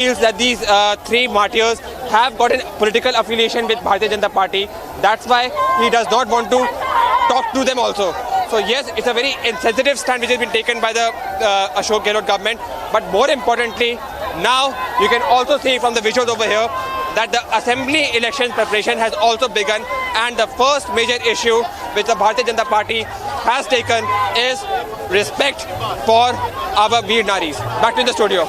feels that these three martyrs have got a political affiliation with Bharatiya Janata Party. That's why he does not want to talk to them also. So yes, it's a very insensitive stand which has been taken by the Ashok Gehlot government. But more importantly, now you can also see from the visuals over here that the assembly election preparation has also begun, and the first major issue which the Bharatiya Janata Party has taken is respect for our Veer Naris. Back to the studio.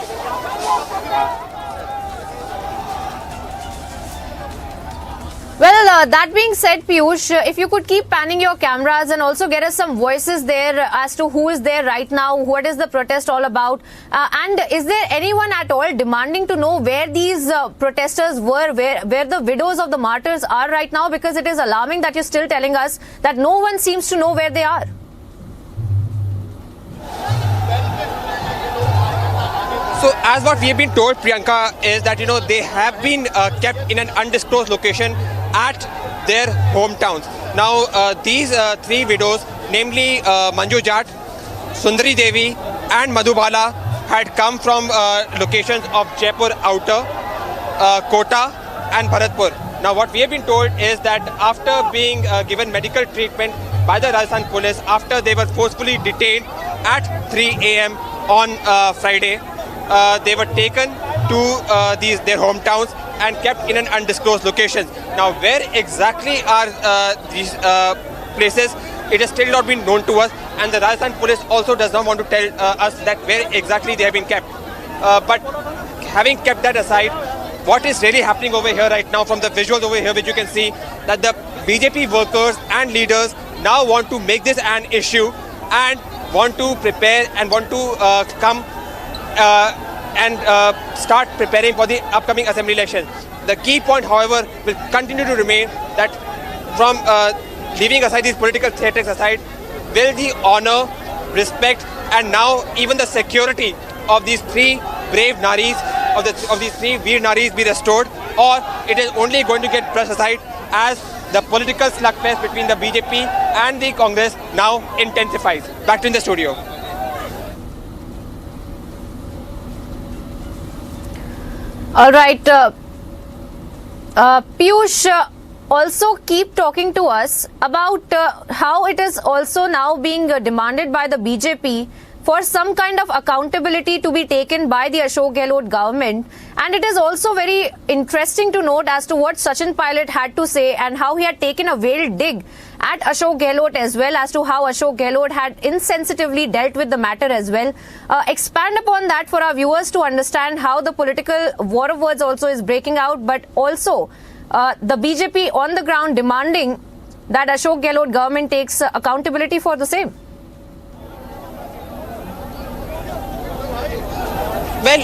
Well, that being said, Piyush, if you could keep panning your cameras and also get us some voices there as to who is there right now, what is the protest all about, and is there anyone at all demanding to know where these protesters were, where the widows of the martyrs are right now, because it is alarming that you're still telling us that no one seems to know where they are. So as what we have been told, Priyanka, is that they have been kept in an undisclosed location at their hometowns. Now these three widows, namely Manju Jat, Sundari Devi and Madhubala, had come from locations of Jaipur Outer, Kota and Bharatpur. Now what we have been told is that after being given medical treatment by the Rajasthan police, after they were forcefully detained at 3 a.m. on Friday, they were taken to their hometowns and kept in an undisclosed location. Now, where exactly are these places? It has still not been known to us, and the Rajasthan police also does not want to tell us that where exactly they have been kept. But having kept that aside, what is really happening over here right now, from the visuals over here, which you can see, that the BJP workers and leaders now want to make this an issue and want to prepare and want to come and start preparing for the upcoming assembly election. The key point, however, will continue to remain that from leaving aside these political theatrics aside, will the honor, respect and now even the security of these three brave Naris, of these three Veer Naris be restored, or it is only going to get brushed aside as the political slugfest between the BJP and the Congress now intensifies. Back to in the studio. All right, Piyush, also keep talking to us about how it is also now being demanded by the BJP for some kind of accountability to be taken by the Ashok Gehlot government. And it is also very interesting to note as to what Sachin Pilot had to say and how he had taken a veiled dig at Ashok Gehlot as well, as to how Ashok Gehlot had insensitively dealt with the matter as well. Expand upon that for our viewers to understand how the political war of words also is breaking out, but also the BJP on the ground demanding that Ashok Gehlot government takes accountability for the same. Well,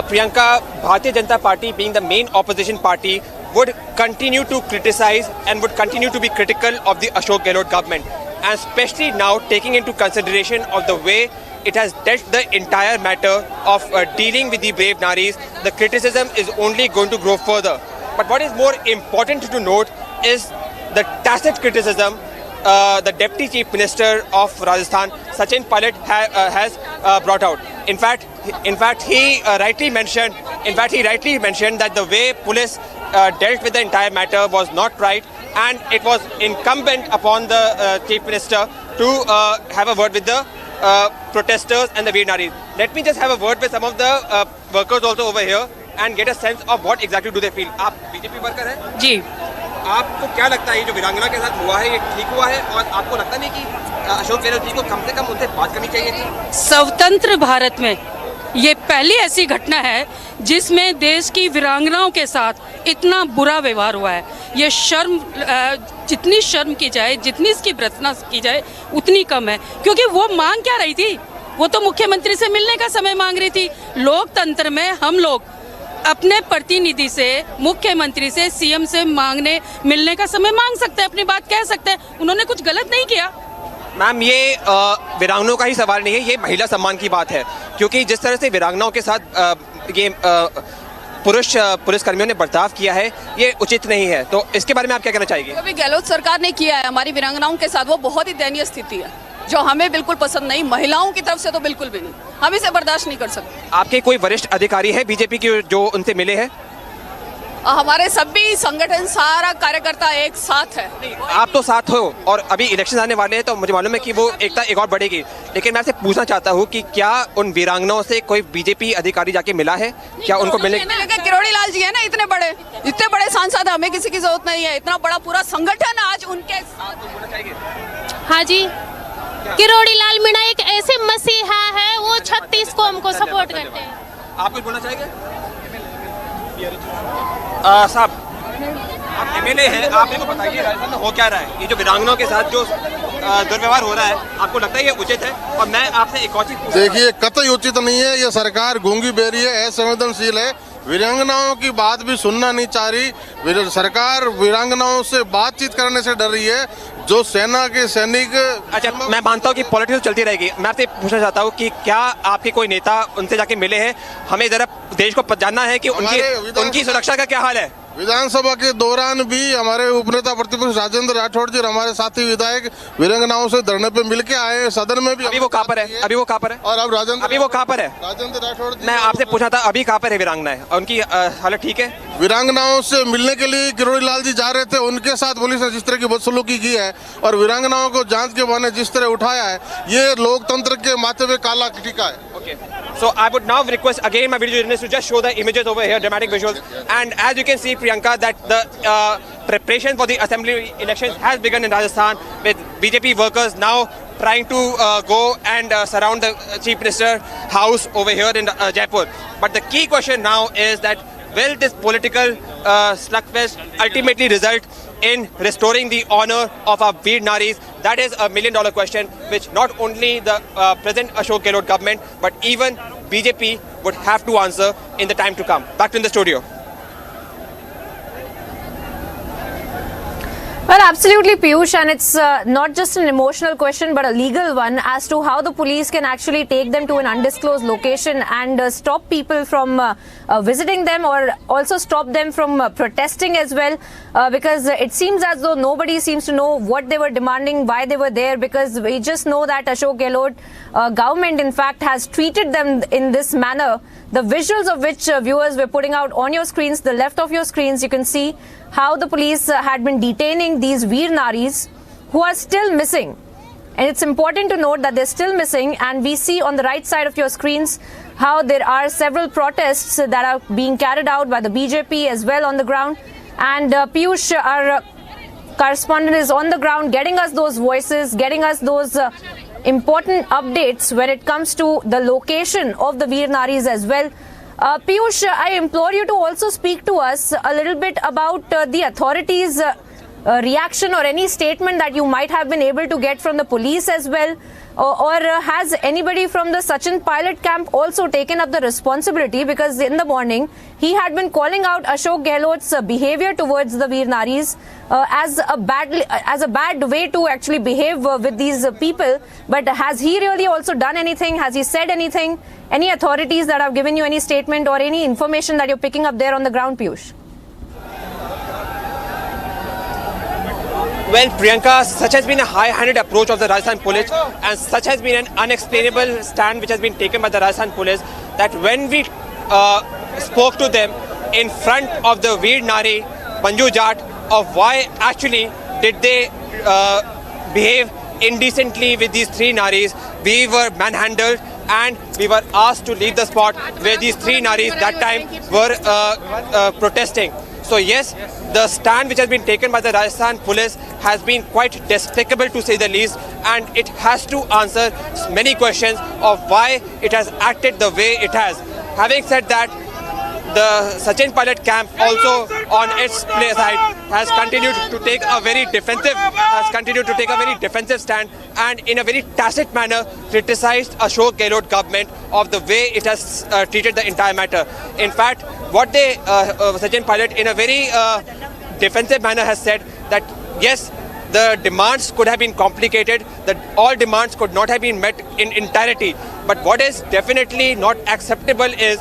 Priyanka, Bharatiya Janata Party being the main opposition party would continue to criticize and would continue to be critical of the Ashok Gehlot government, and especially now taking into consideration of the way it has dealt the entire matter of dealing with the brave Naris, the criticism is only going to grow further. But what is more important to note is the tacit criticism the Deputy Chief Minister of Rajasthan, Sachin Pilot, has brought out. In fact, he rightly mentioned that the way police dealt with the entire matter was not right, and it was incumbent upon the Chief Minister to have a word with the protesters and the Veer Naris. Let me just have a word with some of the workers also over here and get a sense of what exactly do they feel. आप BJP worker हैं? जी। आपको क्या लगता है ये जो वीरांगना के साथ हुआ है ये ठीक हुआ है, और आपको लगता नहीं कि अशोक गहलोत जी को कम से कम उनसे बात करनी चाहिए थी? स्वतंत्र भारत में ये पहली ऐसी घटना है जिसमें देश की वीरांगनाओं के साथ इतना बुरा व्यवहार हुआ है। ये शर्म, जितनी शर्म की जाए, जितनी इसकी भर्त्सना की जाए उतनी कम है, क्योंकि वो मांग क्या रही थी? वो तो मुख्यमंत्री से मिलने का समय मांग रही थी। लोकतंत्र में हम लोग अपने प्रतिनिधि से, मुख्यमंत्री से, सीएम से मिलने का समय मांग सकते हैं, अपनी बात कह सकते हैं। उन्होंने कुछ गलत नहीं किया। मैम, ये वीरांगनाओं का ही सवाल नहीं है, ये महिला सम्मान की बात है, क्योंकि जिस तरह से वीरांगनाओं के साथ ये पुलिसकर्मियों ने बर्ताव किया है ये उचित नहीं है। तो इसके बारे में आप क्या कहना चाहेंगे? अभी गहलोत सरकार ने किया है हमारी वीरांगनाओं के साथ, वो बहुत ही दयनीय स्थिति है। जो हमें बिल्कुल पसंद नहीं, महिलाओं की तरफ से तो बिल्कुल भी नहीं, हम इसे बर्दाश्त नहीं कर सकते। आपके कोई वरिष्ठ अधिकारी है बीजेपी के जो उनसे मिले हैं? हमारे सभी संगठन, सारा कार्यकर्ता एक साथ है। आप तो साथ हो और अभी इलेक्शन आने वाले हैं तो मुझे मालूम है कि वो एकता एक और बढ़ेगी, लेकिन मैं आपसे पूछना चाहता हूँ कि क्या उन वीरांगनाओं से कोई बीजेपी अधिकारी जाके मिला है? क्या उनको मिले? किरोड़ी लाल जी है ना, इतने बड़े सांसद, हमें किसी की जरूरत नहीं है, इतना बड़ा पूरा संगठन आज उनके साथ। हाँ जी, किरोड़ी लाल मीणा एक ऐसे मसीहा है, वो 36 को हमको सपोर्ट करते हैं। आप कुछ बोलना चाहेंगे? साहब, आप एमएलए हैं, आप मेरे को बताइए राजस्थान में हो क्या रहा है? ये जो वीरांगनाओं के साथ जो दुर्व्यवहार हो रहा है, आपको लगता है ये उचित है? और मैं आपसे एक और चीज पूछना, देखिए, कतई उचित नहीं है। ये सरकार गूंगी बेरी है, असंवेदनशील है, वीरांगनाओं की बात भी सुनना नहीं चाह रही। सरकार वीरांगनाओं से बातचीत करने से डर रही है। जो सेना के सैनिक, अच्छा, मैं मानता हूँ कि पॉलिटिक्स चलती रहेगी, मैं आपसे पूछना चाहता हूँ कि क्या आपके कोई नेता उनसे जाके मिले हैं? हमें जरा देश को जानना है कि उनकी सुरक्षा का क्या हाल है। विधानसभा के दौरान भी हमारे उपनेता प्रतिपक्ष राजेंद्र राठौड़ जी और हमारे साथी विधायक वीरांगनाओं से धरने पे मिलके आए, सदन में भी। अभी वो कहाँ पर है? और अब अभी वो कहाँ पर है? राजेंद्र राठौड़ जी, मैं आपसे पूछना था, अभी कहाँ पर है वीरांगनाएं और उनकी हालत ठीक है? वीरांगनाओं से मिलने के लिए किरोड़ी लाल जी जा रहे थे, उनके साथ पुलिस ने जिस तरह की बदसलूकी की है और वीरांगनाओं को जांच के बहाने जिस तरह उठाया है, ये लोकतंत्र के माथे पे काला टीका है। Okay. So I would now request again my video journalist to just show the images over here, dramatic visuals. And as you can see, Priyanka, that the preparation for the assembly elections has begun in Rajasthan, with BJP workers now trying to go and surround the Chief Minister house over here in Jaipur. But the key question now is that will this political slugfest ultimately result in restoring the honor of our Veer Naris? That is a $1 million question, which not only the present Ashok Gehlot government, but even BJP would have to answer in the time to come. Back to the studio. Well, absolutely, Piyush, and it's not just an emotional question but a legal one as to how the police can actually take them to an undisclosed location and stop people from visiting them, or also stop them from protesting as well, because it seems as though nobody seems to know what they were demanding, why they were there, because we just know that Ashok Gehlot government in fact has treated them in this manner. The visuals of which viewers were putting out on your screens, the left of your screens, you can see how the police had been detaining these Veer Naris who are still missing. And it's important to note that they're still missing, and we see on the right side of your screens how there are several protests that are being carried out by the BJP as well on the ground. And Piyush, our correspondent, is on the ground getting us those voices, getting us those important updates when it comes to the location of the Veer Naris as well. Piyush, I implore you to also speak to us a little bit about the authorities' reaction or any statement that you might have been able to get from the police as well. Or has anybody from the Sachin pilot camp also taken up the responsibility? Because in the morning, he had been calling out Ashok Gehlot's behavior towards the Veer Naris as a bad way to actually behave with these people. But has he really also done anything? Has he said anything? Any authorities that have given you any statement or any information that you're picking up there on the ground, Piyush? Well, Priyanka, such has been a high-handed approach of the Rajasthan police, and such has been an unexplainable stand which has been taken by the Rajasthan police, that when we spoke to them in front of the Veer Nari Banju Jat of why actually did they behave indecently with these three Naris, we were manhandled and we were asked to leave the spot where these three Naris that time were protesting. So yes, the stand which has been taken by the Rajasthan police has been quite despicable to say the least, and it has to answer many questions of why it has acted the way it has. Having said that, the Sachin pilot camp also on its side has continued to take a very defensive stand, and in a very tacit manner criticized Ashok Gehlot government of the way it has treated the entire matter. In fact, what they Sachin pilot in a very defensive manner has said that yes, the demands could have been complicated, that all demands could not have been met in entirety, but what is definitely not acceptable is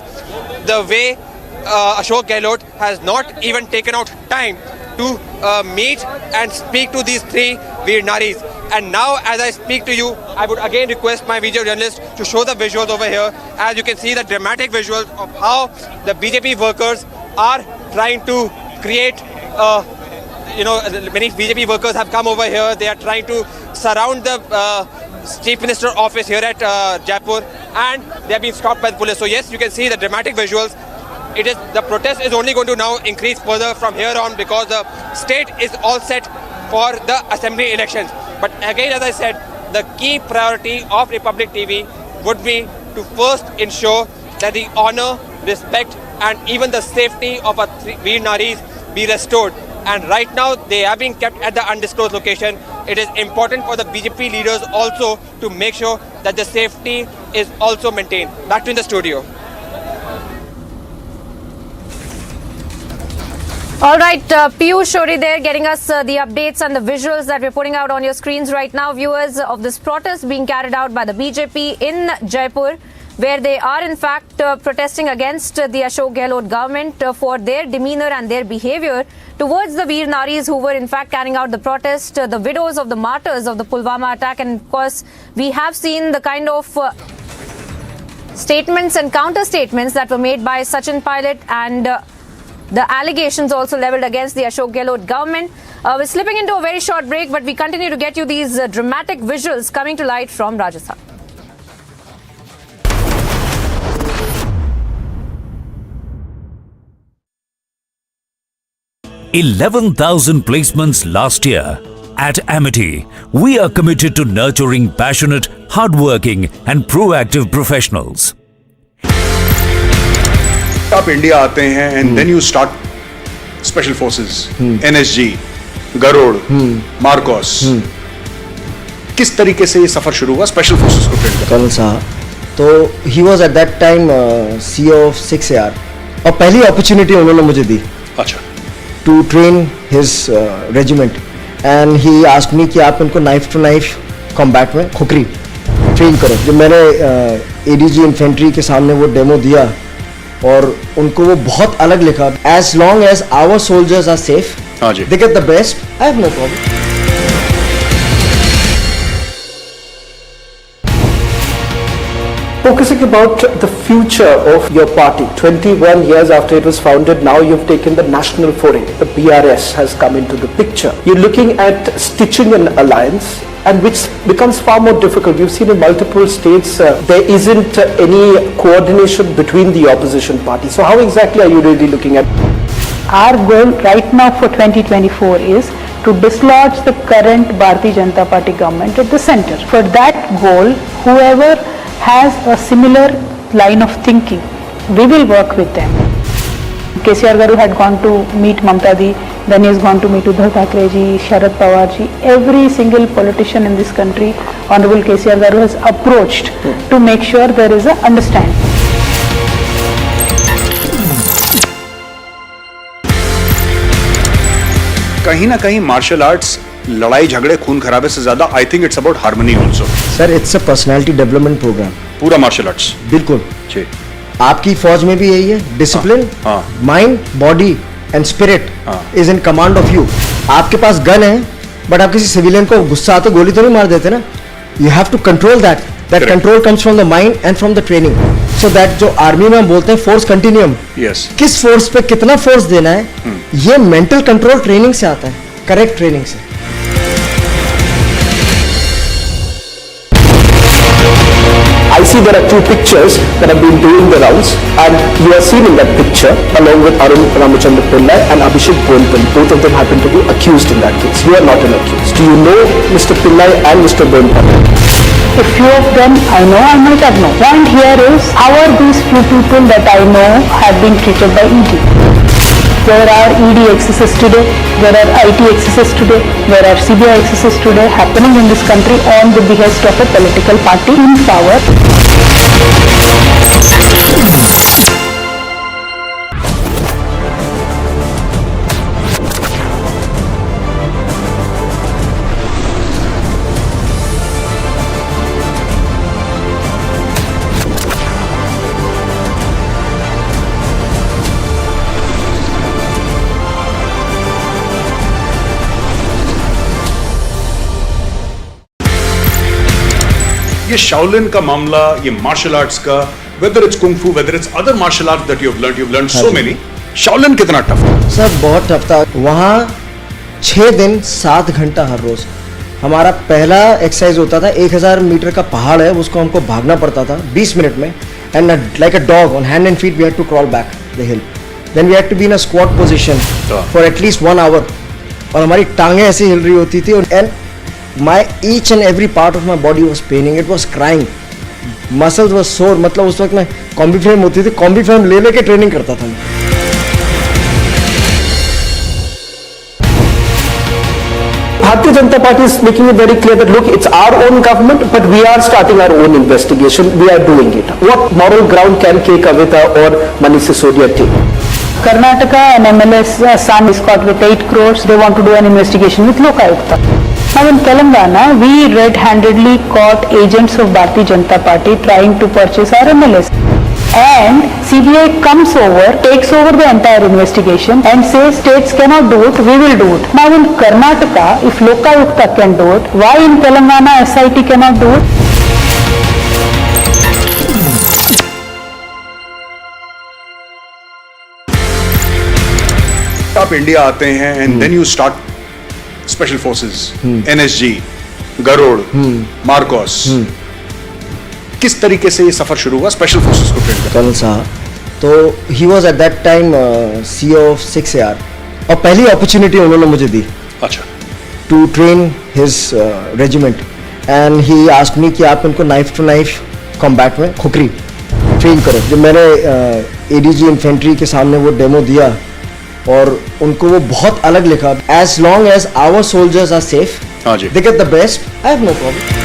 the way Ashok Gehlot has not even taken out time to meet and speak to these three Veer Naris. And now, as I speak to you, I would again request my video journalist to show the visuals over here. As you can see, the dramatic visuals of how the BJP workers are trying to create, many BJP workers have come over here. They are trying to surround the Chief Minister office here at Jaipur, and they have been stopped by the police. So yes, you can see the dramatic visuals. The protest is only going to now increase further from here on because the state is all set for the assembly elections. But again, as I said, the key priority of Republic TV would be to first ensure that the honor, respect and even the safety of our Veer Naris be restored. And right now they are being kept at the undisclosed location. It is important for the BJP leaders also to make sure that the safety is also maintained. Back to in the studio. All right, Piyush Shori there getting us the updates and the visuals that we're putting out on your screens right now, viewers, of this protest being carried out by the BJP in Jaipur, where they are in fact protesting against the Ashok Gehlot government for their demeanor and their behavior towards the Veer Naris who were in fact carrying out the protest, the widows of the martyrs of the Pulwama attack. And of course, we have seen the kind of statements and counter statements that were made by Sachin Pilot and the allegations also leveled against the Ashok Gehlot government. We're slipping into a very short break, but we continue to get you these dramatic visuals coming to light from Rajasthan. $11,000 placements last year. At Amity, we are committed to nurturing passionate, hardworking and proactive professionals. आप India आते हैं and then you start special forces, NSG, Garud, MARCOS. किस तरीके से ये सफर शुरू हुआ स्पेशल फोर्सेस को ट्रेन करने? कर्नल साहब, तो he was at that time CO of 6AR और पहली अपॉर्चुनिटी उन्होंने मुझे दी. अच्छा. To train his regiment and he asked me कि आप इनको नाइफ टू नाइफ कॉम्बैट में खुकरी ट्रेन करो. जब मैंने एडीजी इन्फेंट्री के सामने वो डेमो दिया और उनको वो बहुत अलग लिखा, as long as our soldiers are safe, they get the best, I have no problem. Focusing about the future of your party, 21 years after it was founded, now you've taken the national foray. The BRS has come into the picture. You're looking at stitching an alliance, and which becomes far more difficult. We've seen in multiple states there isn't any coordination between the opposition parties. So how exactly are you really looking at? Our goal right now for 2024 is to dislodge the current Bharatiya Janata Party government at the center. For that goal, whoever has a similar line of thinking, we will work with them. KCR Garu had gone to meet Mamta Di, then he has gone to meet Uddhav Thackeray ji, Sharad Pawar ji. Every single politician in this country, Honorable KCR Garu has approached to make sure there is a understanding. कहीं ना कहीं martial arts लड़ाई झगड़े खून खराबे से ज्यादा I think it's about harmony also. Sir, it's a personality development programme. पूरा मार्शल आर्ट्स. बिल्कुल. आपकी फौज में भी यही है. Discipline, mind, body and spirit is in command of you. आपके पास गन है, बट आप किसी सिविलियन को गुस्सा आते गोली तो नहीं मार देते ना. You have to control that. That control comes from the mind and from the training. So that जो आर्मी में हम बोलते हैं फोर्स कंटिन्यूम, किस फोर्स पे कितना फोर्स देना है, ये मेंटल कंट्रोल ट्रेनिंग से आता है, करेक्ट ट्रेनिंग से. I see there are two pictures that have been doing the rounds, and you are seen in that picture along with Arun Ramachandra Pillai and Abhishek Bonpally. Both of them happen to be accused in that case. You are not an accused. Do you know Mr. Pillai and Mr. Bonpally? A few of them I know, I might have known. Point here is, how are these few people that I know have been treated by ED? There are ED excesses today, there are IT excesses today, there are CBI excesses today happening in this country on the behest of a political party in power. ये Shaolin का मामला, ये martial arts का, whether it's kung फू, whether it's other martial arts that you have learned so many, Shaolin कितना tough था? Sir बहुत tough था। वहाँ 6 दिन 7 घंटा हर रोज। हमारा पहला एक्सरसाइज होता था 1000 मीटर का पहाड़ है, उसको हमको भागना पड़ता था 20 मिनट में, and like a dog on hand and feet we had to crawl back the hill, then we had to be in a squat position for at least 1 hour, और हमारी टांगें ऐसी हिल रही होती थी, and my each and every part of my body was paining, it was crying, muscles was sore. मतलब उस वक्त मैं कॉम्बी फ्रेम होती थी, कॉम्बी फ्रेम ले लेके ट्रेनिंग करता था मैं। Bharatiya Janata Party is making it very clear that look, it's our own government, but we are starting our own investigation. We are doing it. What moral ground can Kavitha or Manish Sisodia take? Karnataka, an MLA's son is caught with 8 crores. They want to do an investigation with Lokayukta. Now in Telangana, we red-handedly caught agents of Bharatiya Janata Party trying to purchase our MLAs. And CBI comes over, takes over the entire investigation and says states cannot do it, we will do it. Now in Karnataka, if Lokayukta can do it, why in Telangana SIT cannot do it? आप India आते हैं and then you start special forces, NSG, Garud, MARCOS, किस तरीके से ये सफर शुरू हुआ स्पेशल फोर्सेस को ट्रेन करने? कर्नल साहब, तो he was at that time CEO of 6AR, और पहली अपॉर्चुनिटी उन्होंने मुझे दी अच्छा to train his regiment, and he asked me कि आप इनको नाइफ टू नाइफ कॉम्बैट में खुकरी ट्रेन करो। जब मैंने ADG इन्फेंट्री के सामने वो डेमो दिया और उनको वो बहुत अलग लिखा, as long as our soldiers are safe, हाँ जी, they get the best, I have no problem.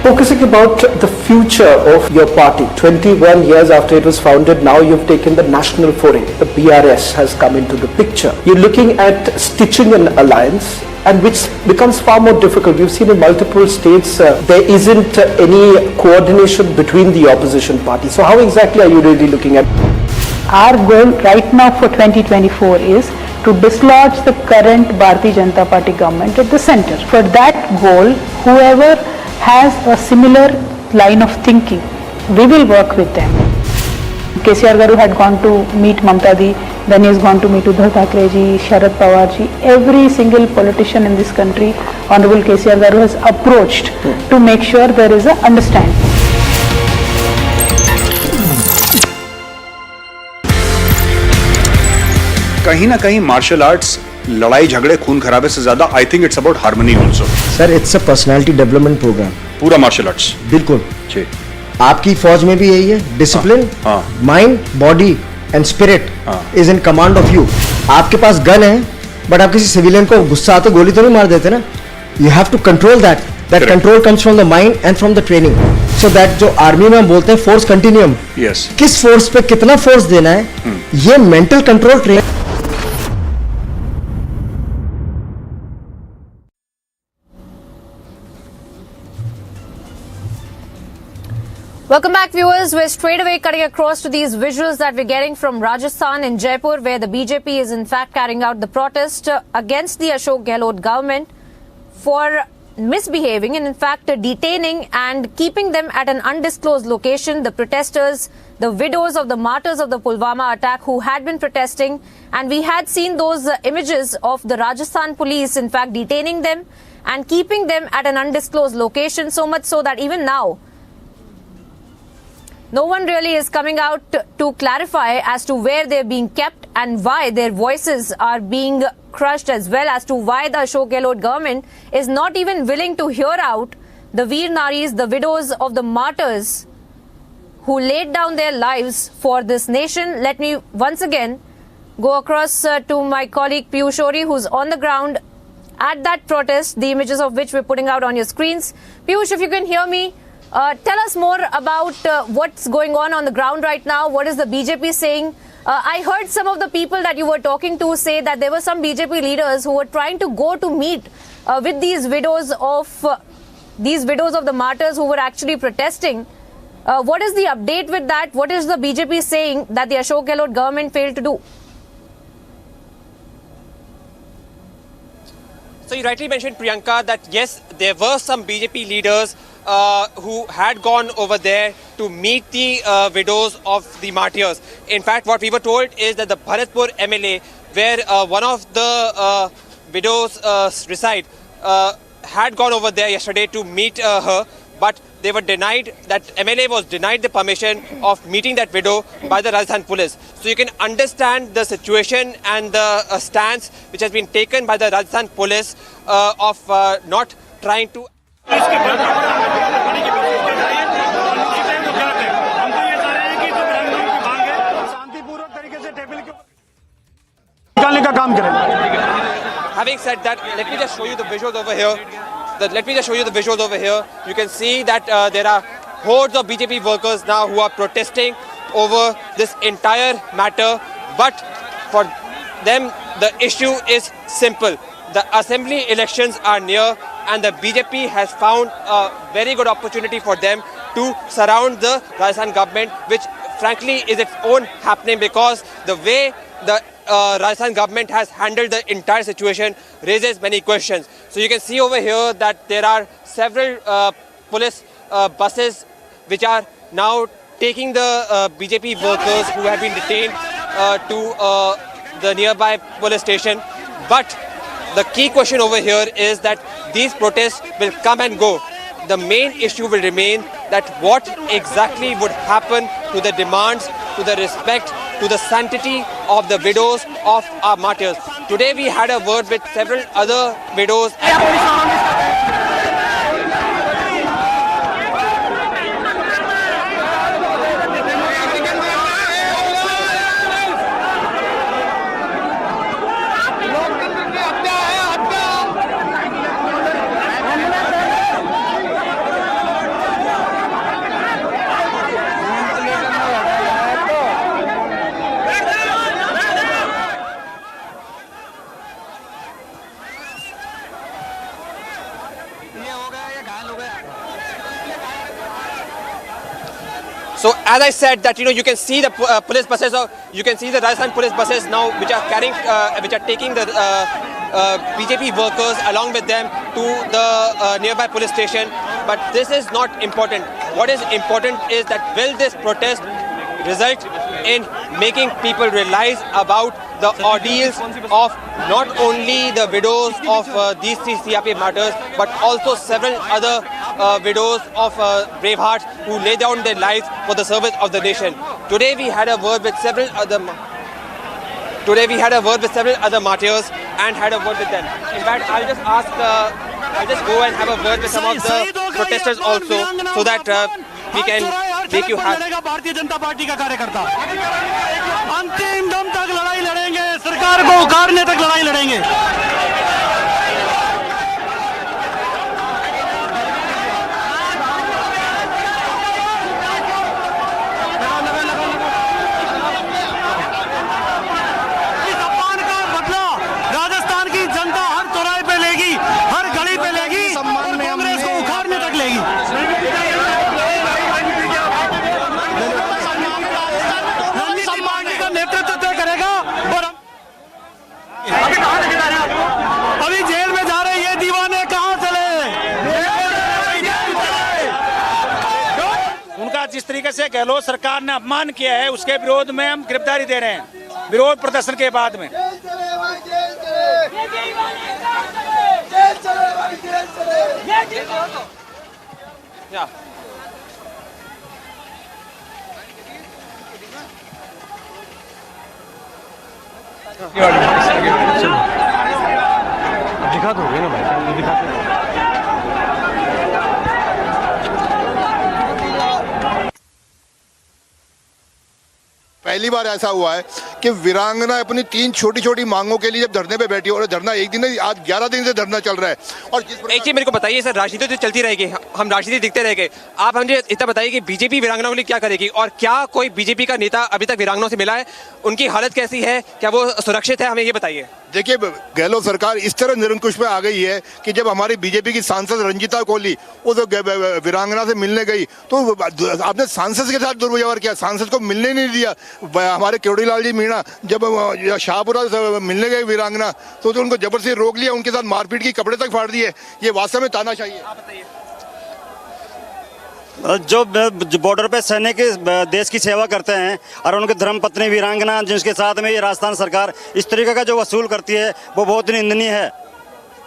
Focusing about the future of your party, 21 years after it was founded, now you've taken the national foray. The BRS has come into the picture. You're looking at stitching an alliance, and which becomes far more difficult. We've seen in multiple states there isn't any coordination between the opposition parties. So how exactly are you really looking at? Our goal right now for 2024 is to dislodge the current Bharatiya Janata Party government at the center. For that goal, whoever has a similar line of thinking, we will work with them. KCR Garu had gone to meet Mamta Di, then he has gone to meet Uddhav Thackeray ji, Sharad Pawar ji. Every single politician in this country, Honorable KCR Garu has approached to make sure there is a understanding. कहीं ना कहीं martial arts लड़ाई झगड़े खून खराबे से ज्यादा I think it's about harmony also. Sir it's a personality development programme, पूरा मार्शल आर्ट्स। बिल्कुल जी, आपकी फौज में भी यही है, discipline, mind, body and spirit is in command of you. आपके पास गन है, बट आप किसी सिविलियन को गुस्सा आते गोली तो नहीं मार देते ना, you have to control that control comes from the mind and from the training, so that जो आर्मी में हम बोलते हैं फोर्स कंटिन्यूम, किस फोर्स पे कितना फोर्स देना है, ये mental control train. Welcome back, viewers. We're straight away cutting across to these visuals that we're getting from Rajasthan in Jaipur, where the BJP is in fact carrying out the protest against the Ashok Gehlot government for misbehaving and in fact detaining and keeping them at an undisclosed location. The protesters, the widows of the martyrs of the Pulwama attack who had been protesting, and we had seen those images of the Rajasthan police in fact detaining them and keeping them at an undisclosed location, so much so that even now no one really is coming out to clarify as to where they're being kept and why their voices are being crushed, as well as to why the Ashok Gehlot government is not even willing to hear out the Veer Naris, the widows of the martyrs who laid down their lives for this nation. Let me once again go across to my colleague Piyush Ori, who's on the ground at that protest, the images of which we're putting out on your screens. Piyush, if you can hear me, tell us more about what's going on the ground right now. What is the BJP saying? I heard some of the people that you were talking to say that there were some BJP leaders who were trying to go to meet with these widows of the martyrs who were actually protesting. What is the update with that? What is the BJP saying that the Ashok Gehlot government failed to do? So you rightly mentioned, Priyanka, that yes, there were some BJP leaders who had gone over there to meet the widows of the martyrs. In fact, what we were told is that the Bharatpur MLA, where one of the widows reside, had gone over there yesterday to meet her, but they were denied, that MLA was denied the permission of meeting that widow by the Rajasthan police. So you can understand the situation and the stance which has been taken by the Rajasthan police of not trying to... Having said that, let me just show you the visuals over here. You can see that there are hordes of BJP workers now who are protesting over this entire matter. But for them, the issue is simple. The assembly elections are near, and the BJP has found a very good opportunity for them to surround the Rajasthan government, which frankly is its own happening, because the way the Rajasthan government has handled the entire situation raises many questions. So you can see over here that there are several police buses which are now taking the BJP workers who have been detained to the nearby police station. But the key question over here is that these protests will come and go. The main issue will remain that what exactly would happen to the demands, to the respect, to the sanctity of the widows of our martyrs. Today we had a word with several other widows. So as I said that, you can see the police buses, you can see the Rajasthan police buses now which are carrying, which are taking the BJP workers along with them to the nearby police station. But this is not important. What is important is that will this protest result in making people realize about the ordeals of not only the widows of these three CRPF martyrs, but also several other widows of bravehearts who lay down their lives for the service of the nation. Today we had a word with several other martyrs and had a word with them. In fact, I'll just go and have a word with some of the protesters also, so that we can make you happy. Bharatiya Janata party का कार्यकर्ता अंतिम दम तक लड़ाई लड़ेंगे, सरकार को उखाड़ने तक लड़ाई लड़ेंगे। इस अपमान का बदला राजस्थान की जनता हर चौराहे पे लेगी, हर गली पे लेगी और कांग्रेस को उखाड़ने तक लेगी। अभी जेल में जा रहे ये दीवाने कहां चले? उनका जिस तरीके से गहलोत सरकार ने अपमान किया है, उसके विरोध में हम गिरफ्तारी दे रहे हैं, विरोध प्रदर्शन के बाद में। दिखा दो ना भाई, दिखाते हैं। पहली बार ऐसा हुआ है कि वीरांगना अपनी 3 छोटी-छोटी मांगों के लिए जब धरने पे बैठी, और धरना एक दिन नहीं, आज 11 दिन से धरना चल रहा है। और एक चीज मेरे को बताइए सर, राजनीति तो चलती रहेगी, हम राजनीति दिखते रहेंगे, आप मुझे इतना बताइए कि बीजेपी वीरांगनाओं के लिए क्या करेगी, और क्या कोई बीजेपी का नेता अभी तक वीरांगनाओं से मिला है, उनकी हालत कैसी है, क्या वो सुरक्षित है, हमें ये बताइए। देखिए गहलोत सरकार इस तरह निरंकुश पे आ गई है कि जब हमारी बीजेपी की सांसद रंजीता कोहली वो तो वीरांगना से मिलने गई तो आपने सांसद के साथ दुर्व्यवहार किया, सांसद को मिलने नहीं दिया। हमारे केवड़ीलाल जी मीणा जब शाहपुरा से मिलने गए वीरांगना तो उनको जबरदस्ती रोक लिया, उनके साथ मारपीट की, कपड़े तक फाड़ दिए। ये वास्तव में तानाशाही है। जो बॉर्डर पे सैनिक देश की सेवा करते हैं और उनके धर्मपत्नी वीरांगना जिसके साथ में ये राजस्थान सरकार इस तरीके का जो वसूल करती है वो बहुत निंदनीय है।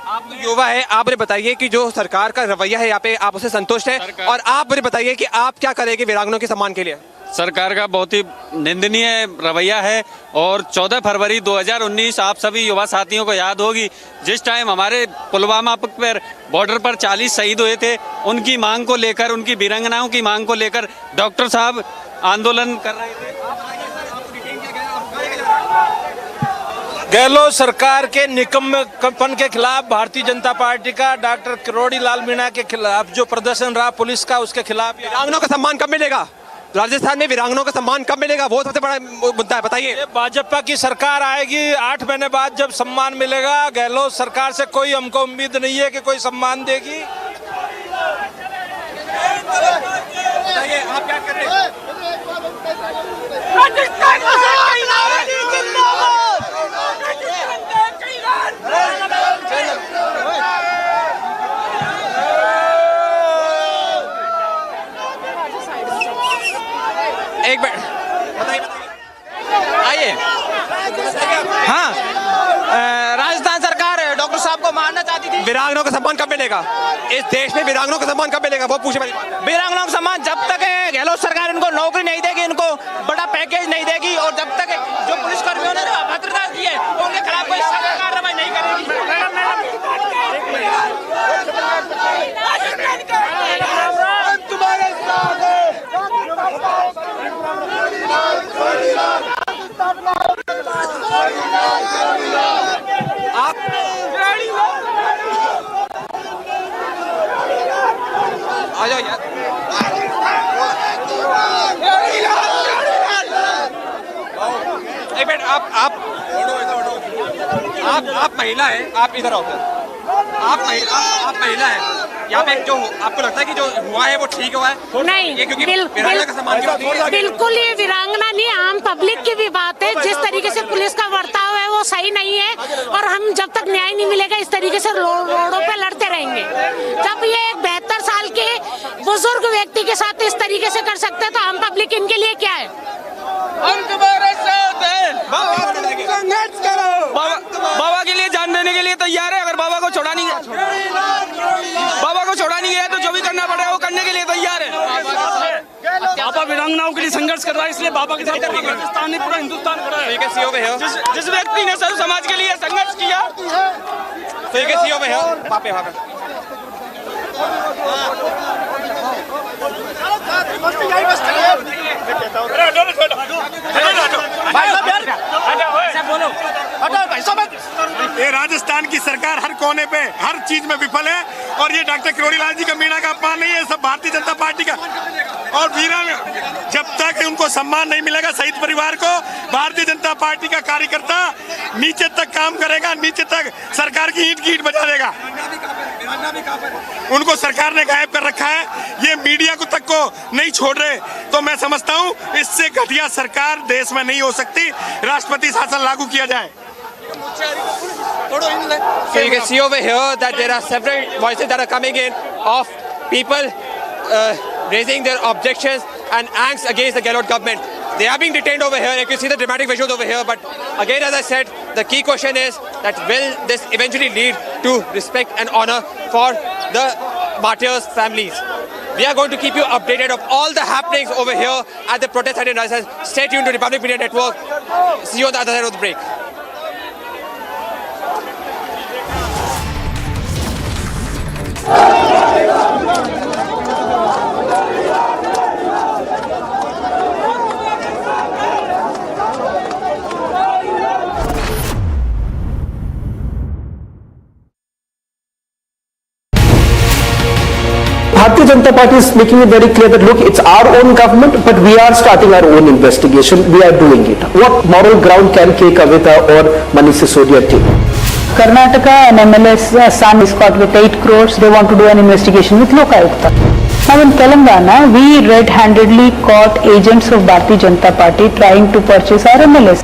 आप युवा है, आप मुझे बताइए कि जो सरकार का रवैया है यहाँ पे आप उससे संतुष्ट है, और आप मुझे बताइए कि आप क्या करेंगे वीरांगनाओं के सम्मान के लिए? सरकार का बहुत ही निंदनीय रवैया है। और 14 फरवरी 2019 आप सभी युवा साथियों को याद होगी, जिस टाइम हमारे पुलवामा पर बॉर्डर पर 40 शहीद हुए थे, उनकी मांग को लेकर, उनकी वीरांगनाओं की मांग को लेकर डॉक्टर साहब आंदोलन कर रहे थे। गहलोत सरकार के निकम्मेपन के खिलाफ भारतीय जनता पार्टी का डॉक्टर किरोड़ीलाल मीणा के खिलाफ जो प्रदर्शन रहा पुलिस का, उसके खिलाफ। वीरांगनाओं का सम्मान कब मिलेगा? राजस्थान में वीरांगनाओं का सम्मान कब मिलेगा? वो सबसे बड़ा मुद्दा है, बताइए। भाजपा की सरकार आएगी 8 महीने बाद जब सम्मान मिलेगा। गहलोत सरकार से कोई हमको उम्मीद नहीं है कि कोई सम्मान देगी। बताइए आप क्या कर रहे हैं? एक मिनट बताइए आइए। हाँ, राजस्थान सरकार डॉक्टर साहब को मारना चाहती थी। वीरांगनाओं का सम्मान कब मिलेगा? इस देश में वीरांगनाओं का सम्मान कब मिलेगा? वो पूछे वाली बात। वीरांगनाओं का सम्मान जब तक गहलोत सरकार इनको नौकरी नहीं देगी, इनको बड़ा पैकेज नहीं देगी, और जब तक जो पुलिसकर्मियों ने अभद्रता की है उनके खिलाफ कोई सख्त कार्रवाई नहीं करेगी। आप आ जाओ यार। एक मिनट, आप महिला है, आप इधर आओ। आप महिला है, यहाँ पे जो आपको लगता है कि जो हुआ है वो ठीक हुआ है? नहीं, ये क्योंकि वीरांगना का सम्मान बिल्कुल ये वीरांगना नहीं, आम पब्लिक की भी बात है। जिस तरीके से पुलिस का बर्ताव है वो सही नहीं है, और हम जब तक न्याय नहीं मिलेगा इस तरीके से रोडों पे लड़ते रहेंगे। जब ये एक 72 साल के बुजुर्ग व्यक्ति के साथ इस तरीके से कर सकते हैं तो आम पब्लिक इनके लिए क्या है? हम तुम्हारे साथ हैं। बाबा के लिए जान देने के लिए तैयार है। अगर बाबा को छोड़ा नहीं गया तो जो भी करना पड़े वो करने के लिए तैयार है। बाबा वीरांगनाओं के लिए संघर्ष कर रहा है, इसलिए बाबा के साथ पाकिस्तान नहीं, पूरा हिंदुस्तान खड़ा है। जिस व्यक्ति ने सर्व समाज के लिए संघर्ष किया, तो ये सीओ में है। वहाँ पे ये राजस्थान की सरकार हर कोने पे हर चीज में विफल है, और ये डॉक्टर किरोड़ीलाल जी का मीणा का अपमान नहीं है, सब भारतीय जनता पार्टी का। और वीरांगना जब तक उनको सम्मान नहीं मिलेगा, शहीद परिवार को, भारतीय जनता पार्टी का कार्यकर्ता नीचे तक काम करेगा, नीचे तक सरकार की ईंट की ईंट बजा देगा। उनको सरकार ने गायब कर रखा है, ये मीडिया को तक को नहीं छोड़ रहे। तो मैं समझता हूँ इससे घटिया सरकार देश में नहीं हो सकती। राष्ट्रपति शासन लागू किया जाए। So you can see over here that there are several voices that are coming in of people raising their objections and angst against the Gehlot government. They are being detained over here. You can see the dramatic visuals over here. But again, as I said, the key question is that will this eventually lead to respect and honor for the martyrs' families? We are going to keep you updated of all the happenings over here at the protest site in Rajasthan. Stay tuned to Republic Media Network. See you on the other side of the break. भारतीय Janata Party is making it very clear that look, it's our own government, but we are starting our own investigation. We are doing it. What moral ground can Kavitha or Manish Sisodia take? Karnataka, an MLS son is caught with 8 crores. They want to do an investigation with Lokayukta. Now in Telangana, we red-handedly caught agents of Bharatiya Janata Party trying to purchase our MLS.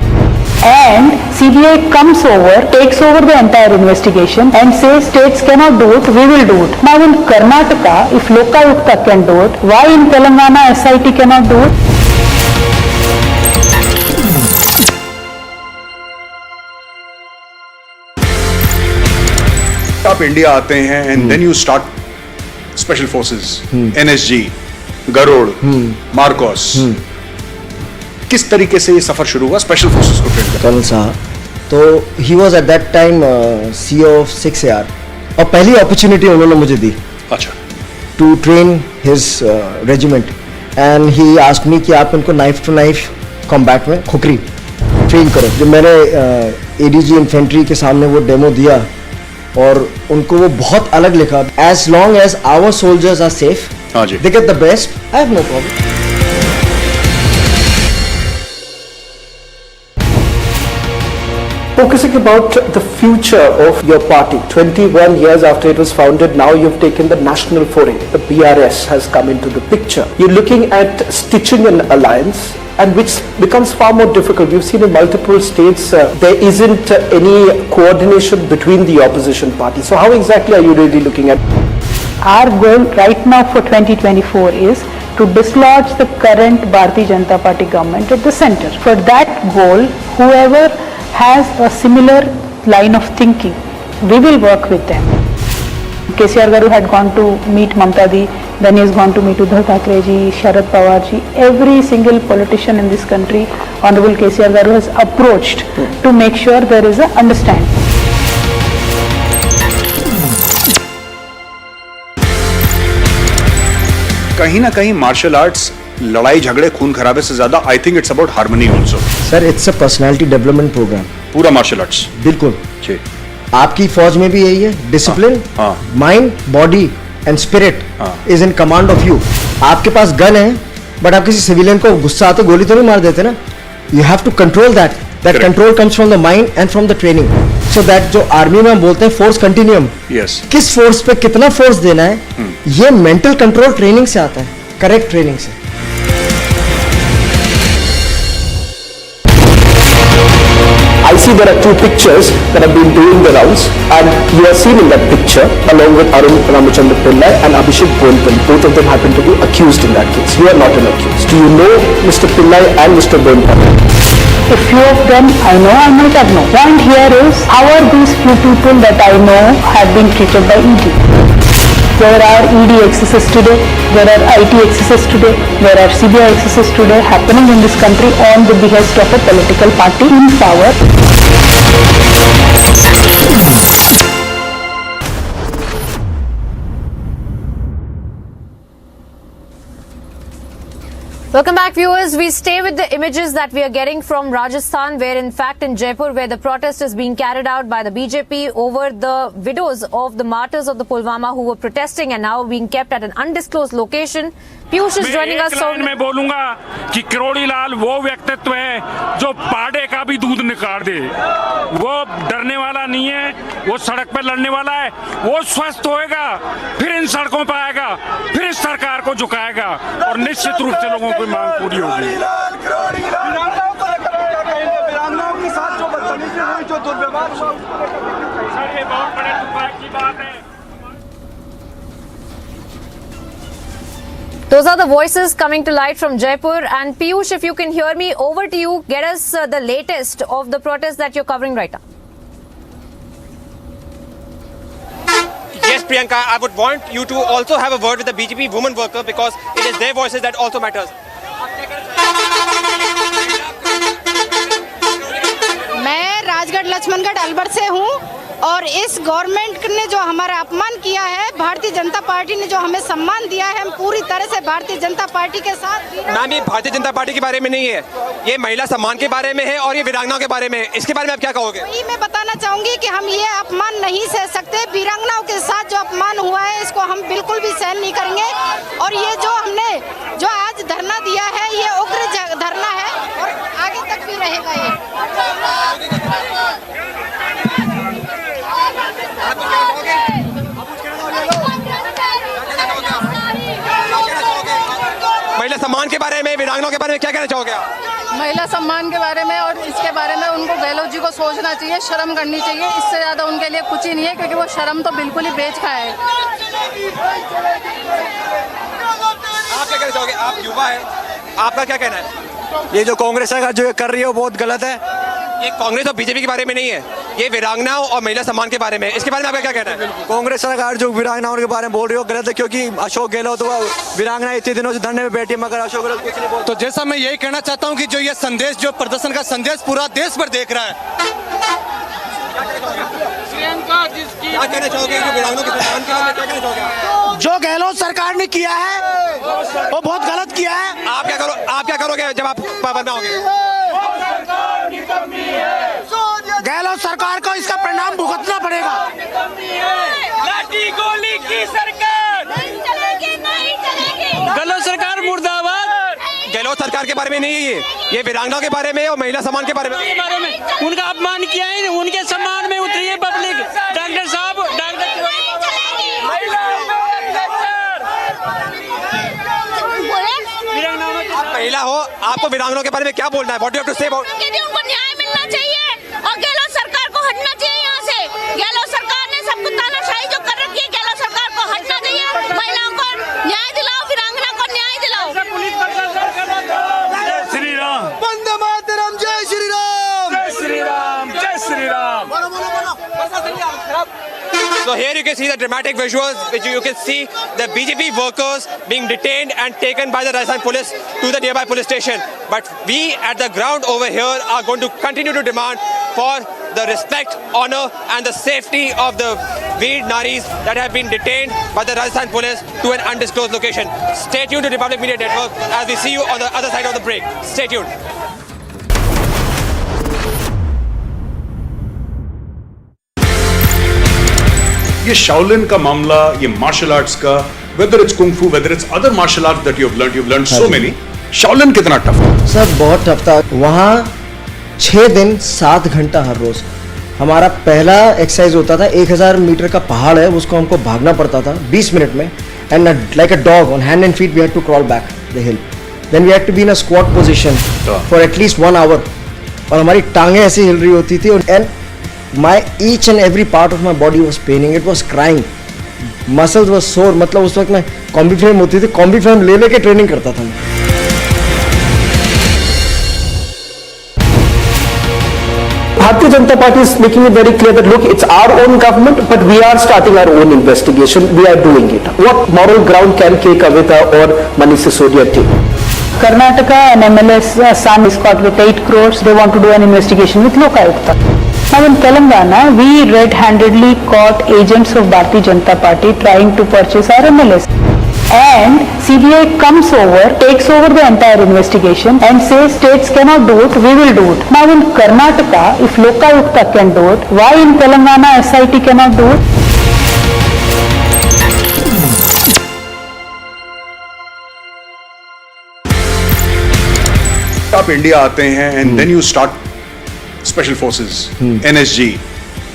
And CBI comes over, takes over the entire investigation and says states cannot do it, we will do it. Now in Karnataka, if Lokayukta can do it, why in Telangana SIT cannot do it? आप India आते हैं and then you start special forces, NSG, Garud, MARCOS, किस तरीके से ये सफर शुरू हुआ स्पेशल फोर्सेस को ट्रेन करने? कर्नल साहब, तो he was at that time CEO of 6AR और पहली अपॉर्चुनिटी उन्होंने मुझे दी अच्छा to train his regiment and he asked me कि आप इनको नाइफ टू नाइफ कॉम्बैट में खुकरी ट्रेन करो। जब मैंने ADG इन्फेंट्री के सामने वो डेमो दिया और उनको वो बहुत अलग लिखा, as long as our soldiers are safe, they get the best, I have no problem. Focusing about the future of your party, 21 years after it was founded, now you've taken the national foray. The BRS has come into the picture. You're looking at stitching an alliance, and which becomes far more difficult. We've seen in multiple states there isn't any coordination between the opposition parties. So how exactly are you really looking at? Our goal right now for 2024 is to dislodge the current Bharatiya Janata Party government at the center. For that goal, whoever has a similar line of thinking, we will work with them. KCR Garu had gone to meet Mamta Di, then he has gone to meet Uddhav Thackeray ji, Sharad Pawar ji. Every single politician in this country, Honorable KCR Garu has approached to make sure there is a understanding. कहीं ना कहीं martial arts लड़ाई झगड़े खून खराबे से ज्यादा I think it's about harmony also. Sir it's a personality development programme, पूरा मार्शल आर्ट्स। बिल्कुल जी, आपकी फौज में भी यही है, discipline, mind, body and spirit is in command of you. आपके पास गन है बट आप किसी सिविलियन को गुस्सा आते गोली तो नहीं मार देते ना, you have to control that control comes from the mind and from the training. So that जो आर्मी में हम बोलते हैं फोर्स कंटिन्यूम, किस फोर्स पे कितना फोर्स देना है, ये मेंटल कंट्रोल ट्रेनिंग से आता है, करेक्ट ट्रेनिंग से। I see there are two pictures that have been doing the rounds, and you are seen in that picture along with Arun Ramachandra Pillai and Abhishek Bonpally. Both of them happen to be accused in that case. You are not an accused. Do you know Mr. Pillai and Mr. Bonpally? A few of them I know, I might have known. Point here is, how are these few people that I know have been treated by ED? There are ED excesses today, there are IT excesses today, there are CBI excesses today happening in this country on the behest of a political party in power. Welcome back, viewers. We stay with the images that we are getting from Rajasthan, where in fact in Jaipur, where the protest is being carried out by the BJP over the widows of the martyrs of the Pulwama who were protesting and now being kept at an undisclosed location. Piyush is joining us. मैं बोलूंगा कि करोड़ी लाल वो व्यक्तित्व है जो पाड़े का भी दूध निकाल दे। वो डरने वाला नहीं है, वो सड़क पर लड़ने वाला है, वो स्वस्थ होएगा, फिर इन सड़कों पर आएगा, फिर इस सरकार को झुकाएगा और निश्चित रूप से लोगों की मांग पूरी होगी। के साथ जो बदतमीजी हुई, जो दुर्व्यवहार हुआ, ये बहुत बड़े दुर्भाग्य की बात है। Those are the voices coming to light from Jaipur. And Piyush, if you can hear me, over to you. Get us the latest of the protest that you're covering right now. Yes, Priyanka, I would want you to also have a word with the BJP women worker because it is their voices that also matters. मैं राजगढ़ लक्ष्मणगढ़ अलवर से हूँ और इस government ने जो हमारा अपमान किया है, भारतीय जनता पार्टी ने जो हमें सम्मान दिया है, हम पूरी तरह से भारतीय जनता पार्टी के साथ। मैम, ये भारतीय जनता पार्टी के बारे में नहीं है, ये महिला सम्मान के बारे में है और ये वीरांगनाओं के बारे में है। इसके बारे में आप क्या कहोगे? वही मैं बताना चाहूंगी कि हम ये अपमान नहीं सह सकते। वीरांगनाओं के साथ जो अपमान हुआ है, इसको हम बिल्कुल भी सहन नहीं करेंगे। और ये जो हमने जो आज धरना दिया है, ये उग्र धरना है और आगे तक भी रहेगा ये। महिला सम्मान के बारे में, वीरांगनाओं के बारे में क्या कहना चाहोगे आप? महिला सम्मान के बारे में और इसके बारे में उनको गहलोत जी को सोचना चाहिए, शर्म करनी चाहिए। इससे ज़्यादा उनके लिए कुछ ही नहीं है, क्योंकि वो शर्म तो बिल्कुल ही बेच खाए है। आप क्या कहना चाहोगे? आप युवा है, आपका क्या कहना है? ये जो कांग्रेस सरकार जो कर रही है वो बहुत गलत है। ये कांग्रेस और बीजेपी के बारे में नहीं है, ये वीरांगनाओं और महिला सम्मान के बारे में। इसके बारे में आपका क्या कहना है? कांग्रेस सरकार जो वीरांगनाओं के बारे में बोल रही है गलत है, क्योंकि अशोक गहलोत वीरांगना इतने दिनों से धरने में बैठी है, मगर अशोक गहलोत कुछ नहीं बोलता। तो जैसा मैं यही कहना चाहता हूँ कि जो ये संदेश, जो प्रदर्शन का संदेश पूरा देश भर देख रहा है। क्या कहना चाहोगे? जो वीरांगनाओं के सम्मान के बारे में क्या कहना चाहोगे? जो गहलोत सरकार ने किया है वो बहुत गलत किया है। आप क्या करोगे जब आप पाबंद होंगे? गहलोत सरकार को इसका परिणाम भुगतना पड़ेगा। लाठी गोली की सरकार नहीं चलेगी, नहीं चलेगी। गहलोत सरकार मुर्दाबाद। गहलोत सरकार के बारे में नहीं है, ये वीरांगनाओं के बारे में और महिला सम्मान के बारे में। उनका अपमान किया है, उनके सम्मान में उतरी है पब्लिक। डॉक्टर साहब, आप महिला हो, आपको वीरांगनाओं के बारे में क्या बोलना है? What do you have to say about? उनको न्याय मिलना चाहिए और गहलोत सरकार को हटना चाहिए यहाँ से। गहलोत सरकार ने सबको तानाशाही जो कर रखी है, गहलोत सरकार को हटना चाहिए। महिलाओं को न्याय दिलाओ, वीरांगना को न्याय दिलाओ। जय श्री राम, वंदे मातरम, जय श्री राम, जय श्री राम, जय Shri Ram. So here you can see the dramatic visuals, which you can see the BJP workers being detained and taken by the Rajasthan police to the nearby police station. But we at the ground over here are going to continue to demand for the respect, honor and the safety of the Veer Naris that have been detained by the Rajasthan police to an undisclosed location. Stay tuned to Republic Media Network as we see you on the other side of the break. Stay tuned. ये Shaolin का मामला, ये martial arts का, whether it's kung फू, whether it's other martial art that you have learned so many, Shaolin कितना tough है? Sir बहुत tough था। वहाँ 6 दिन 7 घंटा हर रोज। हमारा पहला एक्सरसाइज होता था, 1000 मीटर का पहाड़ है, उसको हमको भागना पड़ता था 20 मिनट में, and like a dog on hand and feet we had to crawl back the hill, then we had to be in a squat position for at least 1 hour, और हमारी टांगें ऐसी हिल रही होती थी, and my each and every part of my body was paining, it was crying, muscles were sore। मतलब उस वक्त मैं कॉम्बी फ्रेम होती थी, कॉम्बी फ्रेम ले लेके ट्रेनिंग करता था मैं। Bharatiya Janata Party is making it very clear that look, it's our own government, but we are starting our own investigation. We are doing it. What moral ground can Kavitha or Manish Sisodia take? Karnataka, an MLS son is caught with 8 crores. They want to do an investigation with Lokayukta. Now in Telangana, we red-handedly caught agents of Bharatiya Janata Party trying to purchase our MLS. And CBI comes over, takes over the entire investigation and says states cannot do it, we will do it. Now in Karnataka, if Lokayukta can do it, why in Telangana SIT cannot do it? आप India आते हैं and then you start special forces, NSG,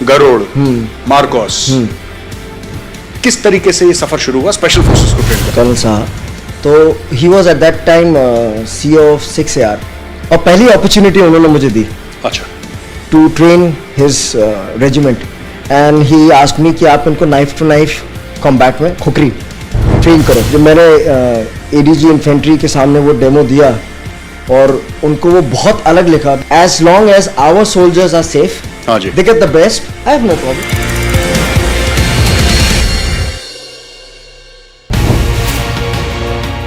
Garud, MARCOS. किस तरीके से ये सफर शुरू हुआ स्पेशल फोर्सेस को ट्रेन करने? कर्नल साहब, तो he was at that time CEO of 6AR, और पहली अपॉर्चुनिटी उन्होंने मुझे दी। अच्छा। To train his regiment, and he asked me कि आप इनको नाइफ टू नाइफ कॉम्बैट में खुकरी ट्रेन करो। जब मैंने ADG इन्फेंट्री के सामने वो डेमो दिया और उनको वो बहुत अलग लिखा, as long as our soldiers are safe, they get the best, I have no problem.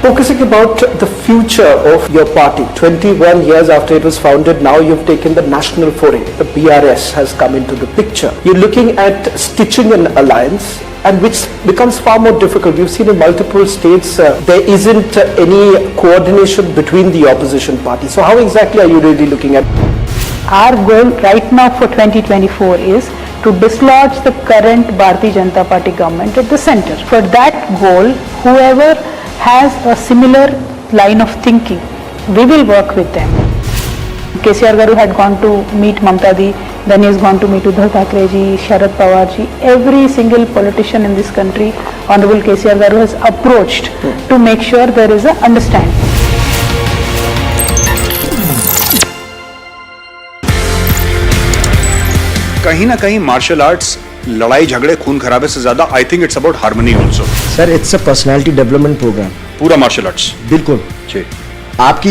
Focusing about the future of your party, 21 years after it was founded, now you've taken the national foray. The BRS has come into the picture. You're looking at stitching an alliance, and which becomes far more difficult. We've seen in multiple states there isn't any coordination between the opposition parties. So how exactly are you really looking at? Our goal right now for 2024 is to dislodge the current Bharatiya Janata Party government at the center. For that goal, whoever has a similar line of thinking, we will work with them. KCR Garu had gone to meet Mamta Di, then he has gone to meet Uddhav Thackeray ji, Sharad Pawar ji. Every single politician in this country, Honorable KCR Garu has approached to make sure there is an understanding. कहीं ना कहीं martial arts लड़ाई झगड़े खून खराबे से ज्यादा I think it's about harmony also. Sir it's a personality development programme. पूरा मार्शल आर्ट्स बिल्कुल जी। आपकी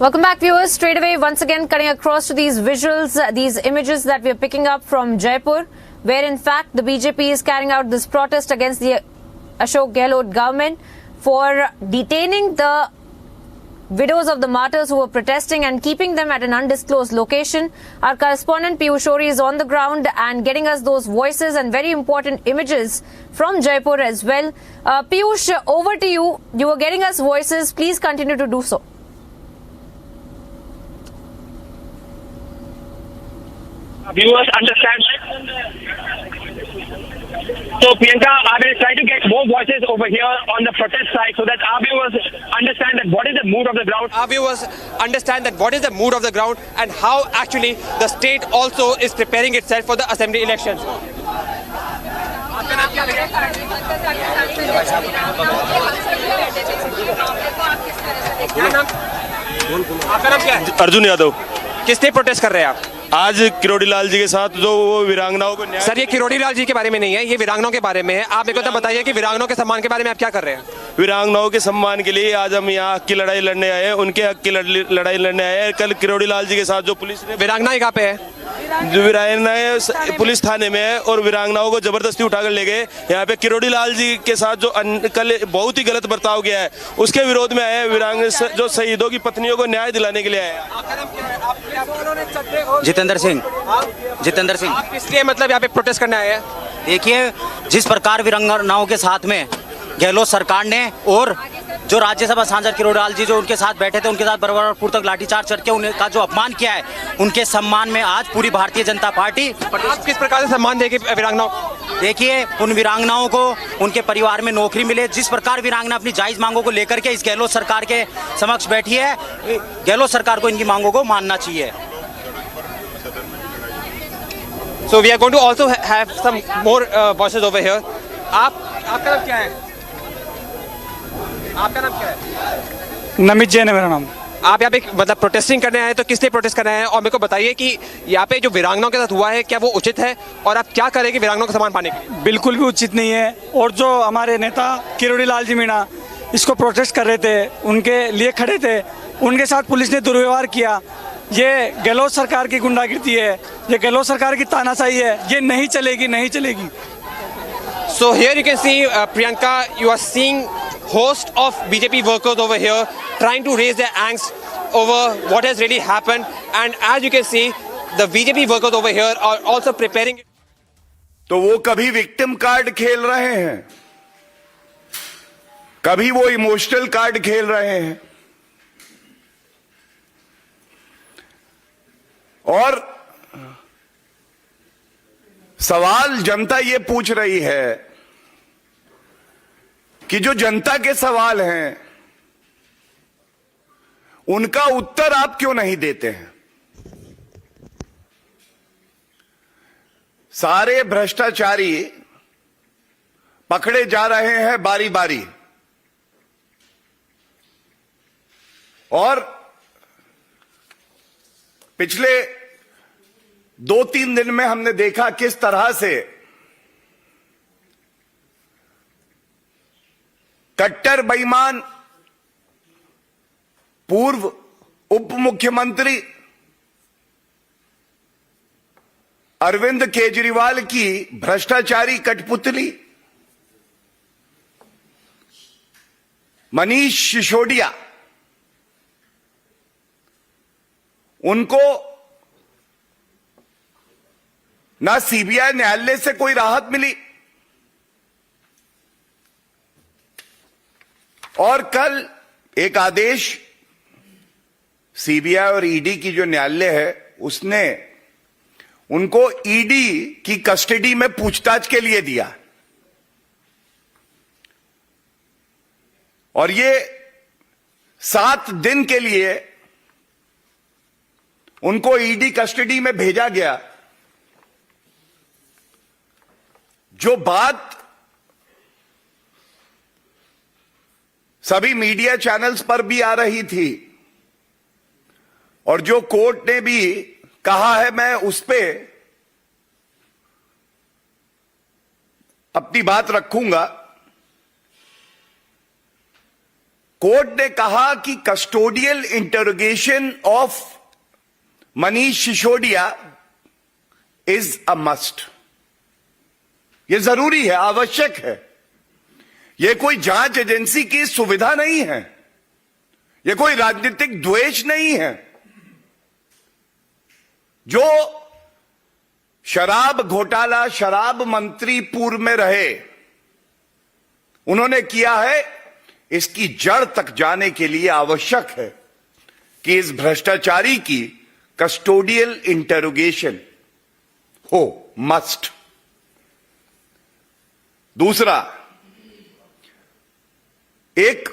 Welcome back, viewers. Straight away, once again, cutting across to these visuals, these images that we are picking up from Jaipur, where in fact the BJP is carrying out this protest against the Ashok Gehlot government for detaining the widows of the martyrs who were protesting and keeping them at an undisclosed location. Our correspondent Piyush Shori is on the ground and getting us those voices and very important images from Jaipur as well. Piyush, over to you. You were getting us voices. Please continue to do so. Viewers understand. So Priyanka, I will try to get more voices over here on the protest side so that our viewers understand that what is the mood of the ground. Our viewers understand that what is the mood of the ground and how actually the state also is preparing itself for the assembly elections. आपका नाम क्या है? अर्जुन यादव। किस लिए protest कर रहे हैं आप? आज किरोड़ी लाल जी के साथ जो वो वीरांगनाओं को न्याय। सर ये किरोड़ी लाल जी के बारे में नहीं है, ये वीरांगनाओं के बारे में है। आप मेरे को तो बताइए कि वीरांगनाओं के सम्मान के बारे में आप क्या कर रहे हैं? वीरांगनाओं के सम्मान के लिए आज हम यहाँ हक की लड़ाई लड़ने आए हैं, उनके हक की लड़ाई लड़ने आए हैं। कल किरोड़ी लाल जी के साथ जो पुलिस ने वीरांगनाएं कहाँ पे है? जो वीरांगनाएं पुलिस थाने में है और वीरांगनाओं को जबरदस्ती उठाकर ले गए। यहाँ पे किरोड़ी लाल जी के साथ जो कल बहुत ही गलत बर्ताव किया है उसके विरोध में आए हैं। वीरांग जो शहीदों की पत्नियों को न्याय दिलाने के लिए आए हैं। जितेंद्र सिंह। जितेंद्र सिंह। आप किस लिए मतलब यहाँ पे प्रोटेस्ट करने आए हैं? देखिए, जिस प्रकार वीरांगनाओं के साथ में गहलोत सरकार ने और जो राज्यसभा सांसद किरोड़ी लाल जी जो उनके साथ बैठे थे उनके साथ बरबरपुर तक लाठीचार्ज करके उनका जो अपमान किया है, उनके सम्मान में आज पूरी भारतीय जनता पार्टी। आप किस प्रकार से सम्मान देगी वीरांगनाओं? देखिए, उन वीरांगनाओं को उनके परिवार में नौकरी मिले। जिस प्रकार वीरांगना अपनी जायज मांगों को लेकर के इस गहलोत सरकार के समक्ष बैठी है, गहलोत सरकार को इनकी मांगों को मानना चाहिए। So we are going to also have some more voices over here. आपका नाम क्या है? आपका नाम क्या है? नमित जैन है मेरा नाम। आप यहाँ पे मतलब प्रोटेस्टिंग करने आए हैं, तो किस लिए प्रोटेस्ट करने आए हैं? और मेरे को बताइए कि यहाँ पे जो वीरांगनाओं के साथ हुआ है क्या वो उचित है और आप क्या करेंगे वीरांगनाओं का सम्मान पाने के लिए? बिल्कुल भी उचित नहीं है। और जो हमारे नेता किरोड़ी लाल जी मीणा इसको प्रोटेस्ट कर रहे थे, उनके लिए खड़े थे, उनके साथ पुलिस ने दुर्व्यवहार किया। ये गहलोत सरकार की गुंडागिर्दी है, ये गहलोत सरकार की तानाशाही है, ये नहीं चलेगी, नहीं चलेगी। So here you can see Priyanka, you are seeing host of BJP workers over here trying to raise their angst over what has really happened, and as you can see the BJP workers over here are also preparing. तो वो कभी victim card खेल रहे हैं, कभी वो emotional card खेल रहे हैं, और सवाल जनता ये पूछ रही है कि जो जनता के सवाल हैं उनका उत्तर आप क्यों नहीं देते हैं? सारे भ्रष्टाचारी पकड़े जा रहे हैं बारी बारी, और पिछले 2-3 दिन में हमने देखा किस तरह से कट्टर बेईमान पूर्व उप मुख्यमंत्री अरविंद केजरीवाल की भ्रष्टाचारी कठपुतली मनीष सिसोदिया, उनको ना सीबीआई न्यायालय से कोई राहत मिली और कल एक आदेश सीबीआई और ईडी की जो न्यायालय है उसने उनको ईडी की कस्टडी में पूछताछ के लिए दिया और ये 7 दिन के लिए उनको ईडी कस्टडी में भेजा गया। जो बात सभी मीडिया चैनल्स पर भी आ रही थी और जो कोर्ट ने भी कहा है, मैं उस पे अपनी बात रखूंगा। कोर्ट ने कहा कि custodial interrogation of Manish Sisodia is a must. यह जरूरी है, आवश्यक है। यह कोई जांच एजेंसी की सुविधा नहीं है, यह कोई राजनीतिक द्वेष नहीं है। जो शराब घोटाला शराब मंत्री पूर्व में रहे, उन्होंने किया है, इसकी जड़ तक जाने के लिए आवश्यक है कि इस भ्रष्टाचारी की कस्टोडियल इंटरोगेशन हो, मस्ट। दूसरा, एक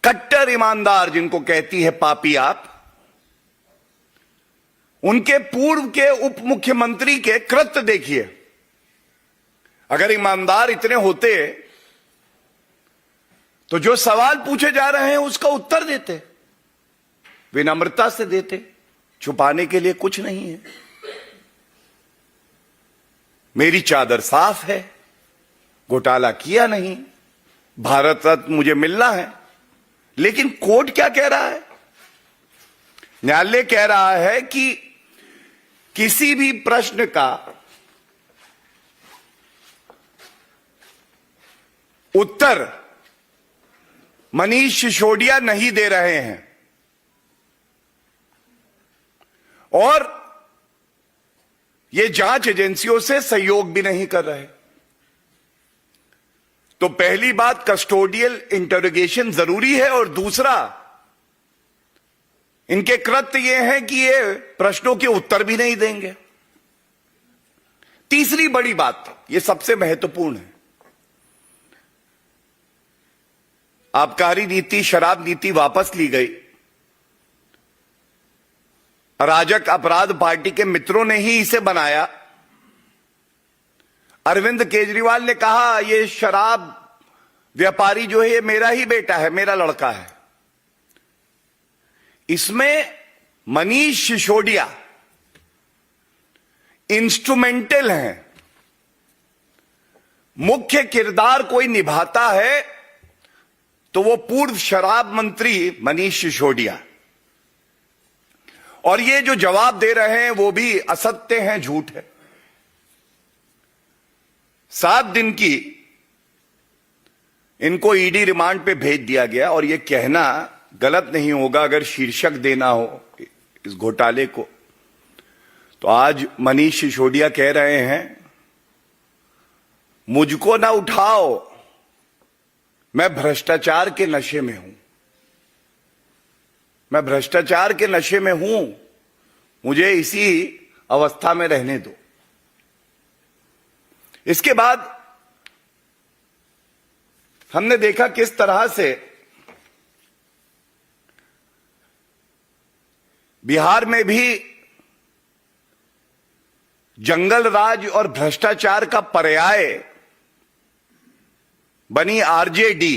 कट्टर ईमानदार जिनको कहती है पापी आप, उनके पूर्व के उप मुख्यमंत्री के कृत्य देखिए। अगर ईमानदार इतने होते तो जो सवाल पूछे जा रहे हैं उसका उत्तर देते, विनम्रता से देते। छुपाने के लिए कुछ नहीं है। मेरी चादर साफ है, घोटाला किया नहीं, भारत रत्न मुझे मिलना है। लेकिन कोर्ट क्या कह रहा है? न्यायालय कह रहा है कि किसी भी प्रश्न का उत्तर मनीष सिसोदिया नहीं दे रहे हैं और ये जांच एजेंसियों से सहयोग भी नहीं कर रहे। तो पहली बात, कस्टोडियल इंटरोगेशन जरूरी है और दूसरा, इनके कृत्य ये हैं कि ये प्रश्नों के उत्तर भी नहीं देंगे। तीसरी बड़ी बात, ये सबसे महत्वपूर्ण है, आबकारी नीति, शराब नीति वापस ली गई। अराजक अपराध पार्टी के मित्रों ने ही इसे बनाया। अरविंद केजरीवाल ने कहा ये शराब व्यापारी जो है ये मेरा ही बेटा है, मेरा लड़का है। इसमें मनीष सिसोदिया इंस्ट्रूमेंटल हैं। मुख्य किरदार कोई निभाता है तो वो पूर्व शराब मंत्री मनीष सिसोदिया। और ये जो जवाब दे रहे हैं वो भी असत्य हैं, झूठ है। 7 दिन की इनको ईडी रिमांड पे भेज दिया गया और ये कहना गलत नहीं होगा अगर शीर्षक देना हो इस घोटाले को, तो आज मनीष सिसोदिया कह रहे हैं मुझको ना उठाओ, मैं भ्रष्टाचार के नशे में हूं, मैं भ्रष्टाचार के नशे में हूं, मुझे इसी अवस्था में रहने दो। इसके बाद हमने देखा किस तरह से बिहार में भी जंगल राज और भ्रष्टाचार का पर्याय बनी आरजेडी,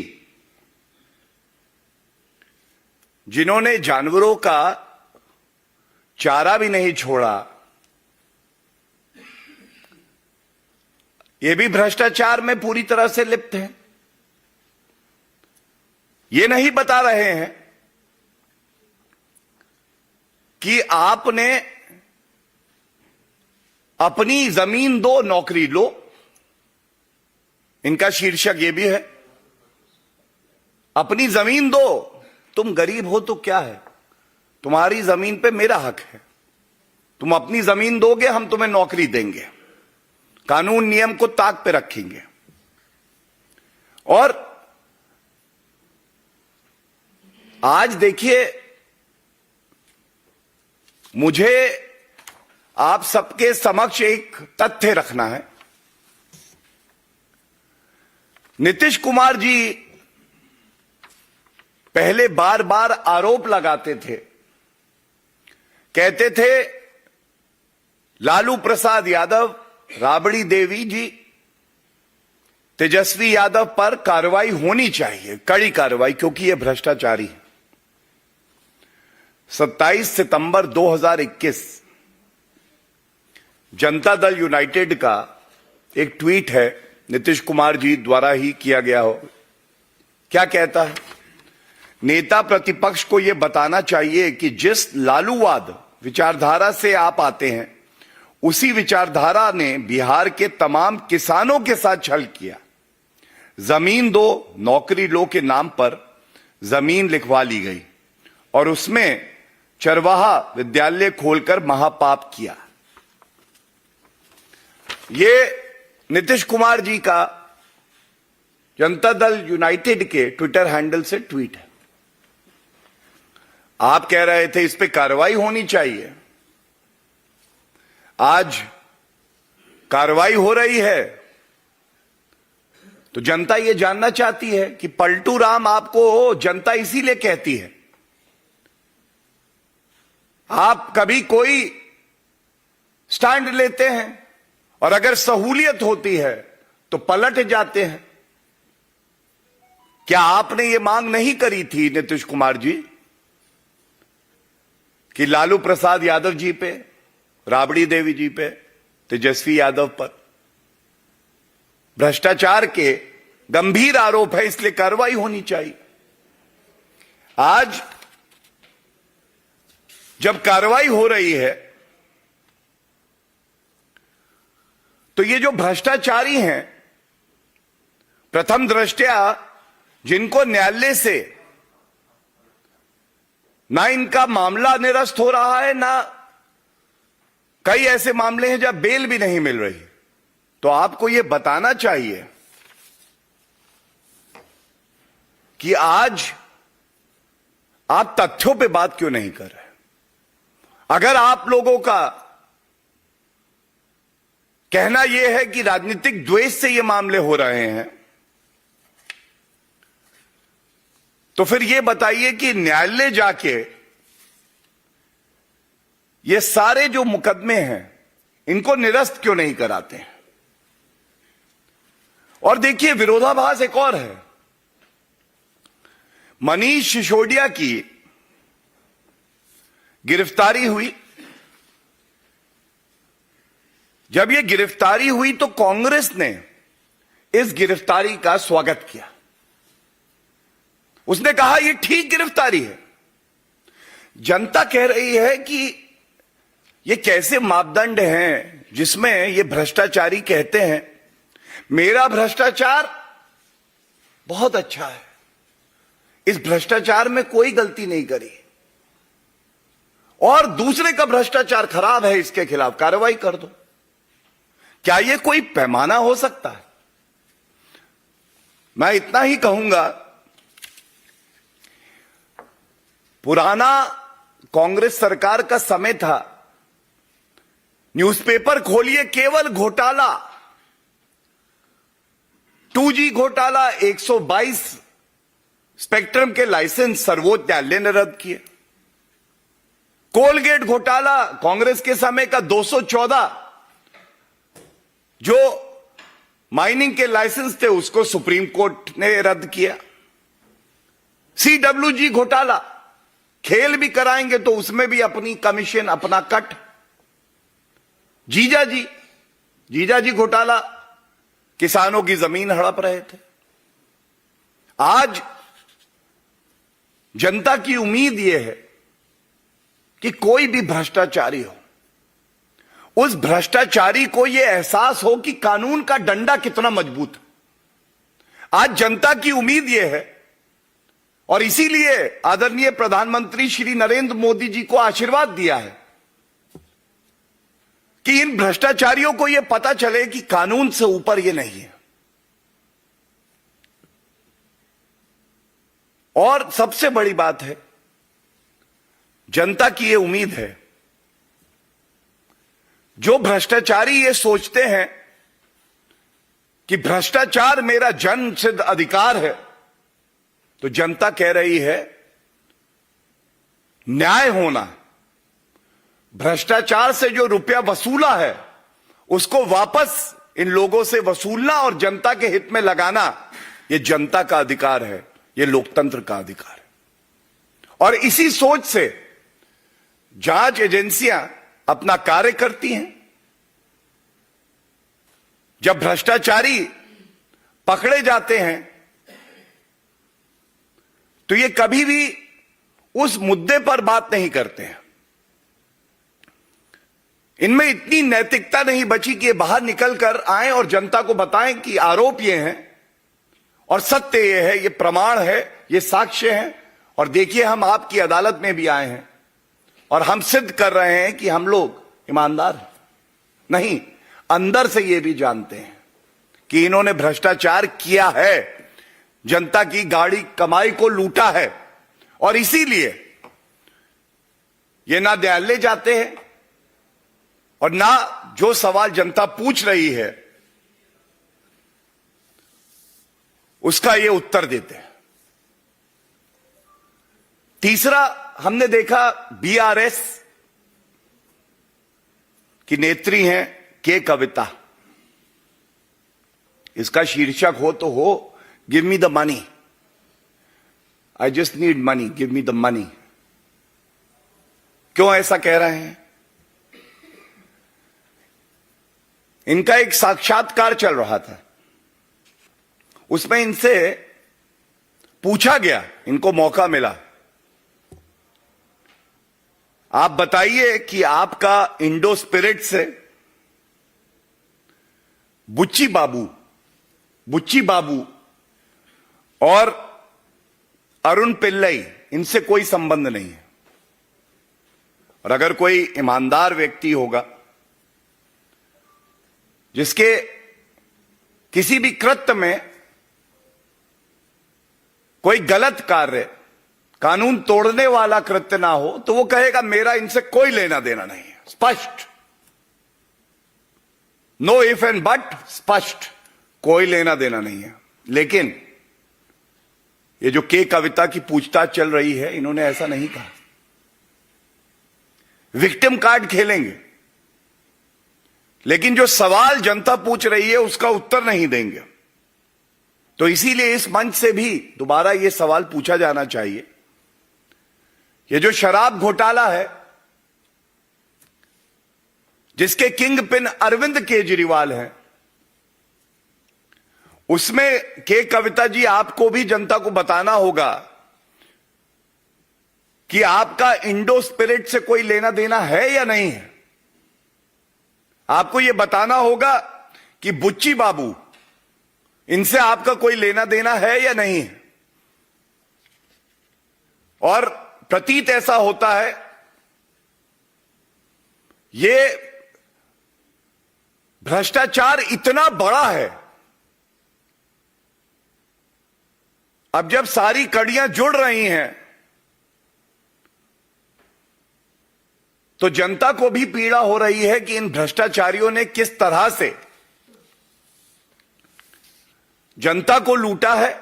जिन्होंने जानवरों का चारा भी नहीं छोड़ा। ये भी भ्रष्टाचार में पूरी तरह से लिप्त हैं। ये नहीं बता रहे हैं कि आपने अपनी जमीन दो नौकरी लो, इनका शीर्षक यह भी है। अपनी जमीन दो, तुम गरीब हो तो क्या है, तुम्हारी जमीन पे मेरा हक है, तुम अपनी जमीन दोगे, हम तुम्हें नौकरी देंगे, कानून नियम को ताक पे रखेंगे। और आज देखिए, मुझे आप सबके समक्ष एक तथ्य रखना है। नीतीश कुमार जी पहले बार बार आरोप लगाते थे, कहते थे लालू प्रसाद यादव, राबड़ी देवी जी, तेजस्वी यादव पर कार्रवाई होनी चाहिए, कड़ी कार्रवाई, क्योंकि यह भ्रष्टाचारी है। 27 सितंबर 2021 जनता दल यूनाइटेड का एक ट्वीट है, नीतीश कुमार जी द्वारा ही किया गया हो। क्या कहता है? नेता प्रतिपक्ष को यह बताना चाहिए कि जिस लालूवाद विचारधारा से आप आते हैं, उसी विचारधारा ने बिहार के तमाम किसानों के साथ छल किया। जमीन दो नौकरी लो के नाम पर जमीन लिखवा ली गई और उसमें चरवाहा विद्यालय खोलकर महापाप किया। ये नीतीश कुमार जी का जनता दल यूनाइटेड के ट्विटर हैंडल से ट्वीट है। आप कह रहे थे इस पे कार्रवाई होनी चाहिए, आज कार्रवाई हो रही है तो जनता यह जानना चाहती है कि पलटू राम आपको जनता इसीलिए कहती है। आप कभी कोई स्टैंड लेते हैं और अगर सहूलियत होती है तो पलट जाते हैं। क्या आपने ये मांग नहीं करी थी नीतीश कुमार जी कि लालू प्रसाद यादव जी पे, राबड़ी देवी जी पे, तेजस्वी यादव पर भ्रष्टाचार के गंभीर आरोप है, इसलिए कार्रवाई होनी चाहिए। आज जब कार्रवाई हो रही है तो ये जो भ्रष्टाचारी हैं, प्रथम दृष्टया जिनको न्यायालय से ना इनका मामला निरस्त हो रहा है, ना कई ऐसे मामले हैं जब बेल भी नहीं मिल रही, तो आपको यह बताना चाहिए कि आज आप तथ्यों पे बात क्यों नहीं कर रहे। अगर आप लोगों का कहना यह है कि राजनीतिक द्वेष से ये मामले हो रहे हैं, तो फिर यह बताइए कि न्यायालय जाके ये सारे जो मुकदमे हैं इनको निरस्त क्यों नहीं कराते हैं। और देखिए, विरोधाभास एक और है। मनीष सिसोदिया की गिरफ्तारी हुई, जब यह गिरफ्तारी हुई तो कांग्रेस ने इस गिरफ्तारी का स्वागत किया। उसने कहा यह ठीक गिरफ्तारी है। जनता कह रही है कि ये कैसे मापदंड हैं जिसमें ये भ्रष्टाचारी कहते हैं मेरा भ्रष्टाचार बहुत अच्छा है, इस भ्रष्टाचार में कोई गलती नहीं करी, और दूसरे का भ्रष्टाचार खराब है, इसके खिलाफ कार्रवाई कर दो। क्या यह कोई पैमाना हो सकता है? मैं इतना ही कहूंगा, पुराना कांग्रेस सरकार का समय था, न्यूज़पेपर खोलिए केवल घोटाला, 2G घोटाला, 122 स्पेक्ट्रम के लाइसेंस सर्वोच्च न्यायालय ने रद्द किए। कोलगेट घोटाला, कांग्रेस के समय का 214 जो माइनिंग के लाइसेंस थे उसको सुप्रीम कोर्ट ने रद्द किया। CWG घोटाला, खेल भी कराएंगे तो उसमें भी अपनी कमीशन, अपना कट। जीजाजी घोटाला, किसानों की जमीन हड़प रहे थे। आज जनता की उम्मीद यह है कि कोई भी भ्रष्टाचारी हो उस भ्रष्टाचारी को यह एहसास हो कि कानून का डंडा कितना मजबूत है। आज जनता की उम्मीद यह है और इसीलिए आदरणीय प्रधानमंत्री श्री नरेंद्र मोदी जी को आशीर्वाद दिया है कि इन भ्रष्टाचारियों को यह पता चले कि कानून से ऊपर यह नहीं है। और सबसे बड़ी बात है, जनता की यह उम्मीद है, जो भ्रष्टाचारी ये सोचते हैं कि भ्रष्टाचार मेरा जन्म सिद्ध अधिकार है, तो जनता कह रही है न्याय होना, भ्रष्टाचार से जो रुपया वसूला है उसको वापस इन लोगों से वसूलना और जनता के हित में लगाना, यह जनता का अधिकार है, यह लोकतंत्र का अधिकार है। और इसी सोच से जांच एजेंसियां अपना कार्य करती हैं। जब भ्रष्टाचारी पकड़े जाते हैं तो ये कभी भी उस मुद्दे पर बात नहीं करते हैं। इनमें इतनी नैतिकता नहीं बची कि ये बाहर निकलकर आए और जनता को बताएं कि आरोप ये हैं और सत्य ये है, ये प्रमाण है, ये साक्ष्य है, और देखिए हम आपकी अदालत में भी आए हैं और हम सिद्ध कर रहे हैं कि हम लोग ईमानदार हैं। नहीं, अंदर से ये भी जानते हैं कि इन्होंने भ्रष्टाचार किया है, जनता की गाड़ी कमाई को लूटा है, और इसीलिए ये ना न्यायालय जाते हैं और ना जो सवाल जनता पूछ रही है उसका ये उत्तर देते हैं। तीसरा, हमने देखा BRS की नेत्री हैं के कविता। इसका शीर्षक हो तो हो give me the money, I just need money, give me the money. क्यों ऐसा कह रहे हैं? इनका एक साक्षात्कार चल रहा था, उसमें इनसे पूछा गया, इनको मौका मिला, आप बताइए कि आपका इंडो स्पिरिट से बुच्ची बाबू और अरुण पिल्लई, इनसे कोई संबंध नहीं है। और अगर कोई ईमानदार व्यक्ति होगा जिसके किसी भी कृत्य में कोई गलत कार्य, कानून तोड़ने वाला कृत्य ना हो, तो वो कहेगा मेरा इनसे कोई लेना देना नहीं है। स्पष्ट, नो इफ एंड बट, स्पष्ट, कोई लेना देना नहीं है। लेकिन ये जो के कविता की पूछताछ चल रही है, इन्होंने ऐसा नहीं कहा। विक्टिम कार्ड खेलेंगे, लेकिन जो सवाल जनता पूछ रही है उसका उत्तर नहीं देंगे। तो इसीलिए इस मंच से भी दोबारा यह सवाल पूछा जाना चाहिए, ये जो शराब घोटाला है जिसके किंग पिन अरविंद केजरीवाल हैं, उसमें के कविता जी आपको भी जनता को बताना होगा कि आपका इंडो स्पिरिट से कोई लेना देना है या नहीं है। आपको यह बताना होगा कि बुच्ची बाबू, इनसे आपका कोई लेना देना है या नहीं है। और प्रतीत ऐसा होता है, यह भ्रष्टाचार इतना बड़ा है, अब जब सारी कड़ियां जुड़ रही हैं तो जनता को भी पीड़ा हो रही है कि इन भ्रष्टाचारियों ने किस तरह से जनता को लूटा है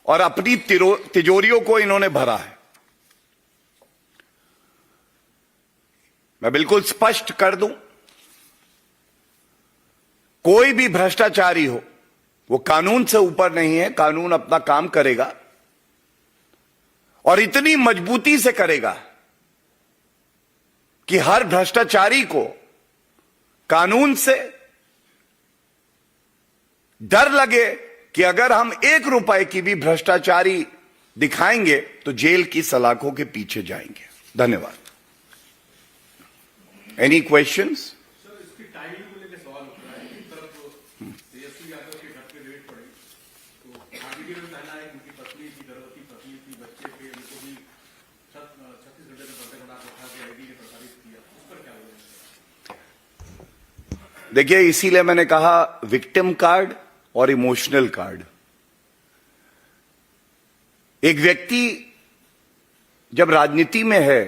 और अपनी तिजोरियों को इन्होंने भरा है। मैं बिल्कुल स्पष्ट कर दूं, कोई भी भ्रष्टाचारी हो, वो कानून से ऊपर नहीं है। कानून अपना काम करेगा और इतनी मजबूती से करेगा कि हर भ्रष्टाचारी को कानून से डर लगे कि अगर हम 1 रुपए की भी भ्रष्टाचारी दिखाएंगे तो जेल की सलाखों के पीछे जाएंगे। धन्यवाद। Any questions? देखिए, इसीलिए मैंने कहा विक्टिम कार्ड और इमोशनल कार्ड। एक व्यक्ति जब राजनीति में है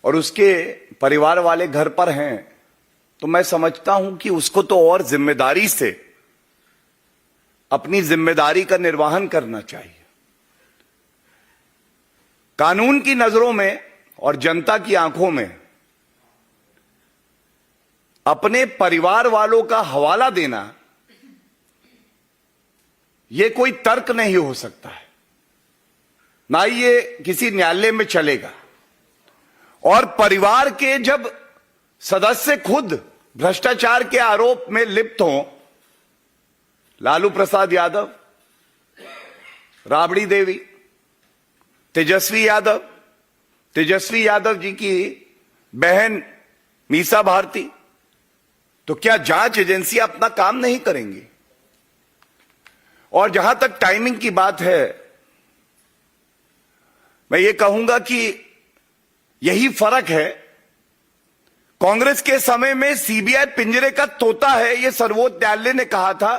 और उसके परिवार वाले घर पर हैं, तो मैं समझता हूं कि उसको तो और जिम्मेदारी से अपनी जिम्मेदारी का निर्वहन करना चाहिए। कानून की नजरों में और जनता की आंखों में अपने परिवार वालों का हवाला देना, यह कोई तर्क नहीं हो सकता है, ना ही ये किसी न्यायालय में चलेगा। और परिवार के जब सदस्य खुद भ्रष्टाचार के आरोप में लिप्त हों, लालू प्रसाद यादव, राबड़ी देवी, तेजस्वी यादव जी की बहन मीसा भारती, तो क्या जांच एजेंसियां अपना काम नहीं करेंगी? और जहां तक टाइमिंग की बात है, मैं ये कहूंगा कि यही फर्क है। कांग्रेस के समय में सीबीआई पिंजरे का तोता है, यह सर्वोच्च न्यायालय ने कहा था।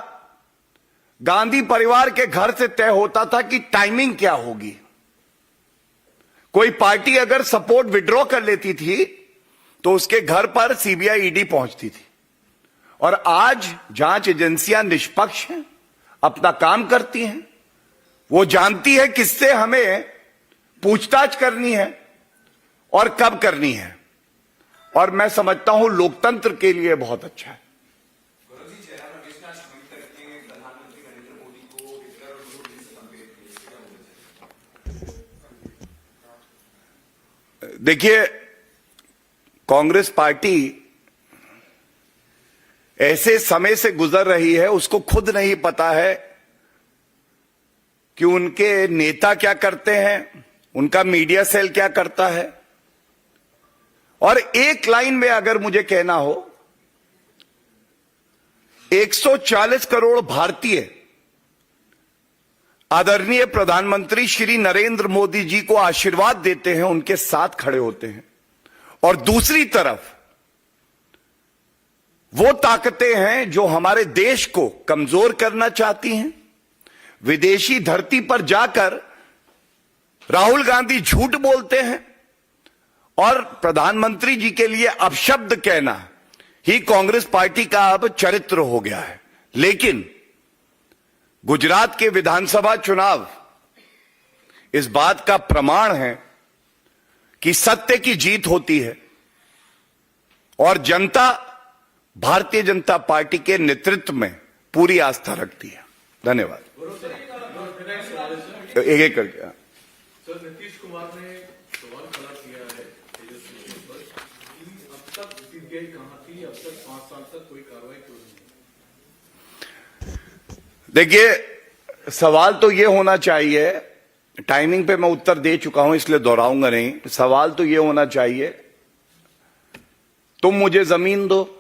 गांधी परिवार के घर से तय होता था कि टाइमिंग क्या होगी। कोई पार्टी अगर सपोर्ट विड्रॉ कर लेती थी तो उसके घर पर सीबीआई ईडी पहुंचती थी। और आज जांच एजेंसियां निष्पक्ष हैं, अपना काम करती हैं। वो जानती है किससे हमें पूछताछ करनी है और कब करनी है। और मैं समझता हूं लोकतंत्र के लिए बहुत अच्छा है। देखिए, कांग्रेस पार्टी ऐसे समय से गुजर रही है, उसको खुद नहीं पता है कि उनके नेता क्या करते हैं, उनका मीडिया सेल क्या करता है। और एक लाइन में अगर मुझे कहना हो, 140 करोड़ भारतीय आदरणीय प्रधानमंत्री श्री नरेंद्र मोदी जी को आशीर्वाद देते हैं, उनके साथ खड़े होते हैं। और दूसरी तरफ वो ताकतें हैं जो हमारे देश को कमजोर करना चाहती हैं। विदेशी धरती पर जाकर राहुल गांधी झूठ बोलते हैं और प्रधानमंत्री जी के लिए अपशब्द कहना ही कांग्रेस पार्टी का अब चरित्र हो गया है। लेकिन गुजरात के विधानसभा चुनाव इस बात का प्रमाण है कि सत्य की जीत होती है और जनता भारतीय जनता पार्टी के नेतृत्व में पूरी आस्था रखती है। धन्यवाद। एक एक करके। सर, नीतीश कुमार ने सवाल खड़ा किया है तेजस्वी जी पर कि अब तक सीबीआई कहां थी, अब तक 5 साल तक कोई कार्रवाई क्यों नहीं? देखिए, सवाल तो ये होना चाहिए, टाइमिंग पे मैं उत्तर दे चुका हूं इसलिए दोहराऊंगा नहीं। सवाल तो ये होना चाहिए, तुम मुझे जमीन दो,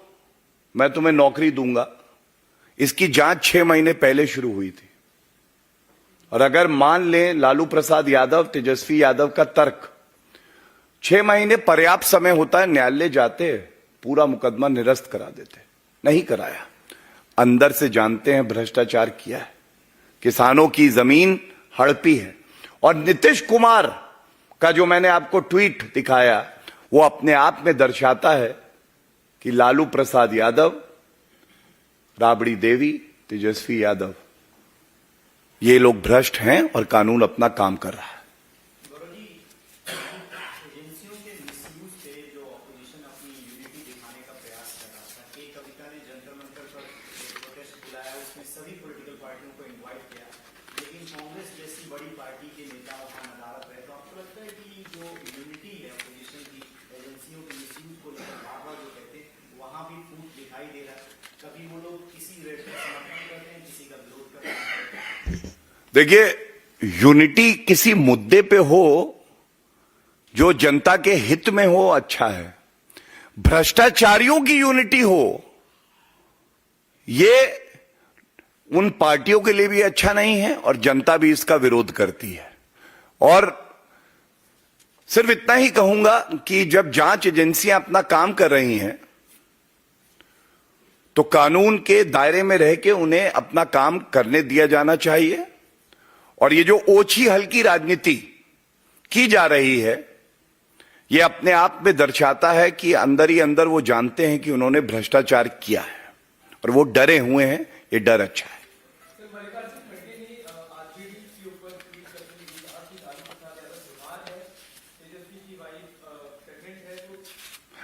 मैं तुम्हें नौकरी दूंगा। इसकी जांच 6 महीने पहले शुरू हुई थी। और अगर मान लें लालू प्रसाद यादव, तेजस्वी यादव का तर्क, 6 महीने पर्याप्त समय होता है, न्यायालय जाते पूरा मुकदमा निरस्त करा देते। नहीं कराया, अंदर से जानते हैं भ्रष्टाचार किया है, किसानों की जमीन हड़पी है। और नीतीश कुमार का जो मैंने आपको ट्वीट दिखाया, वो अपने आप में दर्शाता है कि लालू प्रसाद यादव, राबड़ी देवी, तेजस्वी यादव, ये लोग भ्रष्ट हैं और कानून अपना काम कर रहा है। एजेंसियों के मिसयूज पे जो ऑपोजिशन अपनी यूनिटी दिखाने का प्रयास कर रहा था, कि कविता ने जंतर मंतर पर प्रोटेस्ट बुलाया, उसमें सभी पॉलिटिकल पार्टियों को इनवाइट किया, लेकिन कांग्रेस जैसी बड़ी पार्टी के नेता वहां नदारद रहे। तो आपको लगता है कि जो यूनिटी है ऑपोजिशन की, एजेंसियों के मिसयूज को लेकर बार-बार जो कहते हैं, वहां भी फूट दिखाई दे रहा है? कभी वो लोग किसी रेट का समर्थन करते हैं, किसी का विरोध करते हैं? देखिए, यूनिटी किसी मुद्दे पे हो जो जनता के हित में हो, अच्छा है। भ्रष्टाचारियों की यूनिटी हो, ये उन पार्टियों के लिए भी अच्छा नहीं है और जनता भी इसका विरोध करती है। और सिर्फ इतना ही कहूंगा कि जब जांच एजेंसियां अपना काम कर रही हैं तो कानून के दायरे में रह के उन्हें अपना काम करने दिया जाना चाहिए। और ये जो ओछी हल्की राजनीति की जा रही है ये अपने आप में दर्शाता है कि अंदर ही अंदर वो जानते हैं कि उन्होंने भ्रष्टाचार किया है और वो डरे हुए हैं। ये डर अच्छा है।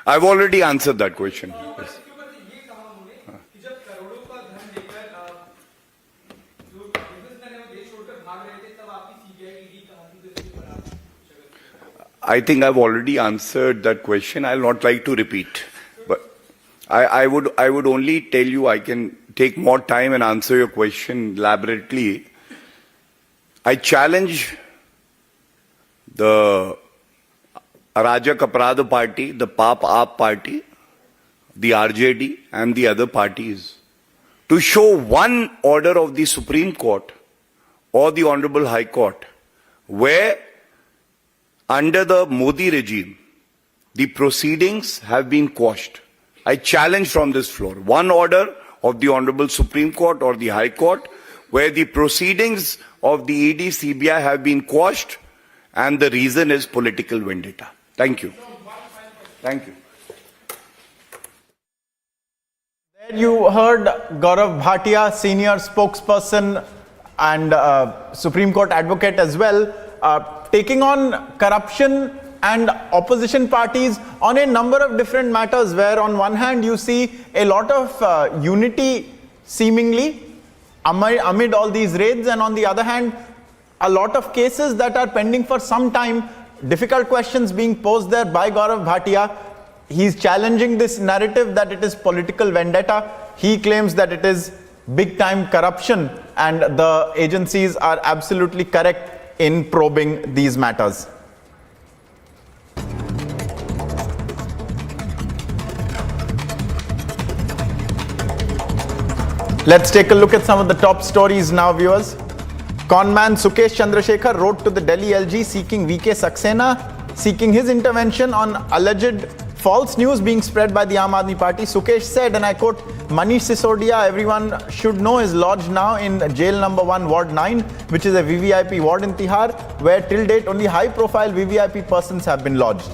I've already answered that question. Yes. I think I've already answered that question. I'll not like to repeat. But I would only tell you I can take more time and answer your question elaborately. I challenge the Arajak Aparadha party, the Paap Aap party, the RJD and the other parties to show one order of the Supreme Court or the Honorable High Court where under the Modi regime the proceedings have been quashed. I challenge from this floor one order of the Honorable Supreme Court or the High Court where the proceedings of the ED CBI have been quashed and the reason is political vendetta. Thank you. Thank you. There you heard Gaurav Bhatia, senior spokesperson and Supreme Court advocate as well, taking on corruption and opposition parties on a number of different matters, where on one hand you see a lot of unity seemingly amid all these raids, and on the other hand a lot of cases that are pending for some time, difficult questions being posed there by Gaurav Bhatia. He's challenging this narrative that it is political vendetta. He claims that it is big time corruption and the agencies are absolutely correct in probing these matters. Let's take a look at some of the top stories now, viewers. Conman Sukesh Chandrashekar wrote to the Delhi LG seeking VK Saxena, seeking his intervention on alleged false news being spread by the Aam Aadmi Party. Sukesh said, and I quote, Manish Sisodia, everyone should know, is lodged now in jail number 1, Ward 9, which is a VVIP ward in Tihar, where till date only high-profile VVIP persons have been lodged.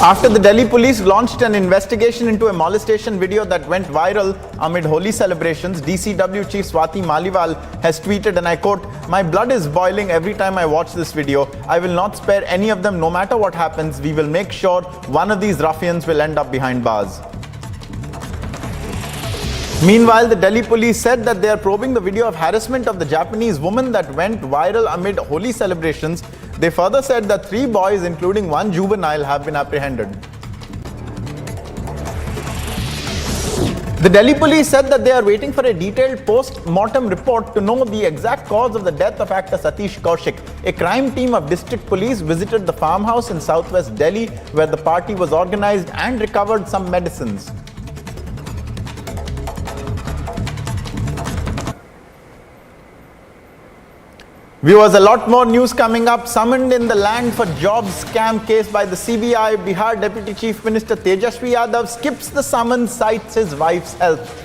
After the Delhi police launched an investigation into a molestation video that went viral amid Holi celebrations, DCW Chief Swati Maliwal has tweeted, and I quote, "My blood is boiling every time I watch this video. I will not spare any of them no matter what happens. We will make sure one of these ruffians will end up behind bars." Meanwhile, the Delhi police said that they are probing the video of harassment of the Japanese woman that went viral amid Holi celebrations. They further said that 3 boys, including 1 juvenile, have been apprehended. The Delhi police said that they are waiting for a detailed post-mortem report to know the exact cause of the death of actor Satish Kaushik. A crime team of district police visited the farmhouse in southwest Delhi where the party was organized and recovered some medicines. Viewers, a lot more news coming up. Summoned in the land for jobs scam case by the CBI, Bihar Deputy Chief Minister Tejasvi Yadav skips the summons, cites his wife's health.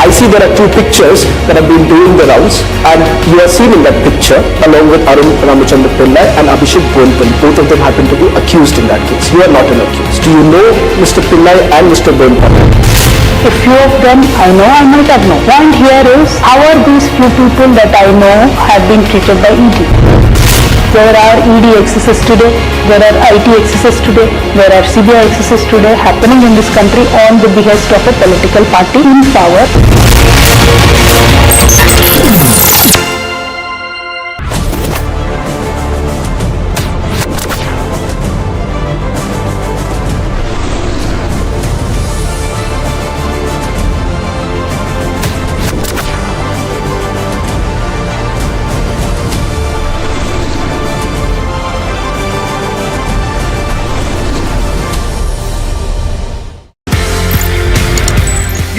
I see there are 2 pictures that have been doing the rounds, and you are seen in that picture along with Arun Ramachandra Pillai and Abhishek Bonpal. Both of them happen to be accused in that case. You are not an accused. Do you know Mr. Pillai and Mr. Bonpal? A few of them I know, I might have known. Point here is, how are these few people that I know have been treated by ED? There are ED excesses today, there are IT excesses today, there are CBI excesses today happening in this country on the behest of a political party in power.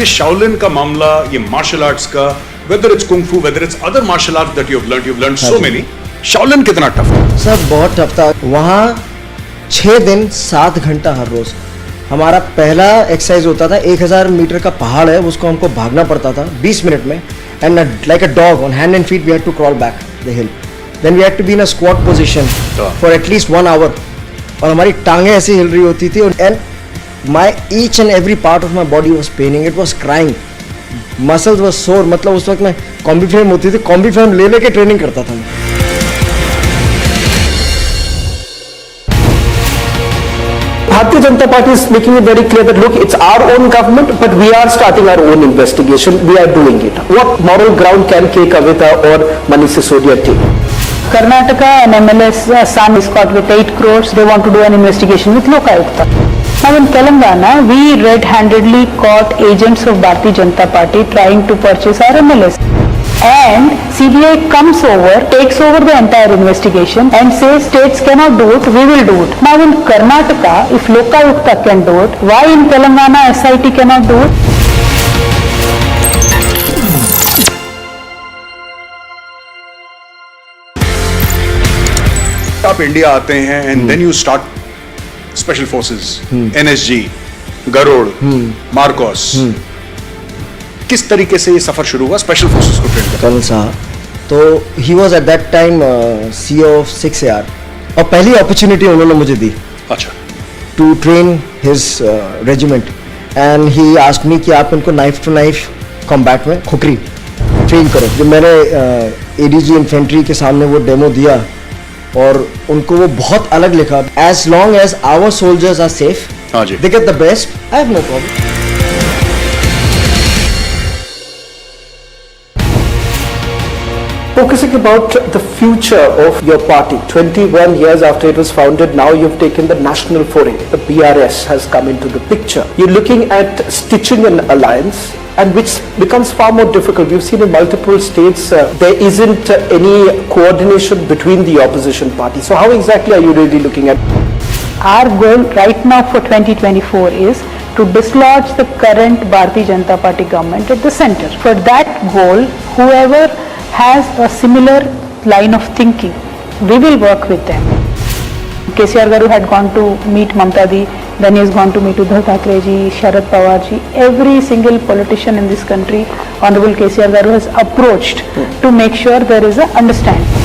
ये Shaolin का मामला, ये martial arts का, whether it's kung fu, whether it's other martial arts that you've learned so many. Shaolin कितना tough था? Sir बहुत tough था। वहाँ 6 दिन 7 घंटा हर रोज। हमारा पहला एक्सरसाइज होता था 1000 मीटर का पहाड़ है, उसको हमको भागना पड़ता था 20 मिनट में, and like a dog on hand and feet we had to crawl back the hill, then we had to be in a squat position for at least 1 hour, और हमारी टांगें ऐसी हिल रही होती थी, and my each and every part of my body was paining, it was crying, muscles was sore. मतलब उस वक्त मैं कॉम्बी फ्रेम होती थी, कॉम्बी फ्रेम ले लेके ट्रेनिंग करता था मैं। Bharatiya Janata Party is making it very clear that look, it's our own government, but we are starting our own investigation. We are doing it. What moral ground can Kavitha or Manish Sisodia take? Karnataka, an MLS son is caught with 8 crores. They want to do an investigation with Lokayukta. Now in Telangana, we red-handedly caught agents of Bharatiya Janata Party trying to purchase our MLS. And CBI comes over, takes over the entire investigation and says states cannot do it, we will do it. Now in Karnataka, if Lokayukta can do it, why in Telangana SIT cannot do it? आप India आते हैं and then you start special forces, NSG, Garud, MARCOS, किस तरीके से ये सफर शुरू हुआ स्पेशल फोर्सेस को ट्रेन करने? कर्नल साहब, तो he was at that time CEO of 6AR, और पहली अपॉर्चुनिटी उन्होंने मुझे दी, अच्छा, to train his regiment, and he asked me कि आप इनको नाइफ टू नाइफ कॉम्बैट में खुकरी ट्रेन करो। जब मैंने ADG इन्फेंट्री के सामने वो डेमो दिया और उनको वो बहुत अलग लिखा, as long as our soldiers are safe, they get the best, I have no problem. Focusing about the future of your party, 21 years after it was founded, now you've taken the national foray. The BRS has come into the picture. You're looking at stitching an alliance, and which becomes far more difficult. We've seen in multiple states there isn't any coordination between the opposition parties. So how exactly are you really looking at? Our goal right now for 2024 is to dislodge the current Bharatiya Janata Party government at the center. For that goal, whoever has a similar line of thinking, we will work with them. KCR Garu had gone to meet Mamta Di, then he has gone to meet Uddhav Thackeray ji, Sharad Pawar ji. Every single politician in this country, Honorable KCR Garu has approached to make sure there is a understanding.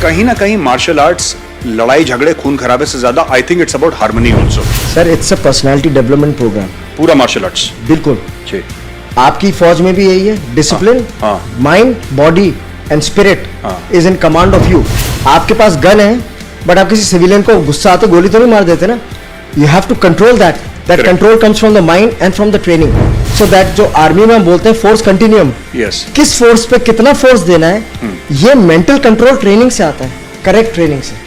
कहीं ना कहीं martial arts लड़ाई झगड़े खून खराबे से ज्यादा I think it's about harmony also. Sir it's a personality development programme, पूरा मार्शल आर्ट्स, बिल्कुल जी। आपकी फौज में भी यही है, discipline, mind, body and spirit is in command of you. आपके पास गन है, बट आप किसी सिविलियन को गुस्सा आते गोली तो नहीं मार देते ना, you have to control that, that control comes from the mind and from the training, so that जो आर्मी में हम बोलते हैं फोर्स कंटिन्यूम, किस फोर्स पे कितना फोर्स देना है, ये मेंटल कंट्रोल ट्रेनिंग से आता है, करेक्ट ट्रेनिंग से।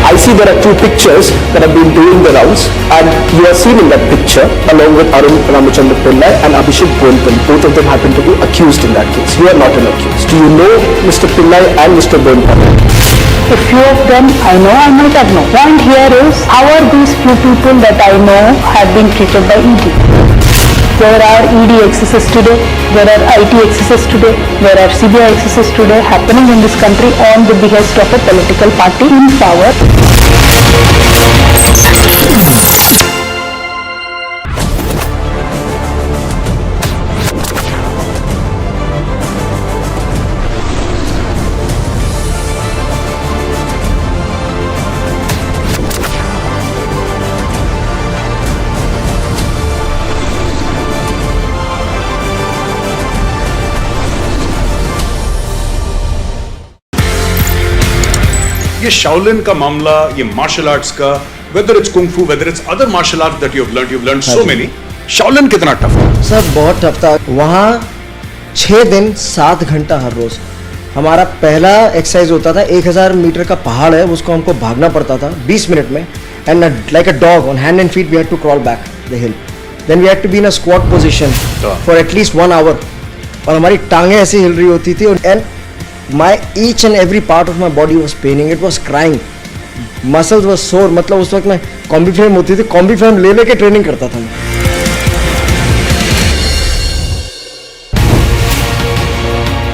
I see there are 2 pictures that have been doing the rounds, and you are seen in that picture along with Arun Ramachandra Pillai and Abhishek Bonpal. Both of them happen to be accused in that case. You are not an accused. Do you know Mr. Pillai and Mr. Bonpal? A few of them I know, I might have known. Point here is, how are these few people that I know have been treated by ED? There are ED excesses today, there are IT excesses today, there are CBI excesses today happening in this country on the behest of a political party in power. ये Shaolin का मामला, ये martial arts का, whether it's kung fu, whether it's other martial arts that you've learned so many. Shaolin कितना tough था? Sir बहुत tough था। वहाँ 6 दिन 7 घंटा हर रोज। हमारा पहला एक्सरसाइज होता था 1000 मीटर का पहाड़ है, उसको हमको भागना पड़ता था 20 मिनट में, and like a dog on hand and feet we had to crawl back the hill, then we had to be in a squat position for at least 1 hour, और हमारी टांगें ऐसी हिल रही होती थी, and My each and every part of my body was paining. It was crying. Muscles were sore. मतलब उस वक्त मैं कॉम्बी फ्रेम होती थी, कॉम्बी फ्रेम ले लेके ट्रेनिंग करता था मैं.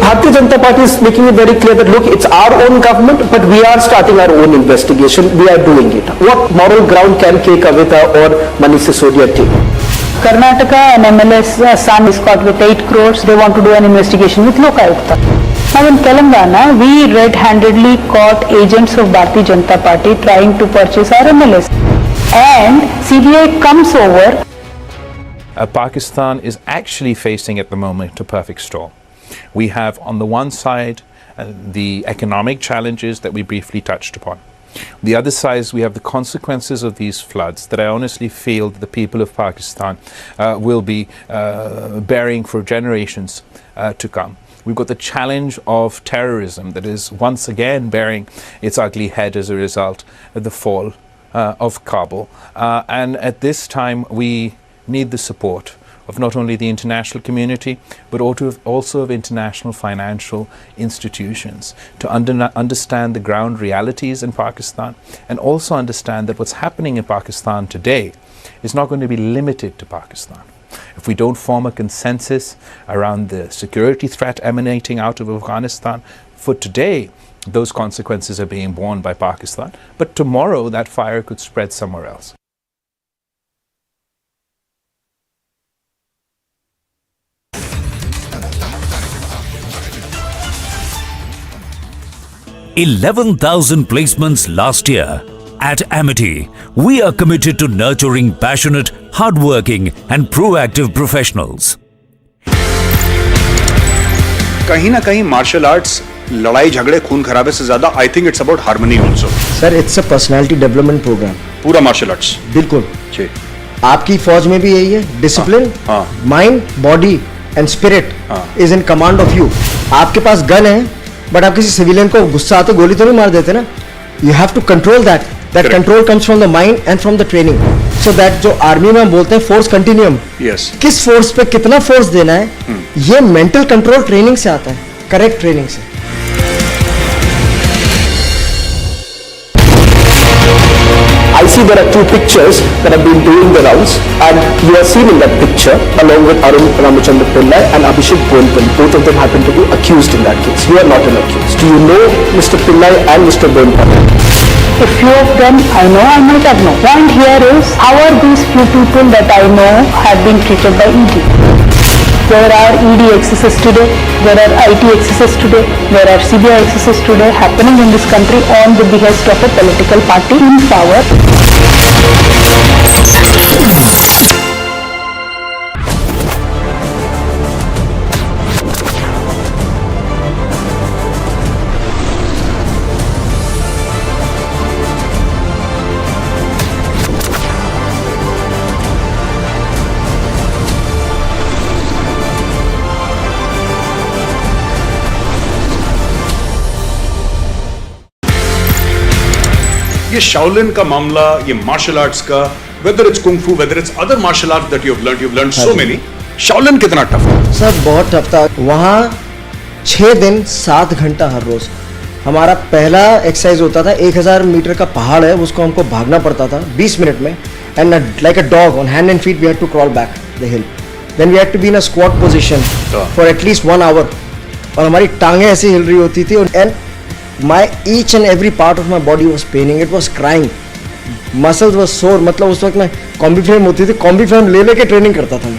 Bharatiya Janata Party is making it very clear that look, it's our own government, but we are starting our own investigation. We are doing it. What moral ground can Kavitha or Manish Sisodia take? Karnataka and MLS son is caught with 8 crores. They want to do an investigation with Lokayukta. Now in Telangana, we red-handedly caught agents of Bharatiya Janata Party trying to purchase our MLS. And CBI comes over. Pakistan is actually facing at the moment a perfect storm. We have on the one side the economic challenges that we briefly touched upon. The other side, we have the consequences of these floods that I honestly feel that the people of Pakistan will be bearing for generations to come. We've got the challenge of terrorism that is once again bearing its ugly head as a result of the fall of Kabul. And at this time, we need the support of not only the international community, but also of international financial institutions to understand the ground realities in Pakistan, and also understand that what's happening in Pakistan today is not going to be limited to Pakistan. If we don't form a consensus around the security threat emanating out of Afghanistan, for today, those consequences are being borne by Pakistan, but tomorrow that fire could spread somewhere else. $11,000 placements last year. At Amity, we are committed to nurturing passionate, hardworking and proactive professionals. कहीं ना कहीं martial arts लड़ाई झगड़े खून खराबे से ज्यादा I think it's about harmony also. Sir, it's a personality development programme. पूरा मार्शल आर्ट्स. बिल्कुल. जी. आपकी फौज में भी यही है. Discipline, mind, body and spirit is in command of you. आपके पास गन है, बट आप किसी सिविलियन को गुस्सा आते गोली तो नहीं मार देते ना. You have to control that. That control comes from the mind and from the training. So that जो आर्मी में हम बोलते हैं फोर्स कंटिन्यूम, किस फोर्स पे कितना फोर्स देना है, ये मेंटल कंट्रोल ट्रेनिंग से आता है, करेक्ट ट्रेनिंग से. I see there are two pictures that have been doing the rounds, and you are seen in that picture along with Arun Ramachandra Pillai and Abhishek Bonpal. Both of them happen to be accused in that case. You are not an accused. Do you know Mr. Pillai and Mr. Bonpal? A few of them I know, I might have known. Point here is, how are these few people that I know have been treated by ED? There are ED excesses today, there are IT excesses today, there are CBI excesses today happening in this country on the behest of a political party in power. ये Shaolin का मामला, ये martial arts का, whether it's kung fu, whether it's other martial arts that you've learned so many. Shaolin कितना tough था? Sir बहुत tough था. वहाँ 6 दिन 7 घंटा हर रोज. हमारा पहला एक्सरसाइज होता था, 1000 मीटर का पहाड़ है, उसको हमको भागना पड़ता था 20 मिनट में. And like a dog on hand and feet we had to crawl back the hill. Then we had to be in a squat position for at least 1 hour. और हमारी टांगें ऐसी हिल रही होती थी. And my each and every part of my body was paining. It was crying. Muscles were sore. मतलब उस वक्त मैं कॉम्बी फ्रेम होती थी, कॉम्बी फ्रेम ले लेके ट्रेनिंग करता था.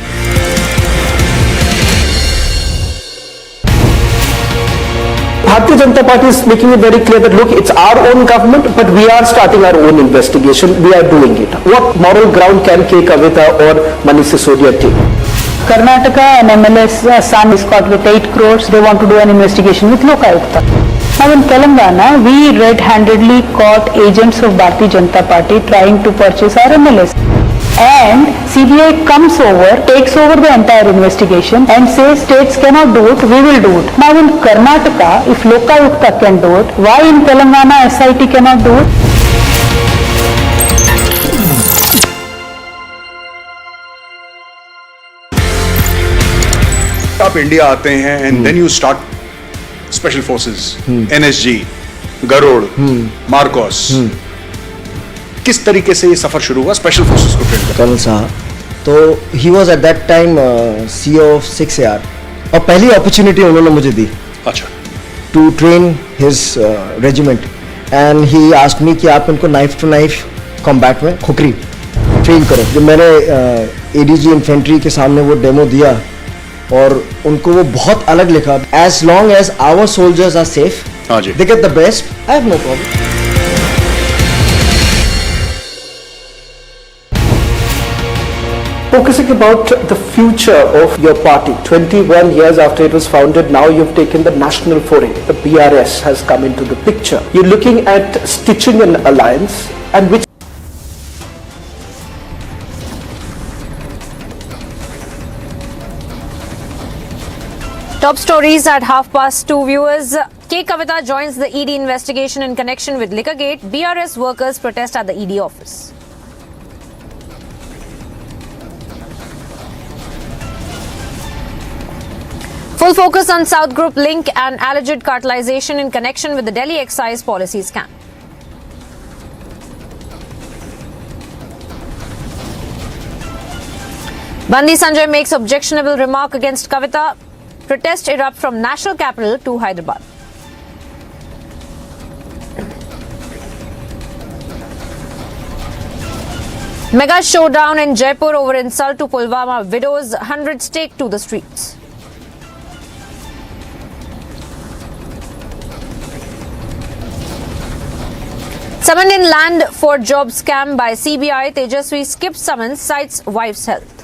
Bharatiya Janata Party is making it very clear that look, it's our own government, but we are starting our own investigation. We are doing it. What moral ground can Kavitha or Manish Sisodia take? Karnataka and MLS son is caught with 8 crores. They want to do an investigation with Lokayukta. Now in Telangana, we red-handedly caught agents of Bharatiya Janata Party trying to purchase our MLS. And CBI comes over, takes over the entire investigation and says states cannot do it, we will do it. Now in Karnataka, if Lokayukta can do it, why in Telangana SIT cannot do it? आप India आते हैं and then you start special forces, NSG, Garud, MARCOS, किस तरीके से ये सफर शुरू हुआ स्पेशल फोर्सेस को ट्रेन करने? कर्नल साहब, तो he was at that time CEO of 6AR और पहली अपॉर्चुनिटी उन्होंने मुझे दी अच्छा to train his regiment and he asked me कि आप इनको नाइफ टू नाइफ कॉम्बैट में खुकरी ट्रेन करो। जब मैंने ADG इन्फेंट्री के सामने वो डेमो दिया और उनको वो बहुत अलग लिखा, as long as our soldiers are safe, they get the best, I have no problem. Focusing about the future of your party, 21 years after it was founded, now you've taken the national foray. The BRS has come into the picture. You're looking at stitching an alliance and which Top stories at 2:30 viewers. Kavitha joins the ED investigation in connection with Liquorgate. BRS workers protest at the ED office. Full focus on South Group link and alleged cartelization in connection with the Delhi excise policy scam. Bandi Sanjay makes objectionable remark against Kavitha. Protests erupt from national capital to Hyderabad. Mega showdown in Jaipur over insult to Pulwama widows. Hundreds take to the streets. Summoned in land for job scam by CBI, Tejaswi skips summons, cites wife's health.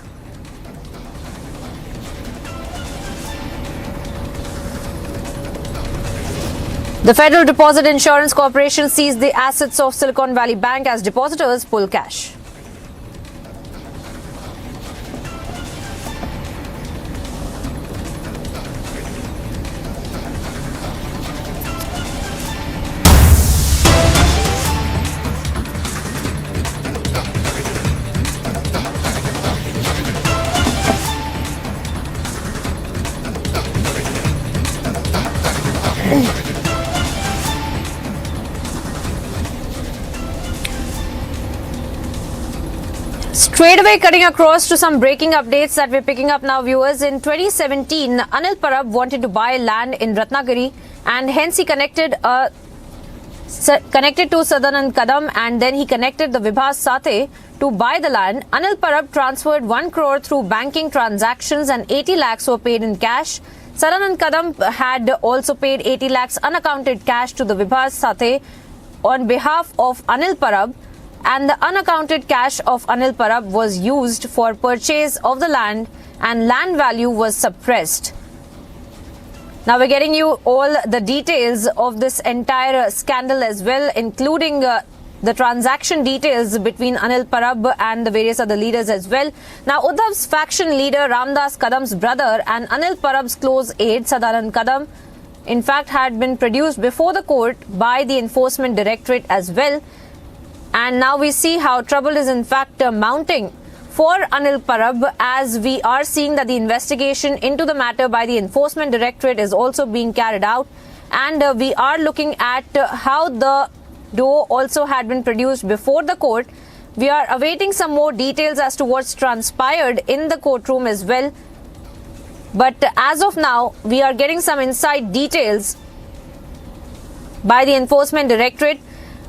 The Federal Deposit Insurance Corporation seized the assets of Silicon Valley Bank as depositors pull cash. Straight away cutting across to some breaking updates that we're picking up now, viewers. In 2017, Anil Parab wanted to buy land in Ratnagiri and hence he connected to Sadanand Kadam and then he connected the Vibhas Sathe to buy the land. Anil Parab transferred 1 crore through banking transactions and 80 lakhs were paid in cash. Sadanand Kadam had also paid 80 lakhs unaccounted cash to the Vibhas Sathe on behalf of Anil Parab. And the unaccounted cash of Anil Parab was used for purchase of the land and land value was suppressed. Now we're getting you all the details of this entire scandal as well, including the transaction details between Anil Parab and the various other leaders as well. Now Uddhav's faction leader Ramdas Kadam's brother and Anil Parab's close aide Sadanand Kadam in fact had been produced before the court by the Enforcement Directorate as well. And now we see how trouble is in fact mounting for Anil Parab as we are seeing that the investigation into the matter by the Enforcement Directorate is also being carried out. And we are looking at how the doe also had been produced before the court. We are awaiting some more details as to what's transpired in the courtroom as well. But as of now, we are getting some inside details by the Enforcement Directorate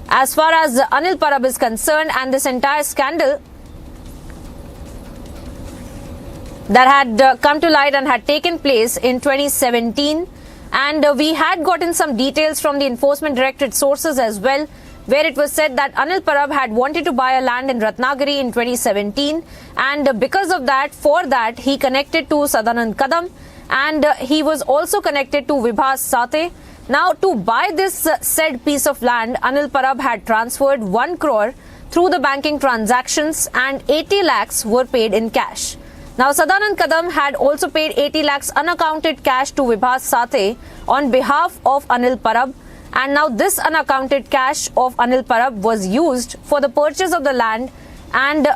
as far as Anil Parab is concerned and this entire scandal that had come to light and had taken place in 2017. And we had gotten some details from the Enforcement Directorate sources as well, where it was said that Anil Parab had wanted to buy a land in Ratnagiri in 2017. And because of that, for that, he connected to Sadanand Kadam and he was also connected to Vibhas Sathe. Now, to buy this said piece of land, Anil Parab had transferred 1 crore through the banking transactions and 80 lakhs were paid in cash. Now, Sadanand Kadam had also paid 80 lakhs unaccounted cash to Vibhas Sathe on behalf of Anil Parab. And now this unaccounted cash of Anil Parab was used for the purchase of the land. And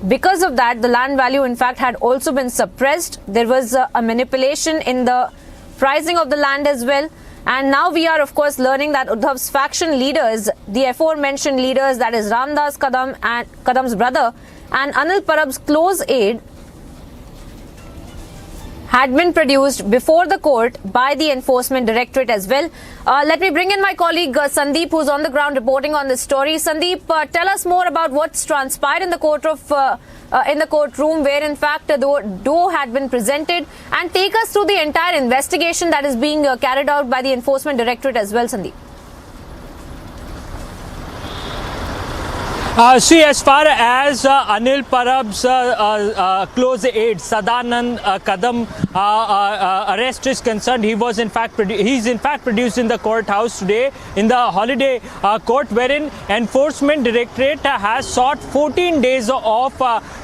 because of that, the land value in fact had also been suppressed. There was a manipulation in the pricing of the land as well. And now we are, of course, learning that Uddhav's faction leaders, the aforementioned leaders, that is Ramdas Kadam and Kadam's brother, and Anil Parab's close aide, had been produced before the court by the Enforcement Directorate as well. Let me bring in my colleague Sandeep, who's on the ground reporting on this story. Sandeep, tell us more about what's transpired in the courtroom, where in fact the duo had been presented, and take us through the entire investigation that is being carried out by the Enforcement Directorate as well, Sandeep. See, as far as Anil Parab's close aide Sadanand Kadam arrest is concerned, he's in fact produced in the courthouse today in the holiday court, wherein Enforcement Directorate has sought 14 days of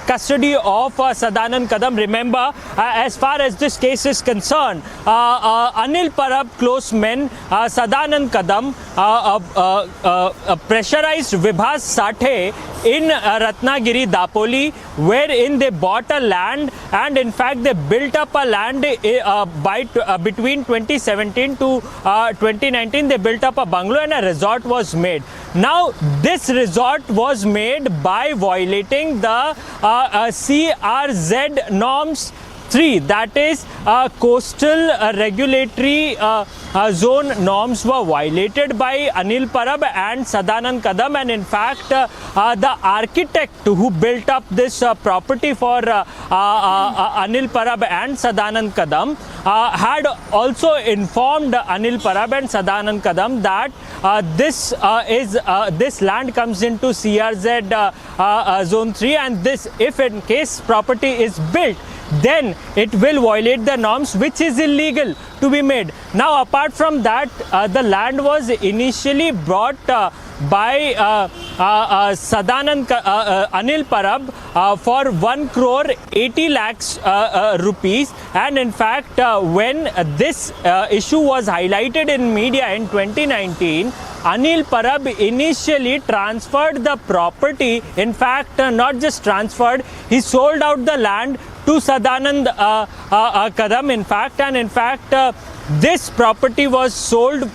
custody of Sadanand Kadam. Remember, as far as this case is concerned, Anil Parab close men Sadanand Kadam pressurized Vibhas Sathe in Ratnagiri, Dapoli, wherein they bought a land, and in fact they built up a land between 2017 to 2019. They built up a bungalow and a resort was made. Now this resort was made by violating the CRZ norms 3, that is coastal regulatory zone norms were violated by Anil Parab and Sadanand Kadam, and in fact the architect who built up this property for Anil Parab and Sadanand Kadam had also informed Anil Parab and Sadanand Kadam that this land comes into CRZ zone 3, and this, if in case property is built, then it will violate the norms, which is illegal to be made. Now, apart from that, the land was initially brought by Anil Parab for 1 crore 80 lakhs rupees, and in fact when this issue was highlighted in media in 2019, Anil Parab initially transferred the property. In fact, not just transferred, he sold out the land to Sadanand Kadam, in fact, and in fact this property was sold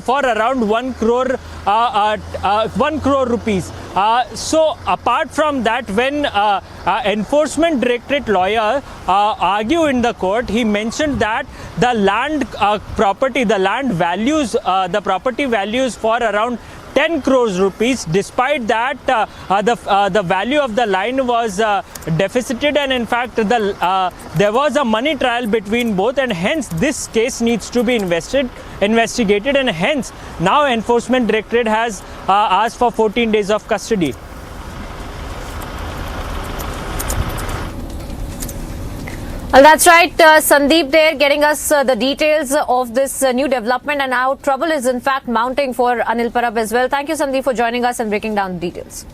for around 1 crore rupees. So apart from that, when Enforcement Directorate lawyer argued in the court, he mentioned that the land property values for around 10 crores rupees. Despite that, the value of the line was deficited, and in fact there was a money trial between both, and hence this case needs to be investigated, and hence now Enforcement Directorate has asked for 14 days of custody. Well, that's right, Sandeep there getting us the details of this new development, and how trouble is in fact mounting for Anil Parab as well. Thank you, Sandeep, for joining us and breaking down the details.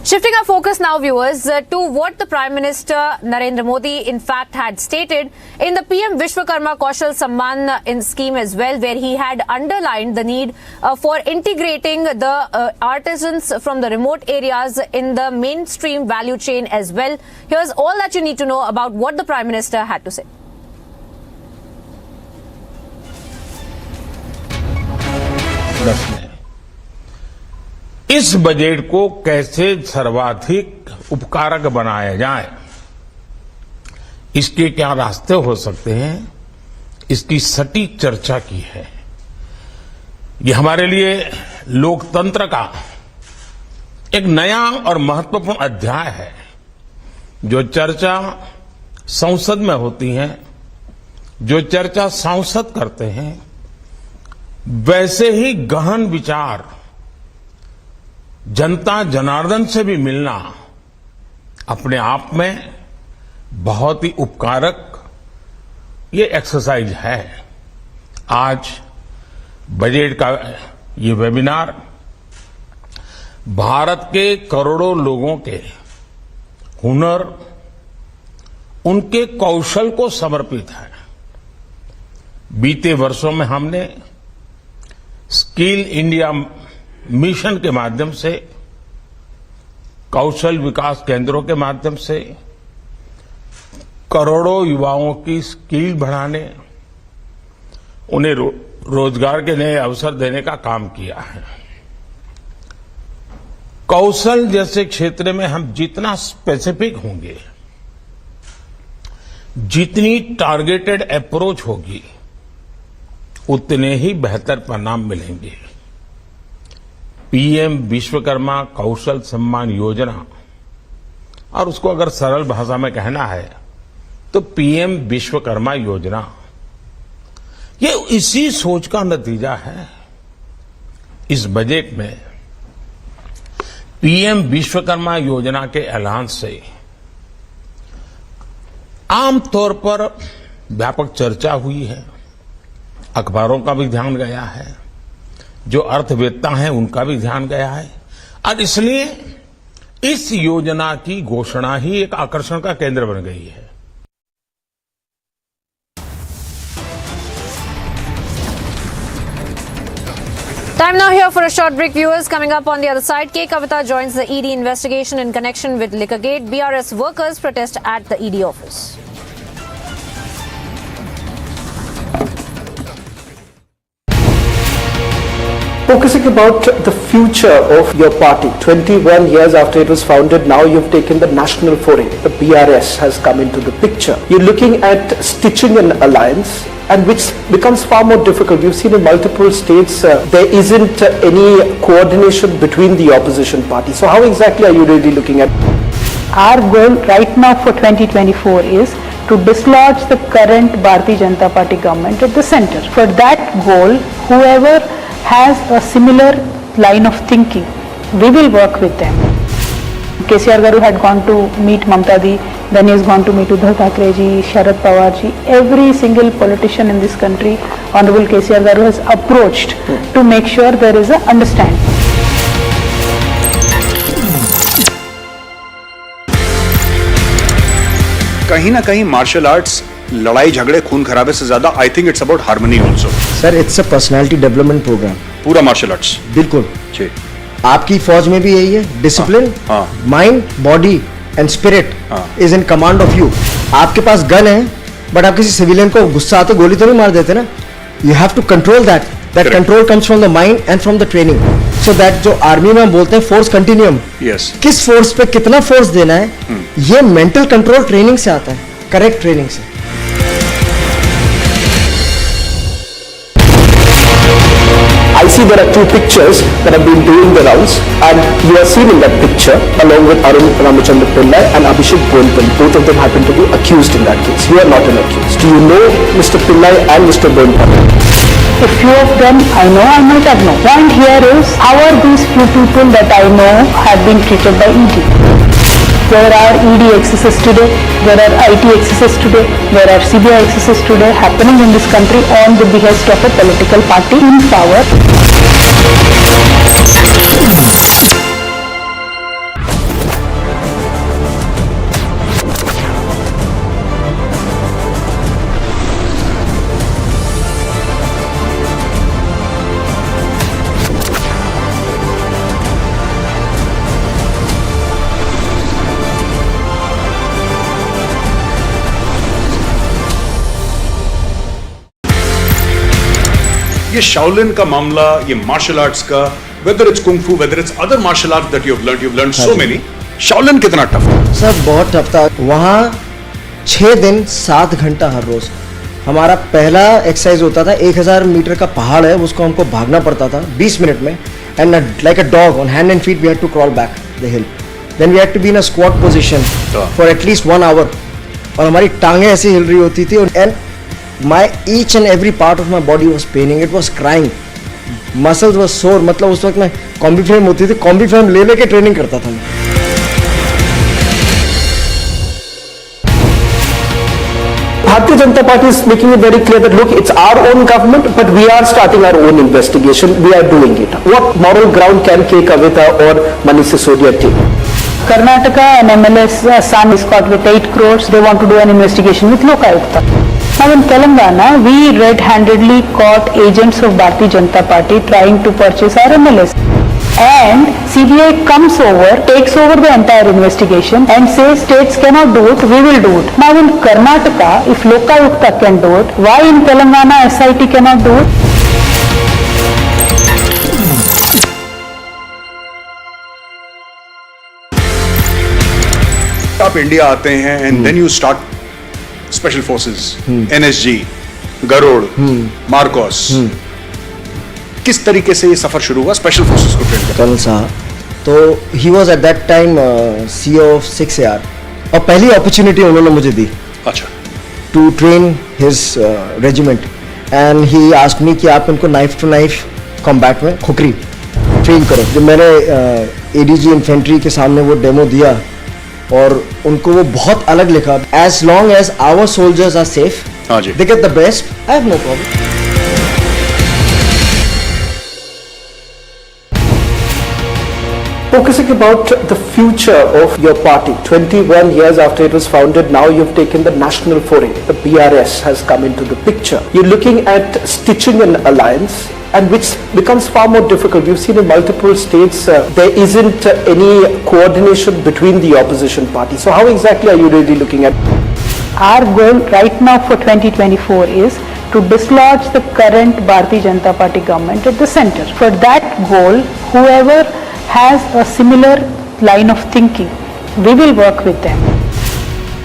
Shifting our focus now, viewers, to what the Prime Minister Narendra Modi in fact had stated in the PM Vishwakarma Kaushal Samman scheme as well, where he had underlined the need for integrating the artisans from the remote areas in the mainstream value chain as well. Here's all that you need to know about what the Prime Minister had to say. इस budget को कैसे सर्वाधिक उपकारक बनाया जाए, इसके क्या रास्ते हो सकते हैं, इसकी सटीक चर्चा की है। ये हमारे लिए लोकतंत्र का एक नया और महत्वपूर्ण अध्याय है। जो चर्चा संसद में होती है, जो चर्चा सांसद करते हैं, वैसे ही गहन विचार जनता जनार्दन से भी मिलना अपने आप में बहुत ही उपकारक ये एक्सरसाइज है। आज बजट का ये वेबिनार भारत के करोड़ों लोगों के हुनर, उनके कौशल को समर्पित है। बीते वर्षों में हमने स्किल इंडिया मिशन के माध्यम से, कौशल विकास केंद्रों के माध्यम से करोड़ों युवाओं की स्किल बढ़ाने, उन्हें रोजगार के नए अवसर देने का काम किया है। कौशल जैसे क्षेत्र में हम जितना स्पेसिफिक होंगे, जितनी टारगेटेड अप्रोच होगी, उतने ही बेहतर परिणाम मिलेंगे। पीएम विश्वकर्मा कौशल सम्मान योजना, और उसको अगर सरल भाषा में कहना है तो पीएम विश्वकर्मा योजना, ये इसी सोच का नतीजा है। इस बजट में पीएम विश्वकर्मा योजना के ऐलान से आमतौर पर व्यापक चर्चा हुई है, अखबारों का भी ध्यान गया है, जो अर्थवेत्ता हैं उनका भी ध्यान गया है, और इसलिए इस योजना की घोषणा ही एक आकर्षण का केंद्र बन गई है। Time now here for a short break, viewers. Coming up on the other side, Kavitha joins the ED investigation in connection with Liquorgate. BRS workers protest at the ED office. Focusing about the future of your party, 21 years after it was founded, now you've taken the national foray. The BRS has come into the picture. You're looking at stitching an alliance, and which becomes far more difficult. We've seen in multiple states there isn't any coordination between the opposition parties. So how exactly are you really looking at? Our goal right now for 2024 is to dislodge the current Bharatiya Janata Party government at the center. For that goal, whoever has a similar line of thinking, we will work with them. KCR Garu had gone to meet Mamta Di, then he has gone to meet Uddhav Thackeray ji, Sharad Pawar ji. Every single politician in this country, Honorable KCR Garu has approached to make sure there is a understanding. कहीं ना कहीं martial arts लड़ाई झगड़े खून खराबे से ज्यादा I think it's about harmony also. Sir it's a personality development programme. पूरा मार्शल आर्ट्स बिल्कुल जी। आपकी फौज में भी यही है, discipline, mind, body and spirit is in command of you. आपके पास गन है बट आप किसी सिविलियन को गुस्सा आते गोली तो नहीं मार देते ना। You have to control that. That control comes from the mind and from the training. So that जो आर्मी में हम बोलते हैं फोर्स कंटिन्यूम, किस फोर्स पे कितना फोर्स देना है, ये मेंटल कंट्रोल ट्रेनिंग से आता है, करेक्ट ट्रेनिंग से। I see there are two pictures that have been doing the rounds, and you are seen in that picture along with Arun Ramachandra Pillai and Abhishek Bonpal. Both of them happen to be accused in that case. You are not an accused. Do you know Mr. Pillai and Mr. Bonpal? A few of them I know, I might have known. Point here is, how are these few people that I know have been treated by ED? There are ED excesses today, there are IT excesses today, there are CBI excesses today happening in this country on the behest of a political party in power. ये Shaolin का मामला, ये martial arts का, whether it's kung फू, whether it's other martial arts that you have learned so many, Shaolin कितना tough है? Sir बहुत tough था। वहाँ 6 दिन 7 घंटा हर रोज। हमारा पहला एक्सरसाइज होता था 1000 मीटर का पहाड़ है, उसको हमको भागना पड़ता था 20 मिनट में, and like a dog on hand and feet we had to crawl back the hill. Then we had to be in a squat position for at least 1 hour, और हमारी टांगें ऐसी हिल रही होती थी, and my each and every part of my body was paining, it was crying, muscles were sore। मतलब उस वक्त मैं कॉम्बी फ्रेम होती थी, कॉम्बी फ्रेम ले लेके ट्रेनिंग करता था मैं। Bharatiya Janata Party is making it very clear that look, it's our own government, but we are starting our own investigation. We are doing it. What moral ground can Kavitha or Manish Sisodia take? Karnataka and MLS San is caught with 8 crores. They want to do an investigation with Lokayukta. Now in Telangana, we red-handedly caught agents of Bharatiya Janata Party trying to purchase our MLS. And CBI comes over, takes over the entire investigation and says states cannot do it, we will do it. Now in Karnataka, if Lokayukta can do it, why in Telangana SIT cannot do it? आप India आते हैं and then you start special forces, NSG, Garud, MARCOS, किस तरीके से ये सफर शुरू हुआ स्पेशल फोर्सेस को ट्रेन करने? कर्नल साहब, तो he was at that time CEO of 6AR और पहली अपॉर्चुनिटी उन्होंने मुझे दी अच्छा to train his regiment and he asked me कि आप इनको नाइफ टू नाइफ कॉम्बैट में खुकरी ट्रेन करो। जब मैंने ADG इन्फेंट्री के सामने वो डेमो दिया और उनको वो बहुत अलग लिखा, as long as our soldiers are safe, they get the best, I have no problem. Focusing about the future of your party, 21 years after it was founded, now you've taken the national foray. The BRS has come into the picture. You're looking at stitching an alliance, and which becomes far more difficult. We've seen in multiple states there isn't any coordination between the opposition parties. So how exactly are you really looking at? Our goal right now for 2024 is to dislodge the current Bharatiya Janata Party government at the center. For that goal, whoever has a similar line of thinking, we will work with them.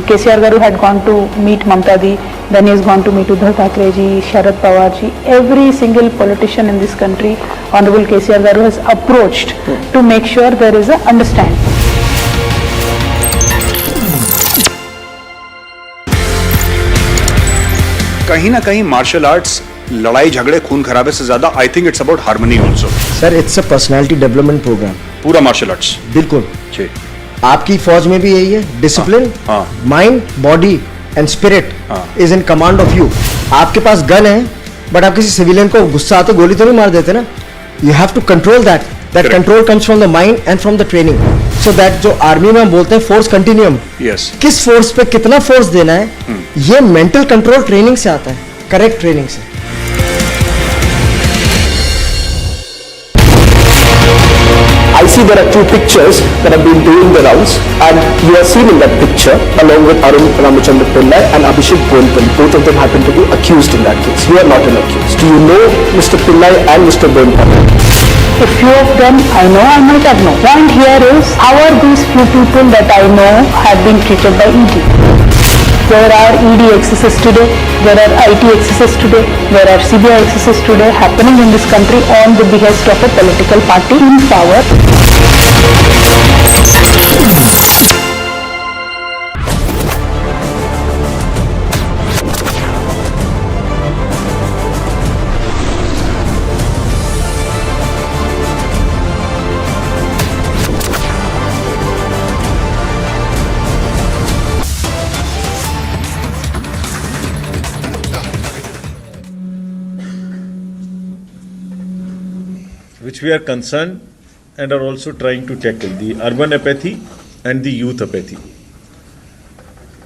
KCR Garu had gone to meet Mamta Di, then he has gone to meet Uddhav Thackeray ji, Sharad Pawar ji. Every single politician in this country, Honorable KCR Garu has approached to make sure there is a understanding. कहीं ना कहीं martial arts लड़ाई झगड़े खून खराबे से ज्यादा I think it's about harmony also. Sir, it's a personality development programme. पूरा मार्शल आर्ट्स बिल्कुल जी। आपकी फौज में भी यही है, discipline, mind, body and spirit is in command of you. आपके पास गन है बट आप किसी सिविलियन को गुस्सा आते गोली तो नहीं मार देते ना। You have to control that control comes from the mind and from the training. So that जो आर्मी में हम बोलते हैं फोर्स कंटिन्यूम, किस फोर्स पे कितना फोर्स देना है, ये मेंटल कंट्रोल ट्रेनिंग से आता है, करेक्ट ट्रेनिंग से। I see there are two pictures that have been doing the rounds, and you are seen in that picture along with Arun Ramachandra Pillai and Abhishek Bonpally. Both of them happen to be accused in that case. You are not an accused. Do you know Mr. Pillai and Mr. Bonpally? A few of them I know, I might have known. Point here is, how are these few people that I know have been treated by ED? There are ED excesses today, there are IT excesses today, there are CBI excesses today happening in this country on the behest of a political party in power. which we are concerned and are also trying to tackle, the urban apathy and the youth apathy.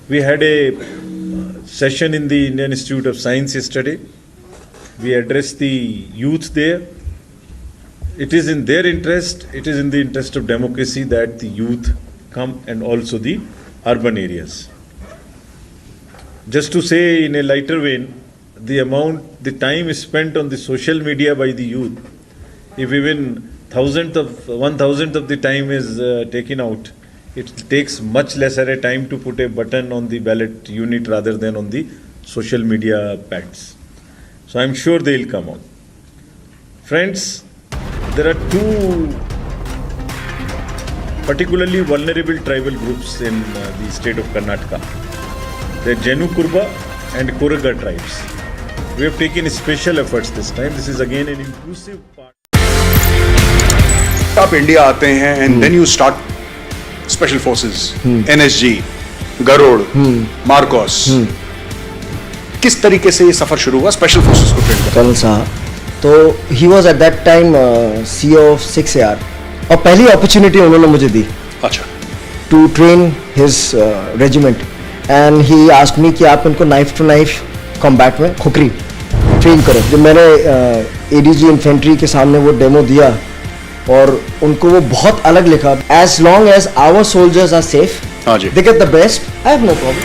We had a session in the Indian Institute of Science yesterday. We addressed the youth there. It is in their interest, it is in the interest of democracy that the youth come, and also the urban areas. Just to say in a lighter vein, the time is spent on the social media by the youth, if even 1,000th of the time is taken out, it takes much lesser a time to put a button on the ballot unit rather than on the social media pads. So I'm sure they'll come out. Friends, there are two particularly vulnerable tribal groups in the state of Karnataka. They're Jenu Kurba and Koraga tribes. We have taken special efforts this time. This is again an inclusive part. आप India आते हैं and then you start special forces, NSG, Garud, MARCOS, किस तरीके से ये सफर शुरू हुआ स्पेशल फोर्सेस को ट्रेन करने? कर्नल साहब, तो he was at that time CEO of 6AR और पहली अपॉर्चुनिटी उन्होंने मुझे दी अच्छा to train his regiment and he asked me कि आप इनको नाइफ टू नाइफ कॉम्बैट में खुकरी ट्रेन करो। जब मैंने ADG इन्फेंट्री के सामने वो डेमो दिया और उनको वो बहुत अलग लिखा, as long as our soldiers are safe, they get the best, I have no problem.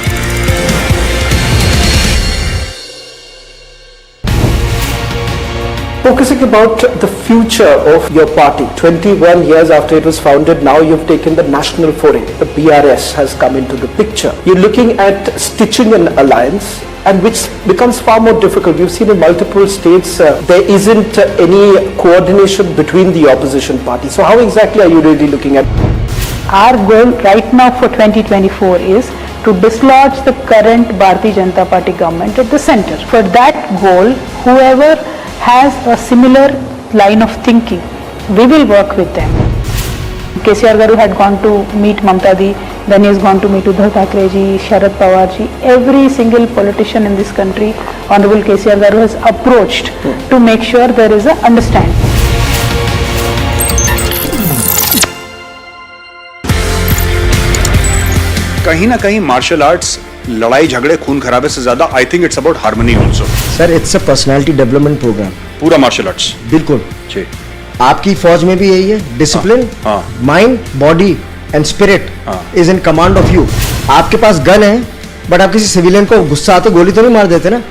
Focusing about the future of your party, 21 years after it was founded, now you've taken the national foray. The BRS has come into the picture. You're looking at stitching an alliance, and which becomes far more difficult. We've seen in multiple states there isn't any coordination between the opposition parties. So how exactly are you really looking at? Our goal right now for 2024 is to dislodge the current Bharatiya Janata Party government at the center. For that goal, whoever has a similar line of thinking, we will work with them. KCR Garu had gone to meet Mamta Di, then he has gone to meet Uddhav Thackeray ji, Sharad Pawar ji. Every single politician in this country, Honorable KCR Garu has approached to make sure there is an understanding. कहीं ना कहीं martial arts लड़ाई झगड़े खून खराबे से ज्यादा I think it's about harmony also. Sir it's a personality development programme. पूरा मार्शल आर्ट्स बिल्कुल जी। आपकी फौज में भी यही है, discipline, mind, body and spirit is in command of you. आपके पास गन है बट आप किसी सिविलियन को गुस्सा आते गोली तो नहीं मार देते ना।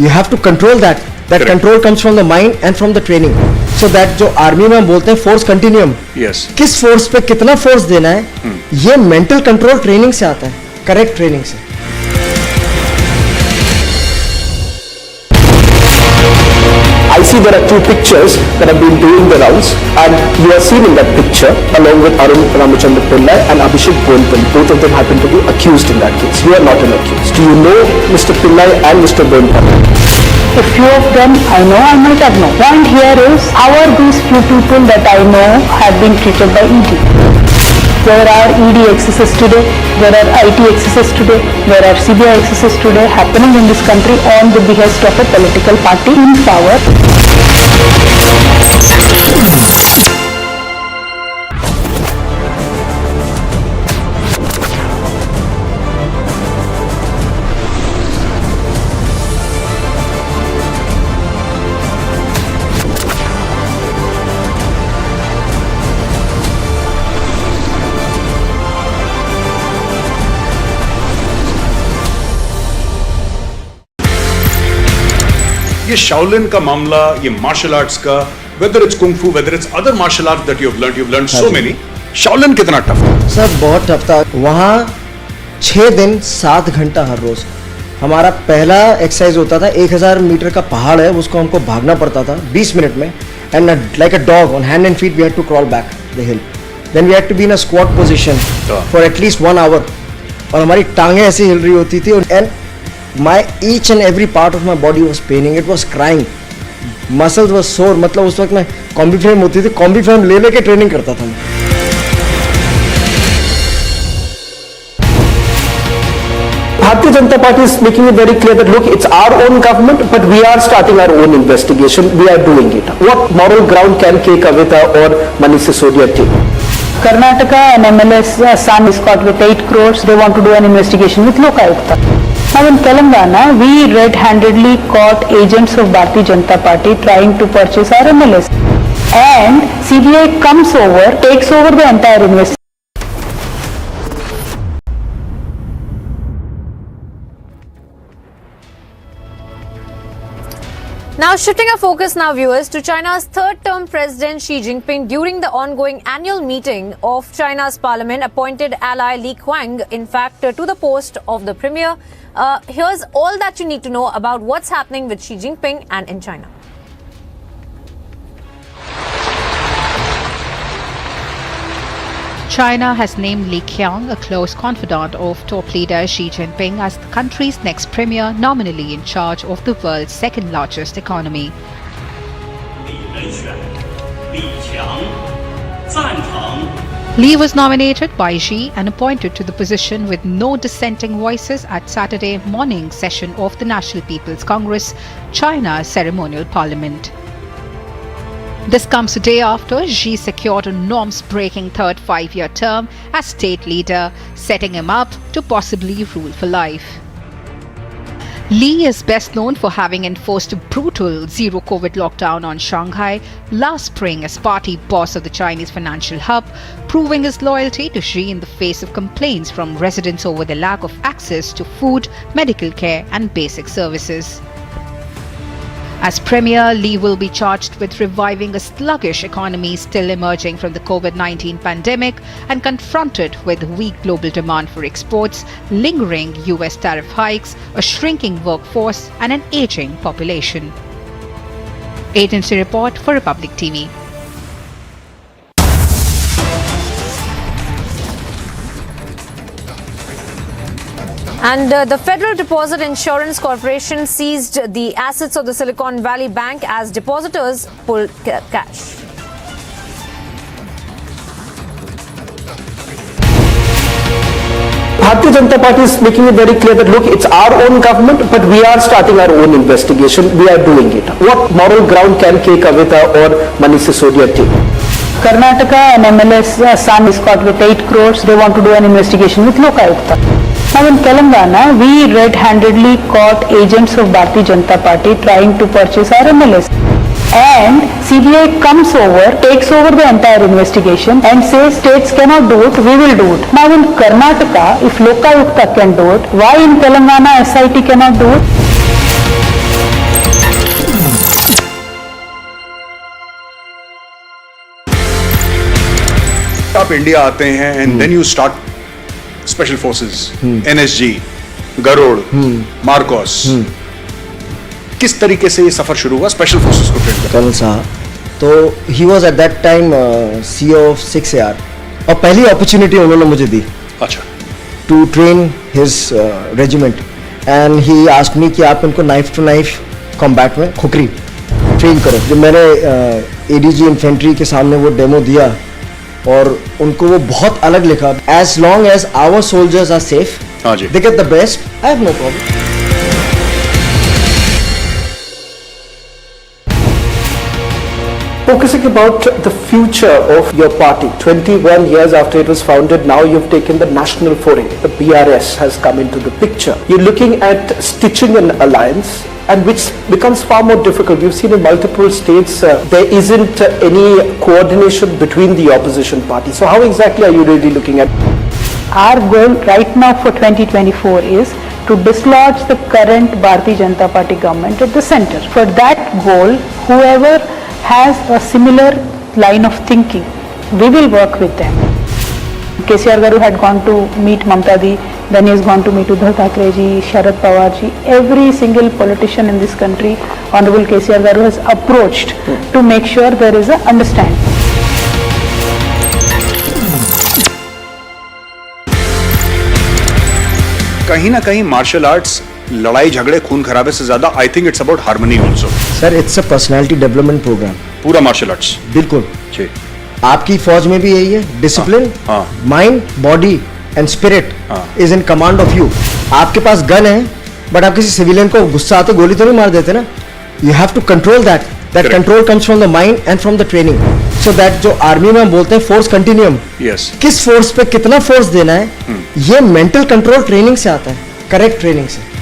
You have to control that control comes from the mind and from the training. So that जो आर्मी में हम बोलते हैं फोर्स कंटिन्यूम, किस फोर्स पे कितना फोर्स देना है, ये मेंटल कंट्रोल ट्रेनिंग से आता है, करेक्ट ट्रेनिंग से। I see there are two pictures that have been doing the rounds, and you are seen in that picture along with Arun Ramachandra Pillai and Abhishek Bonpally. Both of them happen to be accused in that case. You are not an accused. Do you know Mr. Pillai and Mr. Bonpally? A few of them I know, I might have known. Point here is, how are these few people that I know have been treated by ED? There are ED excesses today, there are IT excesses today, there are CBI excesses today happening in this country on the behest of a political party in power. ये Shaolin का मामला, ये martial arts का, whether it's kung फू, whether it's other martial arts that you have learned so many, Shaolin कितना tough था? Sir बहुत tough था। वहाँ 6 दिन 7 घंटा हर रोज। हमारा पहला एक्सरसाइज होता था 1000 मीटर का पहाड़ है, उसको हमको भागना पड़ता था 20 मिनट में, and like a dog on hand and feet we had to crawl back the hill, then we had to be in a squat position for at least 1 hour, और हमारी टांगें ऐसे हिल रही होती थी, and my each and every part of my body was paining, it was crying, muscles were sore। मतलब उस वक्त मैं कॉम्बी फ्रेम होती थी, कॉम्बी फ्रेम ले लेके ट्रेनिंग करता था मैं। Bharatiya Janata Party is making it very clear that look, it's our own government, but we are starting our own investigation. We are doing it. What moral ground can K. Kavitha or Manish Sisodia take? Karnataka and MLS son is caught with 8 crores. They want to do an investigation with Lokayukta. Now in Telangana, we red-handedly caught agents of Bharatiya Janata Party trying to purchase our MLS. And CBI comes over, takes over the entire investigation. Now shifting our focus now, viewers, to China's third-term President Xi Jinping during the ongoing annual meeting of China's parliament appointed ally Li Qiang, in fact, to the post of the premier. Here's all that you need to know about what's happening with Xi Jinping and in China. China has named Li Qiang, a close confidant of top leader Xi Jinping, as the country's next premier, nominally in charge of the world's second largest economy. Li was nominated by Xi and appointed to the position with no dissenting voices at Saturday morning session of the National People's Congress, China's ceremonial parliament. This comes a day after Xi secured a norms-breaking third 5-year term as state leader, setting him up to possibly rule for life. Li is best known for having enforced a brutal zero-COVID lockdown on Shanghai last spring as party boss of the Chinese financial hub, proving his loyalty to Xi in the face of complaints from residents over the lack of access to food, medical care and basic services. As Premier, Lee will be charged with reviving a sluggish economy still emerging from the COVID-19 pandemic and confronted with weak global demand for exports, lingering US tariff hikes, a shrinking workforce and an aging population. Agency report for Republic TV. And the Federal Deposit Insurance Corporation seized the assets of the Silicon Valley Bank as depositors pulled cash. Bharatiya Janata Party is making it very clear that look, it's our own government, but we are starting our own investigation. We are doing it. What moral ground can Kavitha or Manish Sisodia take? Karnataka and MLS son is caught with 8 crores. They want to do an investigation with Liquorgate. Now in Telangana, we red-handedly caught agents of Bharatiya Janata Party trying to purchase our MLS. And CBI comes over, takes over the entire investigation and says states cannot do it, we will do it. Now in Karnataka, if Lokayukta can do it, why in Telangana SIT cannot do it? आप India आते हैं and then you start special forces, NSG, Garud, MARCOS, किस तरीके से ये सफर शुरू हुआ स्पेशल फोर्सेस को ट्रेन करने? कर्नल साहब, तो he was at that time CEO of 6AR और पहली अपॉर्चुनिटी उन्होंने मुझे दी, अच्छा, to train his regiment and he asked me कि आप इनको नाइफ टू नाइफ कॉम्बैट में खुकरी ट्रेन करो। जब मैंने ADG इन्फेंट्री के सामने वो डेमो दिया और उनको वो बहुत अलग लिखा, as long as our soldiers are safe, they get the best, I have no problem. Focusing about the future of your party, 21 years after it was founded, now you've taken the national foray. The BRS has come into the picture. You're looking at stitching an alliance, and which becomes far more difficult. We've seen in multiple states there isn't any coordination between the opposition parties. So how exactly are you really looking at? Our goal right now for 2024 is to dislodge the current Bharatiya Janata Party government at the center. For that goal, whoever has a similar line of thinking, we will work with them. KCR Garu had gone to meet Mamta Di, then he has gone to meet Uddhav Thackeray ji, Sharad Pawar ji. Every single politician in this country, Honorable KCR Garu has approached to make sure there is a understanding. कहीं ना कहीं martial arts लड़ाई झगड़े खून खराबे से ज्यादा I think it's about harmony also. Sir, it's a personality development programme. पूरा मार्शल आर्ट्स, बिल्कुल। जी, आपकी फौज में भी यही है, discipline, mind, body and spirit is in command of you. आपके पास गन है, बट आप किसी सिविलियन को गुस्सा आते गोली तो नहीं मार देते ना। You have to control that. That control comes from the mind and from the training. So that जो आर्मी में हम बोलते हैं फोर्स कंटिन्यूम, किस फोर्स पे कितना फोर्स देना है, ये मेंटल कंट्रोल ट्रेनिंग से आता है, करेक्ट ट्रेनिंग से।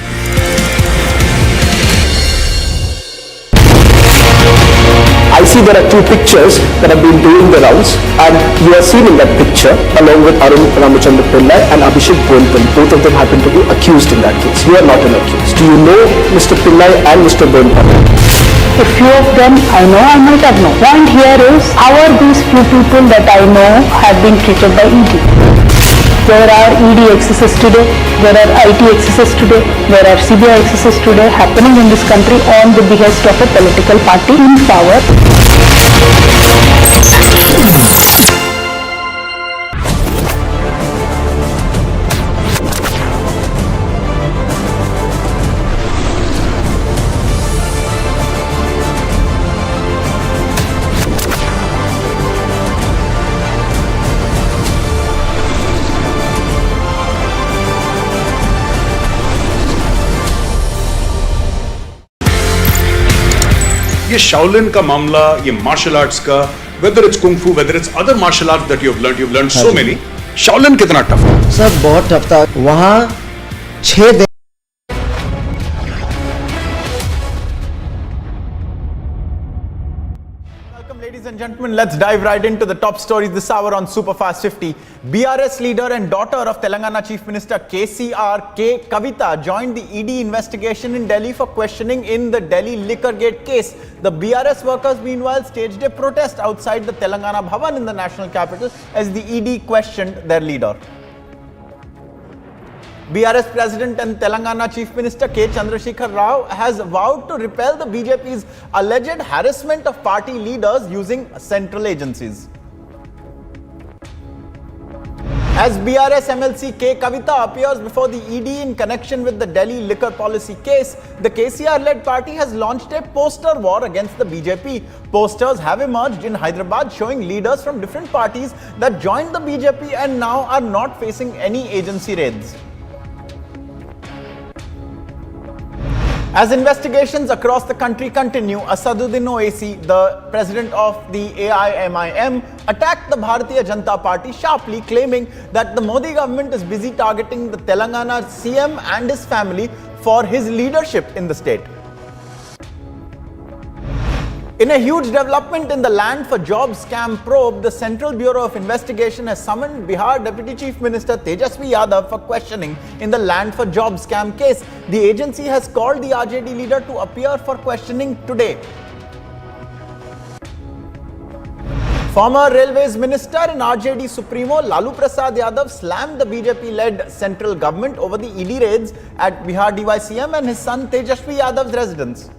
I see there are 2 pictures that have been doing the rounds, and you are seen in that picture along with Arun Ramachandra Pillai and Abhishek Bonpal. Both of them happen to be accused in that case. You are not an accused. Do you know Mr. Pillai and Mr. Bonpal? A few of them I know, I might have known. Point here is, how are these few people that I know have been treated by ED? There are ED excesses today, there are IT excesses today, there are CBI excesses today happening in this country on the behest of a political party in power. ये Shaolin का मामला, ये martial arts का, whether it's kung फू, whether it's other martial arts that you have learned so many, Shaolin कितना tough था? Sir, बहुत tough था। वहां 6 दिन gentlemen, let's dive right into the top stories this hour on Superfast 50. BRS leader and daughter of Telangana Chief Minister KCR, Kavitha, joined the ED investigation in Delhi for questioning in the Delhi Liquorgate case. The BRS workers, meanwhile, staged a protest outside the Telangana Bhavan in the national capital as the ED questioned their leader. BRS President and Telangana Chief Minister Chandrashekar Rao has vowed to repel the BJP's alleged harassment of party leaders using central agencies. As BRS MLC Kavitha appears before the ED in connection with the Delhi liquor policy case, the KCR-led party has launched a poster war against the BJP. Posters have emerged in Hyderabad showing leaders from different parties that joined the BJP and now are not facing any agency raids. As investigations across the country continue, Asaduddin Owaisi, the president of the AIMIM, attacked the Bharatiya Janata Party sharply, claiming that the Modi government is busy targeting the Telangana CM and his family for his leadership in the state. In a huge development in the land for jobs scam probe, the Central Bureau of Investigation has summoned Bihar Deputy Chief Minister Tejasvi Yadav for questioning in the land for jobs scam case. The agency has called the RJD leader to appear for questioning today. Former Railways Minister and RJD Supremo Lalu Prasad Yadav slammed the BJP-led central government over the ED raids at Bihar DYCM and his son Tejasvi Yadav's residence.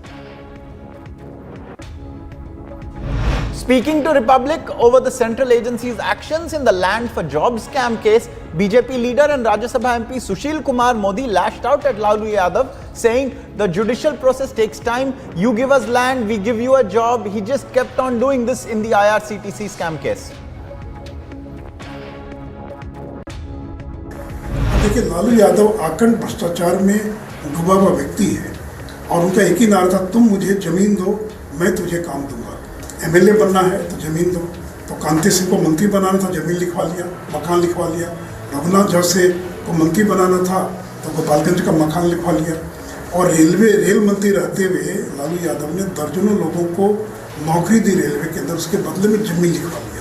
Speaking to Republic over the central agency's actions in the land for jobs scam case, BJP leader and Rajya Sabha MP Sushil Kumar Modi lashed out at Lalu Yadav, saying the judicial process takes time. You give us land, we give you a job. He just kept on doing this in the IRCTC scam case. देखिए, लालू यादव आकंठ भ्रष्टाचार में डूबा हुआ व्यक्ति है और उनका एक ही नारा था, तुम मुझे जमीन दो, मैं तुझे काम दूंगा। एमएलए बनना है तो जमीन दो। तो कांति सिंह को मंत्री बनाना था, जमीन लिखवा लिया, मकान लिखवा लिया। रघुनाथ जैसे को मंत्री बनाना था तो गोपालगंज का मकान लिखवा लिया। और रेल मंत्री रहते हुए लालू यादव ने दर्जनों लोगों को नौकरी दी रेलवे के अंदर, उसके बदले में जमीन लिखवा लिया।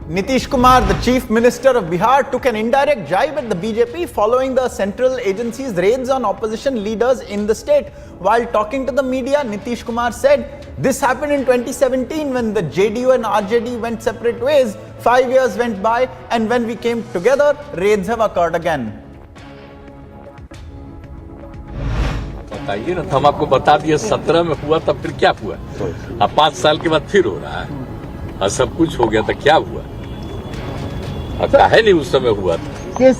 Nitish Kumar, the Chief Minister of Bihar, took an indirect jibe at the BJP following the central agency's raids on opposition leaders in the state. While talking to the media, Nitish Kumar said, this happened in 2017 when the JDU and RJD went separate ways. 5 years went by and when we came together, raids have occurred again. बताइए ना, हम आपको बता दिए 17 में हुआ तब फिर क्या हुआ? अब 5 साल के बाद फिर हो रहा है और सब कुछ हो गया तो क्या हुआ? नहीं उस समय हुआ था।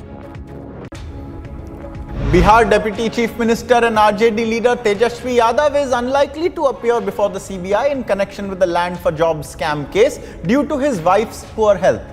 Bihar Deputy Chief Minister and RJD leader Tejasvi Yadav is unlikely to appear before the CBI in connection with the land for jobs scam case due to his wife's poor health.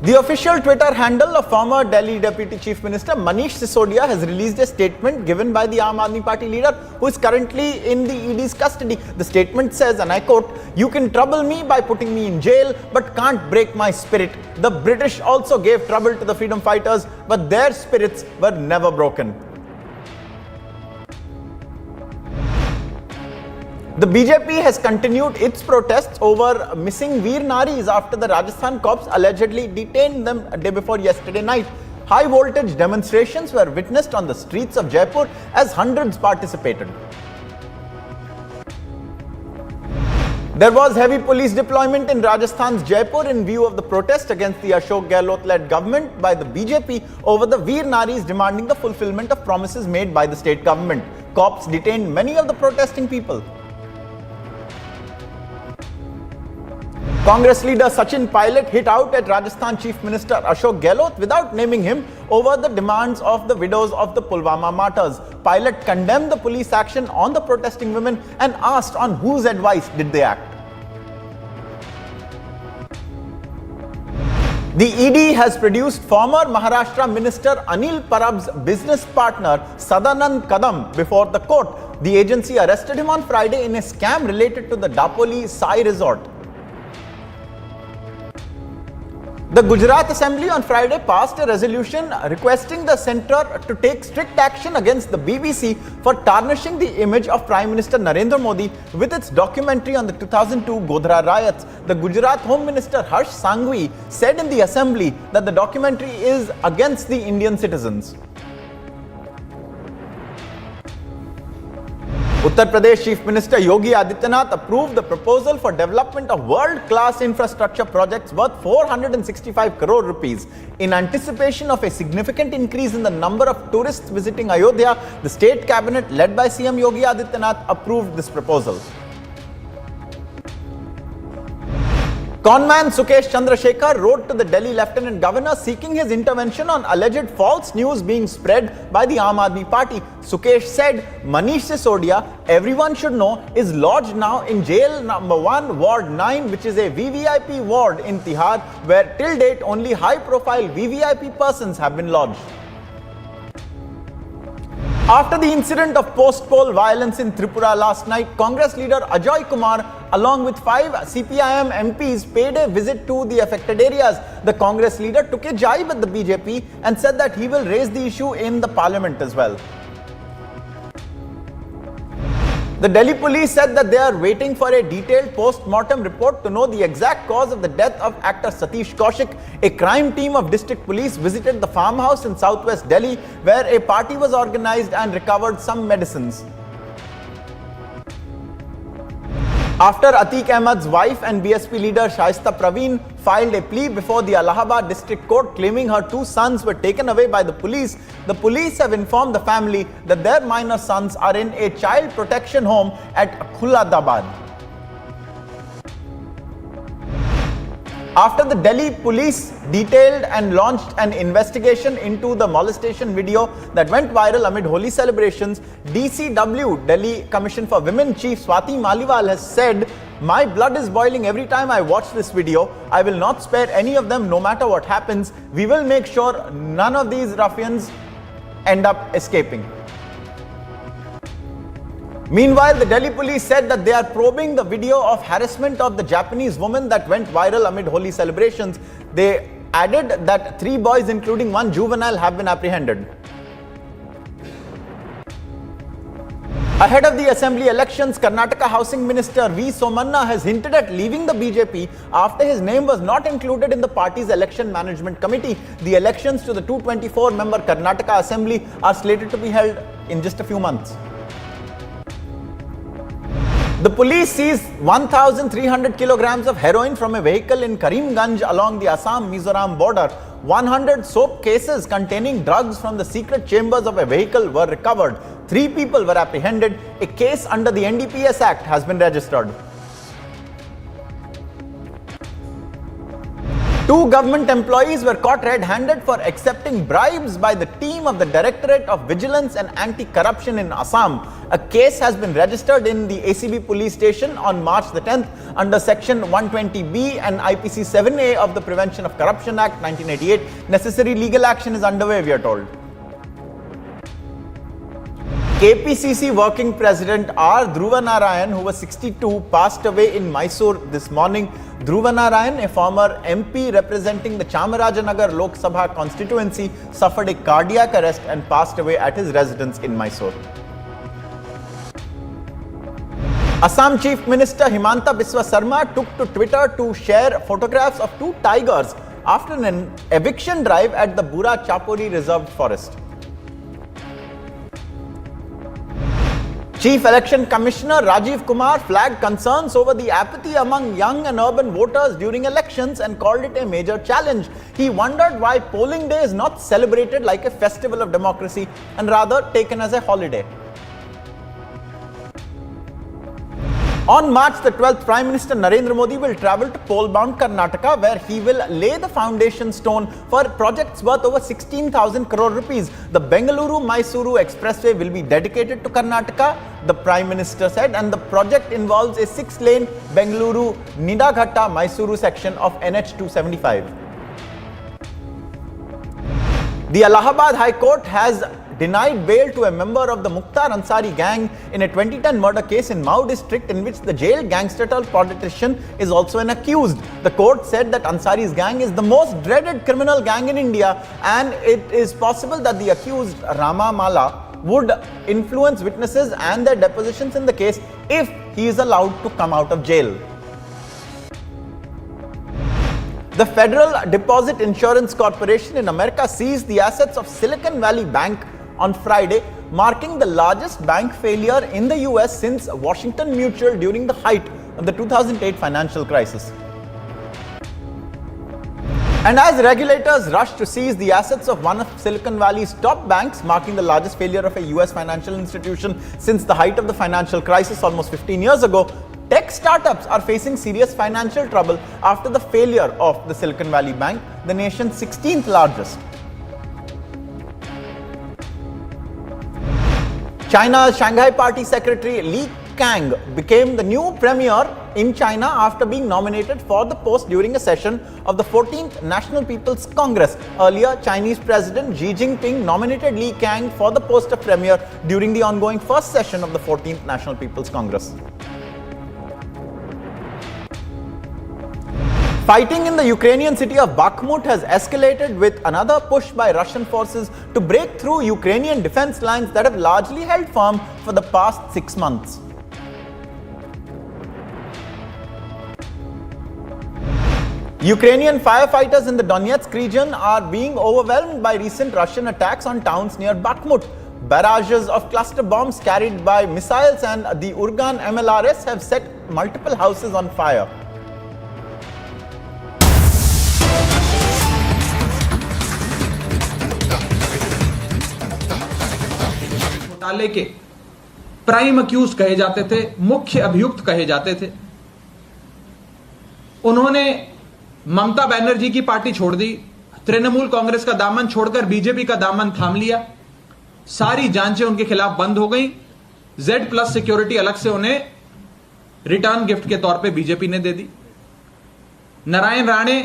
The official Twitter handle of former Delhi Deputy Chief Minister Manish Sisodia has released a statement given by the Aam Aadmi Party leader who is currently in the ED's custody. The statement says, and I quote, "You can trouble me by putting me in jail, but can't break my spirit. The British also gave trouble to the freedom fighters, but their spirits were never broken." The BJP has continued its protests over missing Veer Naris after the Rajasthan cops allegedly detained them a day before yesterday night. High voltage demonstrations were witnessed on the streets of Jaipur as hundreds participated. There was heavy police deployment in Rajasthan's Jaipur in view of the protest against the Ashok Gehlot-led government by the BJP over the Veer Naris demanding the fulfillment of promises made by the state government. Cops detained many of the protesting people. Congress leader Sachin Pilot hit out at Rajasthan Chief Minister Ashok Gehlot without naming him over the demands of the widows of the Pulwama martyrs. Pilot condemned the police action on the protesting women and asked on whose advice did they act. The ED has produced former Maharashtra Minister Anil Parab's business partner Sadanand Kadam before the court. The agency arrested him on Friday in a scam related to the Dapoli Sai resort. The Gujarat Assembly on Friday passed a resolution requesting the centre to take strict action against the BBC for tarnishing the image of Prime Minister Narendra Modi with its documentary on the 2002 Godhra riots. The Gujarat Home Minister Harsh Sanghvi said in the Assembly that the documentary is against the Indian citizens. Uttar Pradesh Chief Minister Yogi Adityanath approved the proposal for development of world-class infrastructure projects worth 465 crore rupees. In anticipation of a significant increase in the number of tourists visiting Ayodhya, the state cabinet led by CM Yogi Adityanath approved this proposal. Conman Sukesh Chandrashekar wrote to the Delhi Lieutenant Governor seeking his intervention on alleged false news being spread by the Aam Aadmi Party. Sukesh said Manish Sisodia, everyone should know, is lodged now in jail number 1, Ward 9, which is a VVIP ward in Tihar, where till date only high-profile VVIP persons have been lodged. After the incident of post-poll violence in Tripura last night, Congress leader Ajoy Kumar, along with 5 CPIM MPs, paid a visit to the affected areas. The Congress leader took a jibe at the BJP and said that he will raise the issue in the parliament as well. The Delhi police said that they are waiting for a detailed post-mortem report to know the exact cause of the death of actor Satish Kaushik. A crime team of district police visited the farmhouse in southwest Delhi where a party was organized and recovered some medicines. After Atiq Ahmed's wife and BSP leader Shaista Praveen filed a plea before the Allahabad District Court claiming her 2 sons were taken away by the police have informed the family that their minor sons are in a child protection home at Khuladabad. After the Delhi police detailed and launched an investigation into the molestation video that went viral amid Holi celebrations, DCW, Delhi Commission for Women Chief Swati Maliwal has said, "My blood is boiling every time I watch this video. I will not spare any of them no matter what happens. We will make sure none of these ruffians end up escaping." Meanwhile, the Delhi police said that they are probing the video of harassment of the Japanese woman that went viral amid Holi celebrations. They added that 3 boys, including 1 juvenile, have been apprehended. Ahead of the assembly elections, Karnataka Housing Minister V. Somanna has hinted at leaving the BJP after his name was not included in the party's election management committee. The elections to the 224-member Karnataka Assembly are slated to be held in just a few months. The police seized 1,300 kilograms of heroin from a vehicle in Karimganj along the Assam-Mizoram border. 100 soap cases containing drugs from the secret chambers of a vehicle were recovered. 3 people were apprehended. A case under the NDPS Act has been registered. 2 government employees were caught red-handed for accepting bribes by the team of the Directorate of Vigilance and Anti-Corruption in Assam. A case has been registered in the ACB police station on March the 10th under Section 120B and IPC 7A of the Prevention of Corruption Act 1988. Necessary legal action is underway, we are told. KPCC Working President R. Dhruva Narayan, who was 62, passed away in Mysore this morning. Dhruva Narayan, a former MP representing the Chamarajanagar Lok Sabha constituency, suffered a cardiac arrest and passed away at his residence in Mysore. Assam Chief Minister Himanta Biswa Sarma took to Twitter to share photographs of 2 tigers after an eviction drive at the Bura Chapori Reserved Forest. Chief Election Commissioner Rajiv Kumar flagged concerns over the apathy among young and urban voters during elections and called it a major challenge. He wondered why polling day is not celebrated like a festival of democracy and rather taken as a holiday. On March the 12th, Prime Minister Narendra Modi will travel to poll-bound Karnataka, where he will lay the foundation stone for projects worth over 16,000 crore rupees. The Bengaluru-Mysuru Expressway will be dedicated to Karnataka, the Prime Minister said, and the project involves a 6-lane Bengaluru-Nidaghatta-Mysuru section of NH 275. The Allahabad High Court has denied bail to a member of the Mukhtar Ansari gang in a 2010 murder case in Mau district in which the jailed gangster politician is also an accused. The court said that Ansari's gang is the most dreaded criminal gang in India and it is possible that the accused Rama Mala would influence witnesses and their depositions in the case if he is allowed to come out of jail. The Federal Deposit Insurance Corporation in America seized the assets of Silicon Valley Bank on Friday, marking the largest bank failure in the US since Washington Mutual during the height of the 2008 financial crisis. And as regulators rushed to seize the assets of one of Silicon Valley's top banks, marking the largest failure of a US financial institution since the height of the financial crisis almost 15 years ago, tech startups are facing serious financial trouble after the failure of the Silicon Valley Bank, the nation's 16th largest. China's Shanghai Party Secretary Li Kang became the new premier in China after being nominated for the post during a session of the 14th National People's Congress. Earlier, Chinese President Xi Jinping nominated Li Kang for the post of premier during the ongoing first session of the 14th National People's Congress. Fighting in the Ukrainian city of Bakhmut has escalated with another push by Russian forces to break through Ukrainian defense lines that have largely held firm for the past 6 months. Ukrainian firefighters in the Donetsk region are being overwhelmed by recent Russian attacks on towns near Bakhmut. Barrages of cluster bombs carried by missiles and the Urgan MLRS have set multiple houses on fire. घोटाले के prime accused कहे जाते थे, मुख्य अभियुक्त कहे जाते थे, उन्होंने ममता बनर्जी की पार्टी छोड़ दी, तृणमूल कांग्रेस का दामन छोड़कर बीजेपी का दामन थाम लिया, सारी जांचें उनके खिलाफ बंद हो गई, Z+ सिक्योरिटी अलग से उन्हें रिटर्न गिफ्ट के तौर पे बीजेपी ने दे दी। नारायण राणे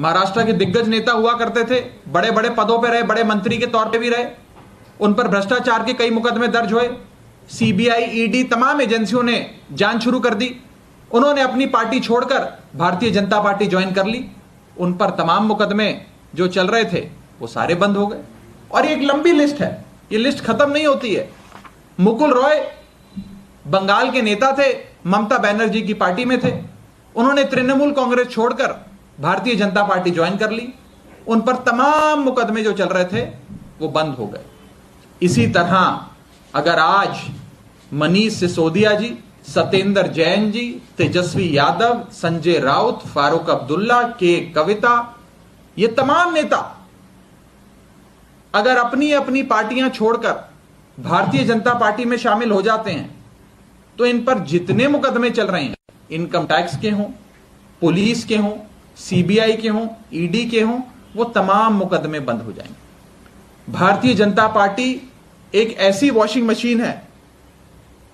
महाराष्ट्र के दिग्गज नेता हुआ करते थे, बड़े बड़े पदों पे रहे, बड़े मंत्री के तौर पे भी रहे, उन पर भ्रष्टाचार के कई मुकदमे दर्ज हुए, सीबीआई, ईडी तमाम एजेंसियों ने जांच शुरू कर दी, उन्होंने अपनी पार्टी छोड़कर भारतीय जनता पार्टी ज्वाइन कर ली, उन पर तमाम मुकदमे जो चल रहे थे वो सारे बंद हो गए। और ये एक लंबी लिस्ट है, ये लिस्ट खत्म नहीं होती है। मुकुल रॉय बंगाल के नेता थे, ममता बनर्जी की पार्टी में थे, उन्होंने तृणमूल कांग्रेस छोड़कर भारतीय जनता पार्टी ज्वाइन कर ली, उन पर तमाम मुकदमे जो चल रहे थे वो बंद हो गए। इसी तरह अगर आज मनीष सिसोदिया जी, सत्येंद्र जैन जी, तेजस्वी यादव, संजय राउत, फारूक अब्दुल्ला, कविता, ये तमाम नेता अगर अपनी अपनी पार्टियां छोड़कर भारतीय जनता पार्टी में शामिल हो जाते हैं तो इन पर जितने मुकदमे चल रहे हैं, इनकम टैक्स के हों, पुलिस के हों, सीबीआई के हों, ईडी के हों, वो तमाम मुकदमे बंद हो जाएंगे। भारतीय जनता पार्टी एक ऐसी वॉशिंग मशीन है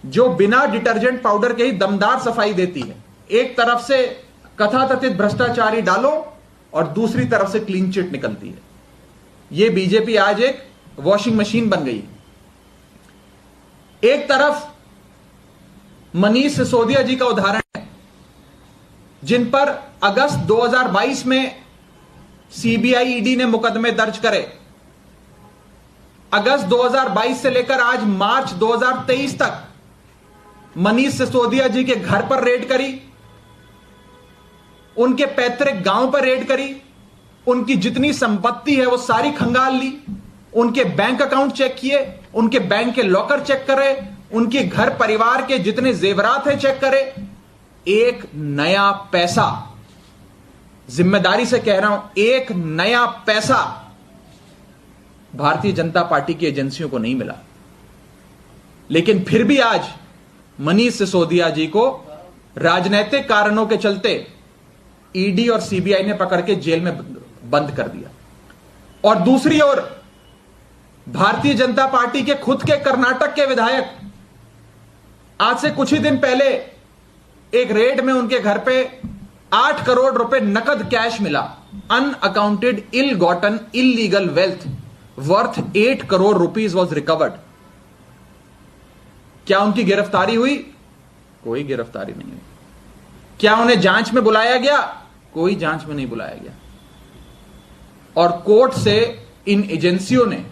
जो बिना डिटर्जेंट पाउडर के ही दमदार सफाई देती है। एक तरफ से कथाकथित भ्रष्टाचारी डालो और दूसरी तरफ से क्लीन चिट निकलती है। यह बीजेपी आज एक वॉशिंग मशीन बन गई। एक तरफ मनीष सिसोदिया जी का उदाहरण है, जिन पर अगस्त 2022 में सीबीआई, ईडी ने मुकदमे दर्ज करे। अगस्त 2022 से लेकर आज मार्च 2023 तक मनीष सिसोदिया जी के घर पर रेड करी, उनके पैतृक गांव पर रेड करी, उनकी जितनी संपत्ति है वो सारी खंगाल ली, उनके बैंक अकाउंट चेक किए, उनके बैंक के लॉकर चेक करे, उनके घर परिवार के जितने जेवरात हैं चेक करे। एक नया पैसा, जिम्मेदारी से कह रहा हूं, एक नया पैसा भारतीय जनता पार्टी की एजेंसियों को नहीं मिला। लेकिन फिर भी आज मनीष सिसोदिया जी को राजनीतिक कारणों के चलते ईडी और सीबीआई ने पकड़ के जेल में बंद कर दिया। और दूसरी ओर भारतीय जनता पार्टी के खुद के कर्नाटक के विधायक, आज से कुछ ही दिन पहले एक रेड में उनके घर पे 8 करोड़ रुपए नकद कैश मिला, unaccounted ill gotten illegal wealth. Worth 8 crore rupees was recovered. क्या उनकी गिरफ्तारी हुई? कोई गिरफ्तारी नहीं हुई। क्या उन्हें जांच में बुलाया गया? कोई जांच में नहीं बुलाया गया। और कोर्ट से इन एजेंसियों ने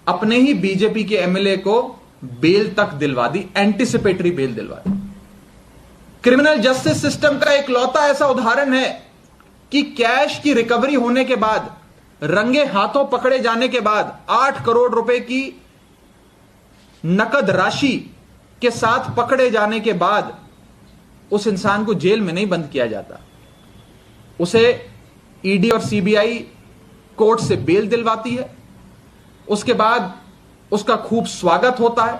अपने ही बीजेपी के एमएलए को बेल तक दिलवा दी, एंटिसिपेटरी बेल दिलवा दी। क्रिमिनल जस्टिस सिस्टम का एक लौता ऐसा उदाहरण है कि कैश की रिकवरी होने के बाद, रंगे हाथों पकड़े जाने के बाद, 8 करोड़ रुपए की नकद राशि के साथ पकड़े जाने के बाद उस इंसान को जेल में नहीं बंद किया जाता, उसे ईडी और सीबीआई कोर्ट से बेल दिलवाती है। उसके बाद उसका खूब स्वागत होता है,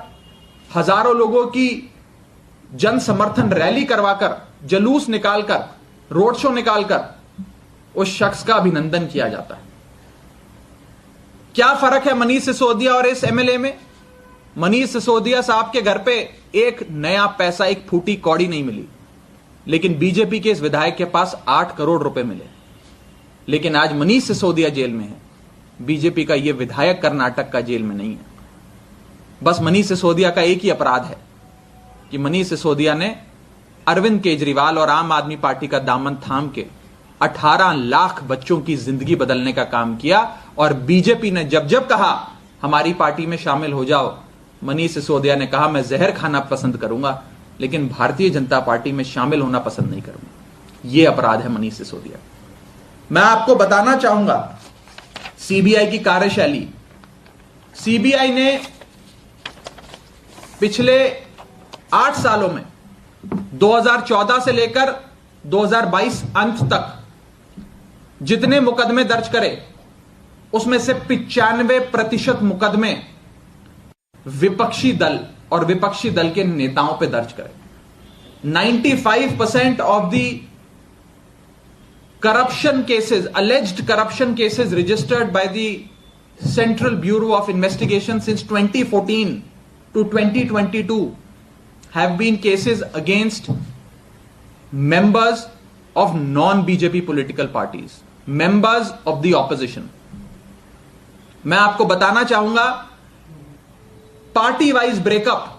हजारों लोगों की जन समर्थन रैली करवाकर, जुलूस निकालकर, रोड शो निकालकर उस शख्स का अभिनंदन किया जाता है। क्या फर्क है मनीष सिसोदिया और इस एमएलए में? मनीष सिसोदिया साहब के घर पे एक नया पैसा, एक फूटी कौड़ी नहीं मिली, लेकिन बीजेपी के इस विधायक के पास 8 करोड़ रुपए मिले। लेकिन आज मनीष सिसोदिया जेल में है, बीजेपी का यह विधायक कर्नाटक का जेल में नहीं है। बस मनीष सिसोदिया का एक ही अपराध है कि मनीष सिसोदिया ने अरविंद केजरीवाल और आम आदमी पार्टी का दामन थाम के 18 लाख बच्चों की जिंदगी बदलने का काम किया। और बीजेपी ने जब जब कहा हमारी पार्टी में शामिल हो जाओ, मनीष सिसोदिया ने कहा मैं जहर खाना पसंद करूंगा, लेकिन भारतीय जनता पार्टी में शामिल होना पसंद नहीं करूंगा। यह अपराध है मनीष सिसोदिया। मैं आपको बताना चाहूंगा सीबीआई की कार्यशैली। सीबीआई ने पिछले 8 सालों में 2014 से लेकर 2022 अंत तक जितने मुकदमे दर्ज करे, उसमें से 95% मुकदमे विपक्षी दल और विपक्षी दल के नेताओं पे दर्ज करे। 95% of the corruption cases, alleged corruption cases registered by the Central Bureau of Investigation since 2014 to 2022 have been cases against members of non-BJP political parties, members of the opposition. मैं आपको बताना चाहूंगा पार्टी वाइज ब्रेकअप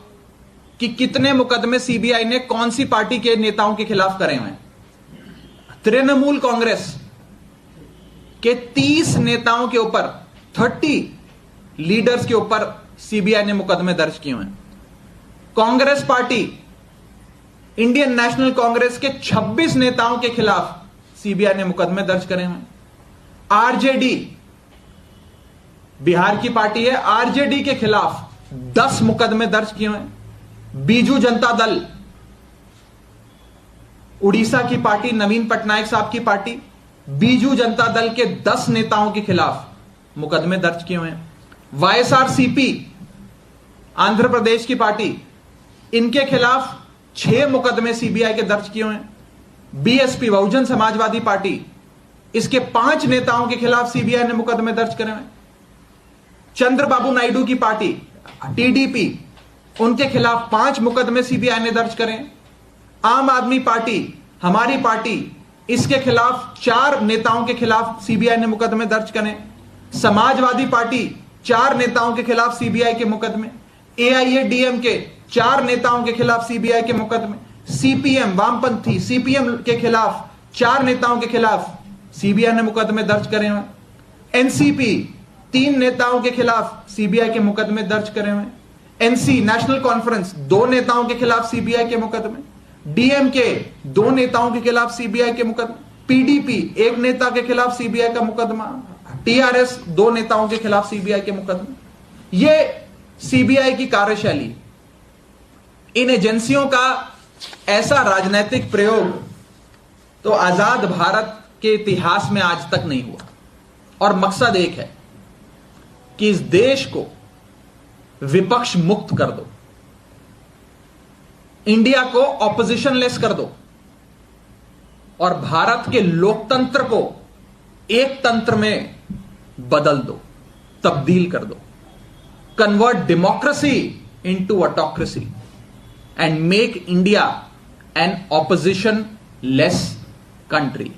कि कितने मुकदमे CBI ने कौन सी party के नेताओं के खिलाफ करे हुए हैं। तृणमूल कांग्रेस के 30 नेताओं के ऊपर, 30 लीडर्स के ऊपर सीबीआई ने मुकदमे दर्ज किए हैं। Congress party, Indian national Congress के 26 नेताओं के खिलाफ सीबीआई ने मुकदमे दर्ज करे हैं। आरजेडी, बिहार की पार्टी है, आरजेडी के खिलाफ 10 मुकदमे दर्ज किए हैं। बीजू जनता दल, उड़ीसा की पार्टी, नवीन पटनायक साहब की पार्टी, बीजू जनता दल के 10 नेताओं के खिलाफ मुकदमे दर्ज किए हुए हैं। वाईएसआरसीपी, आंध्र प्रदेश की पार्टी, इनके खिलाफ 6 मुकदमे सीबीआई के दर्ज किए हुए हैं। बीएसपी, बहुजन समाजवादी पार्टी, इसके 5 नेताओं के खिलाफ सीबीआई ने मुकदमे दर्ज करे हुए हैं। चंद्रबाबू नायडू की पार्टी, टीडीपी, उनके खिलाफ 5 मुकदमे सीबीआई ने दर्ज करे हैं। आम आदमी पार्टी, हमारी पार्टी, इसके खिलाफ 4 नेताओं के खिलाफ सीबीआई ने मुकदमे दर्ज करे। समाजवादी पार्टी, 4 नेताओं के खिलाफ सीबीआई के मुकदमे। एआईएडीएम के 4 नेताओं के खिलाफ सीबीआई के मुकदमे। सीपीएम, वामपंथी, सीपीएम के खिलाफ 4 नेताओं के खिलाफ सीबीआई ने मुकदमे दर्ज करे हैं। एनसीपी, 3 नेताओं के खिलाफ सीबीआई के मुकदमे दर्ज करे हुए। एनसी, नेशनल कॉन्फ्रेंस, 2 नेताओं के खिलाफ सीबीआई के मुकदमे। डीएमके, 2 नेताओं के खिलाफ सीबीआई के मुकदमे। पीडीपी, 1 नेता के खिलाफ सीबीआई का मुकदमा। टीआरएस, 2 नेताओं के खिलाफ सीबीआई के मुकदमे। यह सीबीआई की कार्यशैली। इन एजेंसियों का ऐसा राजनीतिक प्रयोग तो आजाद भारत के इतिहास में आज तक नहीं हुआ। और मकसद एक है कि इस देश को विपक्ष मुक्त कर दो, इंडिया को ऑपोजिशन लेस कर दो और भारत के लोकतंत्र को एक तंत्र में बदल दो, तब्दील कर दो। Convert democracy into autocracy and make India an opposition less country.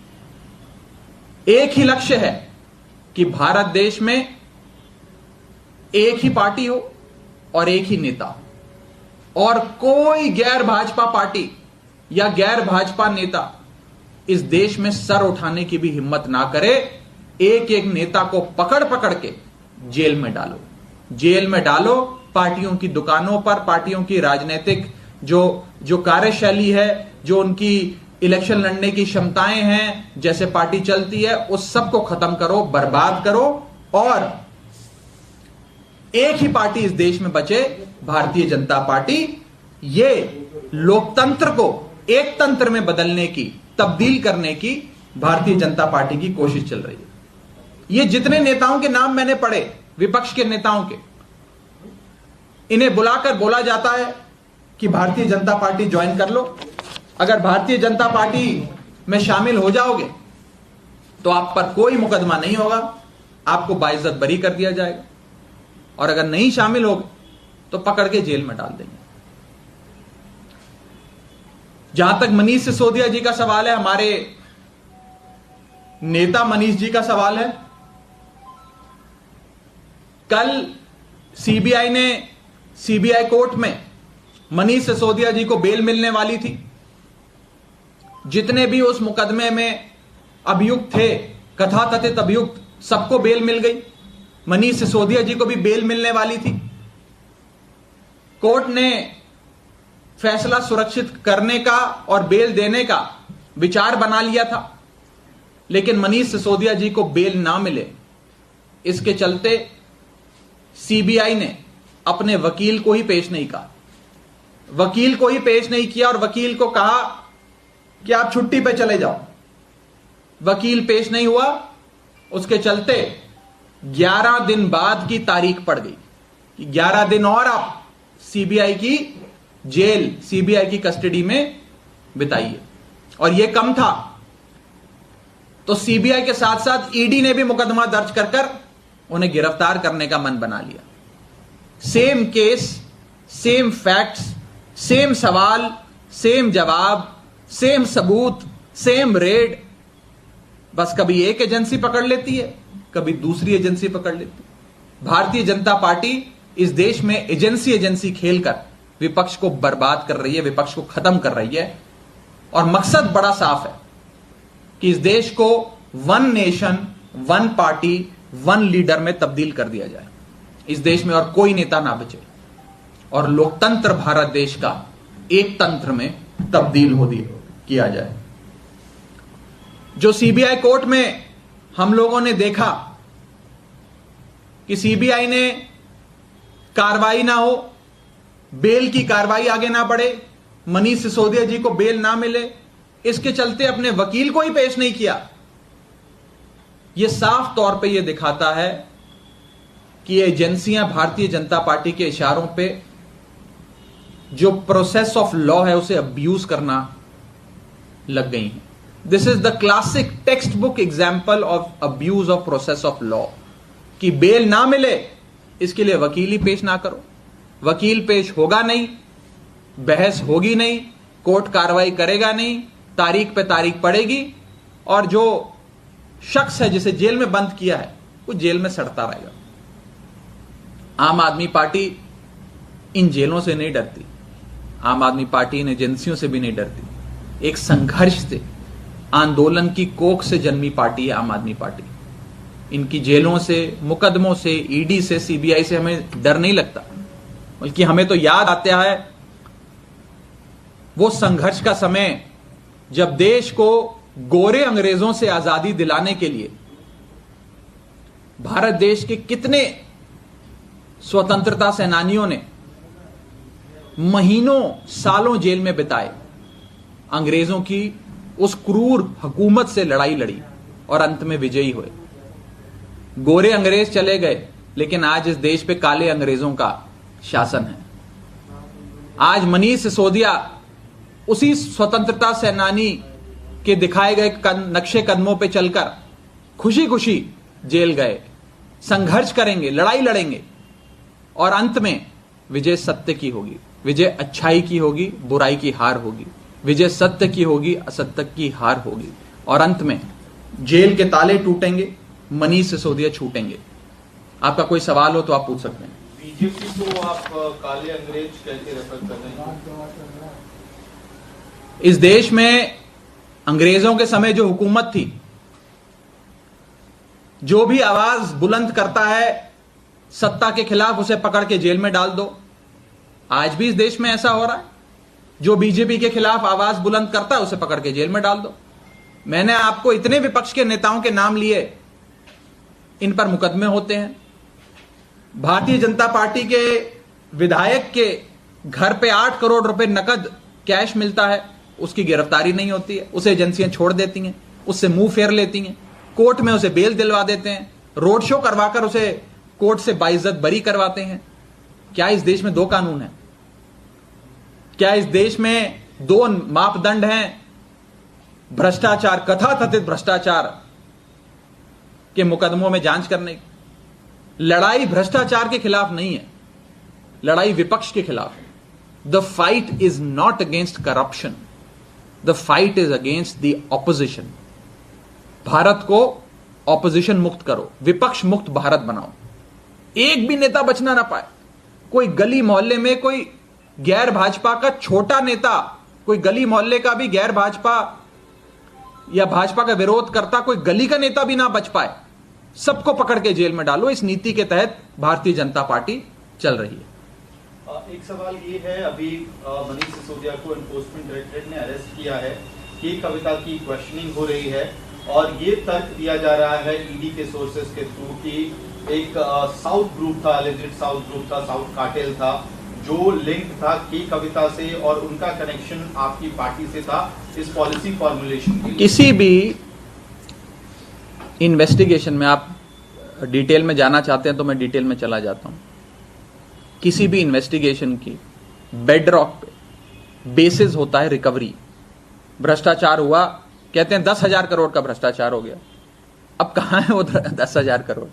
एक ही लक्ष्य है कि भारत देश में एक ही पार्टी हो और एक ही नेता हो, और कोई गैर भाजपा पार्टी या गैर भाजपा नेता इस देश में सर उठाने की भी हिम्मत ना करे। एक एक नेता को पकड़ पकड़ के जेल में डालो, जेल में डालो। पार्टियों की दुकानों पर, पार्टियों की राजनीतिक जो कार्यशैली है, जो उनकी इलेक्शन लड़ने की क्षमताएं हैं, जैसे पार्टी चलती है, उस सब को खत्म करो, बर्बाद करो, और एक ही पार्टी इस देश में बचे, भारतीय जनता पार्टी। ये लोकतंत्र को एक तंत्र में बदलने की, तब्दील करने की भारतीय जनता पार्टी की कोशिश चल रही है। ये जितने नेताओं के नाम मैंने पढ़े, विपक्ष के नेताओं के, इन्हें बुलाकर बोला जाता है कि भारतीय जनता पार्टी ज्वाइन कर लो। अगर भारतीय जनता पार्टी में शामिल हो जाओगे तो आप पर कोई मुकदमा नहीं होगा, आपको बाइज्जत बरी कर दिया जाएगा, और अगर नहीं शामिल होगे तो पकड़ के जेल में डाल देंगे। जहां तक मनीष सिसोदिया जी का सवाल है, हमारे नेता मनीष जी का सवाल है, कल सीबीआई कोर्ट में मनीष सिसोदिया जी को बेल मिलने वाली थी। जितने भी उस मुकदमे में अभियुक्त थे, कथाकथित अभियुक्त, सबको बेल मिल गई। मनीष सिसोदिया जी को भी बेल मिलने वाली थी। कोर्ट ने फैसला सुरक्षित करने का और बेल देने का विचार बना लिया था, लेकिन मनीष सिसोदिया जी को बेल ना मिले, इसके चलते सीबीआई ने अपने वकील को ही पेश नहीं कहा, वकील को ही पेश नहीं किया, और वकील को कहा कि आप छुट्टी पे चले जाओ। वकील पेश नहीं हुआ, उसके चलते 11 दिन बाद की तारीख पड़ गई कि 11 दिन और आप सीबीआई की जेल, सीबीआई की कस्टडी में बिताइए। और यह कम था तो सीबीआई के साथ साथ ईडी ने भी मुकदमा दर्ज कर उन्हें गिरफ्तार करने का मन बना लिया। Same case, same facts, same सवाल, सेम जवाब, सेम सबूत, सेम रेड, बस कभी एक एजेंसी पकड़ लेती है, कभी दूसरी एजेंसी पकड़ लेती है। भारतीय जनता पार्टी इस देश में एजेंसी खेलकर विपक्ष को बर्बाद कर रही है, विपक्ष को खत्म कर रही है, और मकसद बड़ा साफ है कि इस देश को one nation, one party, one leader में तब्दील कर दिया जाए। इस देश में और कोई नेता ना बचे और लोकतंत्र भारत देश का एक तंत्र में तब्दील किया जाए। जो सीबीआई कोर्ट में हम लोगों ने देखा कि सीबीआई ने कार्रवाई ना हो, बेल की कार्रवाई आगे ना बढ़े, मनीष सिसोदिया जी को बेल ना मिले, इसके चलते अपने वकील को ही पेश नहीं किया। यह साफ तौर पे यह दिखाता है कि ये एजेंसियां भारतीय जनता पार्टी के इशारों पे जो प्रोसेस ऑफ लॉ है उसे अब्यूज करना लग गई हैं। This is the classic text book example of abuse of process of law कि बेल ना मिले इसके लिए वकील ही पेश ना करो, वकील पेश होगा नहीं, बहस होगी नहीं, कोर्ट कार्रवाई करेगा नहीं, तारीख पे तारीख पड़ेगी, और जो शख्स है जिसे जेल में बंद किया है वो जेल में सड़ता रहेगा। आम आदमी पार्टी इन जेलों से नहीं डरती, आम आदमी पार्टी इन एजेंसियों से भी नहीं डरती। एक संघर्ष से, आंदोलन की कोख से जन्मी पार्टी है आम आदमी पार्टी। इनकी जेलों से, मुकदमों से, ईडी से, सीबीआई से हमें डर नहीं लगता, बल्कि हमें तो याद आता है वो संघर्ष का समय जब देश को गोरे अंग्रेजों से आजादी दिलाने के लिए भारत देश के कितने स्वतंत्रता सेनानियों ने महीनों, सालों जेल में बिताए, अंग्रेजों की उस क्रूर हुकूमत से लड़ाई लड़ी और अंत में विजयी हुए। गोरे अंग्रेज चले गए, लेकिन आज इस देश पे काले अंग्रेजों का शासन है। आज मनीष सिसोदिया उसी स्वतंत्रता सेनानी के दिखाए गए नक्शे कदमों पे चलकर खुशी खुशी जेल गए। संघर्ष करेंगे, लड़ाई लड़ेंगे, और अंत में विजय सत्य की होगी, विजय अच्छाई की होगी, बुराई की हार होगी, विजय सत्य की होगी, असत्य की हार होगी, और अंत में जेल के ताले टूटेंगे, मनीष सिसोदिया छूटेंगे। आपका कोई सवाल हो तो आप पूछ सकते हैं। बीजेपी को आप काले अंग्रेज कैसे रेफर कर रहे हैं? इस देश में अंग्रेजों के समय जो हुकूमत थी, जो भी आवाज बुलंद करता है सत्ता के खिलाफ उसे पकड़ के जेल में डाल दो। आज भी इस देश में ऐसा हो रहा है, जो बीजेपी के खिलाफ आवाज बुलंद करता है उसे पकड़ के जेल में डाल दो। मैंने आपको इतने विपक्ष के नेताओं के नाम लिए, इन पर मुकदमे होते हैं। भारतीय जनता पार्टी के विधायक के घर पे 8 करोड़ रुपए नकद कैश मिलता है, उसकी गिरफ्तारी नहीं होती है, उसे एजेंसियां छोड़ देती हैं, उससे मुंह फेर लेती हैं, कोर्ट में उसे बेल दिलवा देते हैं, रोड शो करवाकर उसे कोर्ट से बाइज्जत बरी करवाते हैं। क्या इस देश में 2 कानून हैं? क्या इस देश में 2 मापदंड हैं? भ्रष्टाचार, कथाकथित भ्रष्टाचार के मुकदमों में जांच करने की। लड़ाई भ्रष्टाचार के खिलाफ नहीं है, लड़ाई विपक्ष के खिलाफ है। The fight is not against corruption, the fight is against the opposition. Bharat को ऑपोजिशन मुक्त करो, विपक्ष मुक्त भारत बनाओ। एक भी नेता बचना ना पाए। कोई गली मोहल्ले में कोई गैर भाजपा का छोटा नेता, कोई गली मोहल्ले का भी गैर भाजपा या भाजपा का विरोध करता कोई गली का नेता भी ना बच पाए। सबको पकड़ के जेल में डालो। इस नीति के तहत भारतीय जनता पार्टी चल रही है। एक सवाल ये है, अभी मनीष सिसोदिया को एनफोर्समेंट डायरेक्टरेट ने अरेस्ट किया है, के कविता की क्वेश्चनिंग हो रही है और ये तर्क दिया जा रहा है ईडी के सोर्सेस के थ्रू कि एक साउथ ग्रुप था, एलिजेड साउथ ग्रुप था, साउथ कार्टेल था, जो लिंक था के कविता से और उनका कनेक्शन आपकी पार्टी से था इस पॉलिसी फॉर्मुलेशन के लिए। किसी भी इन्वेस्टिगेशन में आप डिटेल में जाना चाहते हैं तो मैं डिटेल में चला जाता हूं। किसी भी इन्वेस्टिगेशन की बेडरॉक पे बेसिस होता है रिकवरी। भ्रष्टाचार हुआ, कहते हैं 10,000 करोड़ का भ्रष्टाचार हो गया। अब कहां है वो 10,000 करोड़?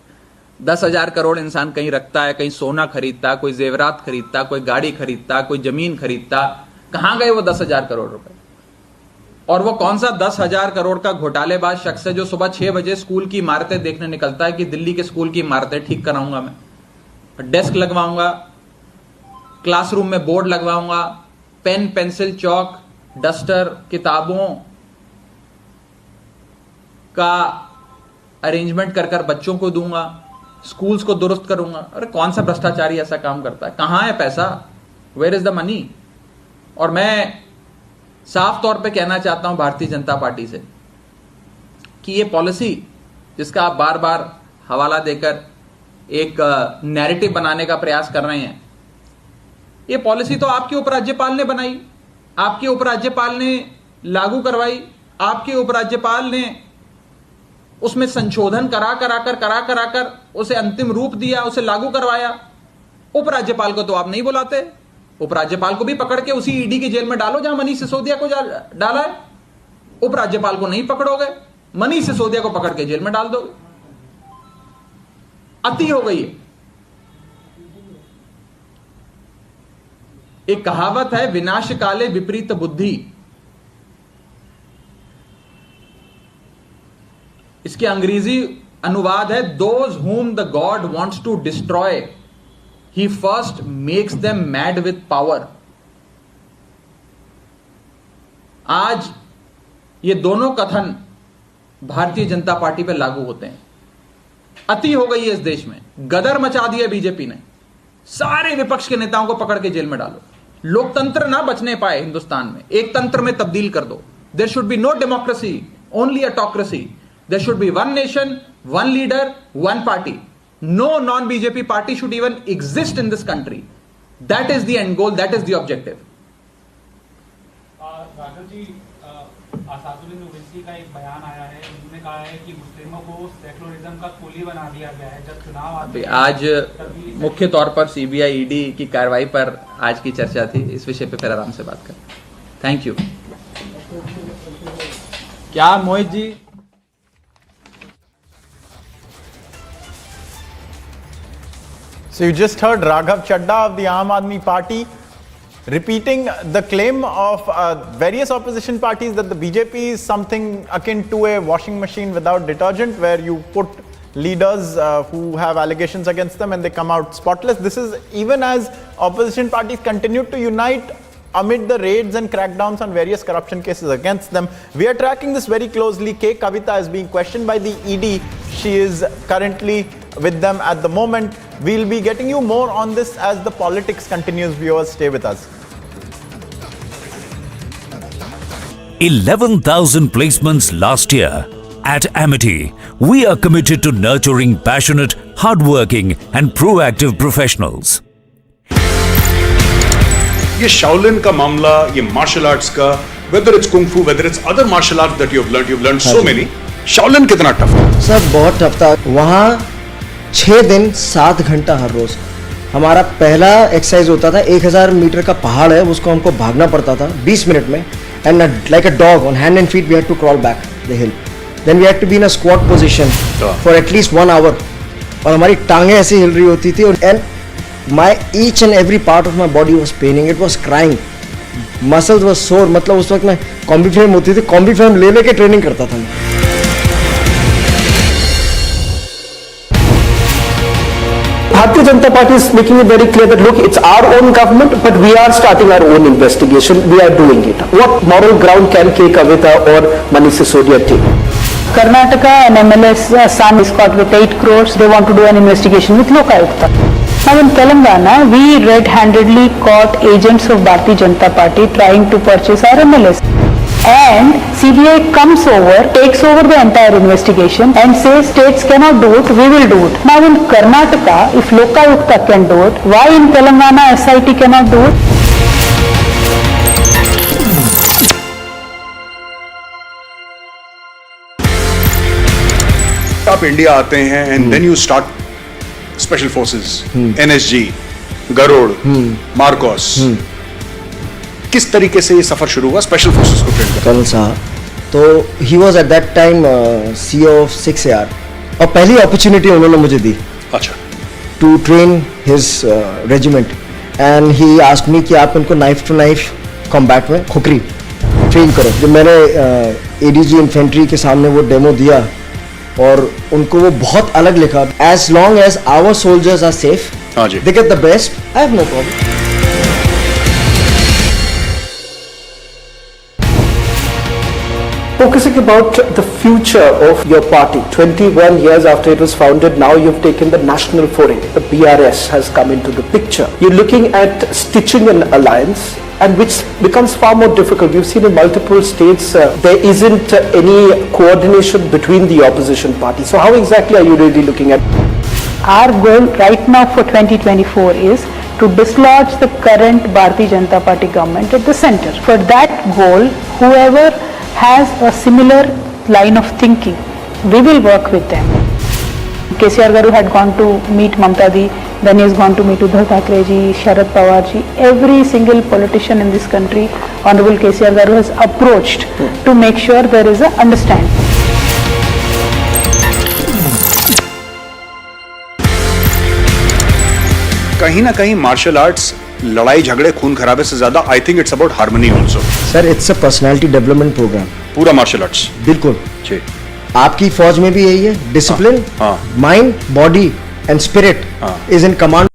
10,000 करोड़ इंसान कहीं रखता है, कहीं सोना खरीदता, कोई जेवरात खरीदता, कोई गाड़ी खरीदता, कोई जमीन खरीदता। कहां गए वो 10,000 करोड़ रुपए? और वो कौन सा 10,000 करोड़ का घोटालेबाज शख्स है जो सुबह 6 बजे स्कूल की इमारतें देखने निकलता है कि दिल्ली के स्कूल की इमारतें ठीक कराऊंगा, मैं डेस्क लगवाऊंगा, क्लासरूम में बोर्ड लगवाऊंगा, पेन पेंसिल चौक डस्टर किताबों का अरेंजमेंट कर कर बच्चों को दूंगा, स्कूल्स को दुरुस्त करूंगा। अरे कौन सा भ्रष्टाचारी ऐसा काम करता है? कहां है पैसा? Where is the money? और मैं साफ तौर पे कहना चाहता हूं भारतीय जनता पार्टी से कि ये पॉलिसी जिसका आप बार बार हवाला देकर एक नैरेटिव बनाने का प्रयास कर रहे हैं, ये पॉलिसी तो आपके उपराज्यपाल ने बनाई, आपके उपराज्यपाल ने लागू करवाई, आपके उपराज्यपाल ने उसमें संशोधन करा कर उसे अंतिम रूप दिया, उसे लागू करवाया। उपराज्यपाल को तो आप नहीं बुलाते। उपराज्यपाल को भी पकड़ के उसी ईडी की जेल में डालो जहां मनीष सिसोदिया को डाला है। उपराज्यपाल को नहीं पकड़ोगे, मनीष सिसोदिया को पकड़ के जेल में डाल दोगे। अति हो गई है। एक कहावत है, विनाश काले विपरीत बुद्धि। इसके अंग्रेजी अनुवाद है, those whom the God wants to destroy, he first makes them mad with power. आज ये दोनों कथन भारतीय जनता पार्टी पर लागू होते हैं। अति हो गई है इस देश में, गदर मचा दिया बीजेपी ने। सारे विपक्ष के नेताओं को पकड़ के जेल में डालो। लोकतंत्र ना बचने पाए हिंदुस्तान में, एक तंत्र में तब्दील कर दो। There should be no democracy, only autocracy. There should be one nation, one leader, one party. No non-BJP party should even exist in this country. That is the end goal. That is the objective. Raghav ji, Asaduddin Owaisi का एक बयान आया है, उन्होंने कहा है कि मुस्लिमों को सेकुलरिज्म का कुली बना दिया गया है। जब चुनाव आते आज मुख्य तौर पर सीबीआई ईडी की कार्रवाई पर आज की चर्चा थी। इस विषय पे फिर आराम से बात करें। Thank you. क्या Mohit ji? So you just heard Raghav Chadda of the Aam Aadmi Party repeating the claim of various opposition parties that the BJP is something akin to a washing machine without detergent, where you put leaders who have allegations against them and they come out spotless. This is even as opposition parties continue to unite amid the raids and crackdowns on various corruption cases against them. We are tracking this very closely. Kavitha is being questioned by the ED. She is currently with them at the moment. We'll be getting you more on this as the politics continues. Viewers, stay with us. 11,000 placements last year. At Amity, we are committed to nurturing passionate, hardworking and proactive professionals. ये Shaolin का मामला, ये martial arts का, whether it's kung fu, whether it's other martial arts that you've learned so many. Shaolin कितना tough है? Sir बहुत tough था. वहाँ 6 दिन 7 घंटा हर रोज. हमारा पहला एक्सरसाइज होता था 1000 मीटर का पहाड़ है, उसको हमको भागना पड़ता था 20 मिनट में. And like a dog on hand and feet, we had to crawl back the hill. Then we had to be in a squat position for at least 1 hour. और हमारी टांगें ऐसे हिल रही होती थी. And each and every part of my body was paining. It was crying. Muscles were sore. मतलब उस वक्त मैं कॉम्बी फ्रेम होती थी, कॉम्बी फ्रेम ले लेके ट्रेनिंग करता था. Bharatiya Janata Party is making it very clear that look, it's our own government, but we are starting our own investigation. We are doing it. What moral ground can Kavitha or Manish Sisodia take? Karnataka and MLS son is caught with 8 crores. They want to do an investigation with Lokayukta. Now in Telangana, we red-handedly caught agents of Bharatiya Janata Party trying to purchase our MLS. And CBI comes over, takes over the entire investigation and says states cannot do it, we will do it. Now in Karnataka, if Lokayukta can do it, why in Telangana SIT cannot do it? आप India आते हैं and then you start special forces, NSG, Garud, MARCOS. किस तरीके से ये सफर शुरू हुआ स्पेशल फोर्सेस को ट्रेन करने? कर्नल साहब, तो he was at that time CEO of 6AR और पहली अपॉर्चुनिटी उन्होंने मुझे दी. अच्छा. To train his regiment and he asked me कि आप इनको नाइफ टू नाइफ कॉम्बैट में खुकरी ट्रेन करो. जब मैंने ADG इन्फेंट्री के सामने वो डेमो दिया और उनको वो बहुत अलग लिखा. As long as our soldiers are safe, they get the best, I have no problem. Focusing about the future of your party, 21 years after it was founded, now you've taken the national foray. The BRS has come into the picture. You're looking at stitching an alliance, and which becomes far more difficult. We've seen in multiple states there isn't any coordination between the opposition parties. So how exactly are you really looking at? Our goal right now for 2024 is to dislodge the current Bharatiya Janata Party government at the center. For that goal, whoever has a similar line of thinking, we will work with them. KCR Garu had gone to meet Mamta Di, then he has gone to meet Uddhav Thackeray ji, Sharad Pawar ji. Every single politician in this country, Honorable KCR Garu has approached to make sure there is a understanding. कहीं ना कहीं martial arts लड़ाई झगड़े खून खराबे से ज्यादा I think it's about harmony also. Sir it's a personality development programme. पूरा मार्शल आर्ट्स. बिल्कुल. जी. आपकी फौज में भी यही है. Discipline, mind, body and spirit is in command.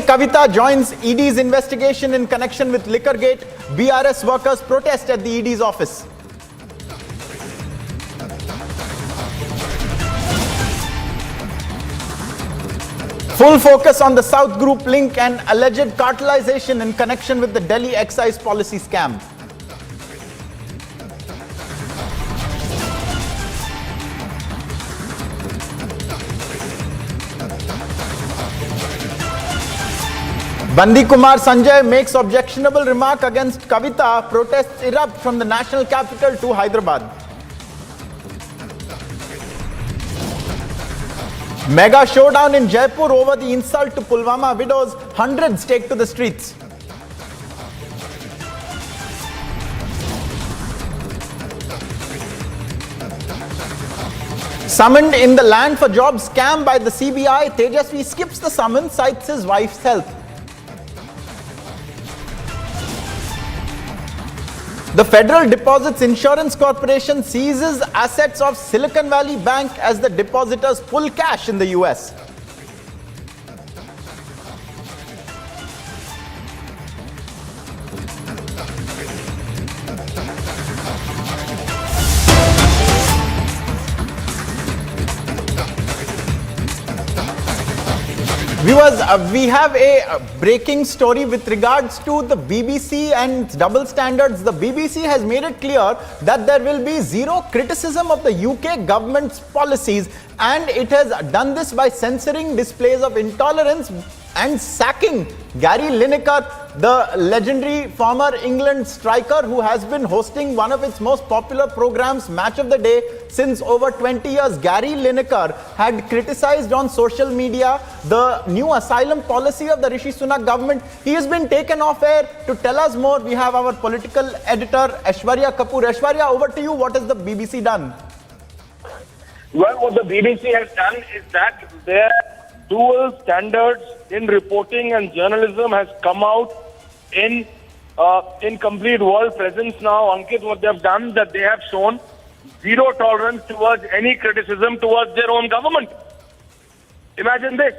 Kavitha joins ED's investigation in connection with Liquorgate. BRS workers protest at the ED's office. Full focus on the South Group link and alleged cartelization in connection with the Delhi excise policy scam. Bandi Kumar Sanjay makes objectionable remark against Kavitha. Protests erupt from the national capital to Hyderabad. Mega showdown in Jaipur over the insult to Pulwama widows. Hundreds take to the streets. Summoned in the land for jobs scam by the CBI, Tejasvi skips the summons, cites his wife's health. The Federal Deposits Insurance Corporation seizes assets of Silicon Valley Bank as the depositors pull cash in the US. Viewers, we have a breaking story with regards to the BBC and double standards. The BBC has made it clear that there will be zero criticism of the UK government's policies, and it has done this by censoring displays of intolerance and sacking Gary Lineker, the legendary former England striker who has been hosting one of its most popular programs, Match of the Day, since over 20 years. Gary Lineker had criticized on social media the new asylum policy of the Rishi Sunak government. He has been taken off air. To tell us more, we have our political editor, Aishwarya Kapoor. Aishwarya, over to you. What has the BBC done? Well, what the BBC has done is that their dual standards in reporting and journalism has come out in complete world presence now. Ankit, what they have done, that they have shown zero tolerance towards any criticism towards their own government. Imagine this.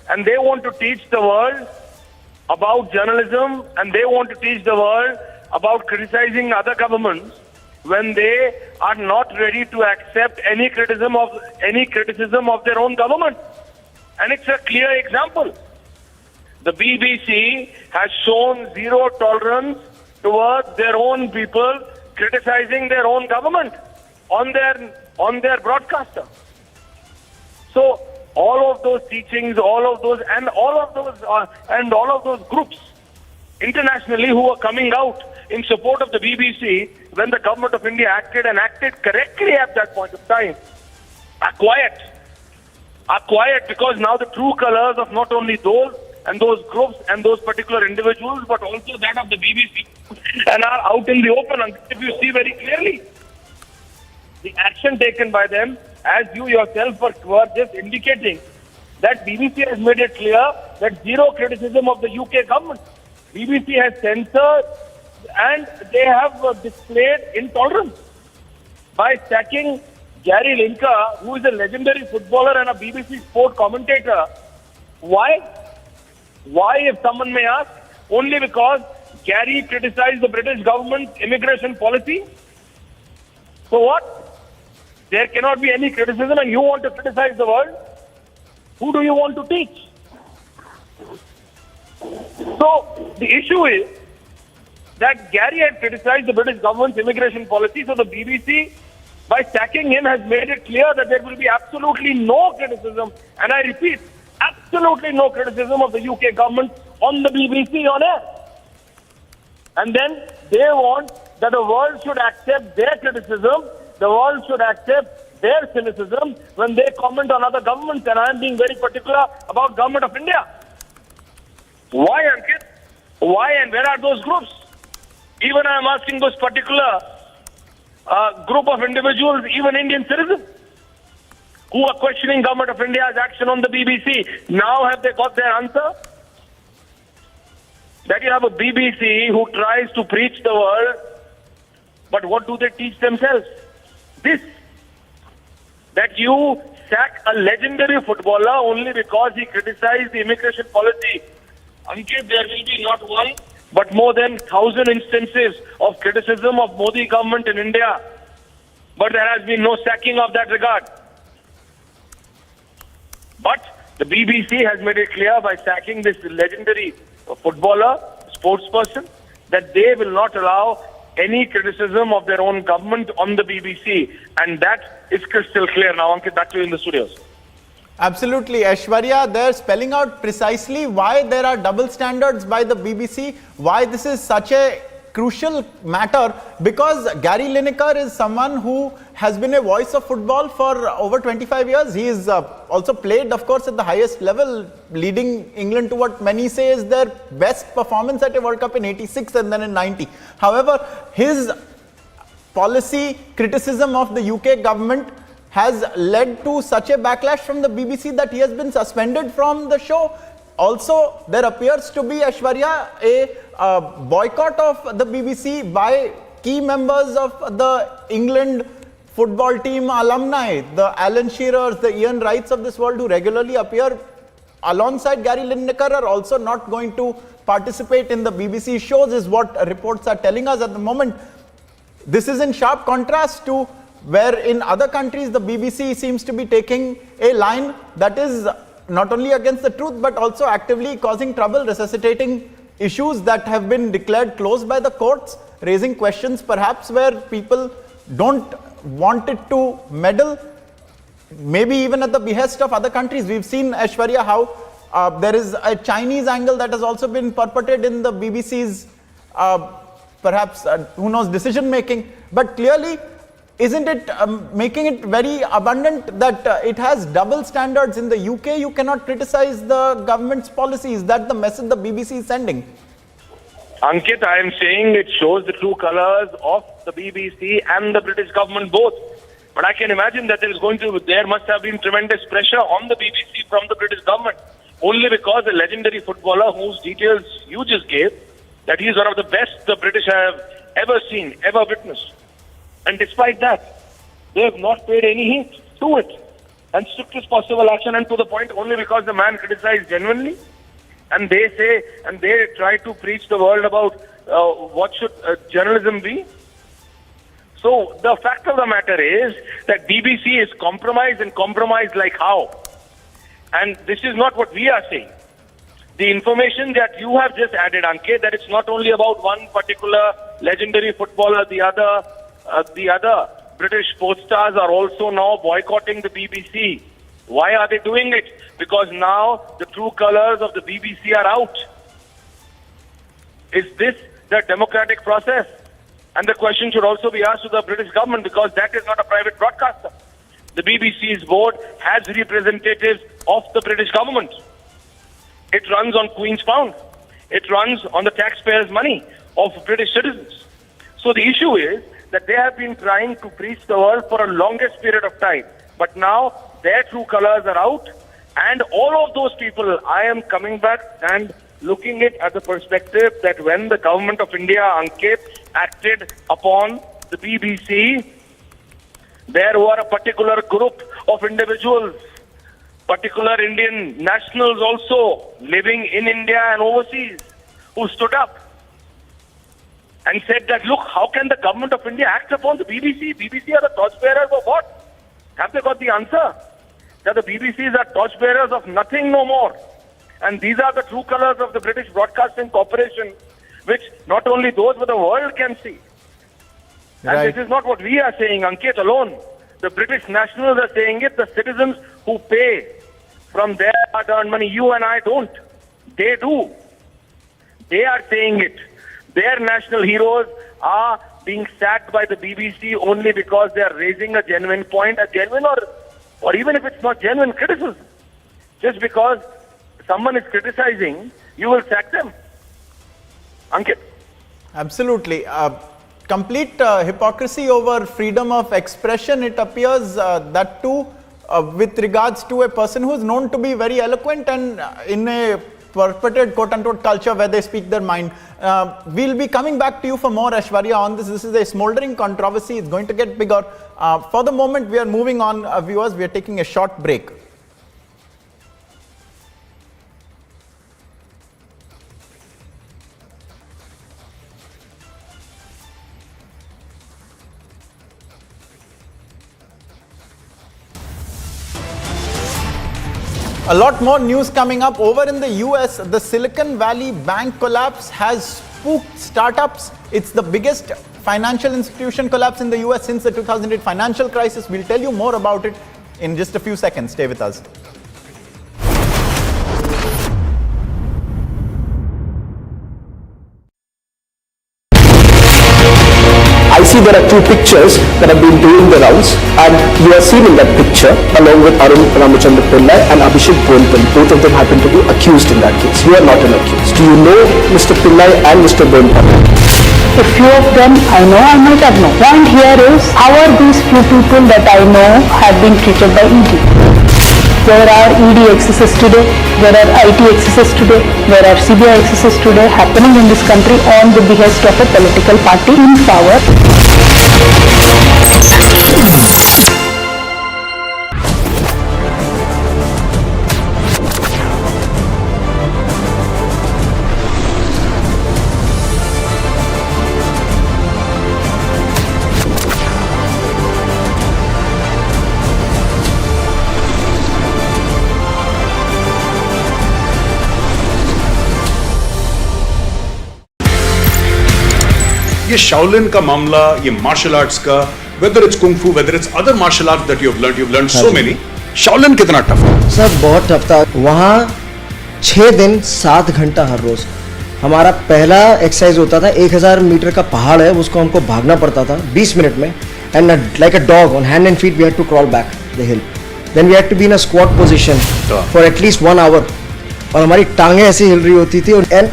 And they want to teach the world about journalism, and they want to teach the world about criticizing other governments when they are not ready to accept any criticism of their own government. And it's a clear example. The BBC has shown zero tolerance towards their own people criticizing their own government on their broadcaster. So all of those teachings, all of those groups internationally who are coming out in support of the BBC when the government of India acted correctly at that point of time are quiet because now the true colors of not only those and those groups and those particular individuals, but also that of the BBC, and are out in the open. If you see very clearly, the action taken by them, as you yourself were just indicating, that BBC has made it clear that zero criticism of the UK government. BBC has censored and they have displayed intolerance by sacking Gary Lineker, who is a legendary footballer and a BBC sport commentator. Why? Why, if someone may ask? Only because Gary criticized the British government's immigration policy? So what? There cannot be any criticism and you want to criticize the world? Who do you want to teach? So the issue is that Gary had criticized the British government's immigration policy, so the BBC, by sacking him, has made it clear that there will be absolutely no criticism, and I repeat, absolutely no criticism of the UK government on the BBC on air. And then they want that the world should accept their criticism, the world should accept their cynicism when they comment on other governments, and I am being very particular about Government of India. Why, Ankit? Why, and where are those groups? Even I am asking those particular group of individuals, even Indian citizens, who are questioning Government of India's action on the BBC. Now have they got their answer? That you have a BBC who tries to preach the world, but what do they teach themselves? This, that you sack a legendary footballer only because he criticized the immigration policy. Ankit, there will be not one, but more than 1,000 instances of criticism of Modi government in India. But there has been no sacking of that regard. But the BBC has made it clear by sacking this legendary footballer, sportsperson, that they will not allow any criticism of their own government on the BBC. And that is crystal clear. Now, Ankit, back to you in the studios. Absolutely. Aishwarya, they're spelling out precisely why there are double standards by the BBC, why this is such a crucial matter, because Gary Lineker is someone who has been a voice of football for over 25 years. He is also played, of course, at the highest level, leading England to what many say is their best performance at a World Cup in '86 and then in '90. However, his policy criticism of the UK government has led to such a backlash from the BBC that he has been suspended from the show. Also, there appears to be, Aishwarya, a boycott of the BBC by key members of the England football team alumni, the Alan Shearers, the Ian Wrights of this world who regularly appear alongside Gary Lineker are also not going to participate in the BBC shows, is what reports are telling us at the moment. This is in sharp contrast to where in other countries the BBC seems to be taking a line that is not only against the truth but also actively causing trouble, resuscitating issues that have been declared closed by the courts, raising questions perhaps where people don't want it to meddle, maybe even at the behest of other countries. We've seen, Aishwarya, how there is a Chinese angle that has also been perpetrated in the BBC's perhaps, who knows, decision making. But clearly, isn't it making it very abundant that it has double standards? In the UK, you cannot criticize the government's policies. Is that the message the BBC is sending? Ankit, I am saying it shows the true colors of the BBC and the British government both. But I can imagine that there must have been tremendous pressure on the BBC from the British government, only because a legendary footballer whose details you just gave, that he is one of the best the British have ever seen, ever witnessed. And despite that, they have not paid any heed to it and strictest possible action, and to the point only because the man criticized genuinely. And they say, and they try to preach the world about what should journalism be. So the fact of the matter is that BBC is compromised, and compromised like how? And this is not what we are saying. The information that you have just added, Ankit, that it's not only about one particular legendary footballer, the other British sports stars are also now boycotting the BBC. Why are they doing it? Because now the true colors of the BBC are out. Is this the democratic process? And the question should also be asked to the British government, because that is not a private broadcaster. The BBC's board has representatives of the British government. It runs on Queen's Pound. It runs on the taxpayers' money of British citizens. So the issue is that they have been trying to preach the world for a longest period of time. But now their true colors are out. And all of those people, I am coming back and looking at the perspective that when the government of India, Ankit, acted upon the BBC, there were a particular group of individuals, particular Indian nationals also living in India and overseas, who stood up and said that, look, how can the government of India act upon the BBC? BBC are the torchbearers of what? Have they got the answer? That the BBCs are torchbearers of nothing no more. And these are the true colors of the British Broadcasting Corporation, which not only those but the world can see. Right. And this is not what we are saying, Ankit, alone. The British nationals are saying it. The citizens who pay from their hard-earned money, you and I don't. They do. They are saying it. Their national heroes are being sacked by the BBC only because they are raising a genuine point, a genuine or even if it's not genuine criticism. Just because someone is criticizing, you will sack them. Ankit. Absolutely. Complete hypocrisy over freedom of expression, it appears, that too with regards to a person who is known to be very eloquent and in a perpetrated quote-unquote culture where they speak their mind. We'll be coming back to you for more, Aishwarya, on this. This is a smoldering controversy. It's going to get bigger. For the moment, we are moving on, viewers. We are taking a short break. A lot more news coming up. Over in the US, the Silicon Valley Bank collapse has spooked startups. It's the biggest financial institution collapse in the US since the 2008 financial crisis. We'll tell you more about it in just a few seconds. Stay with us. I see there are two pictures that have been doing the rounds, and you are seen in that picture along with Arun Ramachandra Pillai and Abhishek Bonpal. Both of them happen to be accused in that case. You are not an accused. Do you know Mr. Pillai and Mr. Bonpal? A few of them I know, I might have known. Point here is, how are these few people that I know have been treated by ED? There are ED excesses today, there are IT excesses today, there are CBI excesses today happening in this country on the behest of a political party in power. ये Shaolin का मामला, ये martial arts का, whether it's kung fu, whether it's other martial arts that you've learned so many. Shaolin कितना tough है? Sir बहुत tough था। वहाँ 6 दिन 7 घंटा हर रोज। हमारा पहला एक्सरसाइज होता था 1000 मीटर का पहाड़ है, उसको हमको भागना पड़ता था 20 मिनट में, and like a dog on hand and feet we had to crawl back the hill, then we had to be in a squat position for at least 1 hour, और हमारी टांगें ऐसी हिल रही होती थी, and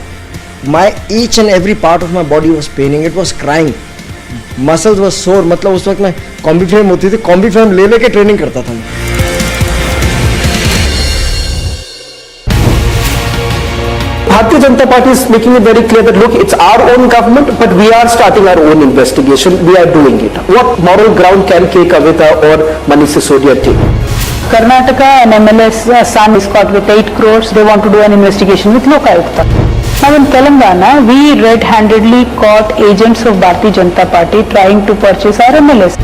my each and every part of my body was paining, it was crying, muscles were sore। मतलब उस वक्त मैं कॉम्बी फ्रेम होती थी, कॉम्बी फ्रेम ले लेके ट्रेनिंग करता था मैं। Bharatiya Janata Party is making it very clear that look, it's our own government, but we are starting our own investigation. We are doing it. What moral ground can K. Kavitha or Manish Sisodia take? Karnataka, an MLA's son is caught with 8 crores. They want to do an investigation with Lokayukta. Now in Telangana, we red-handedly caught agents of Bharatiya Janata Party trying to purchase our MLS.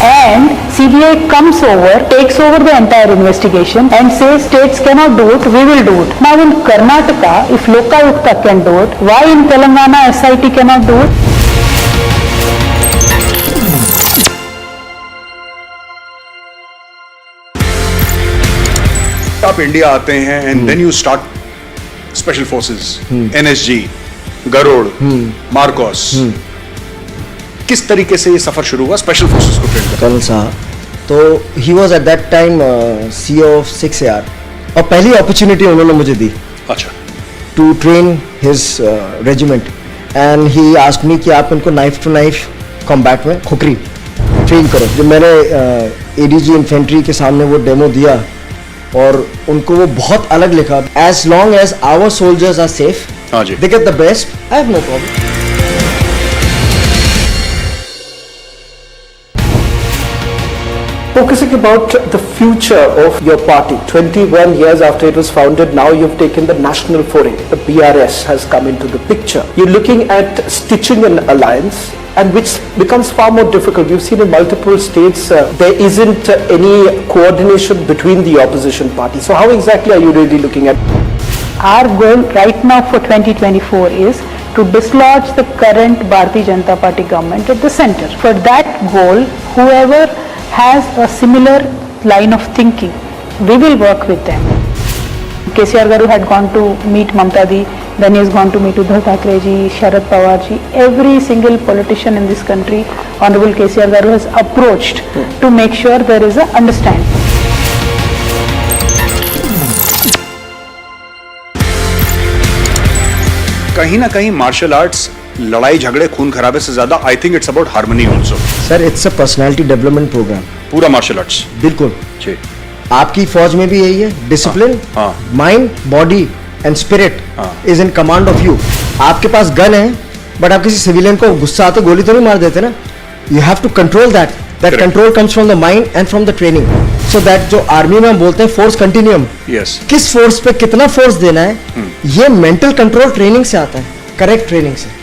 And CBI comes over, takes over the entire investigation and says states cannot do it, we will do it. Now in Karnataka, if Lokayukta can do it, why in Telangana SIT cannot do it? आप India आते हैं and then you start special forces, NSG, Garud, MARCOS, किस तरीके से ये सफर शुरू हुआ स्पेशल फोर्सेस को ट्रेन करने? कल साहब, तो he was at that time CEO of 6AR, और पहली अपॉर्चुनिटी उन्होंने मुझे दी, अच्छा, to train his regiment, and he asked me कि आप इनको नाइफ टू नाइफ कॉम्बैट में खुकरी ट्रेन करो। जब मैंने ADG इन्फेंट्री के सामने वो डेमो दिया और उनको वो बहुत अलग लिखा, as long as our soldiers are safe, they get the best, I have no problem. Focusing about the future of your party, 21 years after it was founded, now you've taken the national foray. The BRS has come into the picture. You're looking at stitching an alliance, and which becomes far more difficult. We've seen in multiple states there isn't any coordination between the opposition parties. So how exactly are you really looking at? Our goal right now for 2024 is to dislodge the current Bharatiya Janata Party government at the center. For that goal, whoever has a similar line of thinking, we will work with them. KCR Garu had gone to meet Mamta Di, then he has gone to meet Uddhav Thackeray ji, Sharad Pawar ji. Every single politician in this country, Honorable KCR Garu has approached to make sure there is a understanding. कहीं ना कहीं martial arts लड़ाई झगड़े खून खराबे से ज्यादा I think it's about harmony also. Sir it's a personality development programme, पूरा मार्शल आर्ट्स, बिल्कुल जी। आपकी फौज में भी यही है, discipline, mind, body and spirit is in command of you. आपके पास गन है, बट आप किसी सिविलियन को गुस्सा आते गोली तो नहीं मार देते ना, you have to control that, that control comes from the mind and from the training, so that जो आर्मी में हम बोलते हैं फोर्स कंटिन्यूम, किस फोर्स पे कितना फोर्स देना है, ये मेंटल कंट्रोल ट्रेनिंग से आता है, करेक्ट ट्रेनिंग से।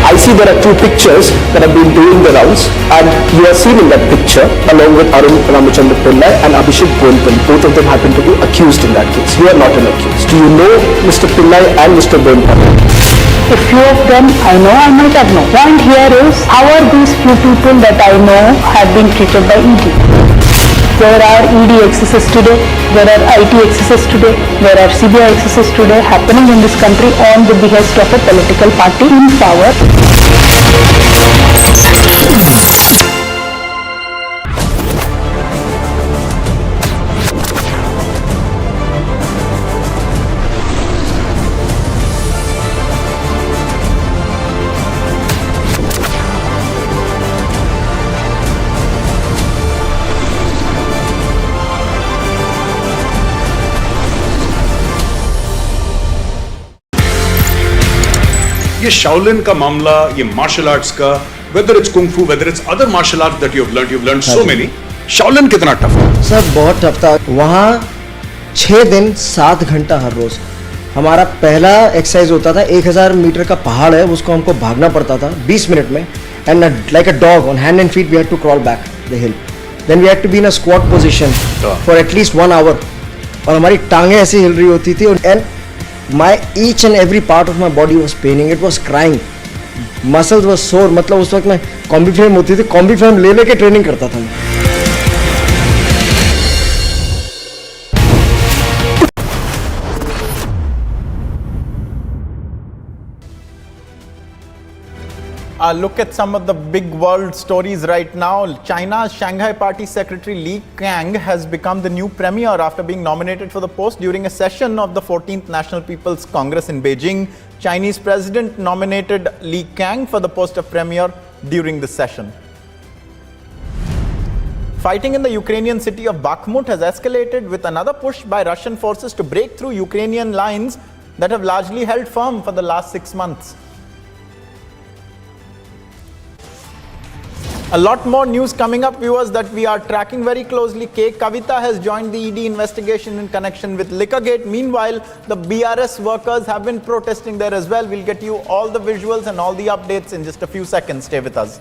I see there are 2 pictures that have been doing the rounds, and you are seen in that picture along with Arun Ramachandra Pillai and Abhishek Bonpal. Both of them happen to be accused in that case. You are not an accused. Do you know Mr. Pillai and Mr. Bonpal? A few of them I know, I might have known. Point here is, how are these few people that I know have been treated by ED? There are ED excesses today, there are IT excesses today, there are CBI excesses today happening in this country on the behest of a political party in power. ये Shaolin का मामला, ये martial arts का, whether it's kung fu, whether it's other martial arts that you've learned so many. Shaolin कितना tough था? Sir बहुत tough था। वहाँ 6 दिन 7 घंटा हर रोज। हमारा पहला एक्सरसाइज होता था 1000 मीटर का पहाड़ है, उसको हमको भागना पड़ता था 20 मिनट में, and like a dog on hand and feet we had to crawl back the hill, then we had to be in a squat position for at least 1 hour, और हमारी टांगें ऐसी हिल रही होती थी, and my each and every part of my body was paining, it was crying, muscles was sore. मतलब उस वक्त मैं कॉम्बी फ्रेम होती थी, कॉम्बी फ्रेम ले लेके ट्रेनिंग करता था मैं। Look at some of the big world stories right now. China's Shanghai Party Secretary Li Qiang has become the new premier after being nominated for the post during a session of the 14th National People's Congress in Beijing. Chinese president nominated Li Qiang for the post of premier during the session. Fighting in the Ukrainian city of Bakhmut has escalated with another push by Russian forces to break through Ukrainian lines that have largely held firm for the last 6 months. A lot more news coming up, viewers, that we are tracking very closely. Kavitha has joined the ED investigation in connection with Liquorgate. Meanwhile, the BRS workers have been protesting there as well. We'll get you all the visuals and all the updates in just a few seconds. Stay with us.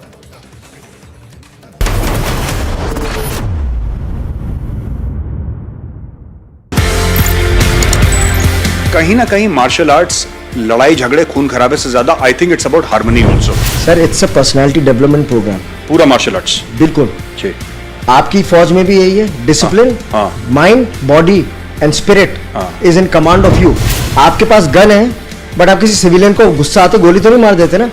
कहीं ना कहीं martial arts लड़ाई झगड़े खून खराबे से ज्यादा I think it's about harmony also. Sir it's a personality development programme, पूरा मार्शल आर्ट्स। बिल्कुल जी। आपकी फौज में भी यही है, discipline, mind, body and spirit is in command of you. आपके पास गन है, बट आप किसी सिविलियन को गुस्सा आते गोली तो नहीं मार देते ना।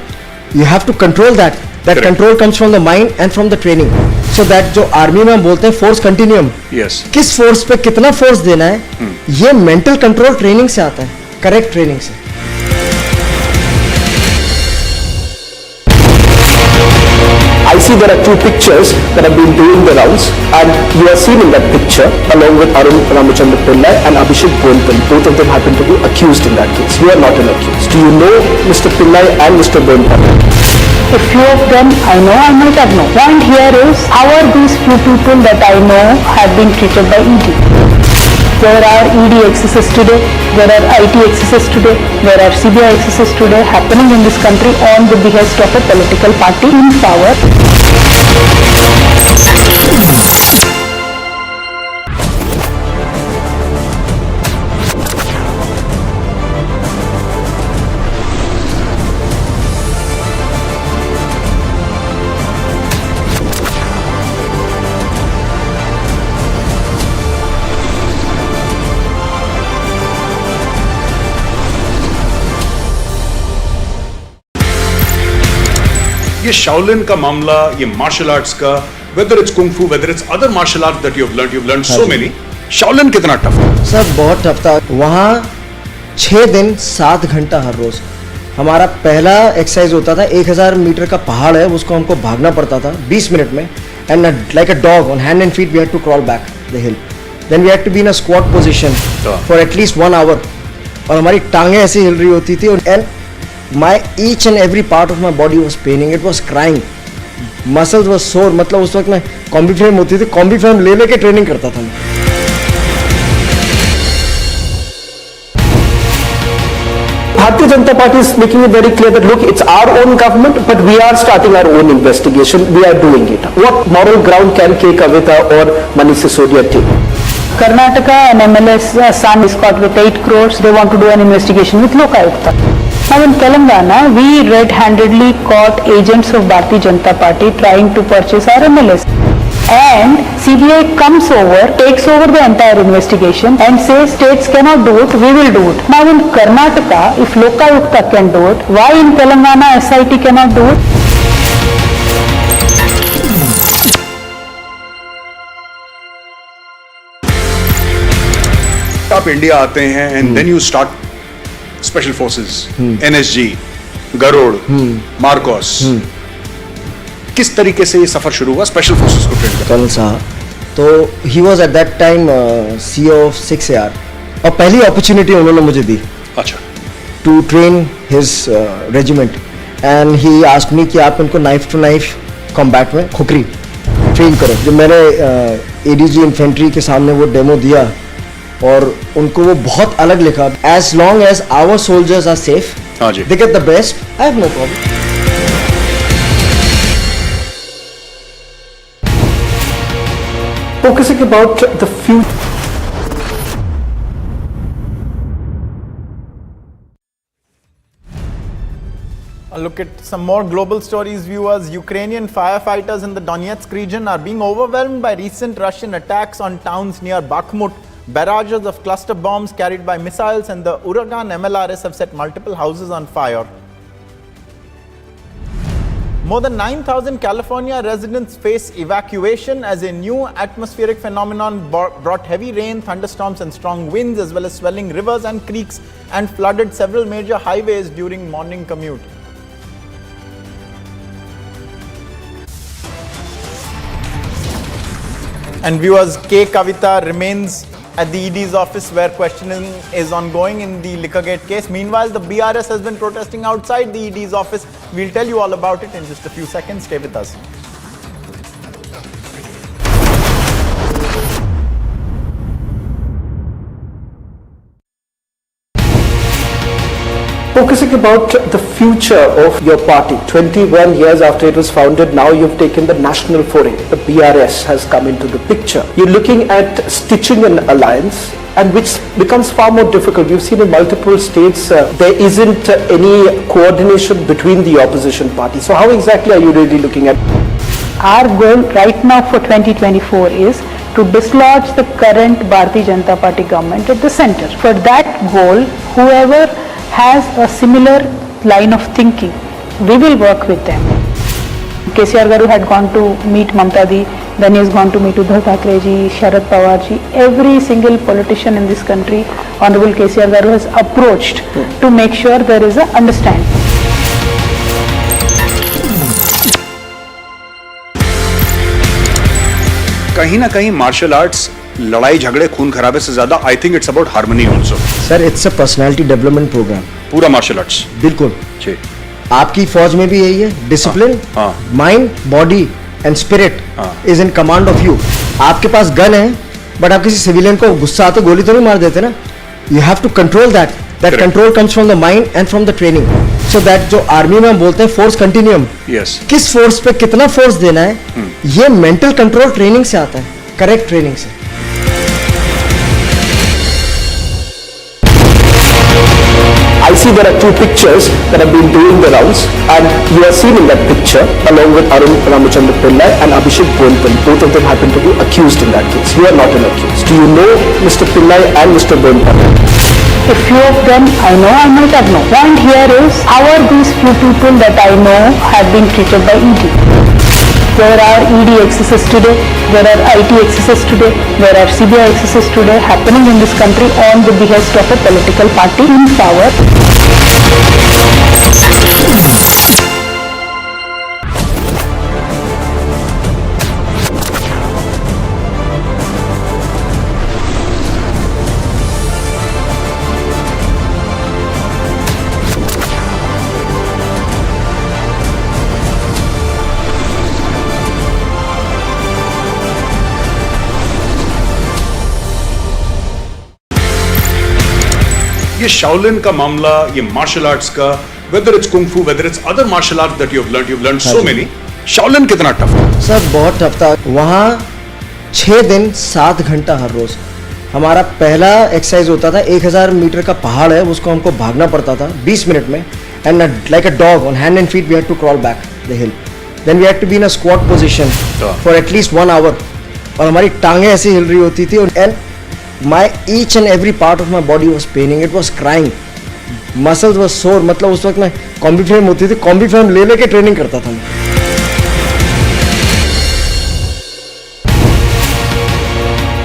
You have to control that control comes from the mind and from the training, so that जो आर्मी में हम बोलते हैं फोर्स कंटिन्यूम, किस फोर्स पे कितना फोर्स देना है, ये मेंटल कंट्रोल ट्रेनिंग से आता है, करेक्ट ट्रेनिंग से। I see there are 2 pictures that have been doing the rounds, and you are seen in that picture along with Arun Ramachandra Pillai and Abhishek Bonpal. Both of them happen to be accused in that case. You are not an accused. Do you know Mr. Pillai and Mr. Bonpal? A few of them I know, I might have known. Point here is, how are these few people that I know have been treated by ED? There are ED excesses today, there are IT excesses today, there are CBI excesses today happening in this country on the behest of a political party in power. ये Shaolin का मामला, ये martial arts का, whether it's kung fu, whether it's other martial arts that you've learned so many. Shaolin कितना tough था? Sir बहुत tough था। वहाँ 6 दिन 7 घंटा हर रोज। हमारा पहला एक्सरसाइज होता था 1000 मीटर का पहाड़ है, उसको हमको भागना पड़ता था 20 मिनट में, and like a dog on hand and feet we had to crawl back the hill, then we had to be in a squat position for at least 1 hour, और हमारी टांगें ऐसी हिल रही होती थी, and my each and every part of my body was paining, it was crying, muscles were sore। मतलब उस वक्त मैं कॉम्बी फ्रेम होती थी, कॉम्बी फ्रेम ले लेके ट्रेनिंग करता था मैं। Bharatiya Janata Party is making it very clear that look, it's our own government, but we are starting our own investigation. We are doing it. What moral ground can Kavitha or Manish Sisodia take? Karnataka, an MLA's son is caught with 8 crores. They want to do an investigation with Lokayukta. Now in Telangana, we red-handedly caught agents of Bharatiya Janata Party trying to purchase our MLS. And CBI comes over, takes over the entire investigation and says states cannot do it, we will do it. Now in Karnataka, if Lokayukta can do it, why in Telangana SIT cannot do it? आप India आते हैं and then you start special forces, NSG, Garud, MARCOS. किस तरीके से ये सफर शुरू हुआ स्पेशल फोर्सेस को ट्रेन करने? कर्नल साहब, तो he was at that time CEO of 6AR, और पहली अपॉर्चुनिटी उन्होंने मुझे दी। अच्छा। to train his regiment, and he asked me कि आप इनको knife to knife combat में खुकरी ट्रेन करो. जब मैंने ADG इन्फेंट्री के सामने वो डेमो दिया और उनको वो बहुत अलग लिखा. As long as our soldiers are safe, they get the best, I have no problem. Focusing about the future. A look at some more global stories, viewers. Ukrainian firefighters in the Donetsk region are being overwhelmed by recent Russian attacks on towns near Bakhmut. Barrages of cluster bombs carried by missiles and the Uragan MLRS have set multiple houses on fire. More than 9,000 California residents face evacuation as a new atmospheric phenomenon brought heavy rain, thunderstorms and strong winds, as well as swelling rivers and creeks, and flooded several major highways during morning commute. And viewers, Kavitha remains at the ED's office where questioning is ongoing in the Liquorgate case. Meanwhile, the BRS has been protesting outside the ED's office. We'll tell you all about it in just a few seconds. Stay with us. Focusing about the future of your party. 21 years after it was founded, now you've taken the national foray. The BRS has come into the picture. You're looking at stitching an alliance, and which becomes far more difficult. We've seen in multiple states there isn't any coordination between the opposition parties. So how exactly are you really looking at? Our goal right now for 2024 is to dislodge the current Bharatiya Janata Party government at the center. For that goal, whoever has a similar line of thinking, we will work with them. KCR Garu had gone to meet Mamta Di, then he has gone to meet Uddhav Thackeray ji, Sharad Pawar ji. Every single politician in this country, Honorable KCR Garu has approached to make sure there is a understanding. कहीं ना कहीं martial arts लड़ाई झगड़े खून खराबे से ज्यादा I think it's about harmony also. Sir, it's a personality development programme. पूरा मार्शल आर्ट्स. बिल्कुल. आपकी फौज में भी यही है. Discipline, mind, body and spirit is in command of you. आपके पास गन है, बट आप किसी सिविलियन को गुस्सा आते गोली तो नहीं मार देते ना. You have to control that. That control comes from the mind and from the training. So that जो आर्मी में हम बोलते हैं फोर्स कंटिन्यूम, किस फोर्स पे कितना फोर्स देना है, ये मेंटल कंट्रोल ट्रेनिंग से आता है, करेक्ट ट्रेनिंग से. I see there are two pictures that have been doing the rounds, and you are seen in that picture along with Arun Ramachandra Pillai and Abhishek Bonpal. Both of them happen to be accused in that case. You are not an accused. Do you know Mr. Pillai and Mr. Bonpal? A few of them I know, I might have known. Point here is, how are these few people that I know have been treated by ED? There are ED excesses today, there are IT excesses today, there are CBI excesses today happening in this country on the behest of a political party in power. ये Shaolin का मामला, ये martial arts का, whether it's kung fu, whether it's other martial arts that you've learned so many. Shaolin कितना tough था? Sir बहुत tough था. वहाँ 6 दिन 7 घंटा हर रोज. हमारा पहला एक्सरसाइज होता था, 1000 मीटर का पहाड़ है, उसको हमको भागना पड़ता था 20 मिनट में, and like a dog on hand and feet we had to crawl back the hill. Then we had to be in a squat position for at least 1 hour, और हमारी टांगें ऐसी हिल रही होती थी, and my each and every part of my body was paining, it was crying, muscles were sore. मतलब उस वक्त मैं कॉम्बी फ्रेम होती थी, कॉम्बी फ्रेम ले लेके ट्रेनिंग करता था.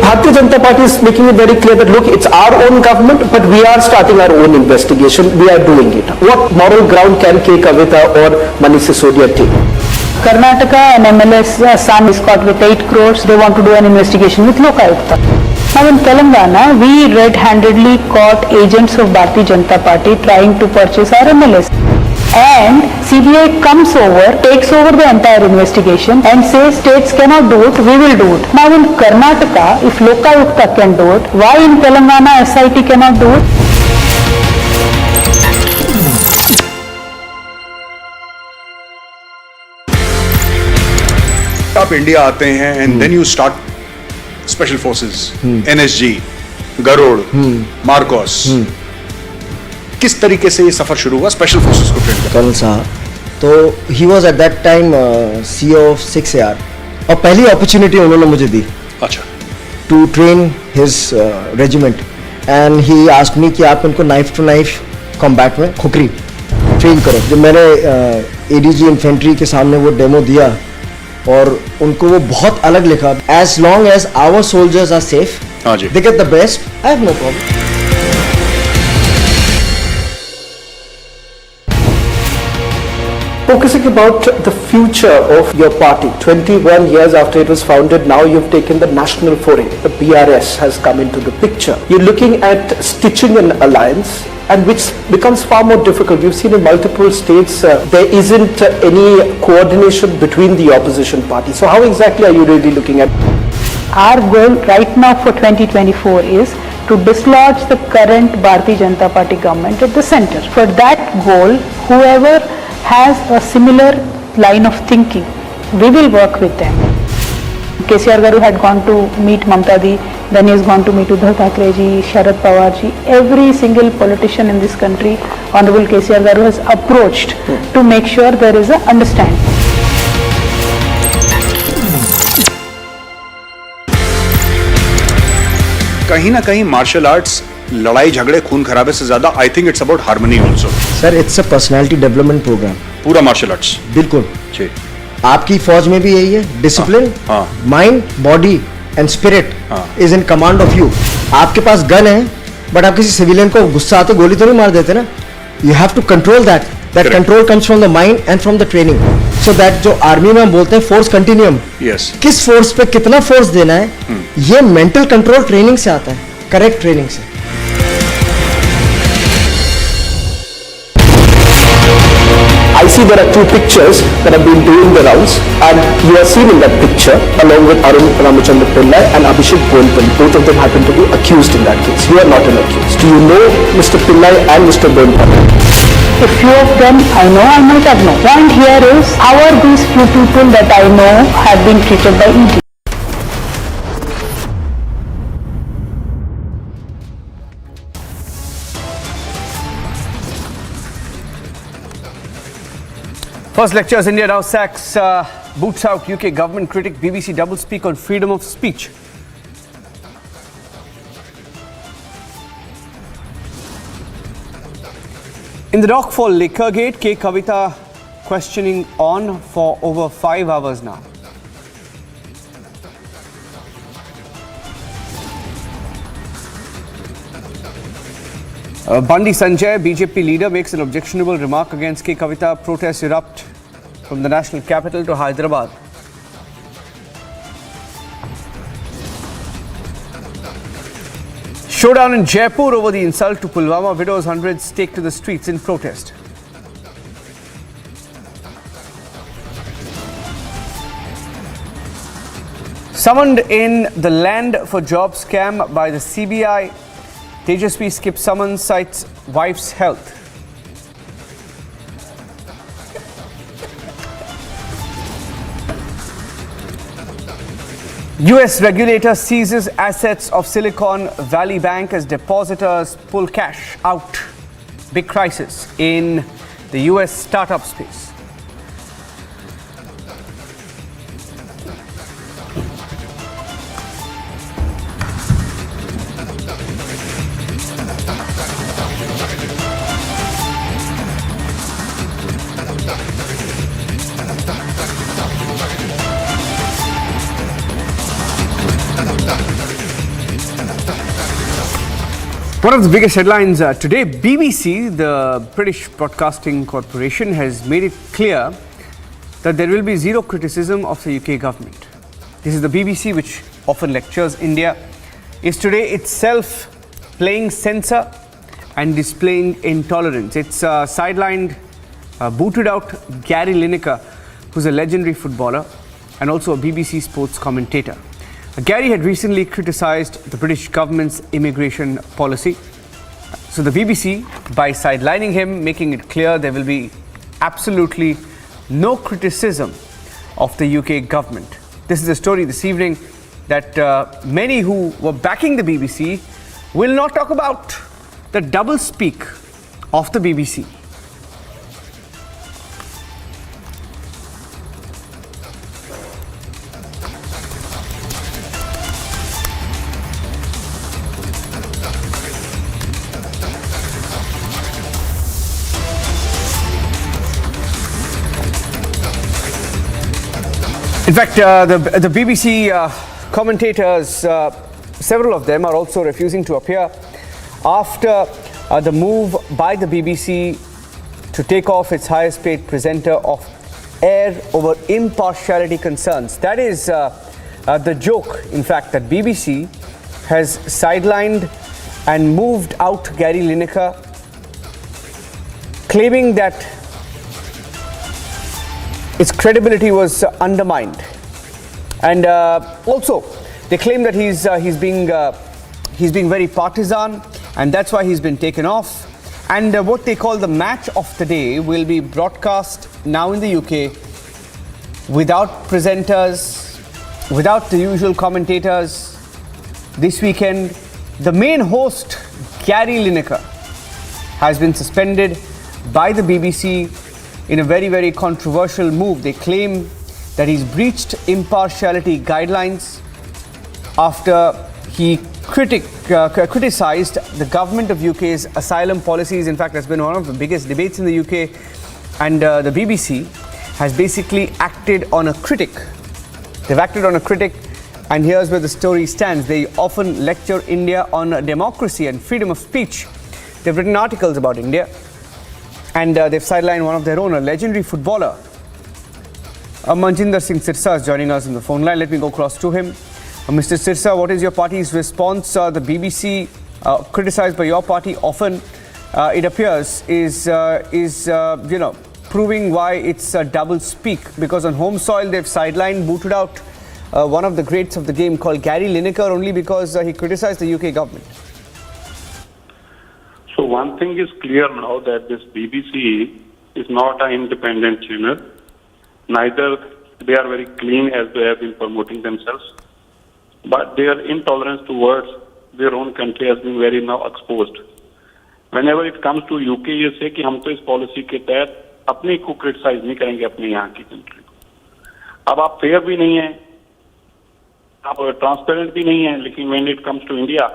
Bharatiya Janata Party is making it very clear that look, it's our own government, but we are starting our own investigation. We are doing it. What moral ground can Kavitha or Manish Sisodia take? Karnataka, an MLA's son is caught with 8 crores. They want to do an investigation with Lokayukta. Now in Telangana, we red-handedly caught agents of Bharatiya Janata Party trying to purchase our MLAs. And CBI comes over, takes over the entire investigation and says states cannot do it, we will do it. Now in Karnataka, if Lokayukta can do it, why in Telangana SIT cannot do it? आप India आते हैं and then you start special forces, NSG, Garud, MARCOS, किस तरीके से ये सफर शुरू हुआ स्पेशल फोर्सेस को ट्रेन करने? कर्नल साहब, तो he was at that time CEO of 6AR और पहली अपॉर्चुनिटी उन्होंने मुझे दी, अच्छा, to train his regiment and he asked me कि आप उनको नाइफ टू नाइफ कॉम्बैट में खुखरी ट्रेन करो। जब मैंने ADG इन्फेंट्री के सामने वो डेमो दिया और उनको वो बहुत अलग लिखा, as long as our soldiers are safe, they get the best, I have no problem. Focusing about the future of your party, 21 years after it was founded, now you've taken the national foray. The BRS has come into the picture. You're looking at stitching an alliance, and which becomes far more difficult. We've seen in multiple states there isn't any coordination between the opposition parties. So how exactly are you really looking at? Our goal right now for 2024 is to dislodge the current Bharatiya Janata Party government at the center. For that goal, whoever has a similar line of thinking, we will work with them. KCR Garu had gone to meet Mamta Di, then he has gone to meet Uddhav Thackeray ji, Sharad Pawar ji. Every single politician in this country, Honorable KCR Garu has approached to make sure there is a understanding. कहीं ना कहीं martial arts लड़ाई झगड़े खून खराबे से ज्यादा I think it's about harmony also. Sir, it's a personality development programme. पूरा मार्शल आर्ट्स, बिल्कुल जी। आपकी फौज में भी यही है, discipline, mind, body and spirit is in command of you. आपके पास गन है बट आप किसी सिविलियन को गुस्सा आते गोली तो नहीं मार देते ना। You have to control that control comes from the mind and from the training, so that जो आर्मी में हम बोलते हैं फोर्स कंटिन्यूम, किस फोर्स पे कितना फोर्स देना है, ये मेंटल कंट्रोल ट्रेनिंग से आता है, करेक्ट ट्रेनिंग से। I see there are two pictures that have been doing the rounds, and you are seen in that picture along with Arun Ramachandra Pillai and Abhishek Bonpally. Both of them happen to be accused in that case. You are not an accused. Do you know Mr. Pillai and Mr. Bonpally? A few of them I know, I might have known. Point here is, how are these few people that I know have been treated by ED? First lectures, India now sacks boots out UK government critic. BBC doublespeak on freedom of speech. In the dock for Liquorgate, Kavitha questioning on for over 5 hours now. Bandi Sanjay, BJP leader, makes an objectionable remark against Kavitha. Protests erupt from the national capital to Hyderabad. Showdown in Jaipur over the insult to Pulwama. Widows, hundreds take to the streets in protest. Summoned in the land for job scam by the CBI, Tejasvi skips summons, cites wife's health. US regulator seizes assets of Silicon Valley Bank as depositors pull cash out. Big crisis in the US startup space. One of the biggest headlines today, BBC, the British Broadcasting Corporation, has made it clear that there will be zero criticism of the UK government. This is the BBC, which often lectures India, is today itself playing censor and displaying intolerance. It's sidelined, booted out Gary Lineker, who's a legendary footballer and also a BBC sports commentator. Gary had recently criticized the British government's immigration policy. So the BBC, by sidelining him, making it clear there will be absolutely no criticism of the UK government. This is a story this evening that many who were backing the BBC will not talk about the double speak of the BBC. In fact, the BBC commentators, several of them are also refusing to appear after the move by the BBC to take off its highest paid presenter of air over impartiality concerns. That is the joke, in fact, that BBC has sidelined and moved out Gary Lineker, claiming that its credibility was undermined, and also they claim that he's being very partisan, and that's why he's been taken off. And what they call the match of the day will be broadcast now in the UK without presenters, without the usual commentators. This weekend, the main host, Gary Lineker, has been suspended by the BBC in a very, very controversial move. They claim that he's breached impartiality guidelines after he criticized the government of UK's asylum policies. In fact, that's been one of the biggest debates in the UK. And the BBC has basically acted on a critic. They've acted on a critic, and here's where the story stands. They often lecture India on democracy and freedom of speech. They've written articles about India, and they've sidelined one of their own, a legendary footballer. Manjinder Singh Sirsa is joining us on the phone line. Let me go across to him. Mr. Sirsa, what is your party's response? The BBC, criticized by your party often, it appears, is proving why it's a double speak. Because on home soil, they've sidelined, booted out one of the greats of the game called Gary Lineker only because he criticized the UK government. So one thing is clear now, that this BBC is not an independent channel. Neither they are very clean as they have been promoting themselves. But their intolerance towards their own country has been very now exposed. Whenever it comes to UK, ये say कि हम तो इस policy के तहत अपने को criticise नहीं करेंगे अपने यहाँ की कंट्री को. अब आप फेयर भी नहीं है, आप ट्रांसपेरेंट भी नहीं है, लेकिन when it comes to India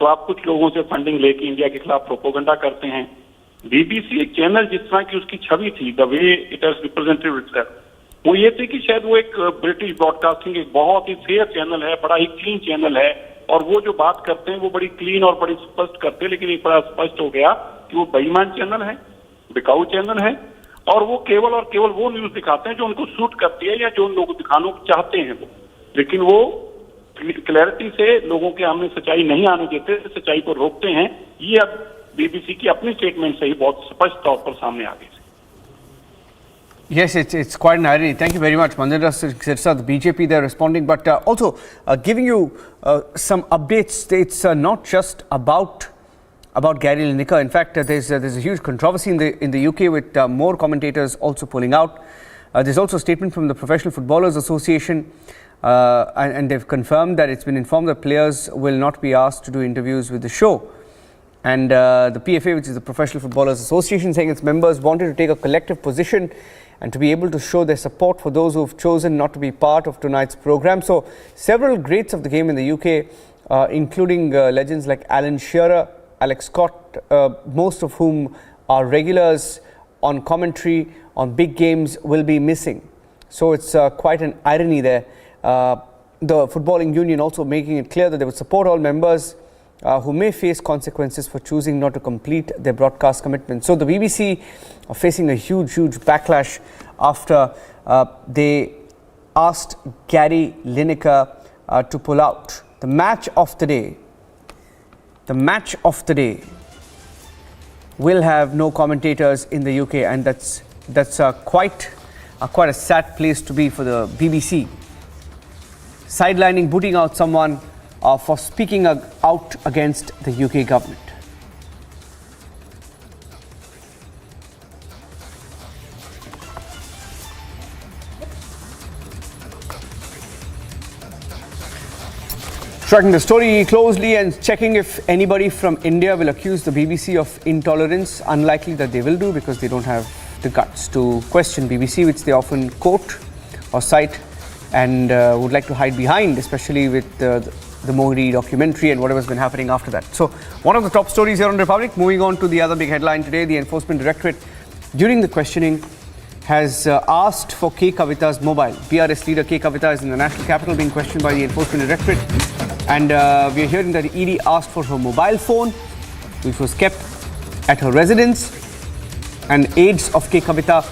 तो आप कुछ लोगों से फंडिंग लेके इंडिया के खिलाफ प्रोपोगंडा करते हैं. बीबीसी एक चैनल जिस तरह की उसकी छवि थी, the way it has represented itself, वो ये थी कि शायद वो एक ब्रिटिश ब्रॉडकास्टिंग एक बहुत ही फेयर चैनल है, बड़ा ही क्लीन चैनल है, और वो जो बात करते हैं वो बड़ी क्लीन और बड़ी स्पष्ट करते हैं. लेकिन एक बड़ा स्पष्ट हो गया कि वो बेईमान चैनल है, बिकाऊ चैनल है, और वो केवल और केवल वो न्यूज दिखाते हैं जो उनको सूट करती है या जो उन लोग दिखाना चाहते हैं वो. लेकिन वो क्लैरिटी से लोगों के सामने सच्चाई नहीं आने देते, सच्चाई को रोकते हैं. ये अब बीबीसी की अपनी स्टेटमेंट से ही बहुत स्पष्ट तौर पर सामने आ गई. Yes, it's quite an irony. Thank you very much, Manjinder Sirsa, the BJP there responding, but also giving you some updates. It's not just about Gary Lineker. In fact, there's a huge controversy in the UK with more commentators also pulling out. There's also a statement from the Professional Footballers Association, and they've confirmed that it's been informed that players will not be asked to do interviews with the show. And the PFA, which is the Professional Footballers Association, saying its members wanted to take a collective position and to be able to show their support for those who have chosen not to be part of tonight's program. So several greats of the game in the UK, including legends like Alan Shearer, Alex Scott, most of whom are regulars on commentary on big games, will be missing. So it's quite an irony there. The footballing union also making it clear that they would support all members who may face consequences for choosing not to complete their broadcast commitment. So the BBC are facing a huge backlash after they asked Gary Lineker to pull out. The match of the day will have no commentators in the UK, and that's quite a sad place to be for the BBC. Sidelining, booting out someone for speaking out against the UK government. Tracking the story closely and checking if anybody from India will accuse the BBC of intolerance. Unlikely that they will do, because they don't have the guts to question BBC, which they often quote or cite and would like to hide behind, especially with the Modi documentary and whatever's been happening after that. So one of the top stories here on Republic. Moving on to the other big headline today, the Enforcement Directorate, during the questioning, has asked for K. Kavitha's mobile. BRS leader K. Kavitha is in the national capital being questioned by the Enforcement Directorate. And we are hearing that the ED asked for her mobile phone, which was kept at her residence. And aides of K. Kavitha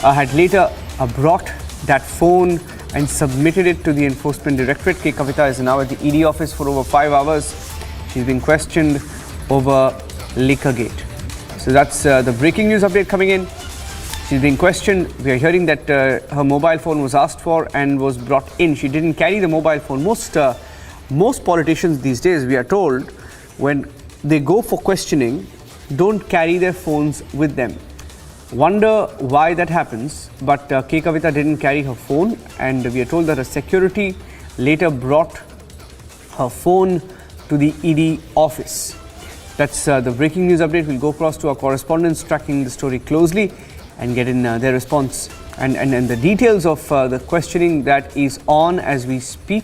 had later brought that phone and submitted it to the Enforcement Directorate. K. Kavitha is now at the ED office for over 5 hours. She's been questioned over Liquorgate. So that's the breaking news update coming in. She's being questioned. We are hearing that her mobile phone was asked for and was brought in. She didn't carry the mobile phone. Most politicians these days, we are told, when they go for questioning, don't carry their phones with them. Wonder why that happens, but K. Kavitha didn't carry her phone, and we are told that her security later brought her phone to the ED office. That's the breaking news update. We'll go across to our correspondents tracking the story closely and get in their response and the details of the questioning that is on as we speak.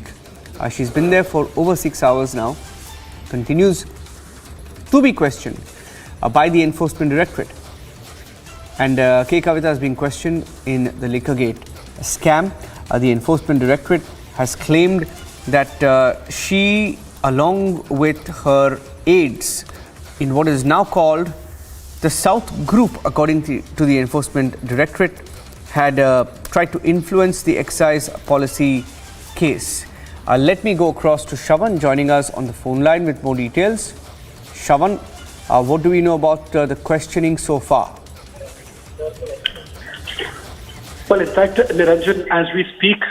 She's been there for over 6 hours now, continues to be questioned by the Enforcement Directorate. And K. Kavitha is being questioned in the Liquorgate scam. The Enforcement Directorate has claimed that she, along with her aides, in what is now called the South Group, according to the Enforcement Directorate, had tried to influence the excise policy case. Let me go across to Shravan, joining us on the phone line with more details. Shravan, what do we know about the questioning so far? Well, in fact, Niranjan, as we speak,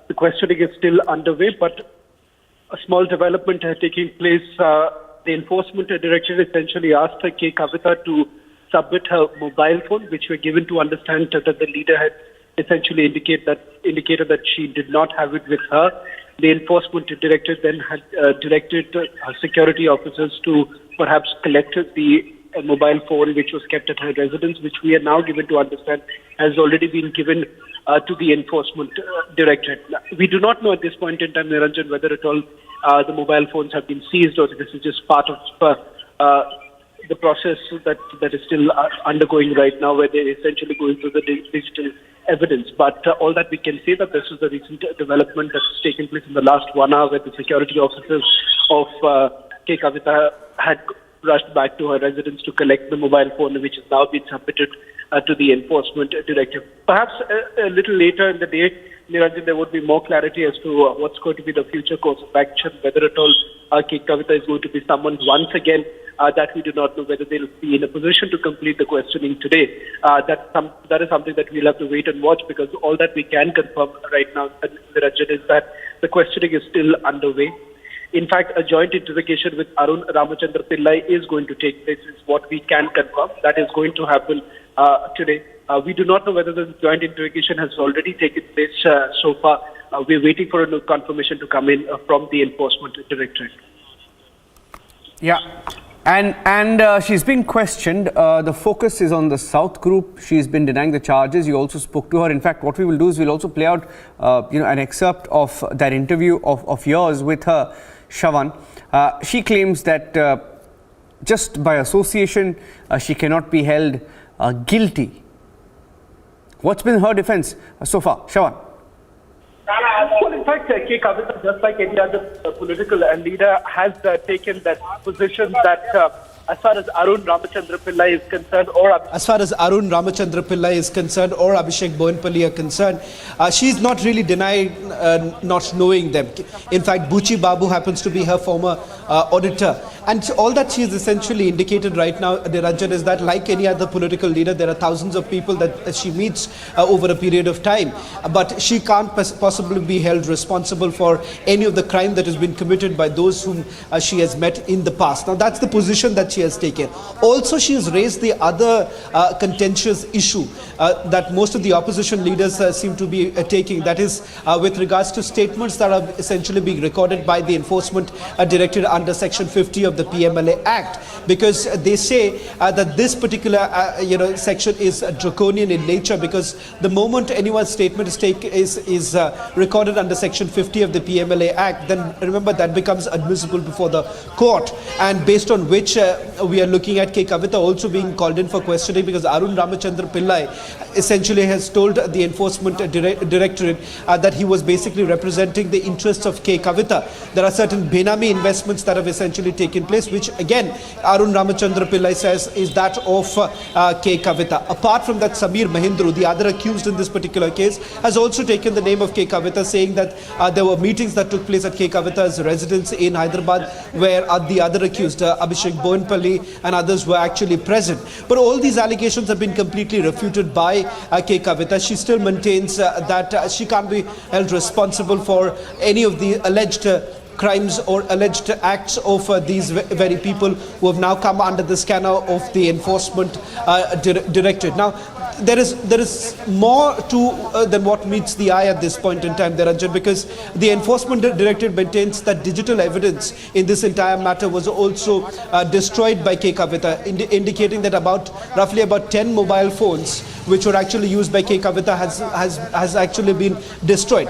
the questioning is still underway, but a small development taking place. The Enforcement Directorate essentially asked K. Kavitha to submit her mobile phone, which were given to understand that the leader had essentially indicated that she did not have it with her. The Enforcement Directorate then had directed security officers to perhaps collect the mobile phone which was kept at her residence, which we are now given to understand has already been given to the Enforcement Directorate. We do not know at this point in time, Niranjan, whether at all the mobile phones have been seized or this is just part of the process that is still undergoing right now, where they're essentially going through the digital evidence. But all that we can say that this is the recent development that's taken place in the last 1 hour, where the security officers of K. Kavitha had rushed back to her residence to collect the mobile phone, which has now been submitted to the Enforcement Directorate. Perhaps a little later in the day, Niranjan, there would be more clarity as to what's going to be the future course of action, whether at all K. Kavitha is going to be summoned once again. That we do not know, whether they'll be in a position to complete the questioning today. That is something that we'll have to wait and watch, because all that we can confirm right now, Niranjan, is that the questioning is still underway. In fact, a joint interrogation with Arun Ramachandra Pillai is going to take place, is what we can confirm. That is going to happen today. We do not know whether the joint interrogation has already taken place so far. We're waiting for a confirmation to come in from the Enforcement Directorate. Yeah. And she's been questioned. The focus is on the South Group. She's been denying the charges. You also spoke to her. In fact, what we will do is we'll also play out an excerpt of that interview of yours with her, Shravan. She claims that just by association, she cannot be held guilty. What's been her defense so far, Shravan? Well, in fact, K. Kavitha, just like any other political leader, has taken that position that as far as Arun Ramachandra Pillai is concerned, or Abhishek Bowenpally are concerned, she's not really denied not knowing them. In fact, Buchi Babu happens to be her former auditor. And all that she has essentially indicated right now, Niranjan, is that like any other political leader, there are thousands of people that she meets over a period of time. But she can't possibly be held responsible for any of the crime that has been committed by those whom she has met in the past. Now, that's the position that she has taken. Also, she has raised the other contentious issue that most of the opposition leaders seem to be taking. That is with regards to statements that are essentially being recorded by the Enforcement Directorate under Section 50 of the PMLA Act, because they say that this particular section is draconian in nature, because the moment anyone's statement is recorded under Section 50 of the PMLA Act, then remember that becomes admissible before the court, and based on which we are looking at K. Kavitha also being called in for questioning, because Arun Ramachandra Pillai essentially has told the Enforcement Directorate that he was basically representing the interests of K. Kavitha. There are certain Benami investments that have essentially taken place, which again Arun Ramachandra Pillai says is that of K. Kavitha. Apart from that, Samir Mahindru, the other accused in this particular case, has also taken the name of K. Kavitha, saying that there were meetings that took place at K. Kavitha's residence in Hyderabad where the other accused, Abhishek Bowenpally and others, were actually present. But all these allegations have been completely refuted by K. Kavitha. She still maintains that she can't be held responsible for any of the alleged crimes or alleged acts of these very people who have now come under the scanner of the Enforcement Directorate. Now, there is more to than what meets the eye at this point in time, Niranjan, because the Enforcement Directorate maintains that digital evidence in this entire matter was also destroyed by K. Kavitha, indicating that roughly about 10 mobile phones which were actually used by K. Kavitha has actually been destroyed.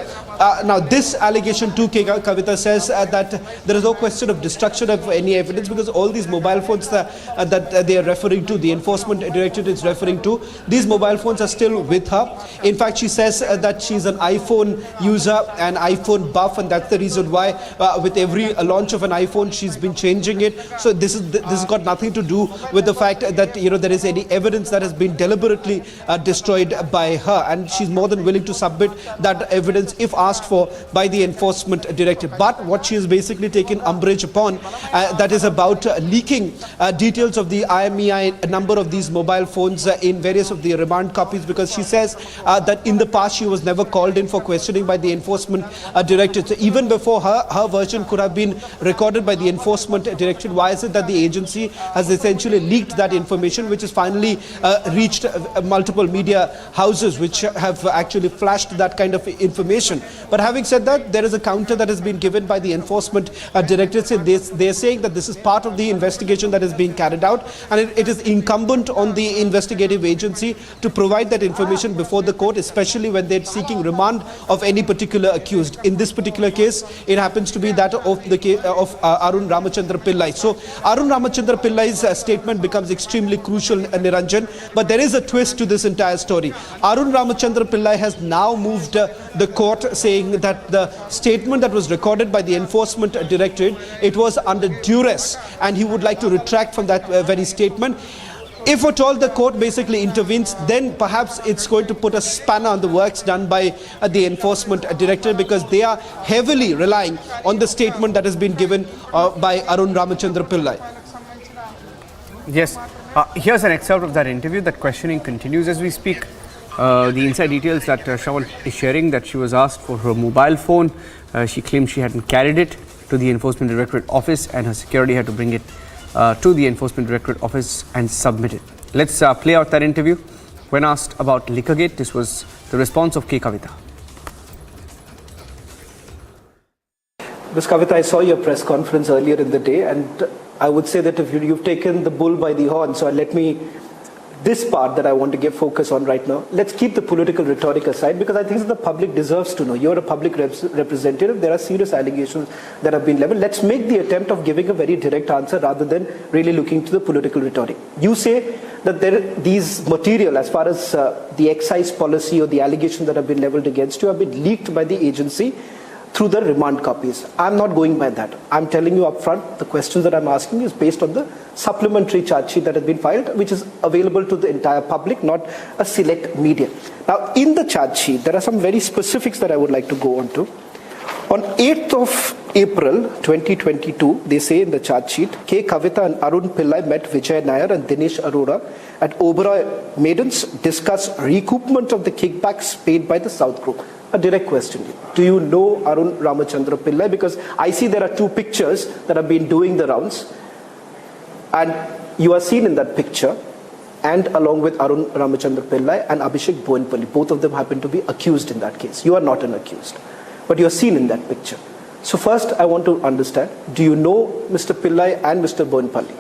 Now, this allegation to K. Kavitha says that there is no question of destruction of any evidence, because all these mobile phones that they are referring to, the Enforcement Directorate is referring to, these mobile phones are still with her. In fact, she says that she's an iPhone user, an iPhone buff, and that's the reason why with every launch of an iPhone, she's been changing it. So this has got nothing to do with the fact that there is any evidence that has been deliberately destroyed by her, and she's more than willing to submit that evidence if asked for by the Enforcement Directorate. But what she has basically taken umbrage upon, that is about leaking details of the IMEI number of these mobile phones in various of the remand copies, because she says that in the past she was never called in for questioning by the Enforcement Directorate. So even before her version could have been recorded by the Enforcement Directorate, why is it that the agency has essentially leaked that information, which has finally reached multiple media houses which have actually flashed that kind of information? But having said that, there is a counter that has been given by the Enforcement Directorate. They're saying that this is part of the investigation that is being carried out, and it is incumbent on the investigative agency to provide that information before the court, especially when they're seeking remand of any particular accused. In this particular case, it happens to be that of the case of Arun Ramachandra Pillai. So Arun Ramachandra Pillai's statement becomes extremely crucial, Niranjan, but there is a twist to this entire story. Arun Ramachandra Pillai has now moved the court, saying that the statement that was recorded by the Enforcement Directorate, it was under duress, and he would like to retract from that very statement. If at all the court basically intervenes, then perhaps it's going to put a spanner on the works done by the Enforcement Directorate, because they are heavily relying on the statement that has been given by Arun Ramachandra Pillai. Yes, here's an excerpt of that interview. That questioning continues as we speak. The inside details that Shravan is sharing, that she was asked for her mobile phone. She claimed she hadn't carried it to the Enforcement Directorate office, and her security had to bring it to the Enforcement Directorate office and submit it. Let's play out that interview. When asked about Liquorgate, this was the response of K. Kavitha. Ms. Kavitha, I saw your press conference earlier in the day, and I would say that if you've taken the bull by the horn, so let me this part that I want to give focus on right now. Let's keep the political rhetoric aside, because I think the public deserves to know. You're a public representative. There are serious allegations that have been leveled. Let's make the attempt of giving a very direct answer rather than really looking to the political rhetoric. You say that these material, as far as the excise policy or the allegations that have been leveled against you, have been leaked by the agency through the remand copies. I'm not going by that. I'm telling you up front, the questions that I'm asking is based on the supplementary charge sheet that has been filed, which is available to the entire public, not a select media. Now, in the charge sheet, there are some very specifics that I would like to go on to. On 8th of April 2022, they say in the charge sheet, K. Kavitha and Arun Pillai met Vijay Nair and Dinesh Arora at Oberoi Maidens, discuss recoupment of the kickbacks paid by the South Group. A direct question. Do you know Arun Ramachandra Pillai? Because I see there are two pictures that have been doing the rounds. And you are seen in that picture, and along with Arun Ramachandra Pillai and Abhishek Boinpalli. Both of them happen to be accused in that case. You are not an accused, but you are seen in that picture. So first I want to understand, do you know Mr. Pillai and Mr. Boinpalli?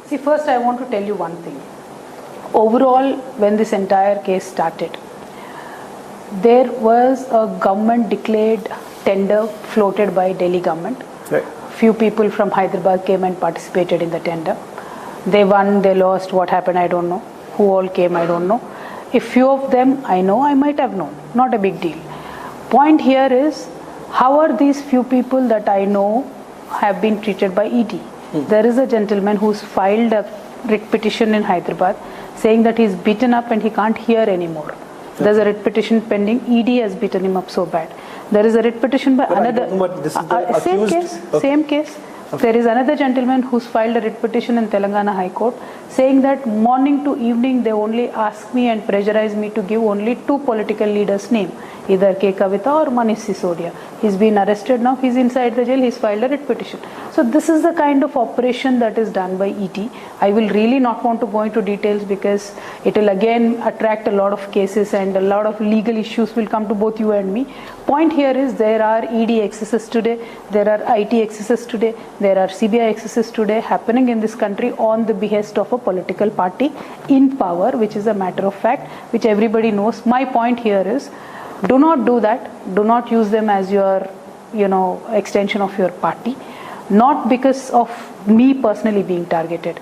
See, first I want to tell you one thing. Overall, when this entire case started, there was a government declared tender floated by Delhi government. Right. Few people from Hyderabad came and participated in the tender. They won, they lost, what happened I don't know. Who all came I don't know. If few of them I know, I might have known. Not a big deal. Point here is, how are these few people that I know have been treated by ED? There is a gentleman who's filed a writ petition in Hyderabad saying that he's beaten up and he can't hear anymore. There's a writ petition pending. ED has beaten him up so bad. There is a writ petition by another. Same case. Okay. Same case. Okay. There is another gentleman who's filed a writ petition in Telangana High Court saying that morning to evening they only ask me and pressurize me to give only two political leaders' name, either K. Kavitha or Manish Sisodia. He's been arrested now. He's inside the jail. He's filed a writ petition. So this is the kind of operation that is done by ET. I will really not want to go into details because it will again attract a lot of cases and a lot of legal issues will come to both you and me. Point here is there are ED excesses today, there are IT excesses today, there are CBI excesses today happening in this country on the behest of a political party in power, which is a matter of fact, which everybody knows. My point here is, do not do that. Do not use them as your, extension of your party. Not because of me personally being targeted.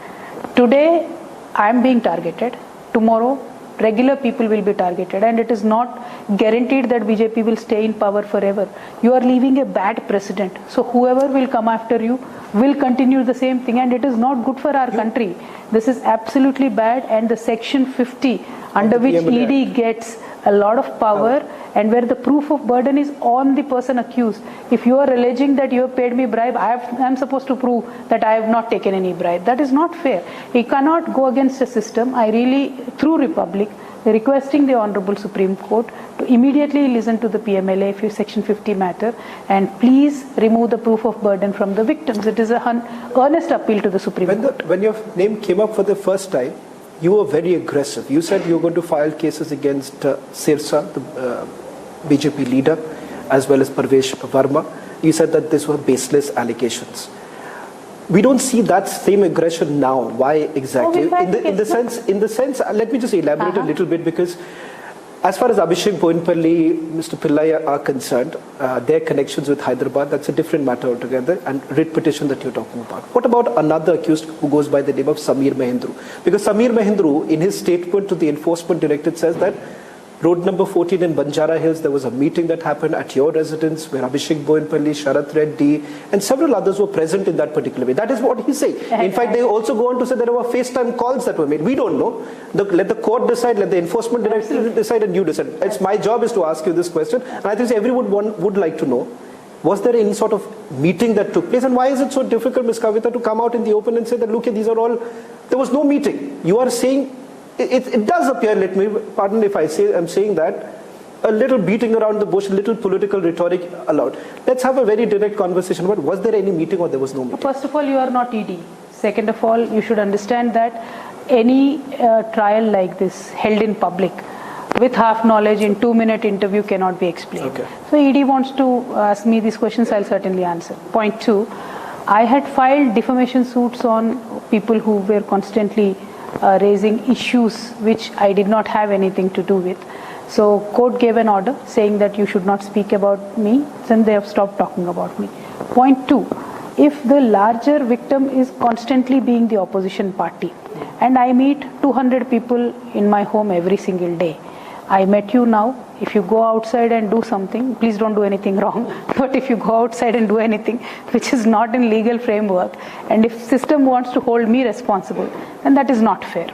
Today, I am being targeted. Tomorrow, regular people will be targeted, and it is not guaranteed that BJP will stay in power forever. You are leaving a bad precedent. So whoever will come after you will continue the same thing, and it is not good for our country. This is absolutely bad, and the section 50 under which ED gets a lot of power and where the proof of burden is on the person accused. If you are alleging that you have paid me bribe, I am supposed to prove that I have not taken any bribe. That is not fair. We cannot go against a system. I really, through Republic, requesting the Honorable Supreme Court to immediately listen to the PMLA Section 50 matter and please remove the proof of burden from the victims. It is an earnest appeal to the Supreme Court. When your name came up for the first time, you were very aggressive. You said you were going to file cases against Sirsa, the BJP leader, as well as Parvesh Verma. You said that these were baseless allegations. We don't see that same aggression now. Why exactly? In the sense, let me just elaborate a little bit, because as far as Abhishek Boinpalli, Mr. Pillai are concerned, their connections with Hyderabad, that's a different matter altogether, and writ petition that you're talking about. What about another accused who goes by the name of Sameer Mahendru? Because Sameer Mahendru, in his statement to the Enforcement Directorate, says that Road number 14 in Banjara Hills, there was a meeting that happened at your residence where Abhishek Boinpalli, Sharath Reddy and several others were present in that particular way. That is what he said. In fact, they also go on to say there were FaceTime calls that were made. We don't know. Let the court decide, let the Enforcement Directorate decide, and you decide. It's my job is to ask you this question, and I think everyone would like to know, was there any sort of meeting that took place, and why is it so difficult, Ms. Kavitha, to come out in the open and say that, look, these are all, there was no meeting. You are saying, it does appear, let me, pardon if I'm saying that, a little beating around the bush, a little political rhetoric allowed. Let's have a very direct conversation about, was there any meeting or there was no meeting? First of all, you are not ED. Second of all, you should understand that any trial like this held in public with half knowledge in 2-minute interview cannot be explained. Okay. So ED wants to ask me these questions, I'll certainly answer. Point 2, I had filed defamation suits on people who were constantly raising issues which I did not have anything to do with. So court gave an order saying that you should not speak about me, then they have stopped talking about me. Point 2, if the larger victim is constantly being the opposition party, and I meet 200 people in my home every single day. I met you now. If you go outside and do something, please don't do anything wrong. But if you go outside and do anything which is not in legal framework, and if system wants to hold me responsible, then that is not fair.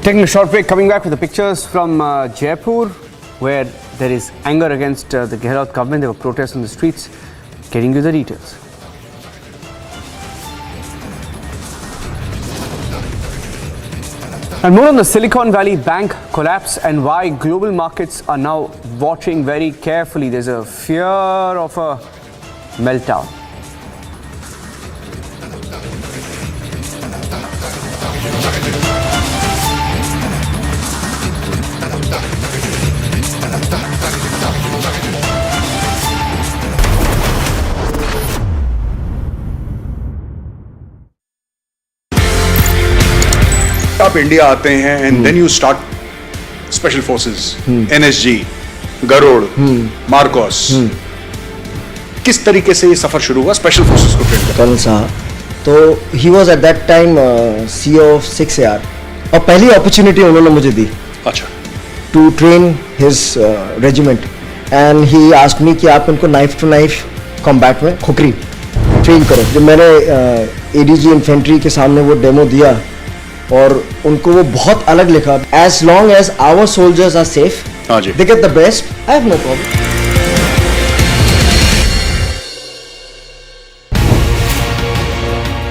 Taking a short break, coming back with the pictures from Jaipur, where there is anger against the Gujarat government. There were protests on the streets. Getting you the details. And more on the Silicon Valley Bank collapse and why global markets are now watching very carefully. There's a fear of a meltdown. आप India आते हैं and then you start special forces, NSG, Garud, MARCOS, किस तरीके से ये सफर शुरू हुआ स्पेशल फोर्सेस को ट्रेन करने? कर्नल साहब, तो he was at that time CEO of 6AR और पहली अपॉर्चुनिटी उन्होंने मुझे दी, अच्छा, to train his regiment, and he asked me कि आप इनको नाइफ टू नाइफ कॉम्बैट में खुकरी ट्रेन करो। जब मैंने एडीजी इन्फेंट्री के सामने वो डेमो दिया और उनको वो बहुत अलग लिखा, as long as our soldiers are safe, they get the best, I have no problem.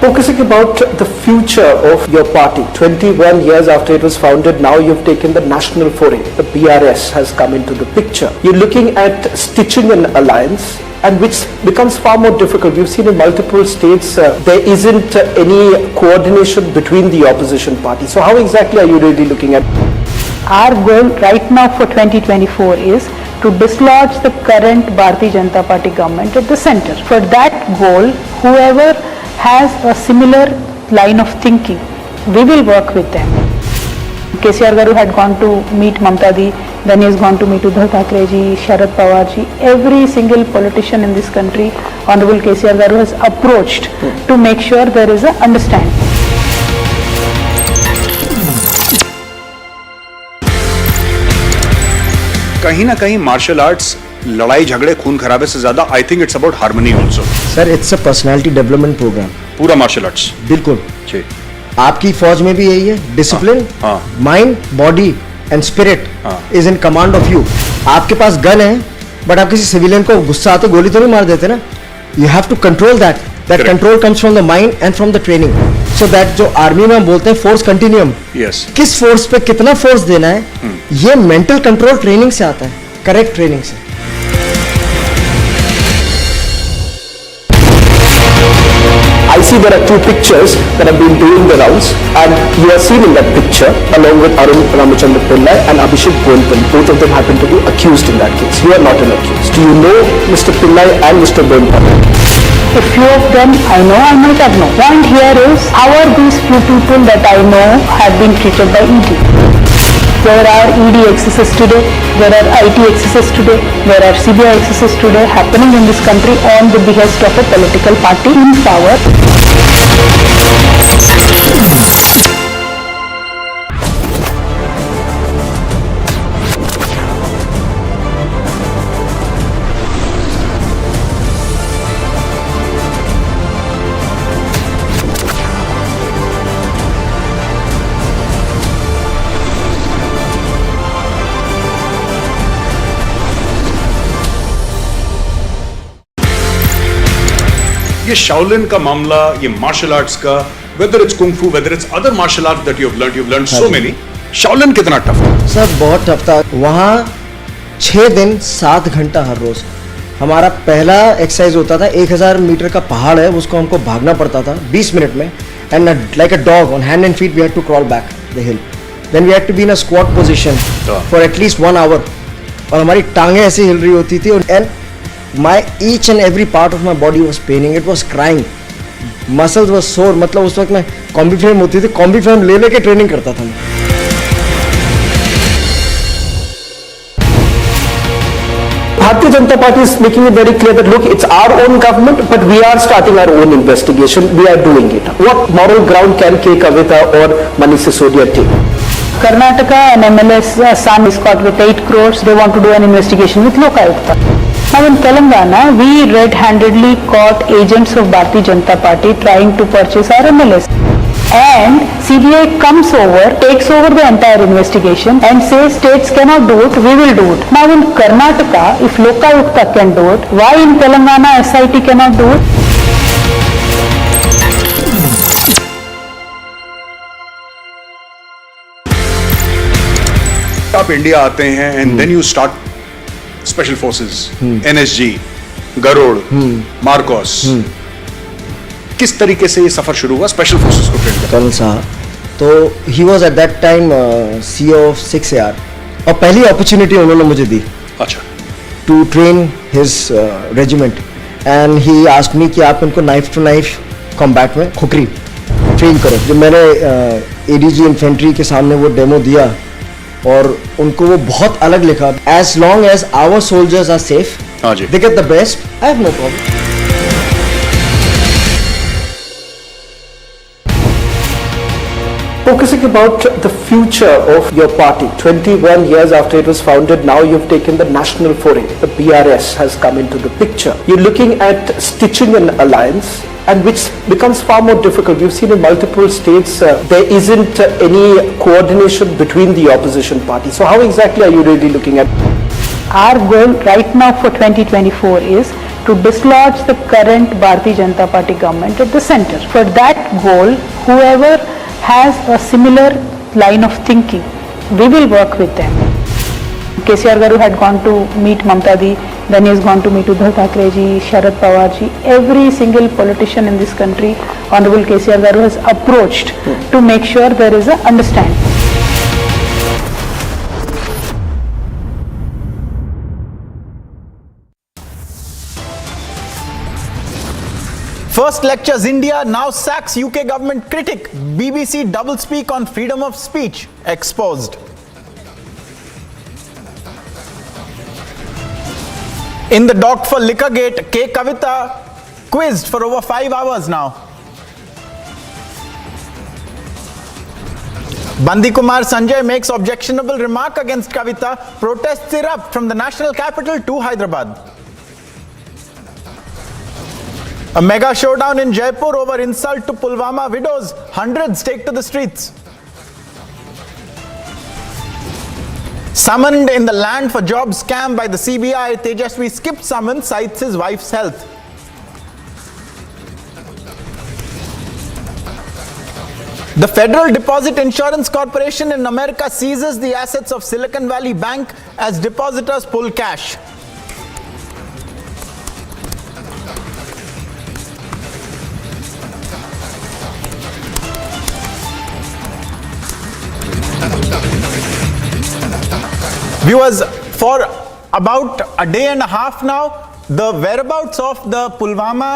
Focusing about the future of your party, 21 years after it was founded, now you've taken the national foray. The BRS has come into the picture. You're looking at stitching an alliance, and which becomes far more difficult. We've seen in multiple states there isn't any coordination between the opposition parties. So how exactly are you really looking at? Our goal right now for 2024 is to dislodge the current Bharatiya Janata Party government at the center. For that goal, whoever has a similar line of thinking, we will work with them. KCR Garu had gone to meet Mamta Di, then he has gone to meet Uddhav Thackeray ji, Sharad Pawar ji. Every single politician in this country, Honorable KCR Garu has approached to make sure there is a understanding. कहीं ना कहीं martial arts लड़ाई झगड़े खून खराबे से ज्यादा I think it's about harmony also. Sir, it's a personality development programme, पूरा मार्शल आर्ट्स। बिल्कुल आपकी फौज में भी यही है, discipline, mind, body and spirit is in command of you. आपके पास गन है बट आप किसी सिविलियन को गुस्सा आते गोली तो नहीं मार देते ना, you have to control that. That control comes from the mind and from the training, so that जो आर्मी में हम बोलते हैं फोर्स कंटिन्यूम, किस फोर्स पे कितना फोर्स देना है, ये मेंटल कंट्रोल ट्रेनिंग से आता है, करेक्ट ट्रेनिंग से। I see there are two pictures that have been doing the rounds, and you are seen in that picture along with Arun Ramachandra Pillai and Abhishek Bonpal. Both of them happen to be accused in that case. You are not an accused. Do you know Mr. Pillai and Mr. Bonpal? A few of them I know, I might have known. Point here is, how are these few people that I know have been treated by ED? There are ED excesses today, there are IT excesses today, there are CBI excesses today happening in this country on the behest of a political party in power. ये Shaolin का मामला, ये martial arts का, whether it's kung fu, whether it's other martial arts that you've learned so many, Shaolin कितना tough था? Sir बहुत tough था। वहाँ 6 दिन 7 घंटा हर रोज। हमारा पहला एक्सरसाइज होता था, 1000 मीटर का पहाड़ है, उसको हमको भागना पड़ता था 20 मिनट में, and like a dog on hand and feet we had to crawl back the hill, then we had to be in a squat position for at least 1 hour, और हमारी टांगें ऐसे हिल रही होती थी, और and my each and every part of my body was paining, it was crying muscles were sore, मतलब उस वक्त मैं कॉम्बी फ्रेम होती थी, कॉम्बी फ्रेम ले लेके ट्रेनिंग करता था मैं। Bharatiya Janata Party is making it very clear that look, it's our own government, but we are starting our own investigation. We are doing it. What moral ground can K. Kavitha or Manish Sisodia take? Karnataka and MLS son is caught with 8 crores. They want to do an investigation with Lokayukta. Now in Telangana, we red-handedly caught agents of Bharatiya Janata Party trying to purchase our MLS. And CBI comes over, takes over the entire investigation and says states cannot do it, we will do it. Now in Karnataka, if Lokayukta can do it, why in Telangana SIT cannot do it? आप India आते हैं and then you start special forces, NSG, Garud, MARCOS. किस तरीके से ये सफर शुरू हुआ स्पेशल फोर्सेस को ट्रेन करने? कर्नल साहब, तो he was at that time CEO of 6AR, और पहली अपॉर्चुनिटी उन्होंने मुझे दी। अच्छा। To train his regiment, and he asked me कि आप इनको नाइफ टू नाइफ कॉम्बैट में खुकरी ट्रेन करो। जब मैंने ADG इन्फेंट्री के सामने वो डेमो दिया और उनको वो बहुत अलग लिखा, as long as our soldiers are safe, they get the best, I have no problem. Focusing about the future of your party, 21 years after it was founded, now you've taken the national foray. The BRS has come into the picture. You're looking at stitching an alliance, and which becomes far more difficult. We've seen in multiple states there isn't any coordination between the opposition parties. So how exactly are you really looking at? Our goal right now for 2024 is to dislodge the current Bharatiya Janata Party government at the center. For that goal, whoever has a similar line of thinking, we will work with them. KCR Garu had gone to meet Mamta Di, then he has gone to meet Uddhav Thackeray ji, Sharad Pawar ji. Every single politician in this country, Honorable KCR Garu has approached to make sure there is a understanding. First lectures India, now sacks UK government critic. BBC doublespeak on freedom of speech exposed. In the dock for Liquorgate, K. Kavitha quizzed for over 5 hours now. Bandi Kumar Sanjay makes objectionable remark against Kavitha. Protests erupt from the national capital to Hyderabad. A mega showdown in Jaipur over insult to Pulwama widows. Hundreds take to the streets. Summoned in the land for job scam by the CBI, Tejasvi skipped summons, cites his wife's health. The Federal Deposit Insurance Corporation in America seizes the assets of Silicon Valley Bank as depositors pull cash. Viewers, for about a day and a half now, the whereabouts of the Pulwama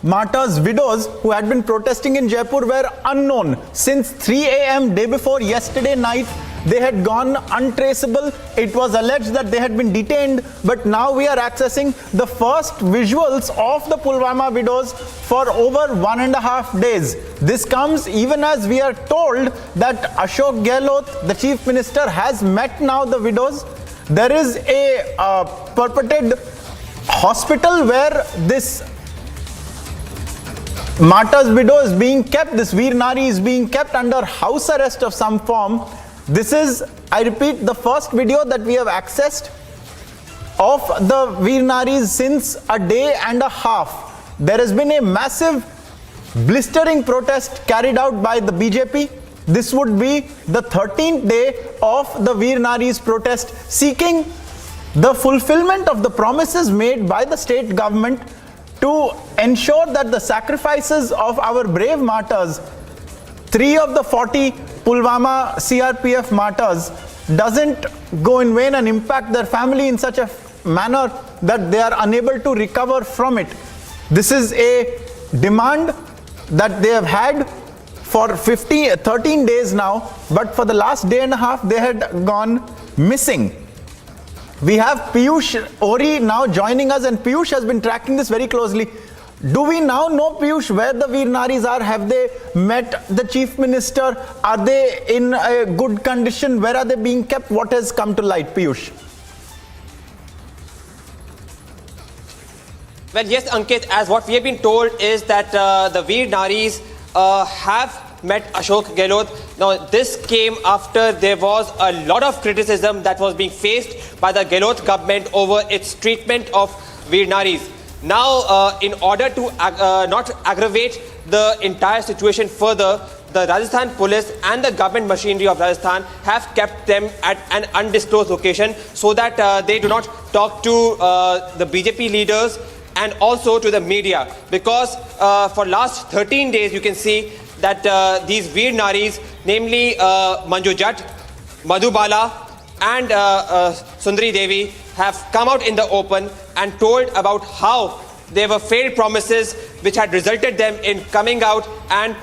martyrs' widows who had been protesting in Jaipur were unknown. Since 3 a.m. day before yesterday night, they had gone untraceable. It was alleged that they had been detained, but now we are accessing the first visuals of the Pulwama widows for over 1.5 days. This comes even as we are told that Ashok Gehlot, the Chief Minister, has met now the widows. There is a purported hospital where this martyr's widow is being kept, this Veer Nari is being kept under house arrest of some form. This is, I repeat, the first video that we have accessed of the Veer Naris since a day and a half. There has been a massive blistering protest carried out by the BJP. This would be the 13th day of the Veer Naris protest, seeking the fulfillment of the promises made by the state government to ensure that the sacrifices of our brave martyrs, 3 of the 40 Pulwama CRPF martyrs, doesn't go in vain and impact their family in such a manner that they are unable to recover from it. This is a demand that they have had for 13 days now, but for the last day and a half they had gone missing. We have Piyush Ori now joining us, and Piyush has been tracking this very closely. Do we now know, Piyush, where the Veer Naris are? Have they met the Chief Minister? Are they in a good condition? Where are they being kept? What has come to light, Piyush? Well, yes, Ankit, as what we have been told is that the Veer Naris have met Ashok Gehlot. Now, this came after there was a lot of criticism that was being faced by the Gehlot government over its treatment of Veer Naris. Now, in order to not aggravate the entire situation further, the Rajasthan police and the government machinery of Rajasthan have kept them at an undisclosed location so that they do not talk to the BJP leaders and also to the media, because for last 13 days you can see that these Veer Naris, namely Manju Jatt, Madhubala and Sundari Devi, have come out in the open and told about how there were failed promises which had resulted them in coming out and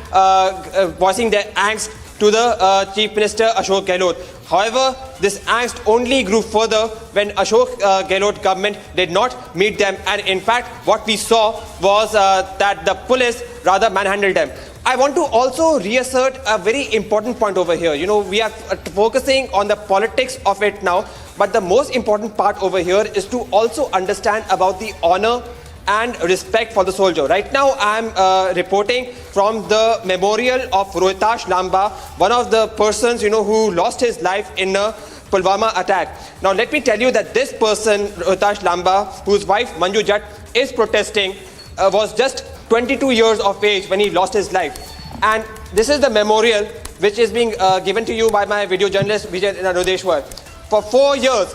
voicing their angst to the Chief Minister Ashok Gehlot. However, this angst only grew further when Ashok Gehlot government did not meet them, and in fact what we saw was that the police rather manhandled them. I want to also reassert a very important point over here. You know, we are focusing on the politics of it now, but the most important part over here is to also understand about the honor and respect for the soldier. Right now, I am reporting from the memorial of Rohitash Lamba, one of the persons, you know, who lost his life in a Pulwama attack. Now, let me tell you that this person, Rohitash Lamba, whose wife Manju Jatt is protesting, was just 22 years of age when he lost his life. And this is the memorial which is being given to you by my video journalist Vijay Rodeshwar. For 4 years,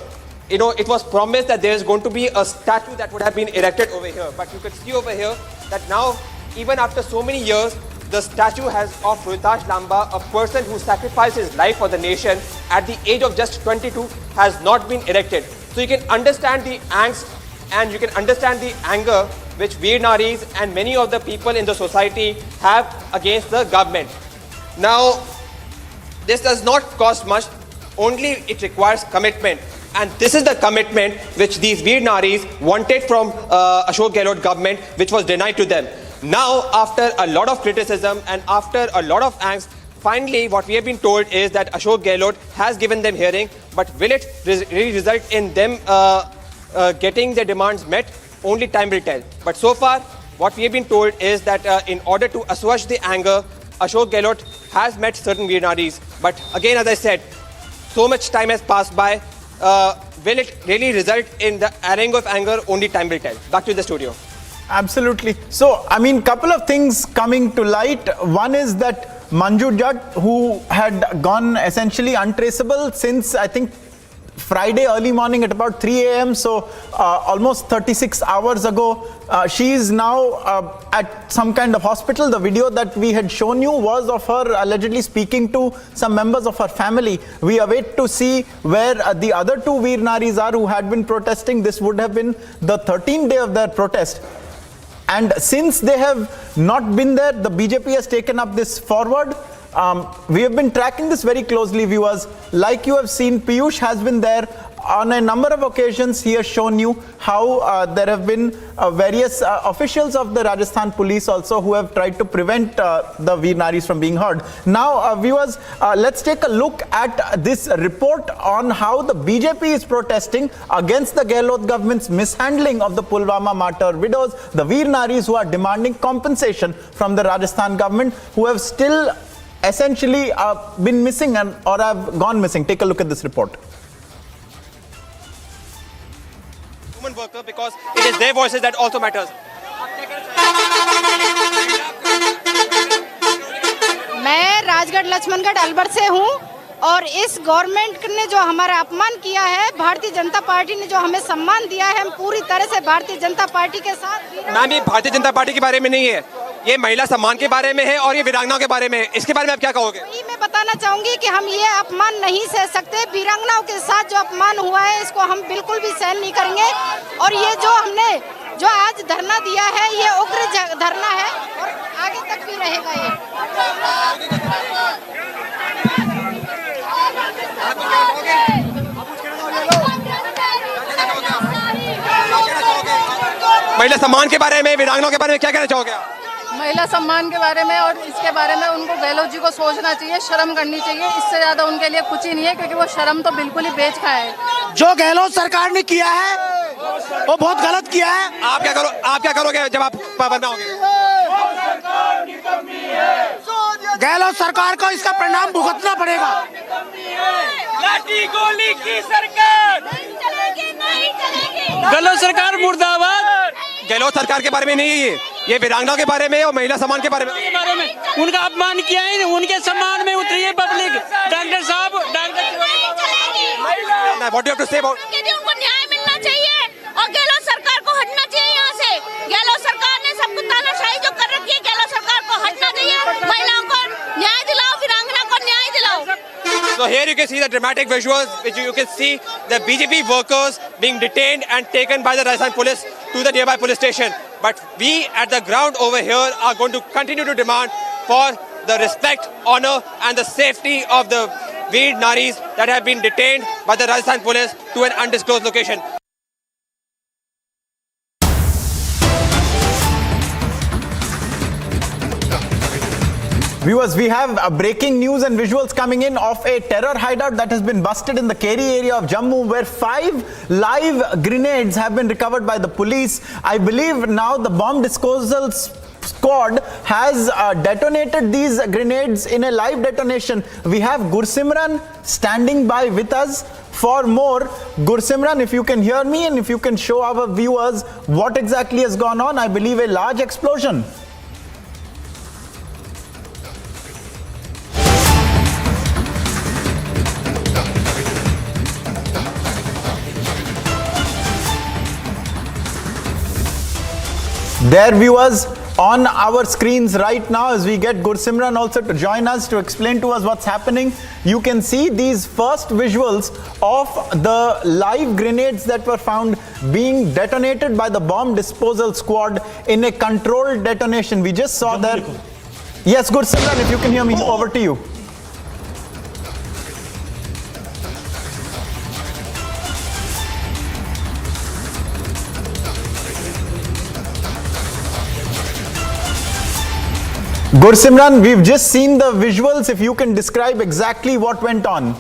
you know, it was promised that there is going to be a statue that would have been erected over here. But you could see over here that now, even after so many years, the statue of Rohitash Lamba, a person who sacrificed his life for the nation at the age of just 22, has not been erected. So you can understand the angst and you can understand the anger which Veer Naris and many of the people in the society have against the government. Now, this does not cost much, only it requires commitment. And this is the commitment which these Veer Naris wanted from Ashok Gehlot government, which was denied to them. Now, after a lot of criticism and after a lot of angst, finally what we have been told is that Ashok Gehlot has given them hearing, but will it really result in them getting their demands met? Only time will tell. But so far, what we have been told is that in order to assuage the anger, Ashok Gehlot has met certain Veer Naris. But again, as I said, so much time has passed by. Will it really result in the airing of anger? Only time will tell. Back to the studio. Absolutely. So, I mean, couple of things coming to light. One is that Manju Jatt, who had gone essentially untraceable since, I think, Friday early morning at about 3 a.m. So almost 36 hours ago, she is now at some kind of hospital. The video that we had shown you was of her allegedly speaking to some members of her family. We await to see where the other two Veer Naris are who had been protesting. This would have been the 13th day of their protest. And since they have not been there, the BJP has taken up this forward. We have been tracking this very closely, viewers. Like you have seen, Piyush has been there on a number of occasions. He has shown you how there have been various officials of the Rajasthan police also who have tried to prevent the Veer Naris from being heard. Now, viewers, let's take a look at this report on how the BJP is protesting against the Gehlot government's mishandling of the Pulwama martyr widows, the Veer Naris who are demanding compensation from the Rajasthan government, who have still essentially been missing or have gone missing. Take a look at this report. Human worker, because it is their voices that also matters. मैं राजगढ़ लक्ष्मणगढ़ अलवर से हूँ और इस government ने जो हमारा अपमान किया है, भारतीय जनता पार्टी ने जो हमें सम्मान दिया है, हम पूरी तरह से भारतीय जनता पार्टी के साथ। मैम, ये भारतीय जनता पार्टी के बारे में नहीं है, ये महिला सम्मान के बारे में है और ये वीरांगनाओं के बारे में है। इसके बारे में आप क्या कहोगे? मैं बताना चाहूंगी कि हम ये अपमान नहीं सह सकते। वीरांगनाओं के साथ जो अपमान हुआ है, इसको हम बिल्कुल भी सहन नहीं करेंगे। और ये जो हमने जो आज धरना दिया है ये उग्र धरना है और आगे तक भी रहेगा ये। महिला सम्मान के बारे में, वीरांगनाओं के बारे में क्या कहना चाहोगे आप? महिला सम्मान के बारे में और इसके बारे में उनको गहलोत जी को सोचना चाहिए, शर्म करनी चाहिए। इससे ज्यादा उनके लिए कुछ ही नहीं है, क्योंकि वो शर्म तो बिल्कुल ही बेच खाए है। जो गहलोत सरकार ने किया है वो बहुत गलत किया है। आप क्या करोगे जब आप पाबंद होंगे? गहलोत सरकार को इसका परिणाम भुगतना पड़ेगा। लाठी गोली की सरकार गहलोत सरकार मुर्दाबाद। गहलोत सरकार के बारे में नहीं है ये वीरांगनाओं के बारे में और महिला सम्मान के बारे में उनका अपमान किया है, उनके सम्मान में उतरी है पब्लिक। डॉक्टर साहब, what do you have to say about? उनको न्याय मिलना चाहिए और गहलोत सरकार को हटना चाहिए यहाँ से। गहलोत सरकार ने सबको तानाशाही जो कर रखी है, गहलोत सरकार को हटना चाहिए। महिलाओं को न्याय दिलाओ, वीरांगना को न्याय दिलाओ। So here you can see the dramatic visuals, which you can see the BJP workers being detained and taken by the Rajasthan police to the nearby police station. But we at the ground over here are going to continue to demand for the respect, honor and the safety of the Veer Naris that have been detained by the Rajasthan police to an undisclosed location. Viewers, we have breaking news and visuals coming in of a terror hideout that has been busted in the Keri area of Jammu, where 5 live grenades have been recovered by the police. I believe now the bomb disposal squad has detonated these grenades in a live detonation. We have Gursimran standing by with us for more. Gursimran, if you can hear me and if you can show our viewers what exactly has gone on. I believe a large explosion. There, viewers, on our screens right now, as we get Gursimran also to join us to explain to us what's happening, you can see these first visuals of the live grenades that were found being detonated by the bomb disposal squad in a controlled detonation. We just saw that. Yes, Gursimran, if you can hear me, over to you. Gursimran, we've just seen the visuals. If you can describe exactly what went on.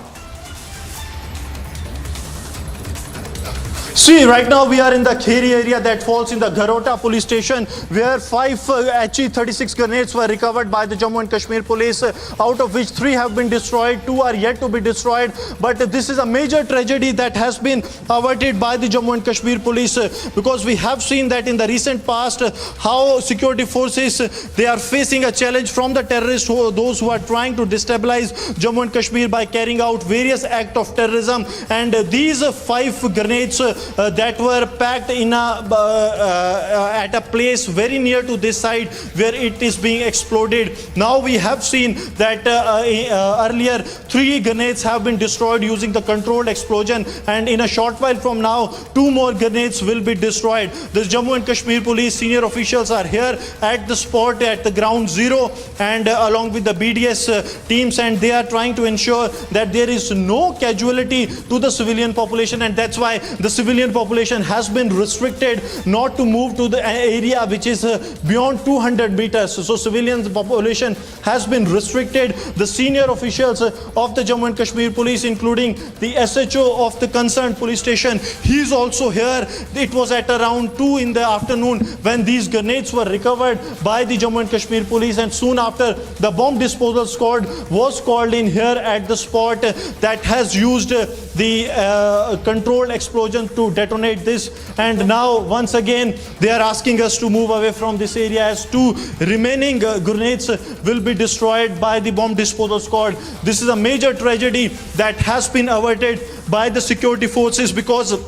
See, right now we are in the Keri area that falls in the Garota police station, where 5 HE-36 grenades were recovered by the Jammu and Kashmir police, out of which 3 have been destroyed, 2 are yet to be destroyed. But this is a major tragedy that has been averted by the Jammu and Kashmir police, because we have seen that in the recent past how security forces, they are facing a challenge from the terrorists, those who are trying to destabilize Jammu and Kashmir by carrying out various acts of terrorism. And these 5 grenades that were packed in at a place very near to this site where it is being exploded. Now we have seen that earlier 3 grenades have been destroyed using the controlled explosion, and in a short while from now 2 more grenades will be destroyed. The Jammu and Kashmir police senior officials are here at the spot at the ground zero, and along with the BDS teams, and they are trying to ensure that there is no casualty to the civilian population, and that's why the civilian population has been restricted not to move to the area which is beyond 200 meters. So civilian population has been restricted. The senior officials of the Jammu and Kashmir police, including the SHO of the concerned police station, he is also here. It was at around 2 in the afternoon when these grenades were recovered by the Jammu and Kashmir police, and soon after the bomb disposal squad was called in here at the spot that has used the controlled explosion to detonate this. And now once again they are asking us to move away from this area, as 2 remaining grenades will be destroyed by the bomb disposal squad. This is a major tragedy that has been averted by the security forces, because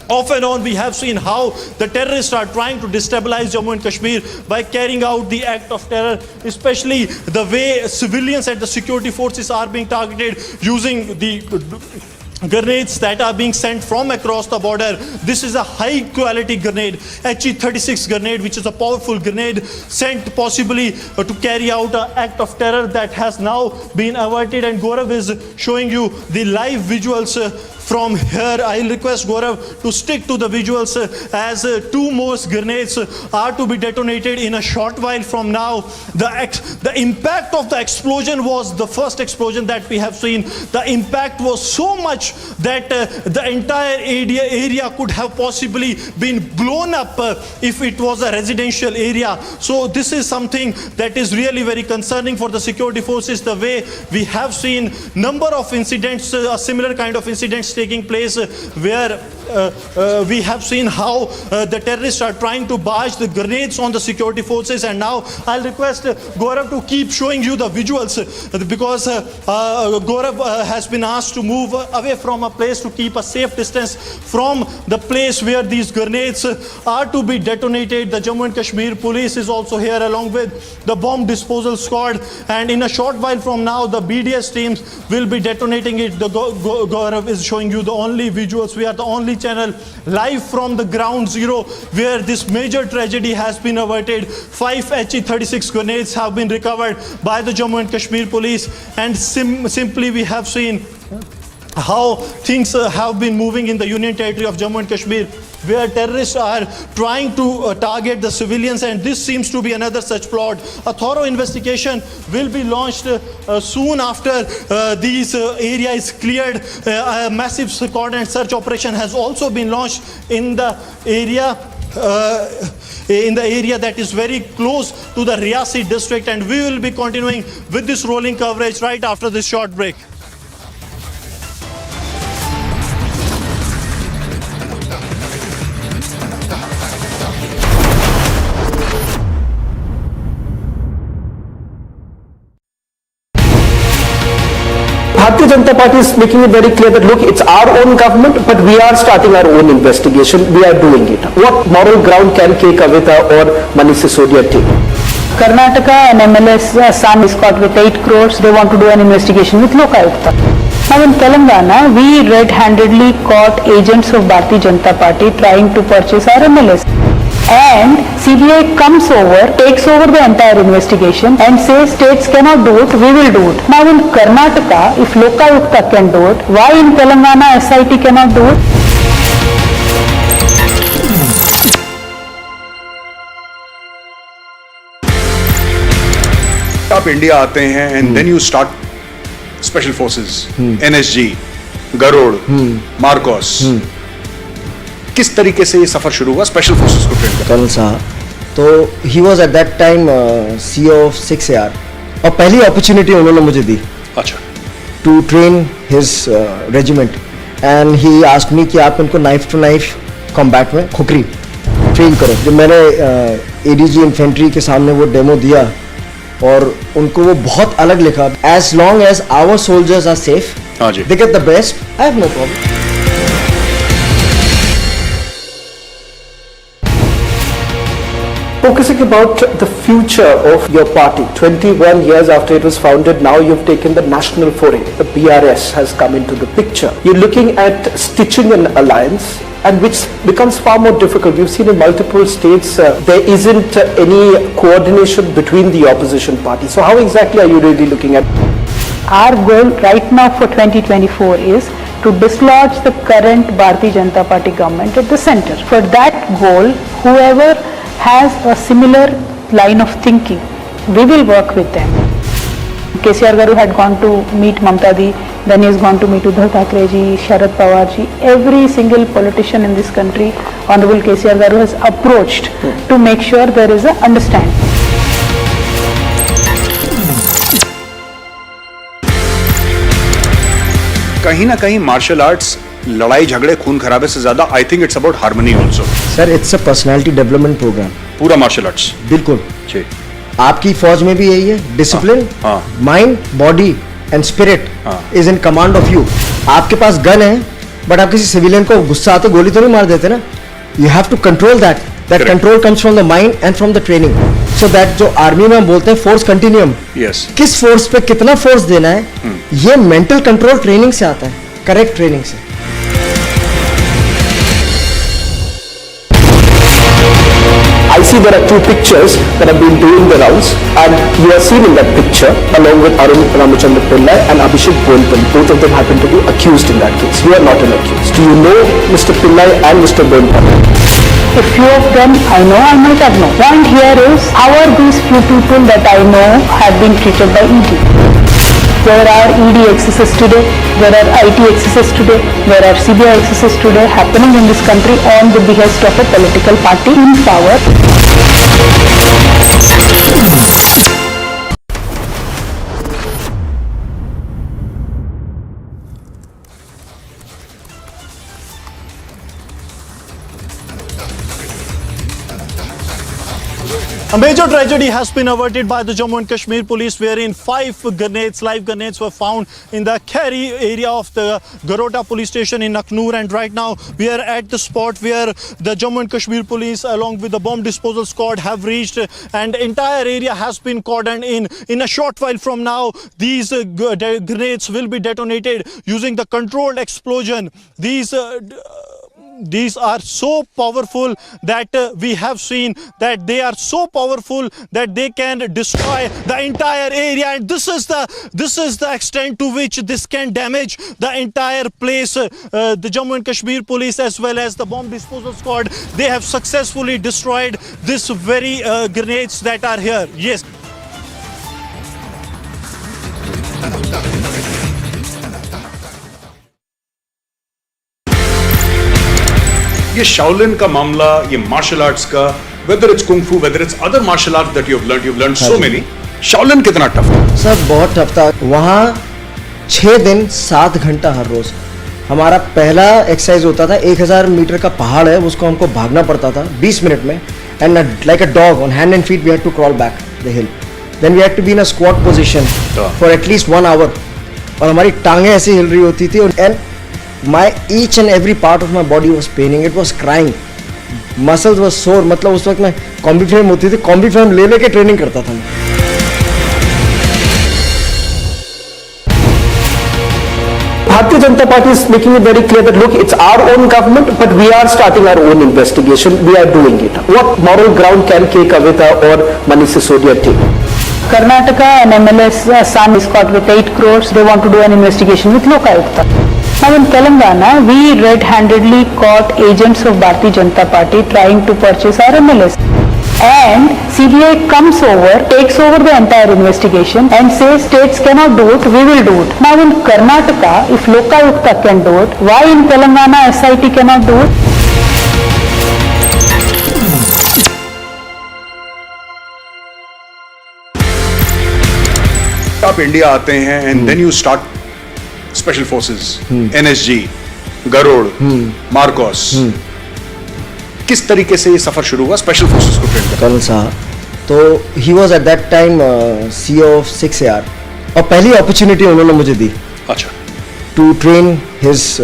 off and on we have seen how the terrorists are trying to destabilize Jammu and Kashmir by carrying out the act of terror, especially the way civilians and the security forces are being targeted using the grenades that are being sent from across the border. This is a high quality grenade, HE-36 grenade, which is a powerful grenade sent possibly to carry out an act of terror that has now been averted. And Gaurav is showing you the live visuals from here. I'll request Gaurav to stick to the visuals as two more grenades are to be detonated in a short while from now. The impact of the explosion was the first explosion that we have seen. The impact was so much that the entire area could have possibly been blown up if it was a residential area. So this is something that is really very concerning for the security forces. The way we have seen number of incidents, similar kind of incidents taking place where we have seen how the terrorists are trying to barge the grenades on the security forces. And now I'll request Gaurav to keep showing you the visuals because Gaurav has been asked to move away from a place to keep a safe distance from the place where these grenades are to be detonated. The Jammu and Kashmir police is also here along with the bomb disposal squad, and in a short while from now the BDS teams will be detonating it. The Gaurav is showing you the only visuals. We are the only channel live from the ground zero where this major tragedy has been averted. 5 HE-36 grenades have been recovered by the Jammu and Kashmir police, and simply we have seen how things have been moving in the Union Territory of Jammu and Kashmir, where terrorists are trying to target the civilians, and this seems to be another such plot. A thorough investigation will be launched soon after these area is cleared. A massive coordinated search operation has also been launched in the area that is very close to the Riyasi district, and we will be continuing with this rolling coverage right after this short break. Bharatiya Janata Party is making it very clear that look, it's our own government, but we are starting our own investigation. We are doing it. What moral ground can Kavitha or Manish Sisodia take? Karnataka and MLS Sam is caught with 8 crores. They want to do an investigation with Lokayukta. Now in Telangana, we red-handedly caught agents of Bharatiya Janata Party trying to purchase our MLS. And CBI comes over, takes over the entire investigation and says states cannot do it, we will do it. Now in Karnataka, if Lokayukta can do it, why in Telangana SIT cannot do it? आप India आते हैं and then you start special forces, NSG, Garud, MARCOS. किस तरीके से ये सफर शुरू हुआ स्पेशल फोर्सेस को ट्रेन करने? कर्नल साहब, तो he was at that time CEO of 6AR, और पहली अपॉर्चुनिटी उन्होंने मुझे दी. अच्छा. To train his regiment, and he asked me कि आप इनको नाइफ टू नाइफ कॉम्बैट में खुकरी ट्रेन करो. जब मैंने ADG इन्फेंट्री के सामने वो डेमो दिया और उनको वो बहुत अलग लिखा. As long as our soldiers are safe, they get the best, I have no problem. Focusing about the future of your party, 21 years after it was founded, now you've taken the national foray. The BRS has come into the picture. You're looking at stitching an alliance, and which becomes far more difficult. We've seen in multiple states there isn't any coordination between the opposition parties. So how exactly are you really looking at? Our goal right now for 2024 is to dislodge the current Bharatiya Janata Party government at the center. For that goal, whoever has a similar line of thinking, we will work with them. KCR Garu had gone to meet Mamta Di, then he has gone to meet Uddhav Thackeray ji, Sharad Pawar ji. Every single politician in this country, Honorable KCR Garu has approached to make sure there is a understanding. कहीं ना कहीं martial arts लड़ाई झगड़े खून खराबे से ज्यादा I think it's about harmony also. Sir, it's a personality development programme. पूरा मार्शल आर्ट्स. बिल्कुल. आपकी फौज में भी यही है. Discipline, mind, body and spirit is in command of you. आपके पास गन है, बट आप किसी सिविलियन को गुस्सा आते गोली तो नहीं मार देते ना. You have to control that. That control comes from the mind and from the training. So that जो आर्मी में हम बोलते हैं फोर्स कंटिन्यूम, किस फोर्स पे कितना फोर्स देना है, ये मेंटल कंट्रोल ट्रेनिंग से आता है. करेक्ट ट्रेनिंग से। I see there are two pictures that have been doing the rounds, and you are seen in that picture along with Arun Ramachandra Pillai and Abhishek Bonpalli. Both of them happen to be accused in that case. You are not an accused. Do you know Mr. Pillai and Mr. Bonpalli? A few of them I know, I might have known. Point here is, how are these few people that I know have been treated by ED? There are ED excesses today, there are IT excesses today, there are CBI excesses today happening in this country on the behest of a political party in power. A major tragedy has been averted by the Jammu and Kashmir police, wherein 5 grenades, live grenades, were found in the Kheri area of the Garota police station in Naknoor. And right now we are at the spot where the Jammu and Kashmir police along with the bomb disposal squad have reached, and entire area has been cordoned in. In a short while from now, these grenades will be detonated using the controlled explosion. These are so powerful that we have seen that they are so powerful that they can destroy the entire area, and this is the extent to which this can damage the entire place. The Jammu and Kashmir police as well as the bomb disposal squad, they have successfully destroyed this very grenades that are here. Yes. ये Shaolin का मामला, ये martial arts का, whether it's kung fu, whether it's other martial arts that you've learned so many. Shaolin कितना tough है? Sir बहुत tough था। वहाँ 6 दिन 7 घंटा हर रोज। हमारा पहला एक्सरसाइज होता था 1000 मीटर का पहाड़ है, उसको हमको भागना पड़ता था 20 मिनट में, and like a dog on hand and feet we had to crawl back the hill, then we had to be in a squat position for at least 1 hour, और हमारी टांगें ऐसे हिल रही होती थी, and each and every part of my body was paining, it was crying, muscles were sore। मतलब उस वक्त मैं कॉम्बी फ्रेम होती थी, कॉम्बी फ्रेम ले लेके ट्रेनिंग करता था मैं। Bharatiya Janata Party is making it very clear that look, it's our own government, but we are starting our own investigation. We are doing it. What moral ground can Kavitha or Manish Sisodia take? Karnataka and MLS son is caught with 8 crores. They want to do an investigation with Liquorgate. Now in Telangana, we red-handedly caught agents of Bharatiya Janata Party trying to purchase our MLS. And CBI comes over, takes over the entire investigation and says states cannot do it, we will do it. Now in Karnataka, if Lokayukta can do it, why in Telangana SIT cannot do it? आप India आते हैं and then you start special forces, NSG, Garud, MARCOS. किस तरीके से ये सफर शुरू हुआ स्पेशल फोर्सेस को ट्रेन करने? कर्नल साहब, तो he was at that time CEO of 6AR, और पहली अपॉर्चुनिटी उन्होंने मुझे दी। अच्छा। To train his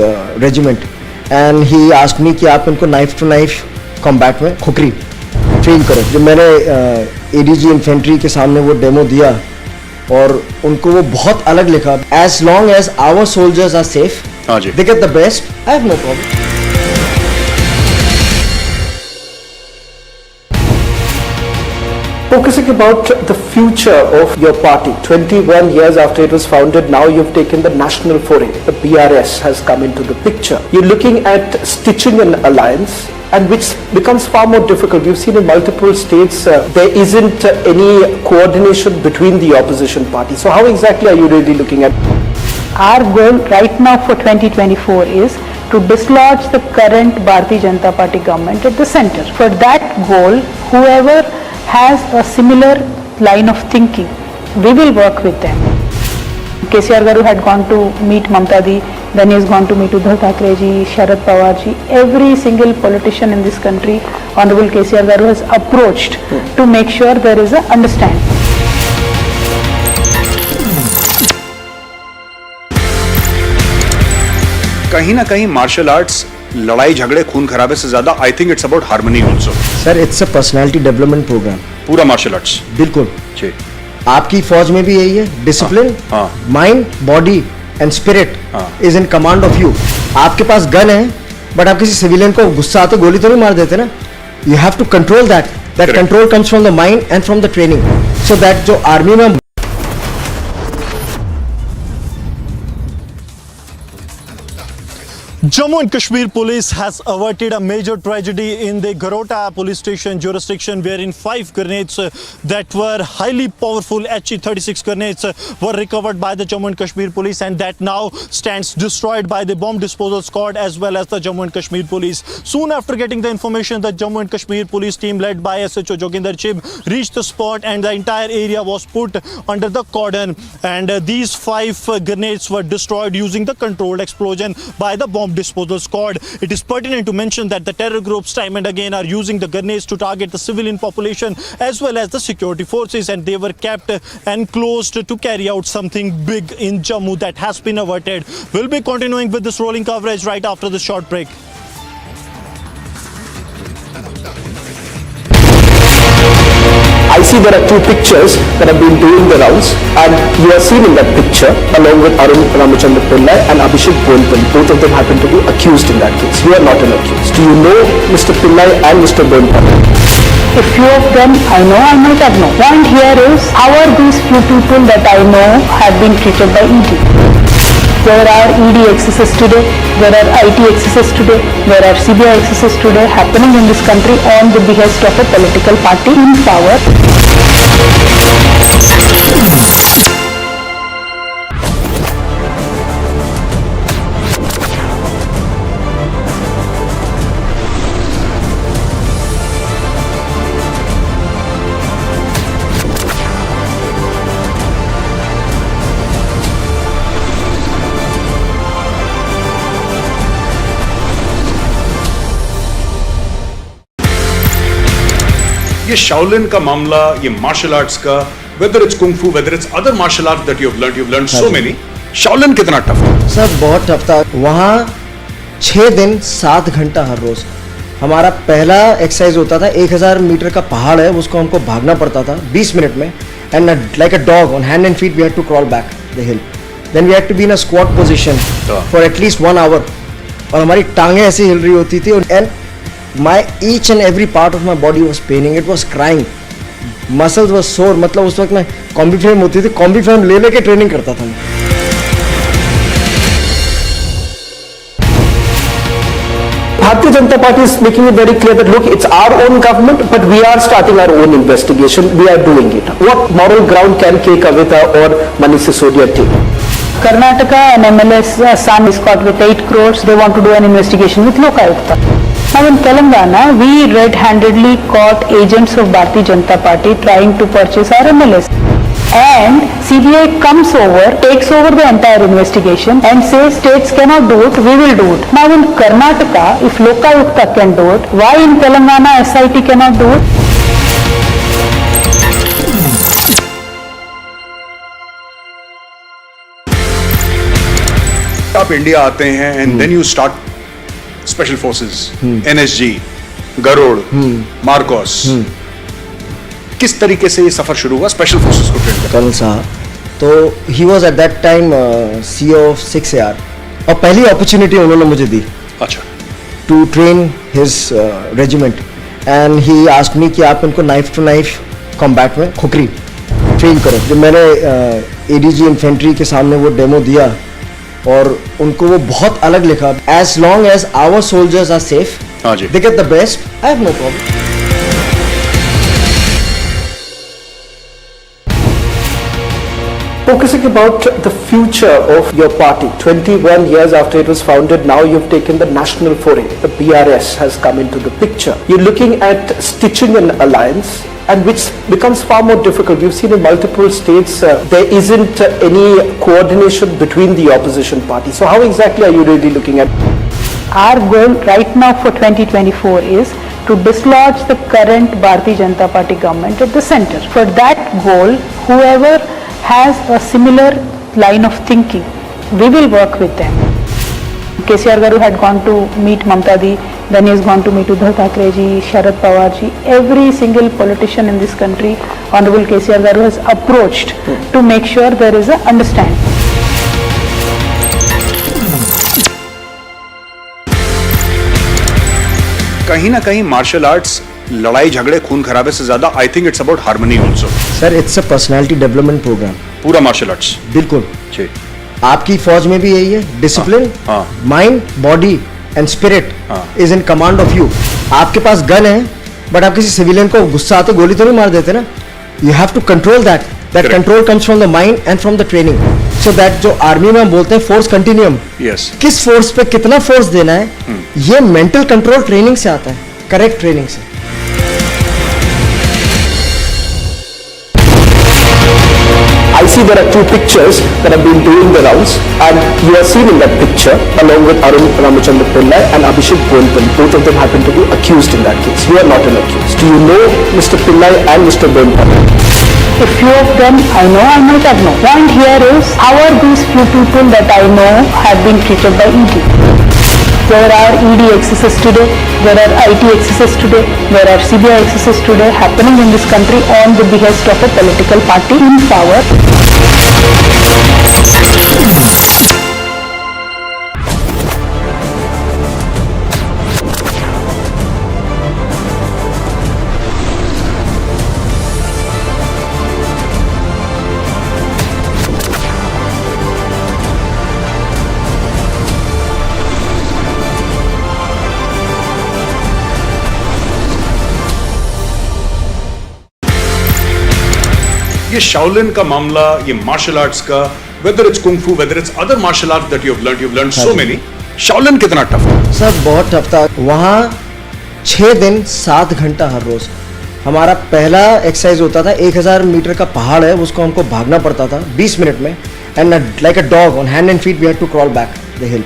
regiment, and he asked me कि आप इनको नाइफ टू नाइफ कॉम्बैट में खुकरी ट्रेन करो। जब मैंने ADG इन्फेंट्री के सामने वो डेमो दिया और उनको वो बहुत अलग लिखा, as long as our soldiers are safe, they get the best, I have no problem. Focusing about the future of your party, 21 years after it was founded, now you've taken the national foray. The BRS has come into the picture. You're looking at stitching an alliance, and which becomes far more difficult. We've seen in multiple states there isn't any coordination between the opposition parties. So how exactly are you really looking at? Our goal right now for 2024 is to dislodge the current Bharatiya Janata Party government at the center. For that goal, whoever has a similar line of thinking, we will work with them. KCR Garu had gone to meet Mamta Di, then he has gone to meet Uddhav Thackeray ji, Sharad Pawar ji. Every single politician in this country, Honorable KCR Garu has approached to make sure there is a understanding. कहीं ना कहीं martial arts लड़ाई झगड़े खून खराबे से ज्यादा I think it's about harmony also. Sir it's a personality development programme, पूरा मार्शल आर्ट्स। बिल्कुल जी। आपकी फौज में भी यही है, discipline, mind, body and spirit is in command of you. आपके पास गन है, but आप किसी सिविलियन को गुस्सा आते गोली तो नहीं मार देते ना. You have to control that. That control comes from the mind and from the training. So that जो आर्मी में Jammu and Kashmir police has averted a major tragedy in the Garota police station jurisdiction, wherein 5 grenades that were highly powerful HE-36 grenades were recovered by the Jammu and Kashmir police, and that now stands destroyed by the bomb disposal squad as well as the Jammu and Kashmir police. Soon after getting the information, the Jammu and Kashmir police team led by SHO Joginder Chib reached the spot, and the entire area was put under the cordon, and these 5 grenades were destroyed using the controlled explosion by the bomb disposal squad. It is pertinent to mention that the terror groups time and again are using the grenades to target the civilian population as well as the security forces, and they were kept enclosed to carry out something big in Jammu that has been averted. We'll be continuing with this rolling coverage right after this short break. I see there are 2 pictures that have been doing the rounds, and you are seen in that picture along with Arun Ramachandra Pillai and Abhishek Bonpally. Both of them happen to be accused in that case. You are not an accused. Do you know Mr. Pillai and Mr. Bonpally? A few of them I know, I might have known. Point here is, how are these few people that I know have been treated by ED? There are ED excesses today, there are IT excesses today, there are CBI excesses today happening in this country on the behest of a political party in power. ये Shaolin का मामला, ये martial arts का, whether it's kung fu, whether it's other martial arts that you've learned so many. Shaolin कितना tough था? Sir बहुत tough था. वहाँ 6 दिन 7 घंटा हर रोज. हमारा पहला एक्सरसाइज होता था 1000 मीटर का पहाड़ है, उसको हमको भागना पड़ता था 20 मिनट में, and like a dog on hand and feet we had to crawl back the hill. Then we had to be in a squat position for at least 1 hour, और हमारी टांगें ऐसी हिल रही होती थी, and my each and every part of my body was paining, it was crying, muscles were sore. मतलब उस वक्त मैं कॉम्बी फ्रेम होती थी, कॉम्बी फ्रेम ले लेके ट्रेनिंग करता था. Bharatiya Janata Party is making it very clear that look, it's our own government, but we are starting our own investigation. We are doing it. What moral ground can K. Kavitha or Manish Sisodia take? Karnataka, an MLS son is caught with 8 crores. They want to do an investigation with Lokayukta. Now in Telangana, we red-handedly caught agents of Bharatiya Janata Party trying to purchase our MLS. And CBI comes over, takes over the entire investigation and says states cannot do it, we will do it. Now in Karnataka, if Lokayukta can do it, why in Telangana SIT cannot do it? आप India आते हैं and then you start special forces, NSG, Garud, MARCOS. किस तरीके से ये सफर शुरू हुआ स्पेशल फोर्सेस को ट्रेन करने? कर्नल साहब, तो he was at that time CEO of 6AR, और पहली अपॉर्चुनिटी उन्होंने मुझे दी. अच्छा. To train his regiment, and he asked me कि आप इनको नाइफ टू नाइफ कॉम्बैट में खुकरी ट्रेन करो. जब मैंने ADG इन्फेंट्री के सामने वो डेमो दिया, और उनको वो बहुत अलग लिखा. As long as our soldiers are safe, they get the best, I have no problem. Focusing about the future of your party, 21 years after it was founded, now you've taken the national foray. The BRS has come into the picture. You're looking at stitching an alliance, and which becomes far more difficult. We've seen in multiple states there isn't any coordination between the opposition parties. So how exactly are you really looking at? Our goal right now for 2024 is to dislodge the current Bharatiya Janata Party government at the center. For that goal, whoever has a similar line of thinking, we will work with them. KCR Garu had gone to meet Mamta Di, then he has gone to meet Uddhav Thackeray ji, Sharad Pawar ji. Every single politician in this country, Honorable KCR Garu has approached to make sure there is a understanding. कहीं ना कहीं martial arts लड़ाई झगड़े खून खराबे से ज्यादा I think it's about harmony also. Sir it's a personality development programme. पूरा मार्शल आर्ट्स बिल्कुल। जी। आपकी फौज में भी यही है, discipline, mind, body and spirit is in command of you. आपके पास गन है बट आप किसी सिविलियन को गुस्सा आते गोली तो नहीं मार देते ना। You have to control that control comes from the mind and from the training. So that जो आर्मी में हम बोलते हैं फोर्स कंटिन्यूम, किस फोर्स पे कितना फोर्स देना है, ये मेंटल कंट्रोल ट्रेनिंग से आता है, करेक्ट ट्रेनिंग से। I see there are two pictures that have been doing the rounds, and you are seen in that picture along with Arun Ramachandra Pillai and Abhishek Bonpal. Both of them happen to be accused in that case. You are not an accused. Do you know Mr. Pillai and Mr. Bonpal? A few of them I know, I might have known. Point here is, how are these few people that I know have been treated by ED? There are ED excesses today, there are IT excesses today, there are CBI excesses today happening in this country on the behest of a political party in power. ये Shaolin का मामला, ये martial arts का, whether it's kung fu, whether it's other martial arts that you've learned so many, Shaolin कितना tough था? Sir बहुत tough था। वहाँ 6 दिन 7 घंटा हर रोज। हमारा पहला एक्सरसाइज होता था 1000 मीटर का पहाड़ है, उसको हमको भागना पड़ता था 20 मिनट में, and like a dog on hand and feet we had to crawl back the hill,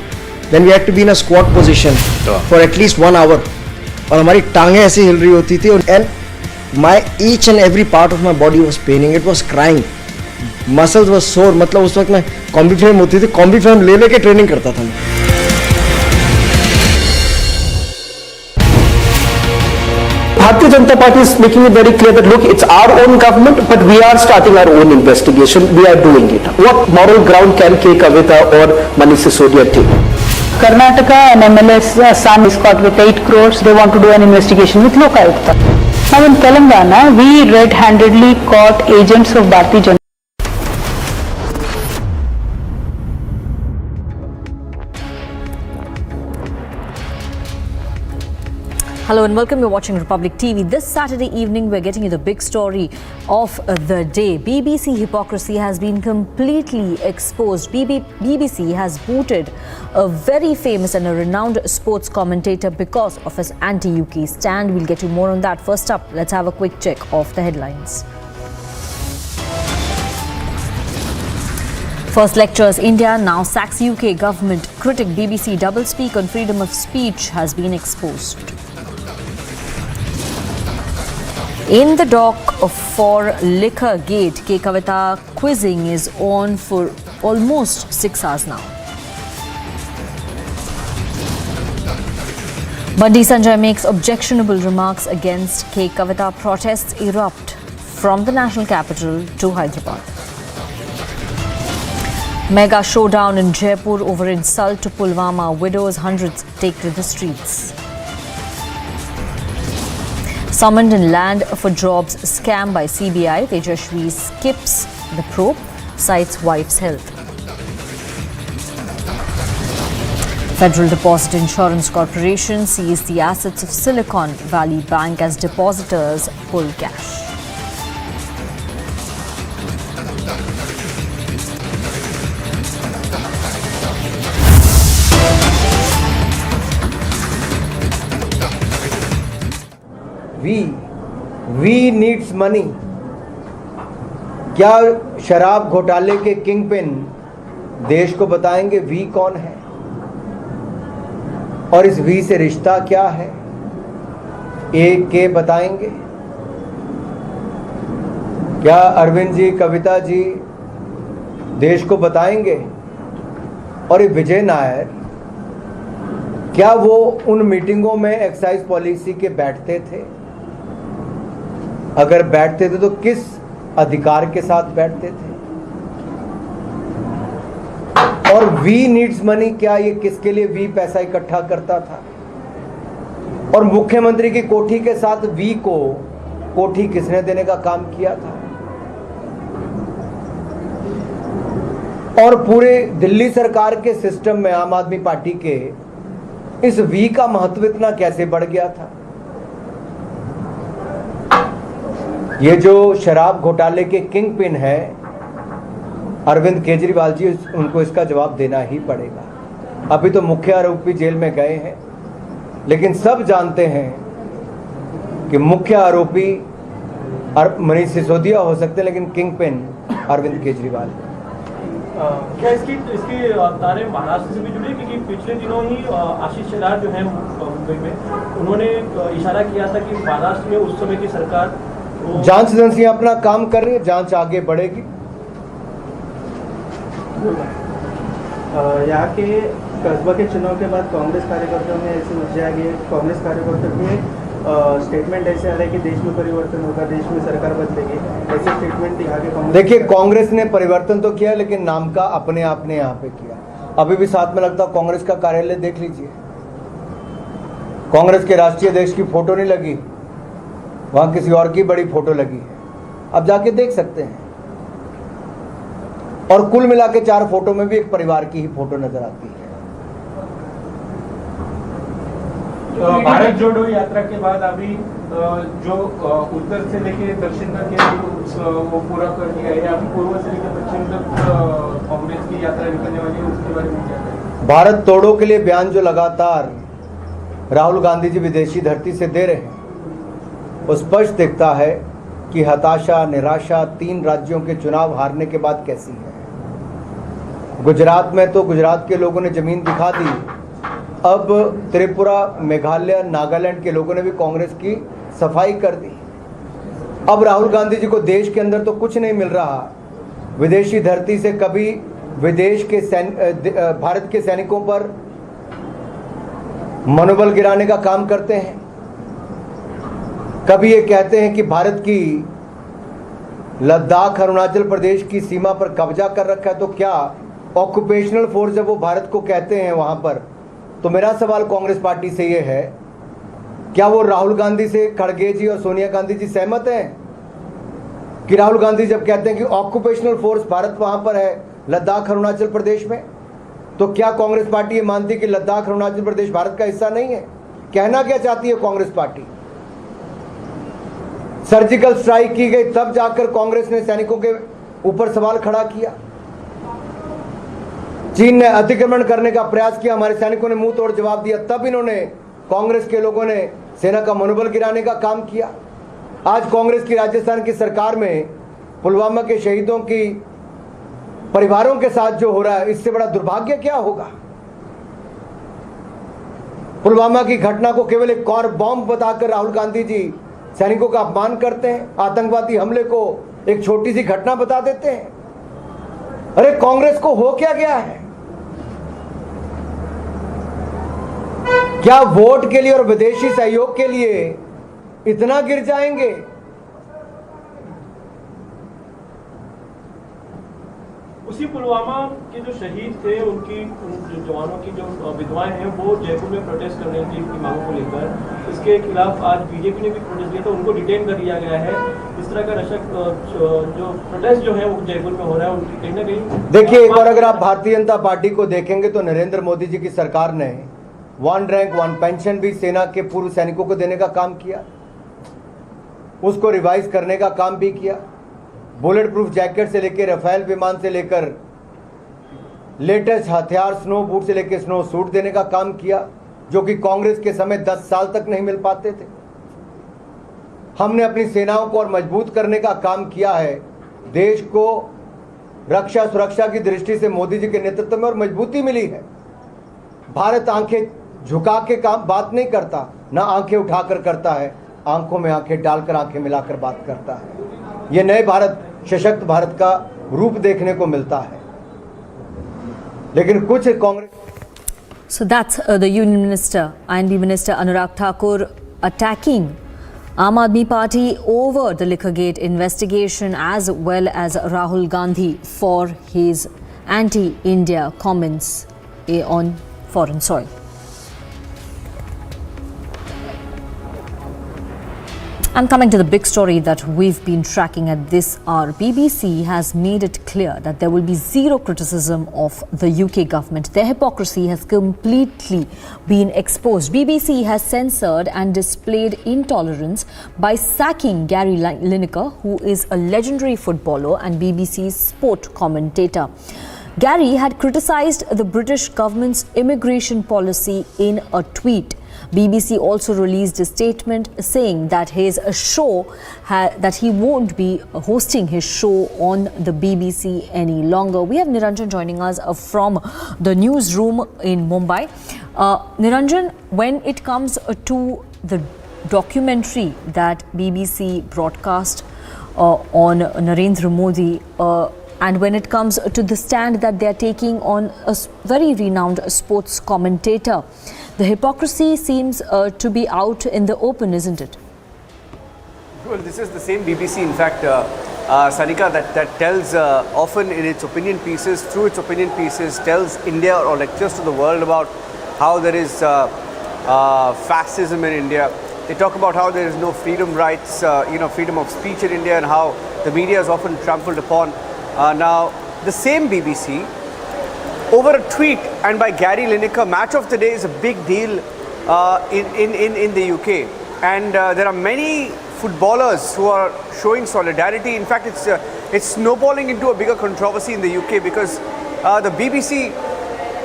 then we had to be in a squat position for at least 1 hour, और हमारी टांगें ऐसे हिल रही होती थी, and my each and every part of my body was paining, it was crying, muscles were sore। मतलब उस वक्त मैं कॉम्बी फ्रेम होती थी, कॉम्बी फ्रेम ले लेके ट्रेनिंग करता था मैं। Bharatiya Janata Party is making it very clear that look, it's our own government, but we are starting our own investigation. We are doing it. What moral ground can K. Kavitha or Manish Sisodia take? Karnataka, an MLA's son is caught with 8 crores. They want to do an investigation with Lokayukta. Now in Telangana, we red-handedly caught agents of Bharatiya Janata. Hello and welcome. You're watching Republic TV. This Saturday evening, we're getting you the big story of the day. BBC hypocrisy has been completely exposed. BBC has booted a very famous and a renowned sports commentator because of his anti-UK stand. We'll get you more on that. First up, let's have a quick check of the headlines. First lectures, India now sacks UK government. Critic BBC doublespeak on freedom of speech has been exposed. In the dock for Liquorgate, K. Kavitha quizzing is on for almost 6 hours now. Bandi Sanjay makes objectionable remarks against K. Kavitha. Protests erupt from the national capital to Hyderabad. Mega showdown in Jaipur over insult to Pulwama. Widows, hundreds take to the streets. Summoned in land for jobs scam by CBI, Tejashwi skips the probe, cites wife's health. Federal Deposit Insurance Corporation sees the assets of Silicon Valley Bank as depositors pull cash. We needs money। क्या शराब घोटाले के king pin देश को बताएंगे we कौन है और इस वी से रिश्ता क्या है? एक के बताएंगे। क्या अरविंद जी, कविता जी देश को बताएंगे? और ये विजय नायर, क्या वो उन मीटिंगों में एक्साइज पॉलिसी के बैठते थे? अगर बैठते थे तो किस अधिकार के साथ बैठते थे? और वी नीड्स मनी, क्या ये किसके लिए वी पैसा इकट्ठा करता था? और मुख्यमंत्री की कोठी के साथ वी को कोठी किसने देने का काम किया था? और पूरे दिल्ली सरकार के सिस्टम में आम आदमी पार्टी के इस वी का महत्व इतना कैसे बढ़ गया था? ये जो शराब घोटाले के किंग पिन है अरविंद केजरीवाल जी, उनको इसका जवाब देना ही पड़ेगा। अभी तो मुख्य आरोपी जेल में गए हैं, लेकिन सब जानते हैं कि मुख्य आरोपी मनीष सिसोदिया हो सकते हैं, लेकिन किंग पिन अरविंद केजरीवाल। क्या इसकी तारे महाराष्ट्र से भी जुड़ी? क्योंकि पिछले दिनों ही आशीष शेलार जो है मुंबई में, उन्होंने इशारा किया था कि महाराष्ट्र में उस समय की सरकार जांच एजेंसियां अपना काम कर रही है, जांच आगे बढ़ेगी। यहाँ के कस्बा के चुनाव के बाद कांग्रेस कार्यकर्ताओं में ऐसी ऊर्जा आ गई, कांग्रेस कार्यकर्ताओं के स्टेटमेंट ऐसे आ रहे कि देश में परिवर्तन होगा, देश में सरकार बदलेगी, ऐसे स्टेटमेंट यहाँ के कांग्रेस। देखिए, कांग्रेस ने परिवर्तन तो किया, लेकिन नाम का अपने आप ने यहाँ पे किया। अभी भी साथ में लगता कांग्रेस का कार्यालय देख लीजिए, कांग्रेस के राष्ट्रीय अध्यक्ष की फोटो नहीं लगी, वहां किसी और की बड़ी फोटो लगी है। आप जाके देख सकते हैं। और कुल मिला के 4 फोटो में भी एक परिवार की ही फोटो नजर आती है। भारत जोड़ो यात्रा के बाद अभी जो उत्तर से लेके दक्षिण तक के वो पूरा कर दिया है, अभी पूर्व से लेकर पश्चिम तक कांग्रेस की यात्रा निकलने वाली है, उसके बारे में क्या कहें? भारत तोड़ो के लिए बयान जो लगातार राहुल गांधी जी विदेशी धरती से दे रहे हैं, वो स्पष्ट दिखता है कि हताशा, निराशा 3 राज्यों के चुनाव हारने के बाद कैसी है। गुजरात में तो गुजरात के लोगों ने जमीन दिखा दी, अब त्रिपुरा, मेघालय, नागालैंड के लोगों ने भी कांग्रेस की सफाई कर दी। अब राहुल गांधी जी को देश के अंदर तो कुछ नहीं मिल रहा, विदेशी धरती से कभी विदेश के भारत के सैनिकों पर मनोबल गिराने का काम करते हैं, कभी ये कहते हैं कि भारत की लद्दाख, अरुणाचल प्रदेश की सीमा पर कब्जा कर रखा है, तो क्या ऑक्यूपेशनल फोर्स जब वो भारत को कहते हैं वहां पर, तो मेरा सवाल कांग्रेस पार्टी से ये है, क्या वो राहुल गांधी से खड़गे जी और सोनिया गांधी जी सहमत हैं कि राहुल गांधी जब कहते हैं कि ऑक्यूपेशनल फोर्स भारत वहां पर है लद्दाख, अरुणाचल प्रदेश में, तो क्या कांग्रेस पार्टी ये मानती है कि लद्दाख, अरुणाचल प्रदेश भारत का हिस्सा नहीं है? कहना क्या चाहती है कांग्रेस पार्टी? सर्जिकल स्ट्राइक की गई, तब जाकर कांग्रेस ने सैनिकों के ऊपर सवाल खड़ा किया। चीन ने अतिक्रमण करने का प्रयास किया, हमारे सैनिकों ने मुंह तोड़ जवाब दिया, तब इन्होंने, कांग्रेस के लोगों ने सेना का मनोबल गिराने का काम किया। आज कांग्रेस की राजस्थान की सरकार में पुलवामा के शहीदों की परिवारों के साथ जो हो रहा है, इससे बड़ा दुर्भाग्य क्या होगा? पुलवामा की घटना को केवल एक कार बॉम्ब बताकर राहुल गांधी जी सैनिकों का अपमान करते हैं, आतंकवादी हमले को एक छोटी सी घटना बता देते हैं। अरे कांग्रेस को हो क्या गया है? क्या वोट के लिए और विदेशी सहयोग के लिए इतना गिर जाएंगे? उसी पुलवामा के जो शहीद थे, उनकी जो जवानों की जो विधवाएं हैं, वो जयपुर में प्रोटेस्ट कर रही थी उनकी मांगों को लेकर। इसके खिलाफ आज बीजेपी ने भी प्रोटेस्ट किया, तो उनको डिटेन कर लिया गया है। इस तरह का जो प्रोटेस्ट जो है वो जयपुर में हो रहा है, उनकी कहीं ना कहीं। देखिए, एक बार अगर आप भारतीय जनता पार्टी को देखेंगे तो नरेंद्र मोदी जी की सरकार ने 1 रैंक 1 पेंशन भी सेना के पूर्व सैनिकों को देने का काम किया, उसको रिवाइज करने का काम भी किया। बुलेट प्रूफ जैकेट से लेकर राफेल विमान से लेकर लेटेस्ट हथियार, स्नो बूट से लेकर स्नो सूट देने का काम किया, जो कि कांग्रेस के समय 10 साल तक नहीं मिल पाते थे। हमने अपनी सेनाओं को और मजबूत करने का काम किया है। देश को रक्षा सुरक्षा की दृष्टि से मोदी जी के नेतृत्व में और मजबूती मिली है। भारत आंखें झुका के काम बात नहीं करता, ना आंखें उठाकर करता है, आंखों में आंखें डालकर, आंखें मिलाकर बात करता है। ये नए भारत, सशक्त भारत का रूप देखने को मिलता है। लेकिन कुछ Congress. So that's the Union Minister and the Minister Anurag Thakur attacking Aam Aadmi Party over the Liquorgate investigation, as well as Rahul Gandhi for his anti-India comments on foreign soil. And coming to the big story that we've been tracking at this hour, BBC has made it clear that there will be zero criticism of the UK government. Their hypocrisy has completely been exposed. BBC has censored and displayed intolerance by sacking Gary Lineker, who is a legendary footballer and BBC's sport commentator. Gary had criticised the British government's immigration policy in a tweet. BBC also released a statement saying that his show that he won't be hosting his show on the BBC any longer. We have Niranjan joining us from the newsroom in Mumbai. Niranjan, when it comes to the documentary that BBC broadcast on Narendra Modi, and when it comes to the stand that they are taking on a very renowned sports commentator, the hypocrisy seems to be out in the open, isn't it? Well, this is the same BBC, in fact, Sanika, that tells often in its opinion pieces, through its opinion pieces, tells India or lectures to the world about how there is fascism in India. They talk about how there is no freedom rights, freedom of speech in India, and how the media is often trampled upon. Now, the same BBC, over a tweet and by Gary Lineker, match of the day is a big deal in the UK, and there are many footballers who are showing solidarity. In fact, it's snowballing into a bigger controversy in the UK because the BBC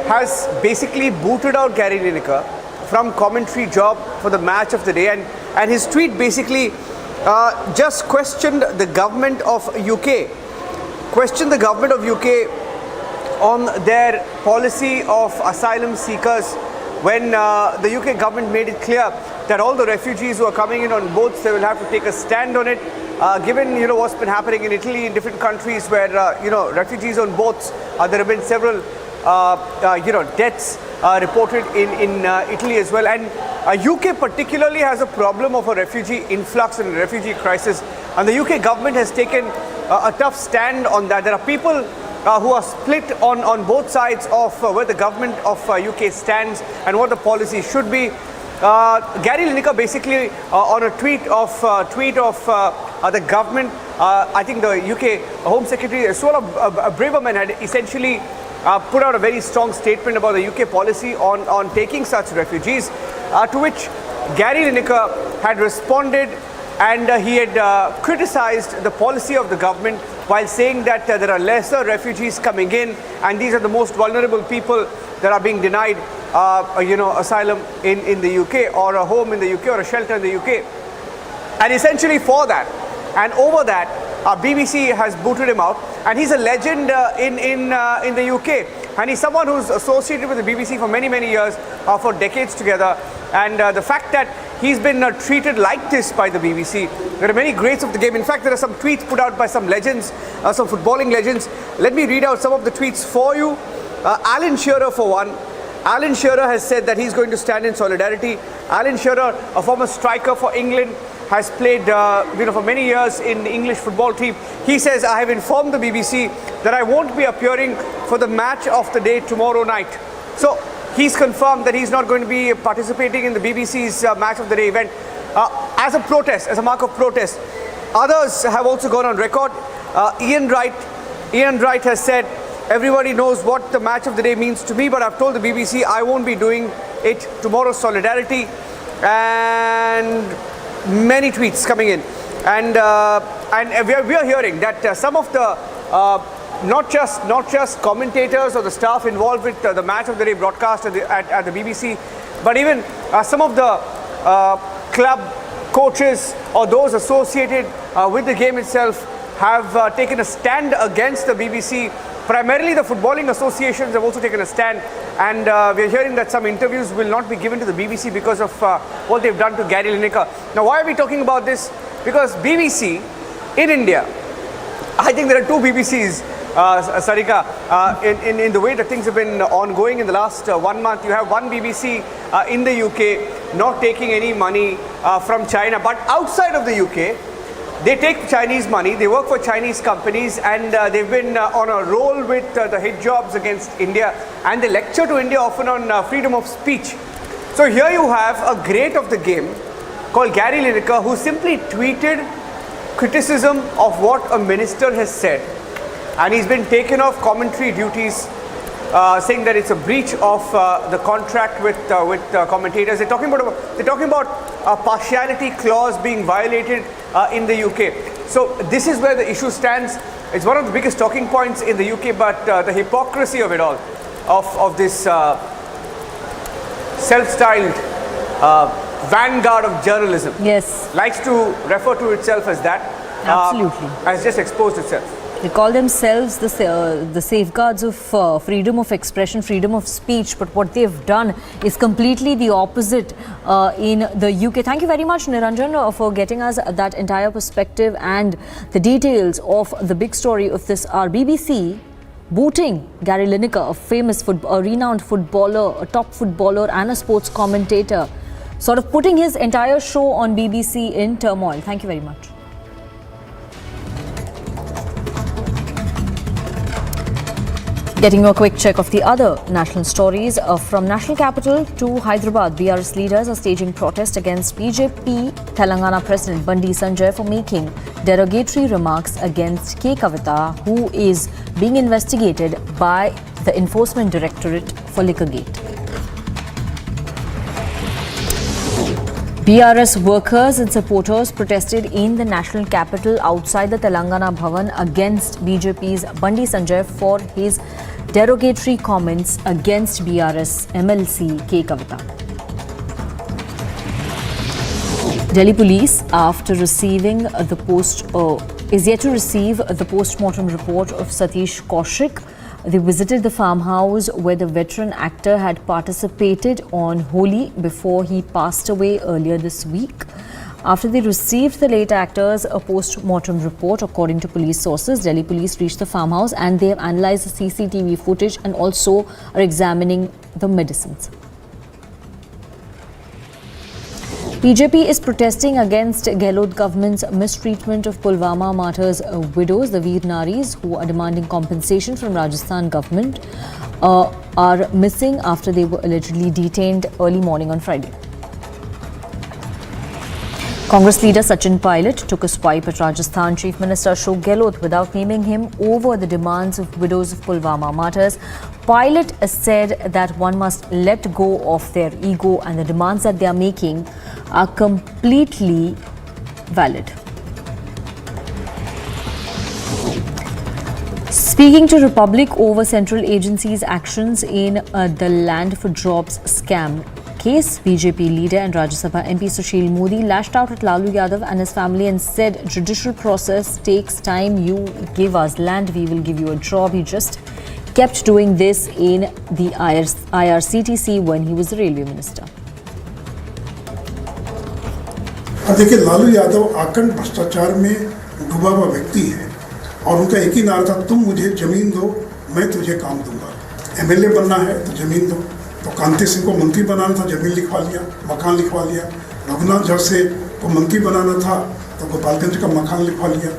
has basically booted out Gary Lineker from commentary job for the match of the day, and his tweet basically just questioned the government of UK on their policy of asylum seekers when the UK government made it clear that all the refugees who are coming in on boats, they will have to take a stand on it. Given what's been happening in Italy, in different countries where refugees on boats, there have been several deaths reported in Italy as well. And UK particularly has a problem of a refugee influx and a refugee crisis, and the UK government has taken a tough stand on that. There are people who are split on both sides of where the government of UK stands and what the policy should be. Gary Lineker basically on a tweet of the government, I think the UK Home Secretary Sisodia Braverman had essentially put out a very strong statement about the UK policy on taking such refugees, to which Gary Lineker had responded, and he had criticized the policy of the government while saying that there are lesser refugees coming in, and these are the most vulnerable people that are being denied asylum in the UK, or a home in the UK, or a shelter in the UK. And essentially for that and over that, BBC has booted him out, and he's a legend in the UK, and he's someone who's associated with the BBC for many years, for decades together. And the fact that he's been treated like this by the BBC, there are many greats of the game. In fact, there are some tweets put out by some legends, some footballing legends. Let me read out some of the tweets for you. Alan Shearer, for one. Alan Shearer has said that he's going to stand in solidarity. Alan Shearer, a former striker for England, has played for many years in the English football team. He says, I have informed the BBC that I won't be appearing for the match of the day tomorrow night. So he's confirmed that he's not going to be participating in the BBC's match of the day event as a protest, as a mark of protest. Others have also gone on record. Ian Wright has said, everybody knows what the match of the day means to me, but I've told the BBC I won't be doing it tomorrow. Solidarity. And many tweets coming in, and we are hearing that some of the not just commentators or the staff involved with the match of the day broadcast at the BBC, but even some of the club coaches or those associated with the game itself have taken a stand against the BBC. Primarily the footballing associations have also taken a stand, and we're hearing that some interviews will not be given to the BBC because of what they've done to Gary Lineker. Now, why are we talking about this? Because BBC in India, I think there are two BBCs, Sarika, in the way that things have been ongoing in the last 1 month. You have one BBC in the UK not taking any money from China, but outside of the UK, they take Chinese money, they work for Chinese companies, and they've been on a roll with the hit jobs against India, and they lecture to India often on freedom of speech. So here you have a great of the game called Gary Lineker, who simply tweeted criticism of what a minister has said, and he's been taken off commentary duties, saying that it's a breach of the contract with commentators. They're talking about a partiality clause being violated in the UK. So this is where the issue stands. It's one of the biggest talking points in the UK, but the hypocrisy of it all, of this self-styled vanguard of journalism, likes to refer to itself as that, has just exposed itself. They call themselves the safeguards of freedom of expression, freedom of speech, but what they've done is completely the opposite in the UK. Thank you very much, Niranjan, for getting us that entire perspective and the details of the big story of this hour. BBC booting Gary Lineker, a famous, a renowned footballer, a top footballer and a sports commentator, sort of putting his entire show on BBC in turmoil. Thank you very much. Getting you a quick check of the other national stories. From national capital to Hyderabad, BRS leaders are staging protest against BJP Telangana President Bandi Sanjay for making derogatory remarks against Kavitha, who is being investigated by the Enforcement Directorate for Liquorgate. BRS workers and supporters protested in the national capital outside the Telangana Bhavan against BJP's Bandi Sanjay for his derogatory comments against BRS MLC Kavitha. Delhi police, after receiving is yet to receive the post-mortem report of Satish Kaushik. They visited the farmhouse where the veteran actor had participated on Holi before he passed away earlier this week. After they received the late actor's post-mortem report, according to police sources, Delhi police reached the farmhouse and they have analysed the CCTV footage and also are examining the medicines. BJP is protesting against Gehlot government's mistreatment of Pulwama martyrs' widows. The Veer Naris, who are demanding compensation from Rajasthan government, are missing after they were allegedly detained early morning on Friday. Congress leader Sachin Pilot took a swipe at Rajasthan Chief Minister Ashok Gehlot without naming him over the demands of widows of Pulwama martyrs. Pilot said that one must let go of their ego and the demands that they are making are completely valid. Speaking to Republic over central agencies' actions in the Land for Jobs scam case, BJP leader and Rajya Sabha MP Sushil Modi lashed out at Lalu Yadav and his family and said, judicial process takes time. You give us land, we will give you a job. He just kept doing this in the IRCTC when he was the railway minister. देखिए, लालू यादव आकंठ भ्रष्टाचार में डूबा हुआ व्यक्ति है और उनका एक ही नारा था, तुम मुझे जमीन दो, मैं तुझे काम दूंगा। एमएलए बनना है तो जमीन दो। तो कांति सिंह को मंत्री बनाना था, जमीन लिखवा लिया, मकान लिखवा लिया। रघुनाथ झा से को मंत्री बनाना था तो गोपालगंज का मकान लिखवा लिया।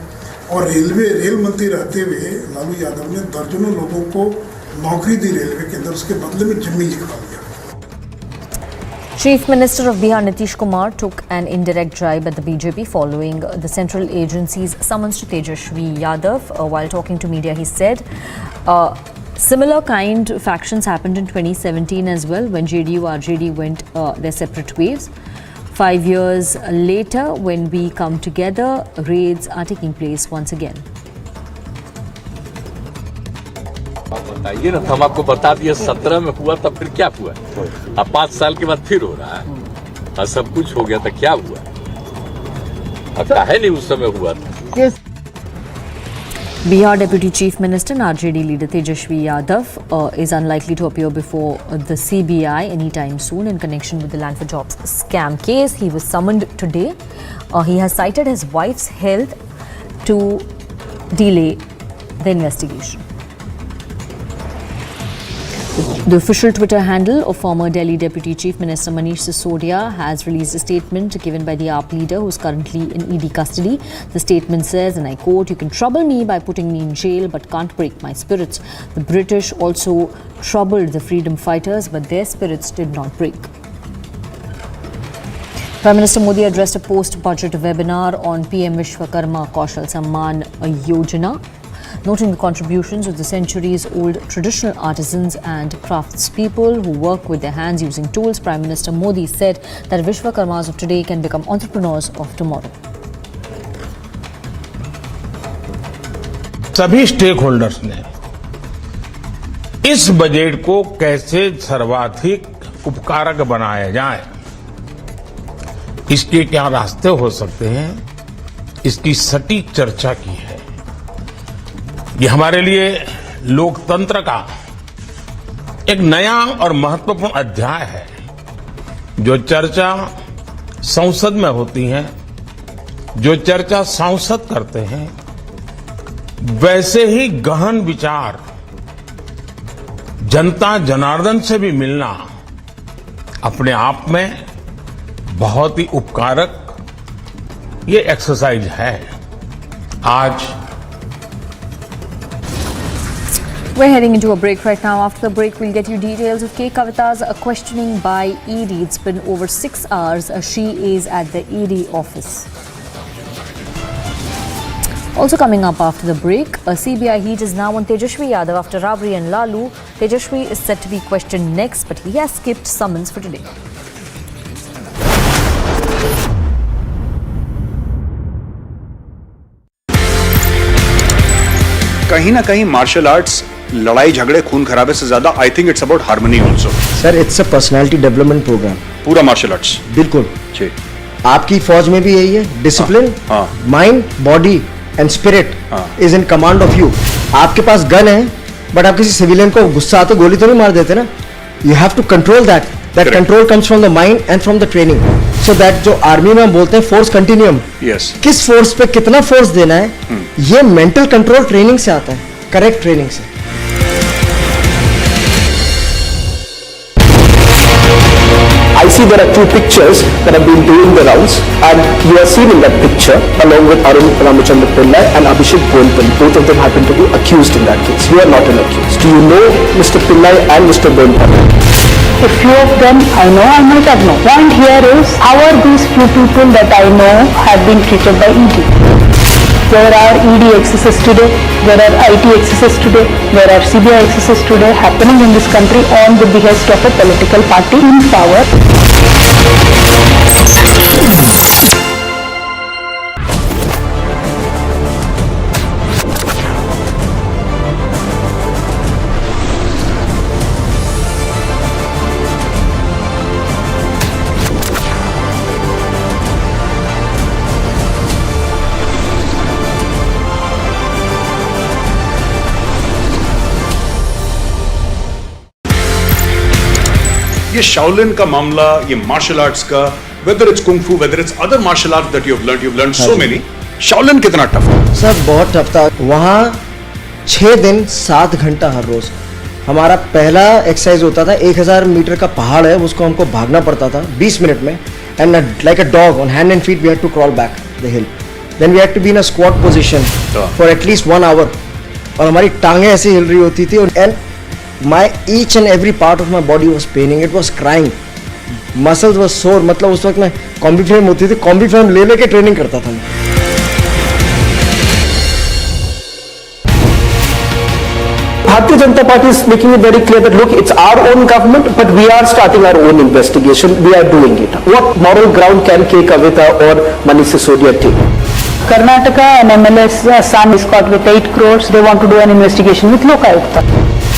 और रेल मंत्री रहते हुए लालू यादव ने दर्जनों लोगों को नौकरी दी रेलवे के अंदर, उसके बदले में जमीन लिखवा लिया। Chief Minister of Bihar Nitish Kumar took an indirect jibe at the BJP following the central agency's summons to Tejashwi Yadav. While talking to media, he said similar kind of factions happened in 2017 as well when JDU RJD went their separate ways. 5 years later, when we come together, raids are taking place once again. बताइए ना, हम आपको बता दिए 17 में हुआ तब फिर क्या हुआ, अब 5 साल के बाद फिर हो रहा है, और सब कुछ हो गया तो क्या हुआ, अब काहे नहीं उस समय हुआ था। Bihar Deputy Chief Minister and RJD leader Tejashwi Yadav is unlikely to appear before the CBI anytime soon in connection with the Land for Jobs scam case. He was summoned today. He has cited his wife's health to delay the investigation. The official Twitter handle of former Delhi Deputy Chief Minister Manish Sisodia has released a statement given by the AAP leader who is currently in ED custody. The statement says, and I quote, "You can trouble me by putting me in jail but can't break my spirits." The British also troubled the freedom fighters but their spirits did not break. Prime Minister Modi addressed a post-budget webinar on PM Vishwakarma Kaushal Samman Yojana, noting the contributions of the centuries-old traditional artisans and craftspeople who work with their hands using tools. Prime Minister Modi said that Vishwakarmas of today can become entrepreneurs of tomorrow. सभी stake holders ने इस budget को कैसे सर्वाधिक उपकारक बनाया जाए, इसके क्या रास्ते हो सकते हैं, इसकी सटीक चर्चा की है। ये हमारे लिए लोकतंत्र का एक नया और महत्वपूर्ण अध्याय है। जो चर्चा संसद में होती है, जो चर्चा सांसद करते हैं, वैसे ही गहन विचार जनता जनार्दन से भी मिलना अपने आप में बहुत ही उपकारक ये एक्सरसाइज है। आज We're heading into a break right now. After the break, we'll get you details of Kavitha's questioning by ED. It's been over 6 hours. She is at the ED office. Also coming up after the break, a CBI heat is now on Tejashwi Yadav after Rabri and Lalu. Tejashwi is set to be questioned next, but he has skipped summons for today. कहीं ना कहीं martial arts लड़ाई झगड़े खून खराबे से ज्यादा I think it's about harmony also. Sir it's a personality development programme. पूरा मार्शल आर्ट्स बिल्कुल जी। आपकी फौज में भी यही है, discipline, mind, body and spirit is in command of you. आपके पास गन है बट आप किसी सिविलियन को गुस्सा आते गोली तो नहीं मार देते ना। You have to control that control comes from the mind and from the training. So that जो आर्मी में हम बोलते हैं फोर्स कंटिन्यूम, किस फोर्स पे कितना फोर्स देना है, ये मेंटल कंट्रोल ट्रेनिंग से आता है, करेक्ट ट्रेनिंग से। I see there are two pictures that have been doing the rounds, and you are seen in that picture along with Arun Ramachandra Pillai and Abhishek Bonpalli. Both of them happen to be accused in that case. You are not an accused. Do you know Mr. Pillai and Mr. Bonpalli? A few of them I know, I might have known. Point here is, how are these few people that I know have been treated by ED? There are ED excesses today, there are IT excesses today, there are CBI excesses today happening in this country on the behest of a political party in power. ये Shaolin का मामला, ये martial arts का, whether it's kung फू, whether it's other martial arts that you have learned so many, Shaolin कितना tough है? Sir बहुत tough था। वहाँ 6 दिन 7 घंटा हर रोज। हमारा पहला एक्सरसाइज होता था 1000 मीटर का पहाड़ है, उसको हमको भागना पड़ता था 20 मिनट में, and like a dog on hand and feet we had to crawl back the hill. Then we had to be in a squat position for at least 1 hour, और हमारी टांगें ऐसे हिल रही होती थी, and my each and every part of my body was paining, it was crying, muscles were sore। मतलब उस वक्त मैं कॉम्बी फ्रेम होती थी, कॉम्बी फ्रेम ले लेके ट्रेनिंग करता था मैं। Bharatiya Janata Party is making it very clear that look, it's our own government, but we are starting our own investigation. We are doing it. What moral ground can K. Kavitha or Manish Sisodia take? Karnataka, an MLS son is caught with 8 crores. They want to do an investigation with Lokayukta.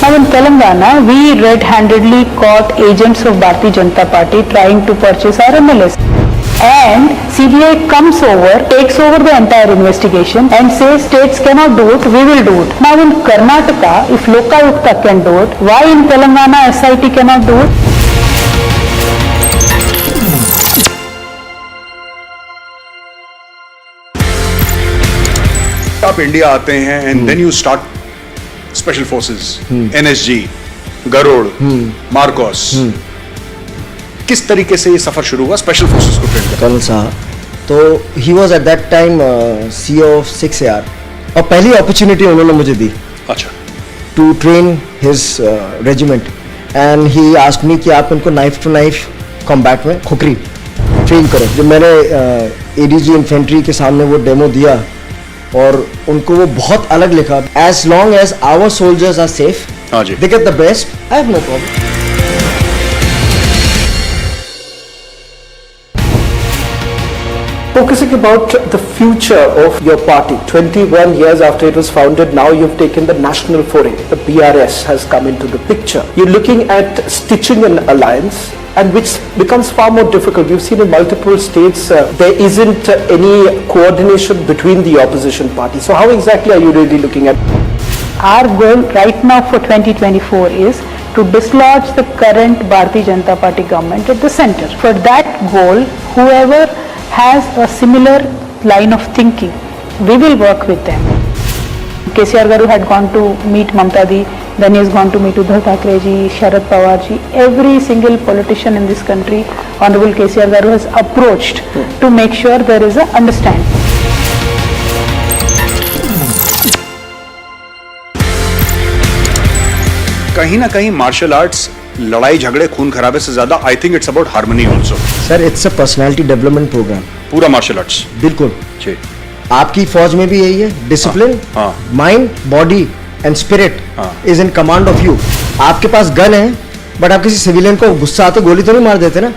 Now in Telangana, we red-handedly caught agents of Bharatiya Janata Party trying to purchase our MLS. And CBI comes over, takes over the entire investigation and says states cannot do it, we will do it. Now in Karnataka, if Lokayukta can do it, why in Telangana SIT cannot do it? आप India आते हैं and then you start special forces, NSG, Garud, MARCOS. किस तरीके से ये सफर शुरू हुआ स्पेशल फोर्सेस को ट्रेन करने? कर्नल साहब तो he was at that time CEO of 6 AR, और पहली अपॉर्चुनिटी उन्होंने मुझे दी। अच्छा। To train his regiment, and he asked me कि आप उनको नाइफ टू नाइफ कॉम्बैट में खुखरी ट्रेन करो। जब मैंने एडीजी इन्फेंट्री के सामने वो डेमो दिया और उनको वो बहुत अलग लिखा, as long as our soldiers are safe, they get the best, I have no problem. Focusing about the future of your party, 21 years after it was founded, now you've taken the national foray. The BRS has come into the picture. You're looking at stitching an alliance, and which becomes far more difficult. We've seen in multiple states there isn't any coordination between the opposition parties. So how exactly are you really looking at? Our goal right now for 2024 is to dislodge the current Bharatiya Janata Party government at the center. For that goal, whoever has a similar line of thinking, we will work with them. KCR Garu had gone to meet Mamta Di, then he has gone to meet Uddhav Thackeray ji, Sharad Pawar ji. Every single politician in this country, Honorable KCR Garu has approached to make sure there is a understanding. कहीं ना कहीं martial arts लड़ाई झगड़े खून खराबे से ज्यादा I think it's about harmony also. Sir it's a personality development programme. पूरा मार्शल आर्ट्स बिल्कुल आपकी फौज में भी यही है, discipline, mind, body and spirit is in command of you. आपके पास गन है बट आप किसी सिविलियन को गुस्सा आते गोली तो नहीं मार देते ना।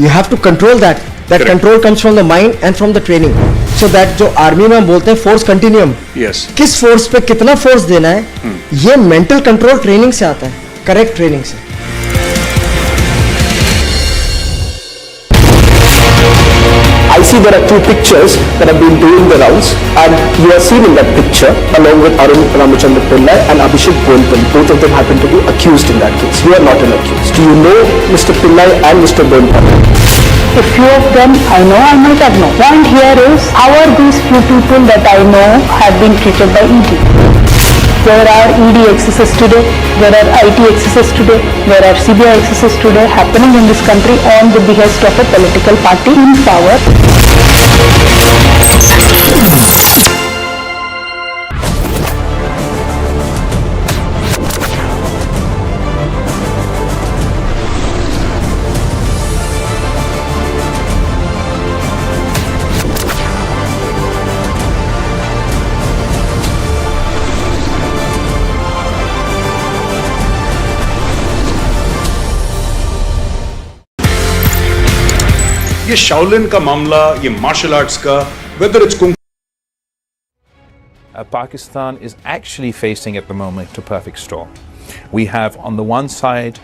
You have to control that control comes from the mind and from the training. So that जो आर्मी में हम बोलते हैं फोर्स कंटिन्यूम, किस फोर्स पे कितना फोर्स देना है, ये मेंटल कंट्रोल ट्रेनिंग से आता है, करेक्ट ट्रेनिंग से। I see there are two pictures that have been doing the rounds, and you are seen in that picture along with Arun Ramachandra Pillai and Abhishek Bonpally. Both of them happen to be accused in that case. You are not an accused. Do you know Mr. Pillai and Mr. Bonpally? A few of them I know, I might have known. Point here is, how are these few people that I know have been treated by ED? There are ED excesses today, there are IT excesses today, there are CBI excesses today happening in this country on the behest of a political party in power. ये Shaolin का मामला, ये martial arts का, whether it's kung Pakistan is actually facing at the moment a perfect storm. We have on the one side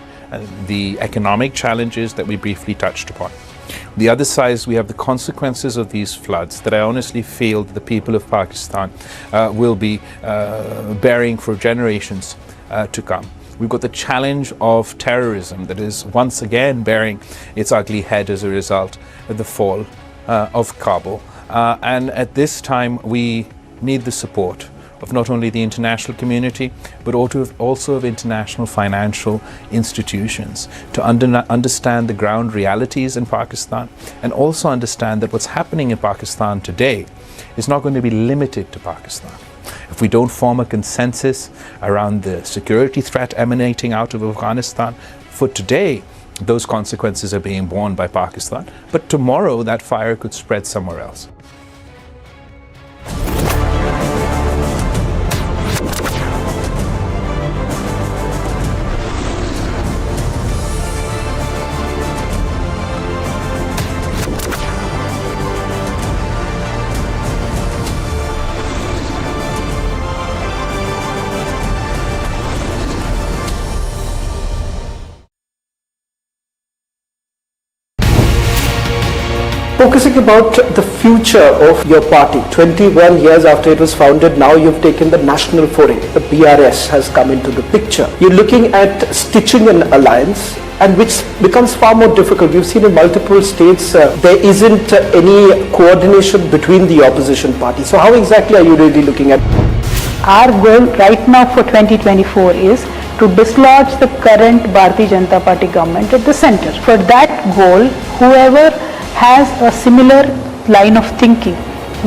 the economic challenges that we briefly touched upon. The other side, we have the consequences of these floods that I honestly feel that the people of Pakistan will be bearing for generations to come. We've got the challenge of terrorism that is once again bearing its ugly head as a result of the fall of Kabul. And at this time, we need the support of not only the international community, but also of international financial institutions to understand the ground realities in Pakistan, and also understand that what's happening in Pakistan today is not going to be limited to Pakistan. If we don't form a consensus around the security threat emanating out of Afghanistan, for today, those consequences are being borne by Pakistan, but tomorrow that fire could spread somewhere else. Focusing about the future of your party, 21 years after it was founded, now you've taken the national foray. The BRS has come into the picture. You're looking at stitching an alliance, and which becomes far more difficult. We've seen in multiple states there isn't any coordination between the opposition parties. So how exactly are you really looking at? Our goal right now for 2024 is to dislodge the current Bharatiya Janata Party government at the center. For that goal, whoever has a similar line of thinking,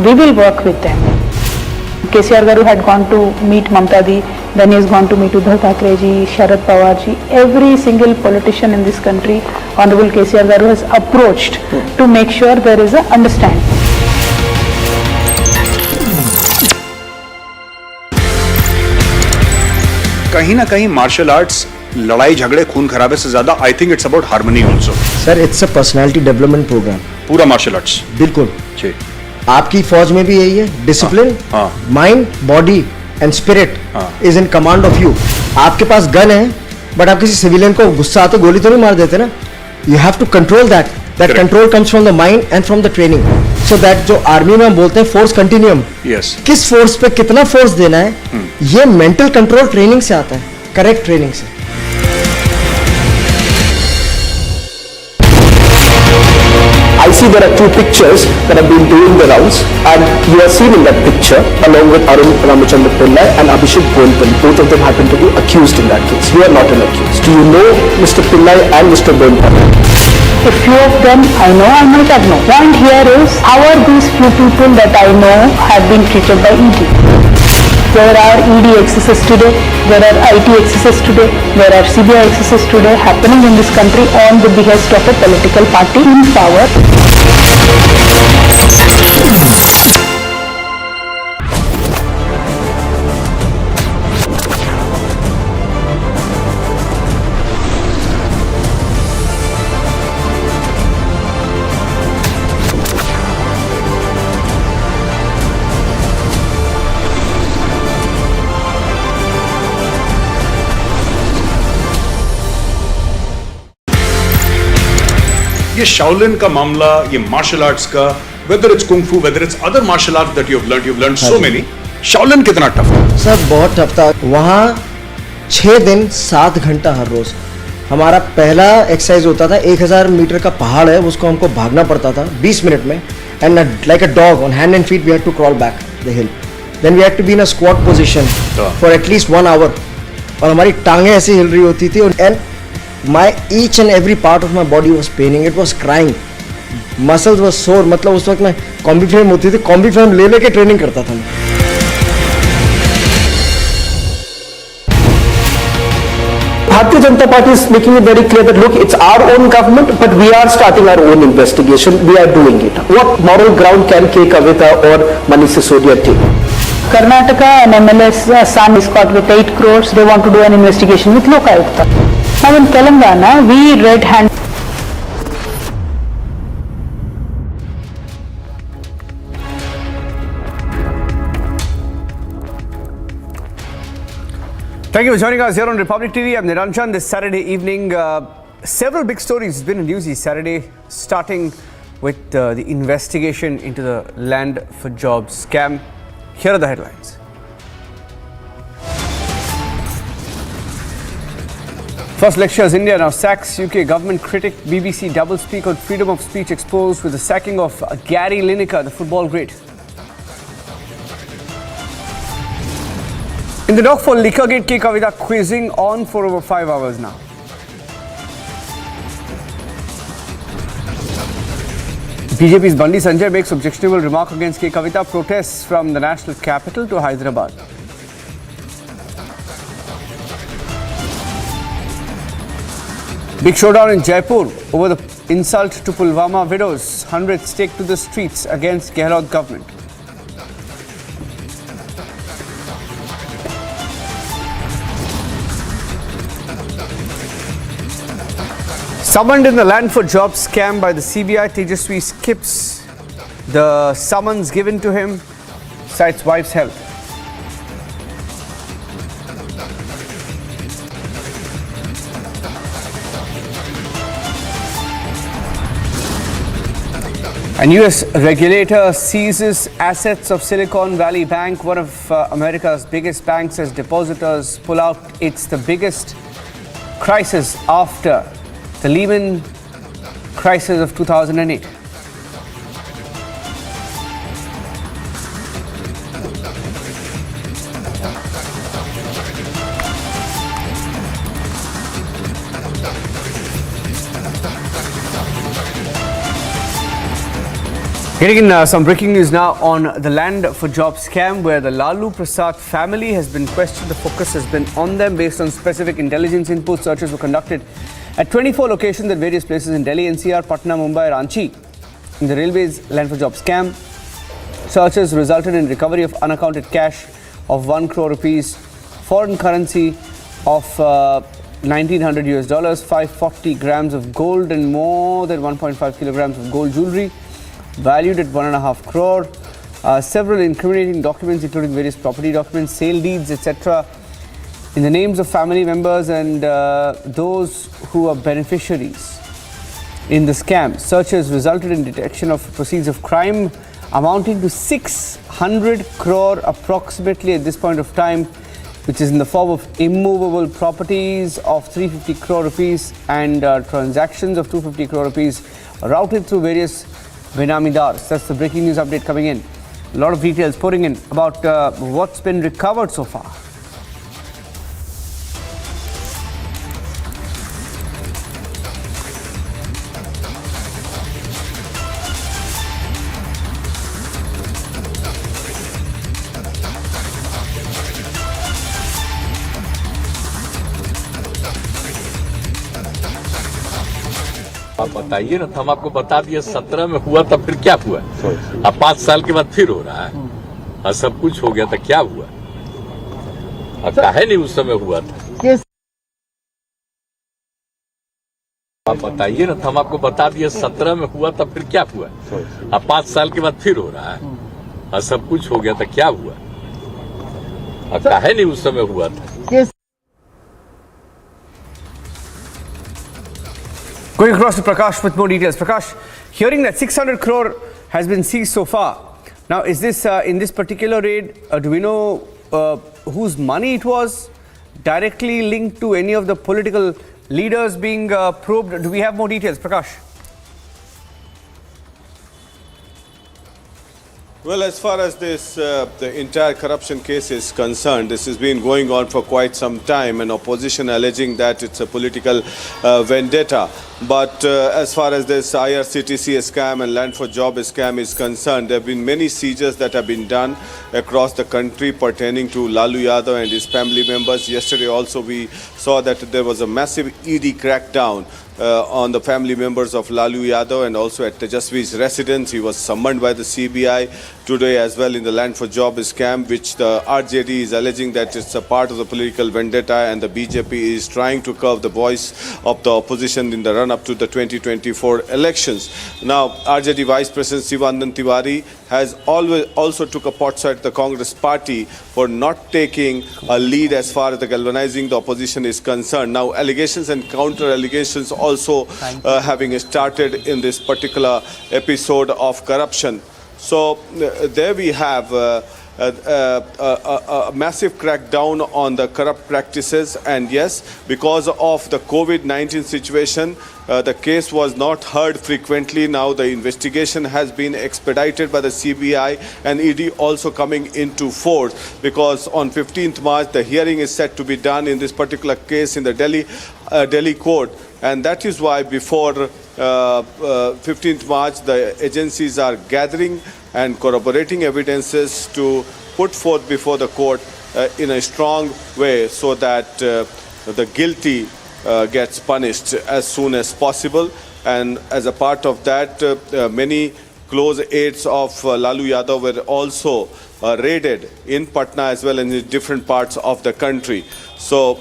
we will work with them. KCR Garu had gone to meet Mamta Di, then he has gone to meet Uddhav Thackeray ji, Sharad Pawar ji. Every single politician in this country, Honorable KCR Garu has approached to make sure there is a understanding. कहीं ना कहीं martial arts लड़ाई झगड़े खून खराबे से ज्यादा I think it's about harmony also. Sir it's a personality development programme. पूरा मार्शल आर्ट्स बिल्कुल जी। आपकी फौज में भी यही है, discipline, mind, body and spirit is in command of you. आपके पास गन है बट आप किसी सिविलियन को गुस्सा आते गोली तो नहीं मार देते ना। You have to control that control comes from the mind and from the training. So that जो आर्मी में हम बोलते हैं फोर्स कंटिन्यूम, किस फोर्स पे कितना फोर्स देना है, ये मेंटल कंट्रोल ट्रेनिंग से आता है, करेक्ट ट्रेनिंग से। I see there are two pictures that have been doing the rounds, and you are seen in that picture along with Arun Ramachandra Pillai and Abhishek Bonpally. Both of them happen to be accused in that case. You are not an accused. Do you know Mr. Pillai and Mr. Bonpally? A few of them I know, I might have known. Point here is, how are these few people that I know have been treated by ED? There are ED excesses today, there are IT excesses today, there are CBI excesses today happening in this country on the behest of a political party in power. ये Shaolin का मामला, ये martial arts का, whether it's kung फू, whether it's other martial arts that you have learned so many, Shaolin कितना tough था? Sir बहुत tough था। वहाँ 6 दिन 7 घंटा हर रोज। हमारा पहला एक्सरसाइज होता था 1000 मीटर का पहाड़ है, उसको हमको भागना पड़ता था 20 मिनट में, and like a dog on hand and feet we had to crawl back the hill, then we had to be in a squat position for at least 1 hour, और हमारी टांगें ऐसी हिल रही होती थी, and my each and every part of my body was paining, it was crying, muscles were sore। मतलब उस वक्त मैं कॉम्बी फ्रेम होती थी, कॉम्बी फ्रेम ले लेके ट्रेनिंग करता था मैं। Bharatiya Janata Party is making it very clear that look, it's our own government, but we are starting our own investigation. We are doing it. What moral ground can K. Kavitha or Manish Sisodia take? Karnataka, an MLA's son is caught with 8 crores. They want to do an investigation with Lokayukta. Now in Telangana, we red-handed. Thank you for joining us here on Republic TV. I'm Niranjan. This Saturday evening, several big stories have been in news this Saturday, starting with the investigation into the Land for Jobs scam. Here are the headlines. First lectures, India now sacks UK government critic. BBC doublespeak on freedom of speech exposed with the sacking of Gary Lineker, the football great. In the dock for Liquorgate, K. Kavitha quizzing on for over 5 hours now. BJP's Bandi Sanjay makes objectionable remark against K. Kavitha. Protests from the national capital to Hyderabad. Big showdown in Jaipur over the insult to Pulwama widows. Hundreds take to the streets against Gujarat government. Summoned in the Land for Jobs scam by the CBI, Tejaswi skips the summons given to him, cites wife's health. And US regulator seizes assets of Silicon Valley Bank, one of America's biggest banks, as depositors pull out. It's the biggest crisis after the Lehman crisis of 2008. Getting in some breaking news now on the Land for Jobs scam, where the Lalu Prasad family has been questioned. The focus has been on them based on specific intelligence inputs. Searches were conducted at 24 locations at various places in Delhi, NCR, Patna, Mumbai, Ranchi. In the Railways Land for Jobs scam, searches resulted in recovery of unaccounted cash of 1 crore rupees, foreign currency of $1,900 US, 540 grams of gold and more than 1.5 kilograms of gold jewelry valued at 1.5 crore, several incriminating documents including various property documents, sale deeds, etc. in the names of family members and those who are beneficiaries in the scam. Searches resulted in detection of proceeds of crime amounting to 600 crore approximately at this point of time, which is in the form of immovable properties of 350 crore rupees and transactions of 250 crore rupees routed through various Benamidars. That's the breaking news update coming in. A lot of details pouring in about what's been recovered so far. आप बताइए ना, हम आपको बता दिए 17 में हुआ तब फिर क्या हुआ? अब 5 साल के बाद फिर हो रहा है और सब कुछ हो गया तो क्या हुआ? अब काहे नहीं उस समय हुआ था? आप बताइए ना, हम आपको बता दिए 17 में हुआ तब फिर क्या हुआ? अब 5 साल के बाद फिर हो रहा है और सब कुछ हो गया तो क्या हुआ? अब काहे नहीं उस समय हुआ था? Going across to Prakash with more details. Prakash, hearing that 600 crore has been seized so far. Now, is this in this particular raid? Do we know whose money it was? Directly linked to any of the political leaders being probed? Do we have more details, Prakash? Well, as far as this, the entire corruption case is concerned, this has been going on for quite some time, and opposition alleging that it's a political vendetta. But as far as this IRCTC scam and Land for Job scam is concerned, there have been many seizures that have been done across the country pertaining to Lalu Yadav and his family members. Yesterday also we saw that there was a massive ED crackdown on the family members of Lalu Yadav and also at Tejasvi's residence. He was summoned by the CBI today as well in the Land for Job scam, which the RJD is alleging that it's a part of the political vendetta and the BJP is trying to curb the voice of the opposition in the run-up to the 2024 elections. Now, RJD Vice President Sivanand Tiwari has also took a pot shot at the Congress party for not taking a lead as far as the galvanizing the opposition is concerned. Now, allegations and counter-allegations also having started in this particular episode of corruption. So there we have a massive crackdown on the corrupt practices, and yes, because of the COVID-19 situation, the case was not heard frequently. Now the investigation has been expedited by the CBI and ED also coming into force, because on 15th March the hearing is set to be done in this particular case in the Delhi court, and that is why before 15th March the agencies are gathering and corroborating evidences to put forth before the court in a strong way so that the guilty gets punished as soon as possible. And as a part of that, many close aides of Lalu Yadav were also raided in Patna as well as in different parts of the country. So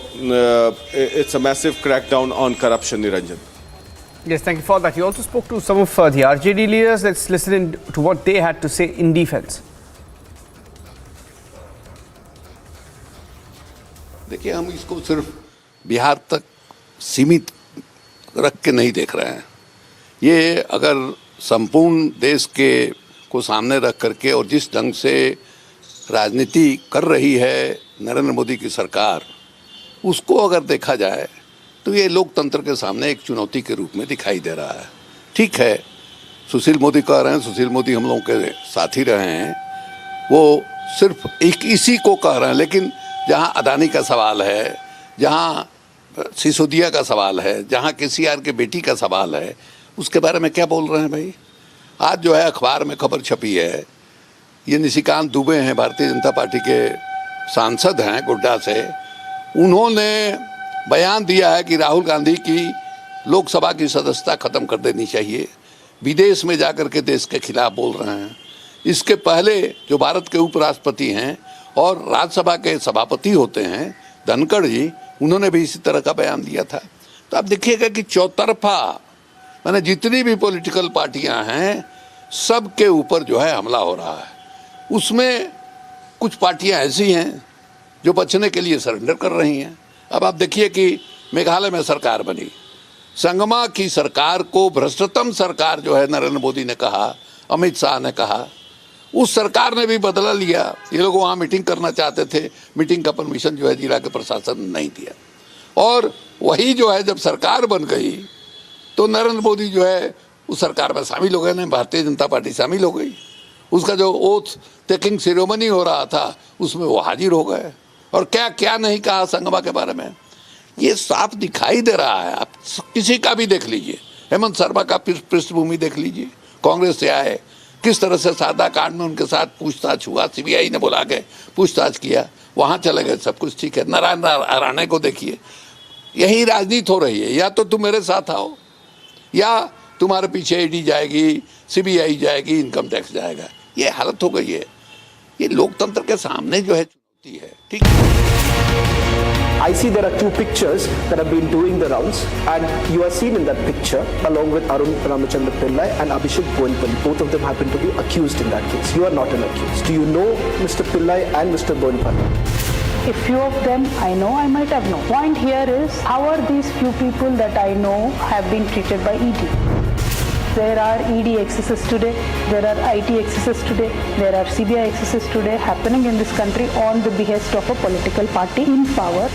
it's a massive crackdown on corruption, Niranjan. Yes, thank you for that. You also spoke to some of the RJD leaders. Let's listen in to what they had to say in defense. देखिए, हम इसको सिर्फ बिहार तक सीमित रख के नहीं देख रहे हैं. ये अगर संपूर्ण देश के को सामने रख करके और जिस ढंग से राजनीति कर रही है नरेंद्र मोदी की सरकार, उसको अगर देखा जाए तो ये लोकतंत्र के सामने एक चुनौती के रूप में दिखाई दे रहा है. ठीक है, सुशील मोदी कह रहे हैं, सुशील मोदी हम लोगों के साथी रहे हैं, वो सिर्फ एक इसी को कह रहे हैं, लेकिन जहाँ अदानी का सवाल है, जहाँ सिसोदिया का सवाल है, जहाँ केसीआर के बेटी का सवाल है, उसके बारे में क्या बोल रहे हैं भाई? आज जो है अखबार में खबर छपी है, ये निशिकांत दुबे हैं, भारतीय जनता पार्टी के सांसद हैं गोड्डा से। उन्होंने बयान दिया है कि राहुल गांधी की लोकसभा की सदस्यता खत्म कर देनी चाहिए, विदेश में जाकर के देश के खिलाफ बोल रहे हैं। इसके पहले जो भारत के उपराष्ट्रपति हैं और राज्यसभा के सभापति होते हैं धनखड़ जी, उन्होंने भी इसी तरह का बयान दिया था। तो आप देखिएगा कि चौतरफा मैंने जितनी भी पॉलिटिकल पार्टियां हैं सब के ऊपर जो है हमला हो रहा है। उसमें कुछ पार्टियां ऐसी हैं जो बचने के लिए सरेंडर कर रही हैं। अब आप देखिए कि मेघालय में सरकार बनी, संगमा की सरकार को भ्रष्टतम सरकार जो है नरेंद्र मोदी ने कहा, अमित शाह ने कहा, उस सरकार ने भी बदला लिया। ये लोग वहाँ मीटिंग करना चाहते थे, मीटिंग का परमिशन जो है जिला के प्रशासन ने नहीं दिया। और वही जो है जब सरकार बन गई तो नरेंद्र मोदी जो है उस सरकार में शामिल हो गए ना, भारतीय जनता पार्टी शामिल हो गई। उसका जो ओथ टेकिंग सेरेमनी हो रहा था उसमें वो हाजिर हो गए और क्या क्या नहीं कहा संगमा के बारे में। ये साफ दिखाई दे रहा है, आप किसी का भी देख लीजिए। हेमंत शर्मा का पृष्ठभूमि देख लीजिए, कांग्रेस से आए, किस तरह से सादा कांड में उनके साथ पूछताछ हुआ, सीबीआई ने बुला के पूछताछ किया, वहाँ चले गए, सब कुछ ठीक है। नारायण राणे को देखिए, यही राजनीति हो रही है, या तो तुम मेरे साथ आओ या तुम्हारे पीछे ईडी जाएगी, सीबीआई जाएगी, इनकम टैक्स जाएगा। ये हालत हो गई है। ये लोकतंत्र के सामने जो है चुनौती है। ठीक है। I see there are two pictures that have been doing the rounds, and you are seen in that picture along with Arun Ramachandra Pillai and Abhishek Boinpalli. Both of them happen to be accused in that case. You are not an accused. Do you know Mr. Pillai and Mr. Boinpalli? A few of them I know, I might have known. Point here is, how are these few people that I know have been treated by ED? There are ED excesses today, there are IT excesses today, there are CBI excesses today happening in this country on the behest of a political party in power.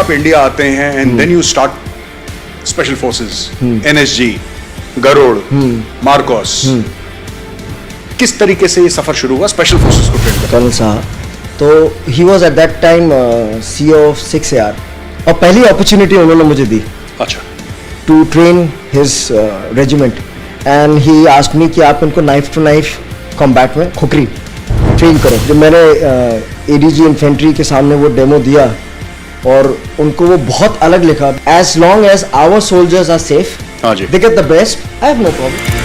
आप India आते हैं and then you start special forces, NSG, Garud, MARCOS. किस तरीके से ये सफर शुरू हुआ स्पेशल फोर्सेस को ट्रेन करने? कर्नल साहब, तो he was at that time CEO of 6AR, और पहली अपॉर्चुनिटी उन्होंने मुझे दी। अच्छा। To train his regiment, and he asked me कि आप इनको नाइफ टू नाइफ कॉम्बैट में खुखरी ट्रेन करो। जब मैंने ADG इन्फेंट्री के सामने वो डेमो दिया और उनको वो बहुत अलग लिखा, as long as our soldiers are safe, they get the best, I have no problem.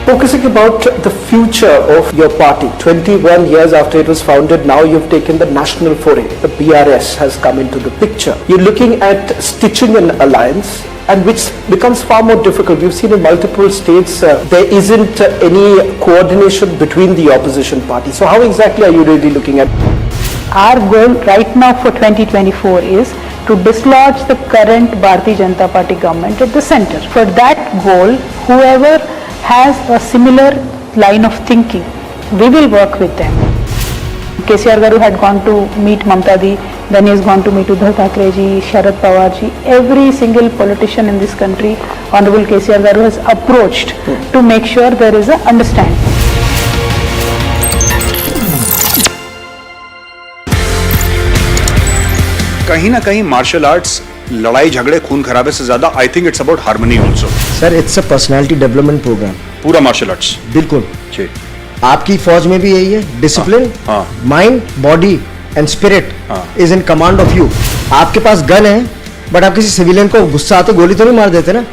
Focusing about the future of your party, 21 years after it was founded, now you've taken the national foray. The BRS has come into the picture. You're looking at stitching an alliance, and which becomes far more difficult. We've seen in multiple states there isn't any coordination between the opposition parties. So how exactly are you really looking at? Our goal right now for 2024 is to dislodge the current Bharatiya Janata Party government at the center. For that goal, whoever has a similar line of thinking, we will work with them. KCR Garu had gone to meet Mamta Di, then he has gone to meet Uddhav Thackeray ji, Sharad Pawar ji. Every single politician in this country, Honorable KCR Garu has approached to make sure there is a understanding. कहीं ना कहीं martial arts लड़ाई झगड़े खून खराबे से ज्यादा I think it's about harmony also. Sir, it's a personality development programme. पूरा मार्शल आर्ट्स, बिल्कुल। आपकी फौज में भी यही है, discipline, mind, body and spirit is in command of you. आपके पास गन है, बट आप किसी सिविलियन को गुस्सा आते गोली तो नहीं मार देते ना।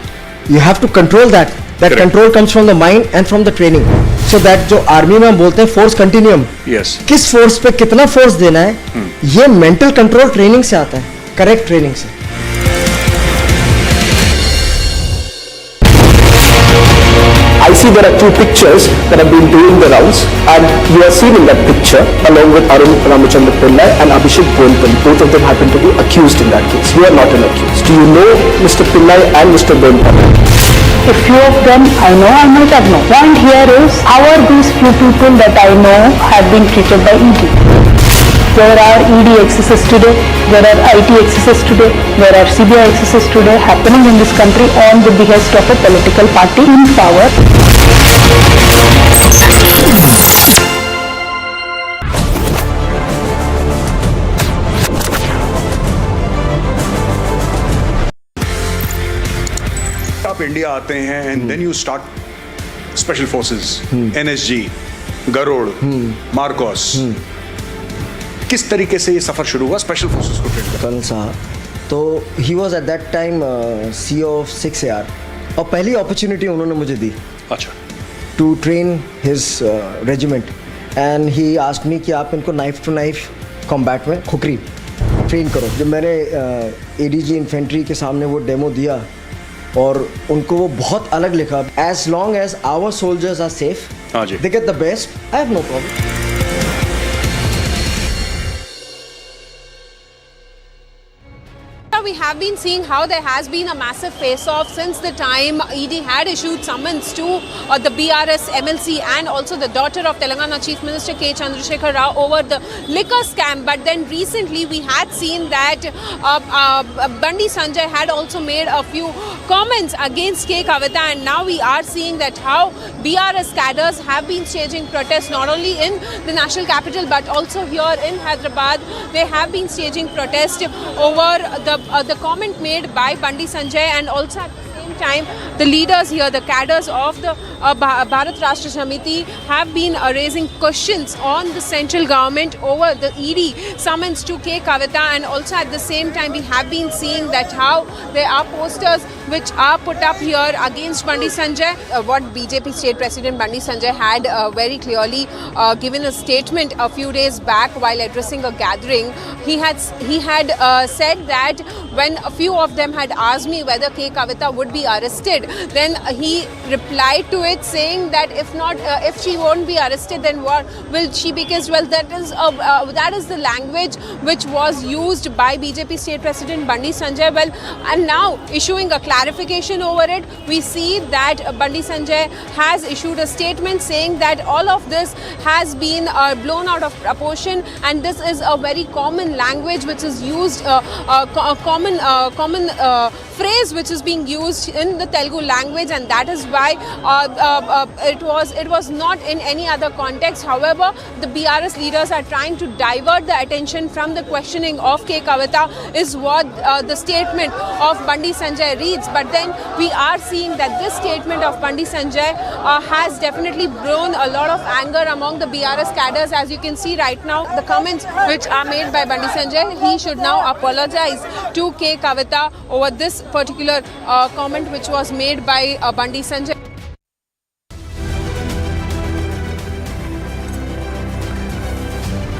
You have to control that. That control comes from the mind and from the training. So that जो आर्मी में हम बोलते हैं फोर्स कंटिन्यूम, किस फोर्स पे कितना फोर्स देना है, ये मेंटल कंट्रोल ट्रेनिंग से आता है, करेक्ट ट्रेनिंग से। I see there are two pictures that have been doing the rounds, and you are seen in that picture along with Arun Ramachandra Pillai and Abhishek Boinpalli. Both of them happen to be accused in that case. You are not an accused. Do you know Mr. Pillai and Mr. Boinpalli? A few of them I know, I might have known. Point here is, how are these few people that I know have been treated by ED? There are ED excesses today, there are IT excesses today, there are CBI excesses today happening in this country on the behest of a political party in power. आप India आते हैं and then you start special forces, NSG, Garud, MARCOS. किस तरीके से ये सफर शुरू हुआ स्पेशल फोर्सेस को ट्रेन करने? कर्नल साहब, तो he was at that time CEO of 6AR, और पहली अपॉर्चुनिटी उन्होंने मुझे दी अच्छा to train his regiment, and he asked me कि आप इनको नाइफ टू नाइफ कॉम्बैट में खुकरी ट्रेन करो। जब मैंने ADG इन्फेंट्री के सामने वो डेमो दिया और उनको वो बहुत अलग लिखा, as long as our soldiers are safe, they get the best, I have no problem. We have been seeing how there has been a massive face-off since the time ED had issued summons to the BRS MLC and also the daughter of Telangana Chief Minister K. Chandrashekar Rao over the liquor scam. But then recently we had seen that Bandi Sanjay had also made a few comments against K. Kavitha, and now we are seeing that how BRS cadres have been staging protests not only in the national capital but also here in Hyderabad. They have been staging protests over the comment made by Bandi Sanjay, and also at the same time the leaders here, the cadres of the Bharat Rashtra Samiti have been raising questions on the central government over the ED summons to K. Kavitha, and also at the same time we have been seeing that how there are posters which are put up here against Bandi Sanjay. What BJP State President Bandi Sanjay had very clearly given a statement a few days back while addressing a gathering. He had said that when a few of them had asked me whether K. Kavitha would be arrested, then he replied to it saying that if she won't be arrested, then what will she? Because well, that is the language which was used by BJP State President Bandi Sanjay. Well, and now issuing a clarification over it, we see that Bandi Sanjay has issued a statement saying that all of this has been blown out of proportion, and this is a very common language which is used, common phrase which is being used in the Telugu language, and that is why it was not in any other context. However, the BRS leaders are trying to divert the attention from the questioning of K. Kavitha, is what the statement of Bandi Sanjay reads. But then we are seeing that this statement of Bandi Sanjay has definitely blown a lot of anger among the BRS cadres. As you can see right now, the comments which are made by Bandi Sanjay, he should now apologize to K. Kavitha over this particular comment which was made by Bandi Sanjay.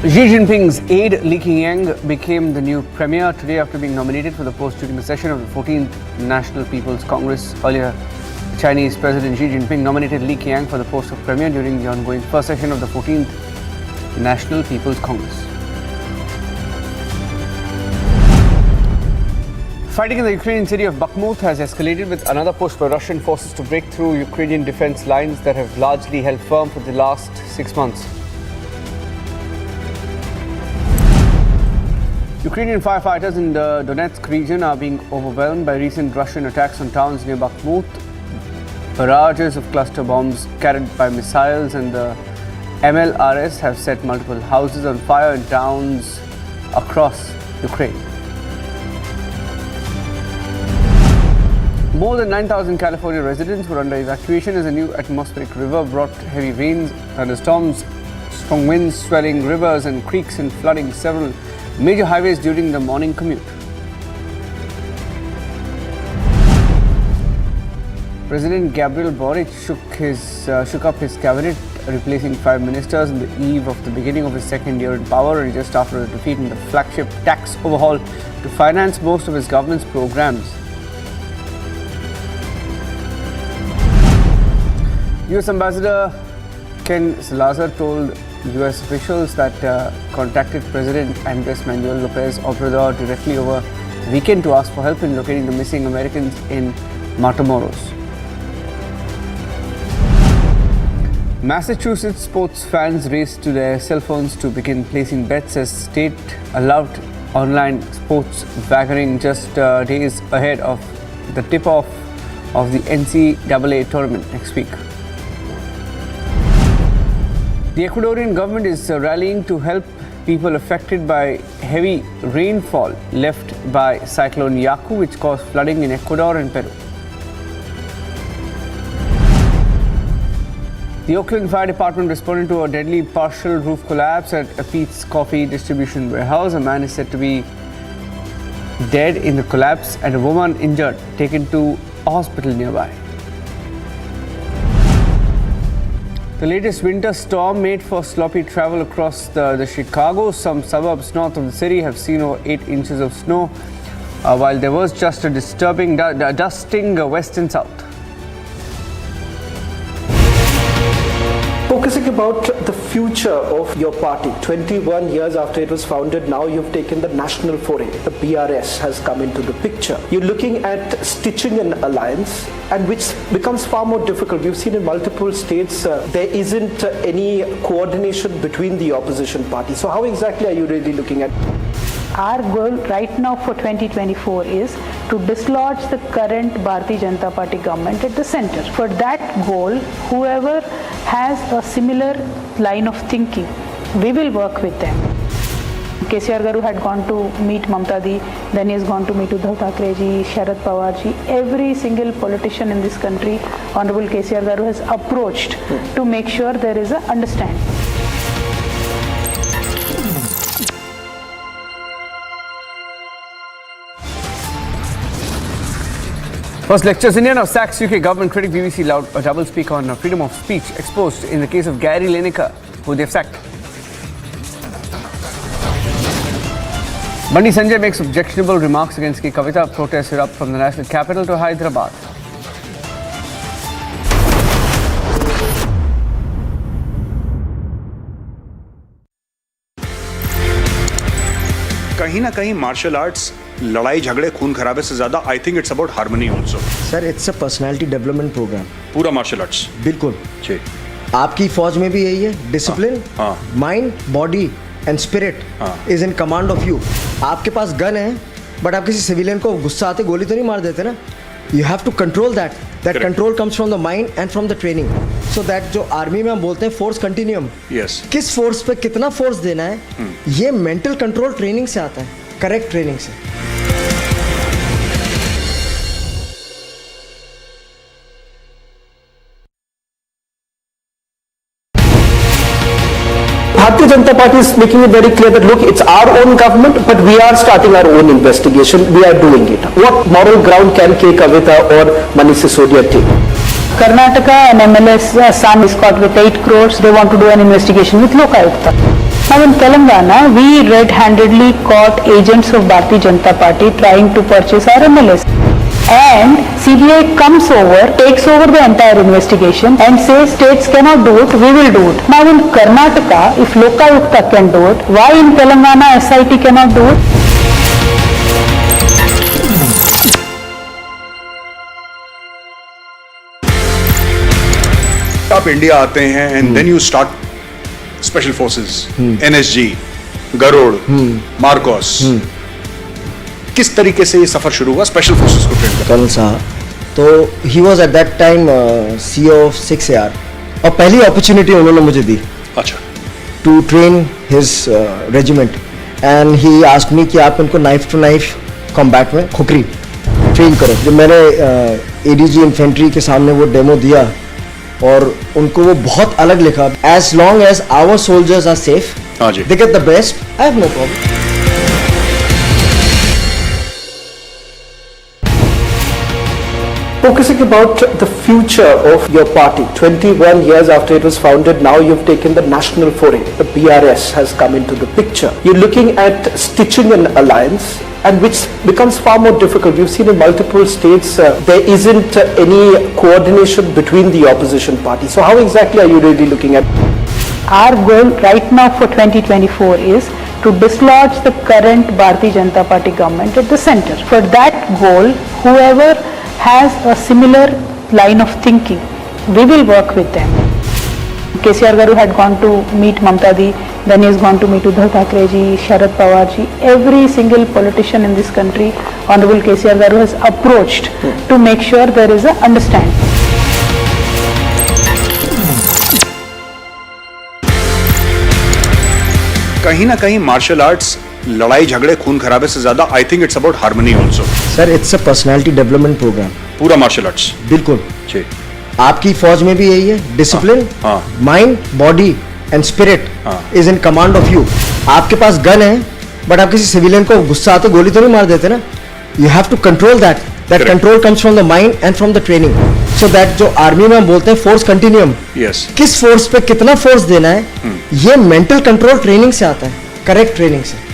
Xi Jinping's aide Li Qiang became the new premier today after being nominated for the post during the session of the 14th National People's Congress. Earlier, Chinese President Xi Jinping nominated Li Qiang for the post of premier during the ongoing first session of the 14th National People's Congress. Fighting in the Ukrainian city of Bakhmut has escalated with another push by Russian forces to break through Ukrainian defense lines that have largely held firm for the last 6 months. Ukrainian firefighters in the Donetsk region are being overwhelmed by recent Russian attacks on towns near Bakhmut. Barrages of cluster bombs carried by missiles and the MLRS have set multiple houses on fire in towns across Ukraine. More than 9,000 California residents were under evacuation as a new atmospheric river brought heavy rains, thunderstorms, strong winds, swelling rivers and creeks and flooding several major highways during the morning commute. President Gabriel Boric shook up his cabinet, replacing 5 ministers on the eve of the beginning of his second year in power and just after a defeat in the flagship tax overhaul to finance most of his government's programs. US Ambassador Ken Salazar told US officials that contacted President Andres Manuel Lopez Obrador directly over the weekend to ask for help in locating the missing Americans in Matamoros. Massachusetts sports fans raced to their cell phones to begin placing bets as state allowed online sports wagering just days ahead of the tip-off of the NCAA tournament next week. The Ecuadorian government is rallying to help people affected by heavy rainfall left by Cyclone Yaku, which caused flooding in Ecuador and Peru. The Oakland Fire Department responded to a deadly partial roof collapse at a Pete's Coffee distribution warehouse. A man is said to be dead in the collapse and a woman injured, taken to a hospital nearby. The latest winter storm made for sloppy travel across the Chicago. Some suburbs north of the city have seen over 8 inches of snow, while there was just a disturbing dusting west and south. Focusing about the future of your party, 21 years after it was founded, now you've taken the national foray. The BRS has come into the picture. You're looking at stitching an alliance, and which becomes far more difficult. We've seen in multiple states there isn't any coordination between the opposition parties. So how exactly are you really looking at? Our goal right now for 2024 is to dislodge the current Bharatiya Janata Party government at the center. For that goal, whoever has a similar line of thinking, we will work with them. KCR Garu had gone to meet Mamta Di, then he has gone to meet Uddhav Thackeray ji, Sharad Pawar ji. Every single politician in this country, Honorable KCR Garu has approached to make sure there is an understanding. First lectures India. Now Sachs UK government critic BBC loud a double speak on freedom of speech exposed in the case of Gary Lineker, who they've sacked. Bandi Sanjay makes objectionable remarks against Kavitha. Protests erupt from the national capital to Hyderabad. कहीं ना कहीं martial arts लड़ाई झगड़े खून खराबे से ज्यादा I think it's about harmony also sir it's a personality development programme पूरा मार्शल आर्ट्स बिल्कुल जी आपकी फौज में भी यही है discipline mind body and spirit is in command of you आपके पास गन है बट आप किसी सिविलियन को गुस्सा आते गोली तो नहीं मार देते ना you have to control that control comes from the mind and from the training so that जो आर्मी में हम बोलते हैं फोर्स कंटिन्यूम किस फोर्स पे कितना फोर्स देना है ये मेंटल कंट्रोल ट्रेनिंग से आता है करेक्ट ट्रेनिंग से Bharatiya Janata Party is making it very clear that look, it's our own government, but we are starting our own investigation. We are doing it. What moral ground can K. Kavitha or Manish Sisodia take? Karnataka and MLS son is caught with 8 crores. They want to do an investigation with Lokayukta. Now in Telangana, we red-handedly caught agents of Bharatiya Janata Party trying to purchase our MLS. And CBI comes over, takes over the entire investigation and says states cannot do it, we will do it. Now in Karnataka, if Lokayukta can do it, why in Telangana SIT cannot do it? आप India आते हैं and then you start special forces NSG Garud MARCOS किस तरीके से ये सफर शुरू हुआ स्पेशल फोर्सेस को ट्रेन कर्नल साहब तो he was at that time CEO of 6AR और पहली अपॉर्चुनिटी उन्होंने मुझे दी अच्छा to train his regiment and he asked me कि आप उनको नाइफ टू नाइफ कॉम्बैट में खुकरी ट्रेन करो जब मैंने एडीजी इन्फेंट्री के सामने वो डेमो दिया और उनको वो बहुत अलग लिखा as long as our soldiers are safe they get the best I have no problem Focusing about the future of your party, 21 years after it was founded, now you've taken the national foray. The BRS has come into the picture. You're looking at stitching an alliance, and which becomes far more difficult. We've seen in multiple states there isn't any coordination between the opposition parties. So how exactly are you really looking at? Our goal right now for 2024 is to dislodge the current Bharatiya Janata Party government at the center. For that goal, whoever has a similar line of thinking, we will work with them. KCR Garu had gone to meet Mamta Di, then he has gone to meet Uddhav Thackeray ji, Sharad Pawar ji. Every single politician in this country, Honorable KCR Garu has approached to make sure there is an understanding. कहीं ना कहीं martial arts लड़ाई झगड़े खून खराबे से ज्यादा I think it's about harmony also. Sir it's a personality development programme. पूरा मार्शल आर्ट्स बिल्कुल जी। आपकी फौज में भी यही है, discipline, mind, body and spirit is in command of you. आपके पास गन है बट आप किसी सिविलियन को गुस्सा आते गोली तो नहीं मार देते ना। You have to control that control comes from the mind and from the training. So that जो आर्मी में हम बोलते हैं फोर्स कंटिन्यूम, किस फोर्स पे कितना फोर्स देना है, ये मेंटल कंट्रोल ट्रेनिंग से आता है, करेक्ट ट्रेनिंग से।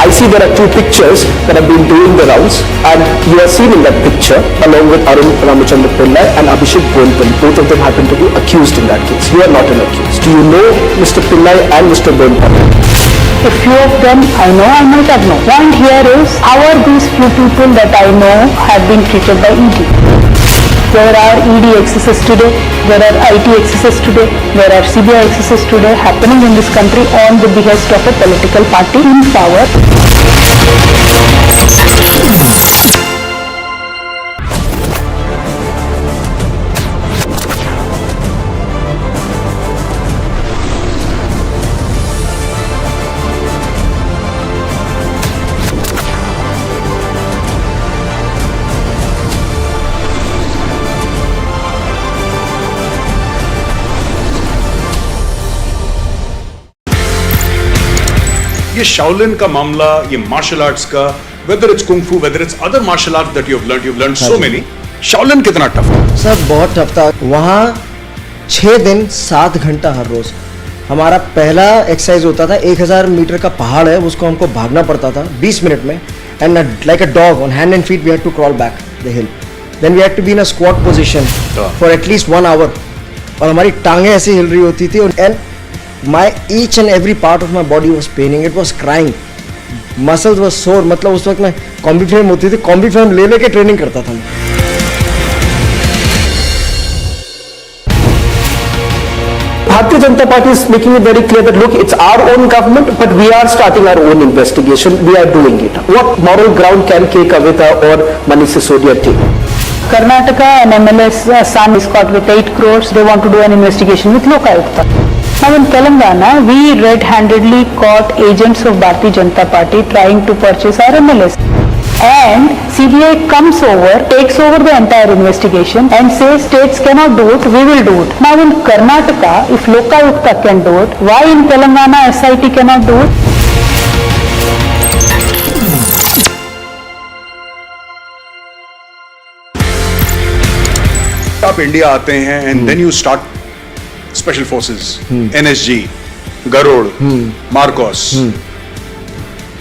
I see there are two pictures that have been doing the rounds, and you are seen in that picture along with Arun Ramachandra Pillai and Abhishek Bonpally. Both of them happen to be accused in that case. You are not an accused. Do you know Mr. Pillai and Mr. Bonpally? A few of them I know, I might have known. Point here is, how are these few people that I know have been treated by ED? There are ED excesses today, there are IT excesses today, there are CBI excesses today happening in this country on the behest of a political party in power. ये Shaolin का मामला, ये martial arts का, whether it's kung फू, whether it's other martial arts that you have learned so many, Shaolin कितना tough है? Sir बहुत tough था। वहाँ 6 दिन 7 घंटा हर रोज। हमारा पहला एक्सरसाइज होता था 1000 मीटर का पहाड़ है, उसको हमको भागना पड़ता था 20 मिनट में, and like a dog on hand and feet we had to crawl back the hill. Then we had to be in a squat position for at least 1 hour, और हमारी टांगें ऐसे हिल रही होती थी, and my each and every part of my body was paining, it was crying, muscles were sore। मतलब उस वक्त मैं कॉम्बी फ्रेम होती थी, कॉम्बी फ्रेम ले लेके ट्रेनिंग करता था मैं। Bharatiya Janata Party is making it very clear that look, it's our own government, but we are starting our own investigation. We are doing it. What moral ground can K. Kavitha or Manish Sisodia take? Karnataka, an MLA's son is caught with 8 crores. They want to do an investigation with Lokayukta. Now in Telangana, we red-handedly caught agents of Bharatiya Janata Party trying to purchase our MLAs. And CBI comes over, takes over the entire investigation and says states cannot do it, we will do it. Now in Karnataka, if Lokayukta can do it, why in Telangana SIT cannot do it? आप India आते हैं and then you start special forces, NSG, Garud, MARCOS,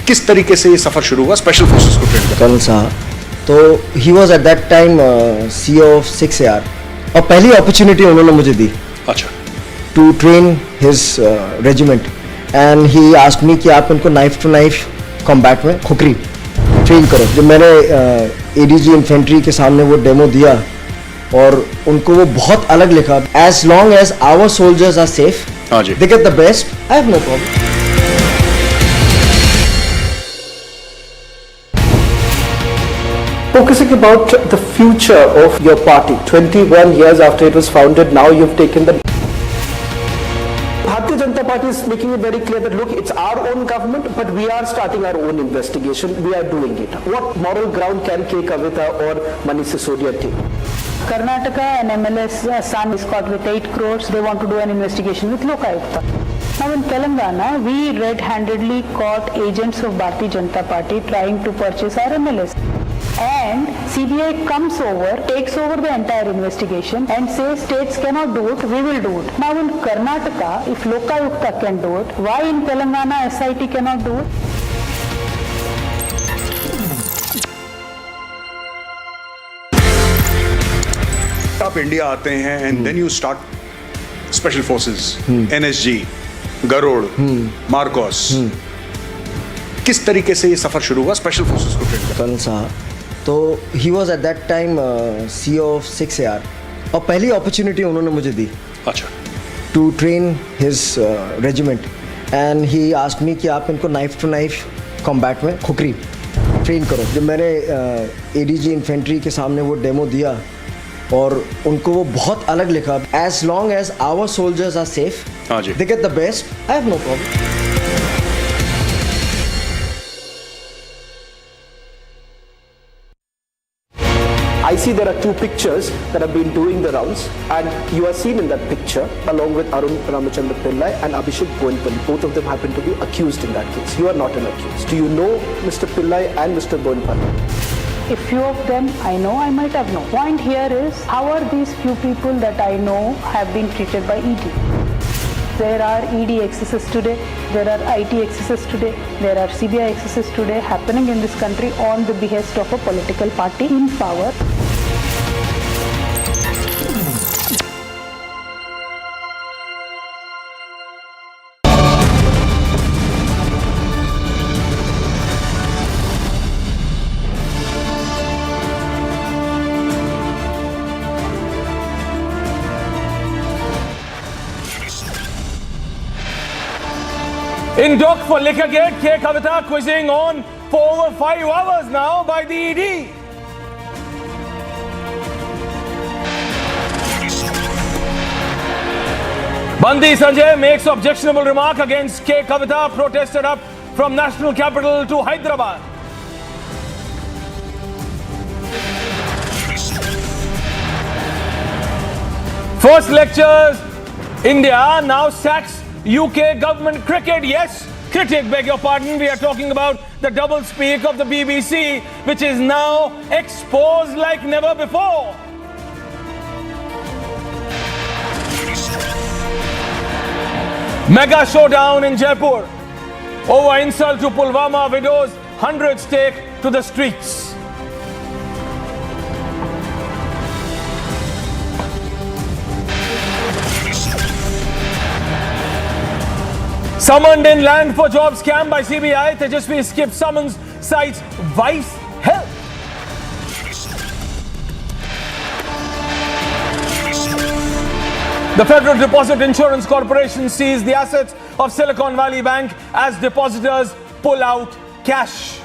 किस तरीके से ये सफर शुरू हुआ स्पेशल फोर्सेस को ट्रेन करने? कर्नल साहब, तो he was at that time CEO of 6AR, और पहली अपॉर्चुनिटी उन्होंने मुझे दी। अच्छा। To train his regiment, and he asked me कि आप इनको नाइफ टू नाइफ कॉम्बैट में खुकरी ट्रेन करो। जब मैंने ADG इन्फेंट्री के सामने वो डेमो दिया, और उनको वो बहुत अलग लिखा, as long as our soldiers are safe, they get the best, I have no problem. Focusing about the future of your party, 21 years after it was founded, now you've taken the... Bharatiya Janata Party is making it very clear that look, it's our own government, but we are starting our own investigation. We are doing it. What moral ground can K. Kavitha or Manish Sisodia take? Karnataka, an MLA's son is caught with 8 crores. They want to do an investigation with Lokayukta. Now in Telangana, we red-handedly caught agents of Bharatiya Janata Party trying to purchase our MLAs. And CBI comes over, takes over the entire investigation and says states cannot do it, we will do it. Now in Karnataka, if Lokayukta can do it, why in Telangana SIT cannot do it? आप India आते हैं and then you start special forces, NSG, Garud, MARCOS, किस तरीके से ये सफर शुरू हुआ स्पेशल फोर्सेस को ट्रेन करने? कर्नल साहब, तो he was at that time CEO of 6AR, और पहली अपॉर्चुनिटी उन्होंने मुझे दी। अच्छा। To train his regiment, and he asked me कि आप इनको नाइफ टू नाइफ कॉम्बैट में खुकरी ट्रेन करो। जब मैंने ADG इन्फेंट्री के सामने वो डेमो दिया, और उनको वो बहुत अलग लिखा, as long as our soldiers are safe, they get the best, I have no problem. I see there are two pictures that have been doing the rounds, and you are seen in that picture along with Arun Ramachandra Pillai and Abhishek Boinpalli. Both of them happen to be accused in that case. You are not an accused. Do you know Mr. Pillai and Mr. Boinpalli? If few of them I know, I might have known. Point here is, how are these few people that I know have been treated by ED? There are ED excesses today, there are IT excesses today, there are CBI excesses today happening in this country on the behest of a political party in power. In dock for Liquorgate, Kavitha quizzing on for over 5 hours now by the ED. Bandi Sanjay makes objectionable remark against K. Kavitha, protested up from national capital to Hyderabad. First lectures, India now sacks UK government cricket. Yes, critic, beg your pardon. We are talking about the double speak of the BBC, which is now exposed like never before. Mega showdown in Jaipur. Over insult to Pulwama widows, hundreds take to the streets. Summoned in land for job scam by CBI, Tejasvi skipped summons, cites wife's health. The Federal Deposit Insurance Corporation seized the assets of Silicon Valley Bank as depositors pull out cash.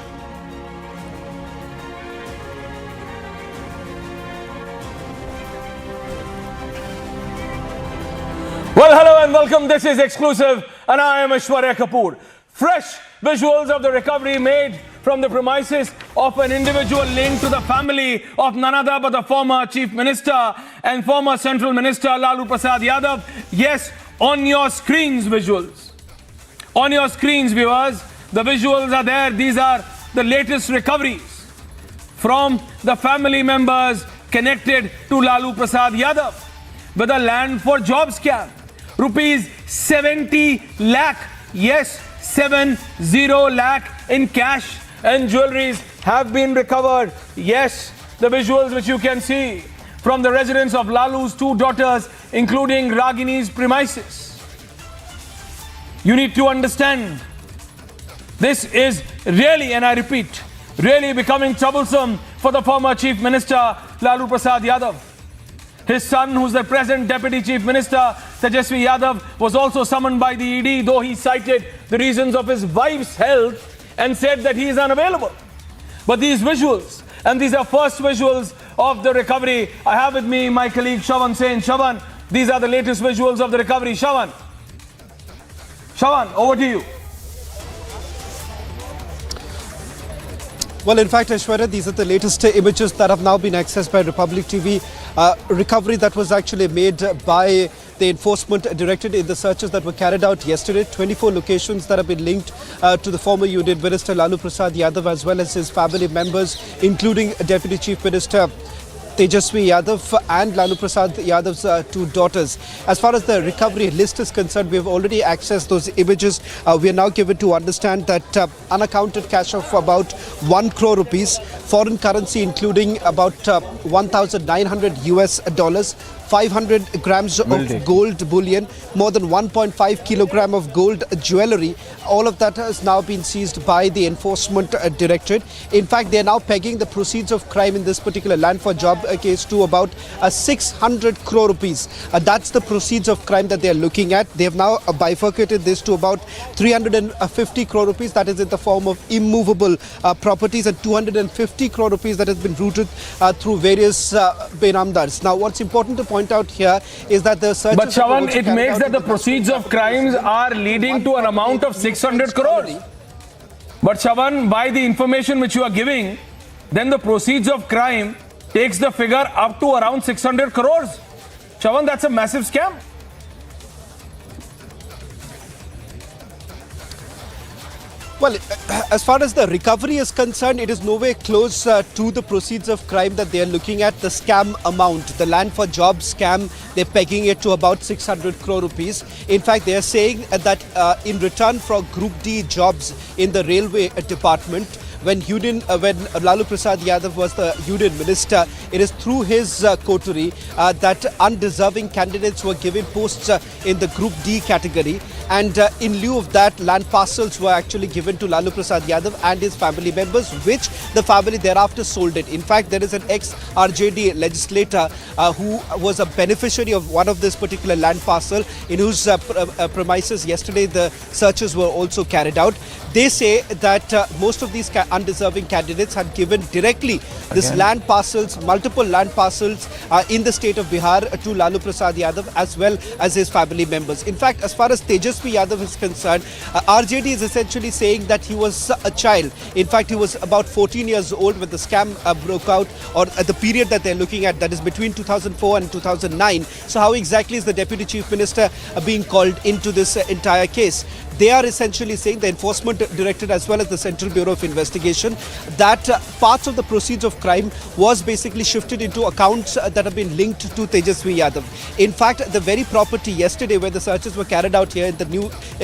Well, hello and welcome. This is Exclusive and I am Aishwarya Kapoor. Fresh visuals of the recovery made from the premises of an individual linked to the family of none other but the former Chief Minister and former Central Minister Lalu Prasad Yadav. Yes, on your screens visuals. On your screens, viewers, the visuals are there. These are the latest recoveries from the family members connected to Lalu Prasad Yadav with a land for job scam. Rupees 70 lakh, yes, 70 lakh in cash and jewelries have been recovered. Yes, the visuals which you can see from the residence of Lalu's two daughters, including Ragini's premises. You need to understand, this is really, and I repeat, really becoming troublesome for the former Chief Minister Lalu Prasad Yadav. His son, who's the present Deputy Chief Minister, Tejasvi Yadav, was also summoned by the ED, though he cited the reasons of his wife's health and said that he is unavailable. But these visuals, and these are first visuals of the recovery. I have with me my colleague Shawan Sen. Shawan, these are the latest visuals of the recovery. Shawan, over to you. Well, in fact, Aishwarya, these are the latest images that have now been accessed by Republic TV. Recovery that was actually made by the Enforcement Directorate in the searches that were carried out yesterday. 24 locations that have been linked to the former Union Minister Lalu Prasad Yadav as well as his family members, including Deputy Chief Minister Tejasvi Yadav and Lalu Prasad Yadav's two daughters. As far as the recovery list is concerned, we have already accessed those images. We are now given to understand that unaccounted cash of about 1 crore rupees, foreign currency including about $1,900 US, 500 grams of gold bullion, more than 1.5 kilogram of gold jewelry. All of that has now been seized by the Enforcement Directorate. In fact, they are now pegging the proceeds of crime in this particular land for job case to about 600 crore rupees. That's the proceeds of crime that they are looking at. They have now bifurcated this to about 350 crore rupees, that is in the form of immovable properties, and 250 crore rupees that has been routed through various benamdars. Now, what's important to point out here is that the searches... But Chavan, it makes that the proceeds of crimes are leading to an amount of 600 crores. But Chavan, by the information which you are giving, then the proceeds of crime takes the figure up to around 600 crores. Chavan, that's a massive scam. Well, as far as the recovery is concerned, it is nowhere close to the proceeds of crime that they are looking at. The scam amount, the land for job scam, they're pegging it to about 600 crore rupees. In fact, they are saying that in return for Group D jobs in the railway department, when Lalu Prasad Yadav was the union minister, it is through his coterie that undeserving candidates were given posts in the Group D category. And in lieu of that, land parcels were actually given to Lalu Prasad Yadav and his family members, which the family thereafter sold it. In fact, there is an ex-RJD legislator who was a beneficiary of one of this particular land parcel, in whose premises yesterday the searches were also carried out. They say that most of these undeserving candidates had given directly this land parcels, multiple land parcels in the state of Bihar to Lalu Prasad Yadav as well as his family members. In fact, as far as Tejasvi Yadav is concerned, RJD is essentially saying that he was a child. In fact, he was about 14 years old when the scam broke out, or at the period that they're looking at, that is between 2004 and 2009. So how exactly is the Deputy Chief Minister being called into this entire case? They are essentially saying, the Enforcement Directorate as well as the Central Bureau of Investigation, that parts of the proceeds of crime was basically shifted into accounts that have been linked to Tejasvi Yadav. In fact, the very property yesterday where the searches were carried out here in the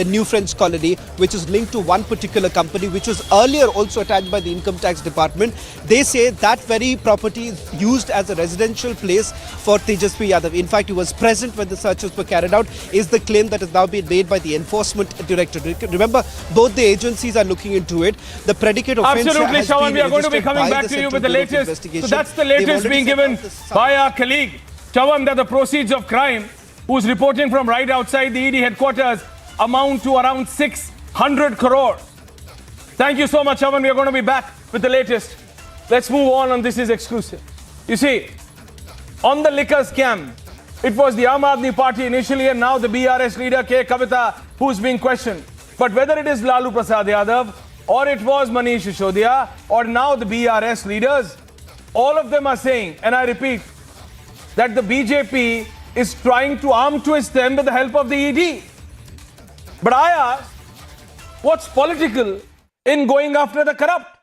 New Friends Colony, which is linked to one particular company, which was earlier also attached by the Income Tax Department, they say that very property is used as a residential place for Tejasvi Yadav. In fact, he was present when the searches were carried out, is the claim that has now been made by the Enforcement Directorate. Remember, both the agencies are looking into it. The predicate offence absolutely, Shawan, we are going to be coming back to you with the latest. So that's the latest being given by our colleague, Shawan, that the proceeds of crime, who's reporting from right outside the ED headquarters, amount to around 600 crore. Thank you so much, Shawan. We are going to be back with the latest. Let's move on This Is Exclusive. You see, on the liquor scam, it was the Aam Aadmi Party initially, and now the BRS leader Kavitha who's being questioned. But whether it is Lalu Prasad Yadav, or it was Manish Sisodia, or now the BRS leaders, all of them are saying, and I repeat, that the BJP is trying to arm twist them with the help of the ED. But I ask, what's political in going after the corrupt?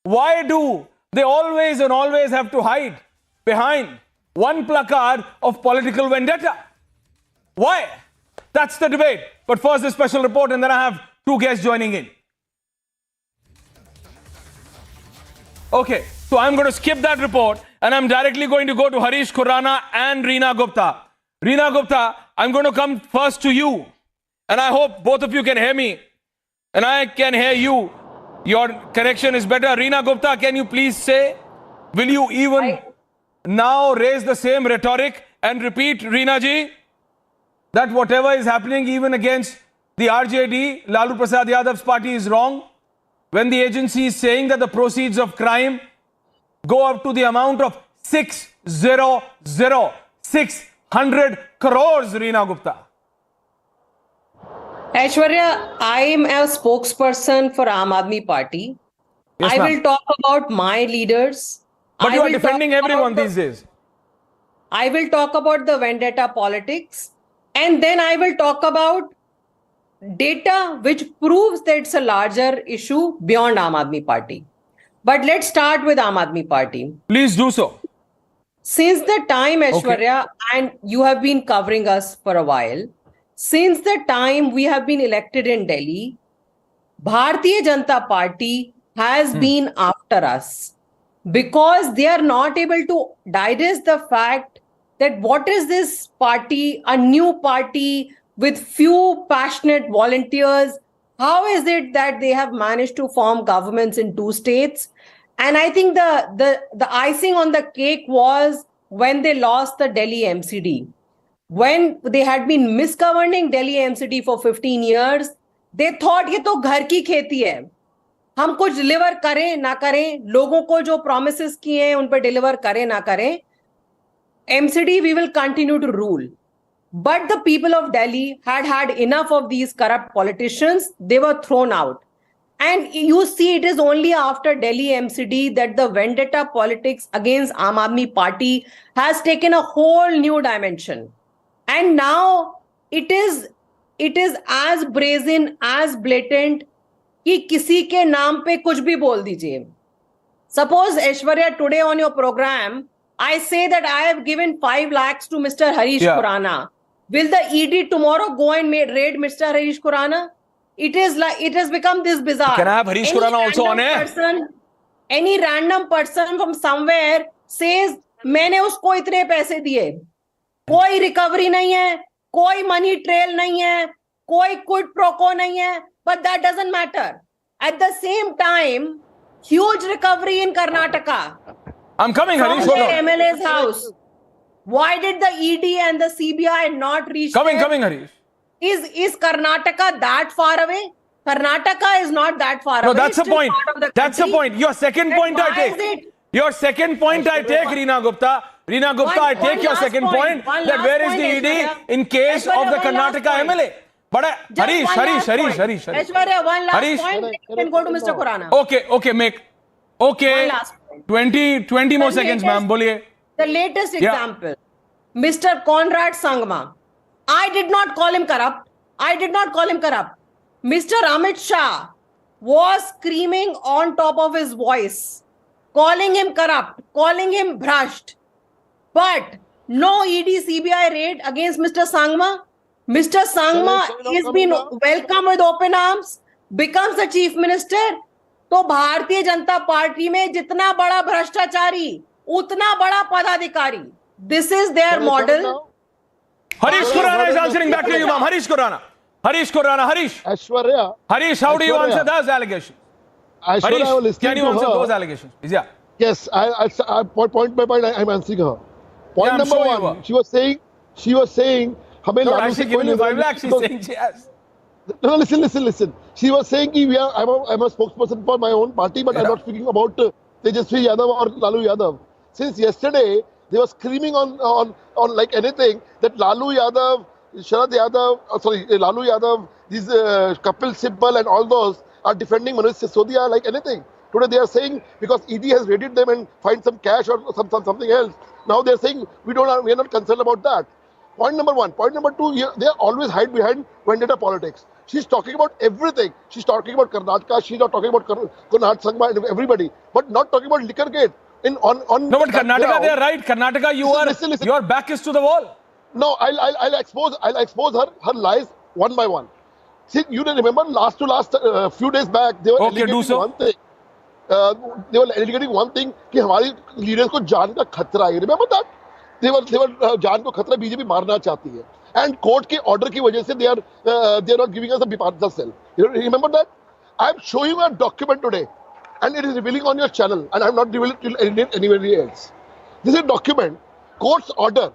Why do they always have to hide behind one placard of political vendetta? Why? That's the debate. But first, the special report, and then I have two guests joining in. Okay, so I'm going to skip that report, and I'm directly going to go to Harish Khurrana and Reena Gupta. Reena Gupta, I'm going to come first to you, and I hope both of you can hear me, and I can hear you. Your connection is better. Reena Gupta, can you please say, will you even now raise the same rhetoric and repeat, Reena ji, that whatever is happening even against the RJD, Lalu Prasad Yadav's party, is wrong, when the agency is saying that the proceeds of crime go up to the amount of 600 crores, Reena Gupta? Aishwarya, I am a spokesperson for Aam Aadmi Party. Yes, I will talk about my leaders. But you are defending everyone these days. I will talk about the vendetta politics, and then I will talk about data which proves that it's a larger issue beyond Aam Aadmi Party. But let's start with Aam Aadmi Party. Please do so. Since the time, Aishwarya, and you have been covering us for a while, since the time we have been elected in Delhi, Bharatiya Janata Party has been after us, because they are not able to digest the fact that what is this party, a new party with few passionate volunteers? How is it that they have managed to form governments in 2 states? And I think the icing on the cake was when they lost the Delhi MCD. When they had been misgoverning Delhi MCD for 15 years, they thought ये तो घर की खेती है, हम कुछ deliver करें ना करें, लोगों को जो promises किए हैं उन पर डिलीवर करें ना करें, MCD we will continue to rule. But the people of Delhi had had enough of these corrupt politicians. They were thrown out. And you see, it is only after Delhi MCD that the vendetta politics against Aam Aadmi Party has taken a whole new dimension. And now it is as brazen, as blatant कि किसी के नाम पे कुछ भी बोल दीजिए. Suppose, Aishwarya, today on your program, I say that I have given 5 lakhs to Mr. Harish Khurana. Will the ED tomorrow go and raid Mr. Harish Khurana? It has become this bizarre. Can I have Harish Khurana also on air? Any random person from somewhere says, मैंने उसको इतने पैसे दिए. कोई recovery नहीं है, कोई money trail नहीं है, कोई quid pro quo नहीं है. But that doesn't matter. At the same time, huge recovery in Karnataka. I'm coming, Harish. From the MLA's house. Why did the ED and the CBI not reach there? Coming, Harish. Is Karnataka that far away? Karnataka is not that far away. No, that's the point. That's the point. Your second point I take. Your second point I take, Reena Gupta. Reena Gupta, I take your second point. That where is the ED in case of the Karnataka MLA? But Harish. Aishwarya, one last point. You can go to Mr. Khurana. Okay. 20 more seconds, ma'am. Boliye. The latest example, Mr. Conrad Sangma. I did not call him corrupt. Mr. Amit Shah was screaming on top of his voice, calling him corrupt, calling him brushed. But no ED CBI raid against Mr. Sangma. Mr. Sangma is been welcomed with open arms, becomes the chief minister. तो Bharatiya Janata party में जितना बड़ा भ्रष्टाचारी उतना बड़ा पदाधिकारी. This is their model. Harish Khurana is answering back to you, ma'am. Harish. Aishwarya. Harish, how do you answer those allegations? Harish, can you answer those allegations? Yeah. Yes, I point by point I'm answering her. Point number one, she was saying, हमें no, actually given you 5 lakhs, she's saying she has. No, listen. She was saying that I'm a spokesperson for my own party, but I'm not speaking about Tejasvi Yadav or Lalu Yadav. Since yesterday, they were screaming on like anything that Lalu Yadav, these Kapil Sibal and all those are defending Manish Sisodia like anything. Today they are saying because ED has raided them and find some cash or something else. Now they are saying we are not concerned about that. Point number one. Point number two, they always hide behind vendetta politics. She's talking about everything. She's talking about Karnataka. She's not talking about Konrad Sangma and everybody, but not talking about Liquorgate. No, but Karnataka, they are right. Karnataka, your back is to the wall. No, I'll expose her lies one by one. See, you remember last few days back, they were allegating one thing. They were allegating one thing कि हमारी leaders को जान का खतरा है. Remember that? They were जान को खतरा बीजेपी मारना चाहती है. And court के order की वजह से they are not giving us a bipartisan cell. You remember that? I'm showing you a document today, and it is revealing on your channel, and I'm not revealing it anywhere else. This is a document. Court's order.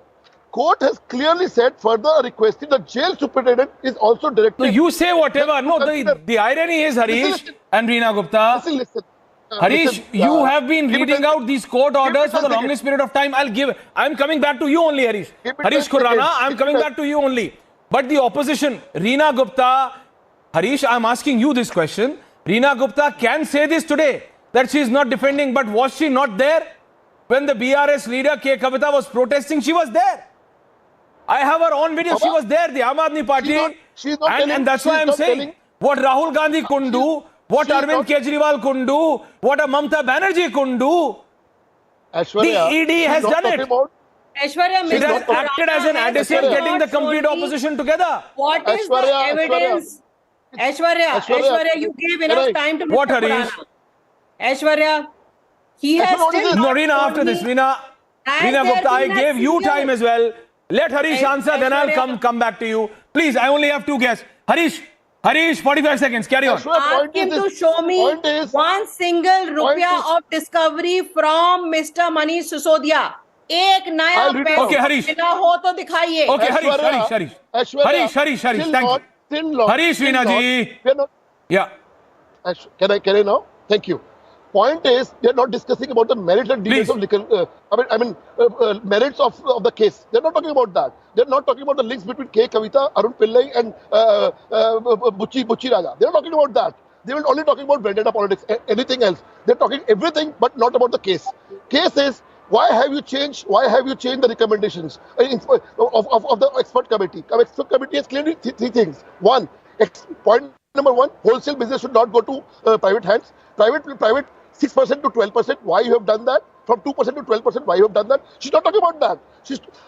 Court has clearly said further requesting the jail superintendent is also directed. So you say whatever. No, the irony is, Harish and Reena Gupta. Listen. Harish, you have been reading out these court orders for the longest period of time. I'm coming back to you only, Harish. Harish Khurana, I'm coming back to you only. But the opposition, Reena Gupta, Harish, I'm asking you this question. Reena Gupta can say this today, that she is not defending, but was she not there? When the BRS leader Kavitha was protesting, she was there. I have her on video, she was there, the Aam Aadmi Party. And that's why I'm saying, what Rahul Gandhi couldn't do, what Arvind Kejriwal couldn't do, what a Mamata Banerjee couldn't do, the ED has done it. Aishwarya, it has acted as an addition, getting the complete opposition together. What is the evidence? Aishwarya, you gave enough time to What, Harish? Aishwarya, he has still no, Reena, after this, Reena, Reena Gupta, I gave you time as well. Let Harish answer, then I'll come back to you. Please, I only have 2 guests. Harish, 45 seconds. Carry on. Ask him to show me one single rupia of discovery from Mr. Manish Sisodia. एक नया पैसा हो तो दिखाइए. Okay, Harish. Thank you. Harish, Reena ji. Yeah. Can I now? Thank you. Point is, they are not discussing about the merits and details of liquor. Merits of the case. They are not talking about that. They are not talking about the links between K. Kavitha, Arun Pillai, and Bucci Raja. They are not talking about that. They were only talking about vendetta politics. Anything else? They are talking everything, but not about the case. Case is, why have you changed the recommendations of the expert committee? The expert committee has clearly 3 things. Point number 1: wholesale business should not go to private hands. Private 6% to 12%. Why you have done that? From 2% to 12%. Why you have done that? She's not talking about that.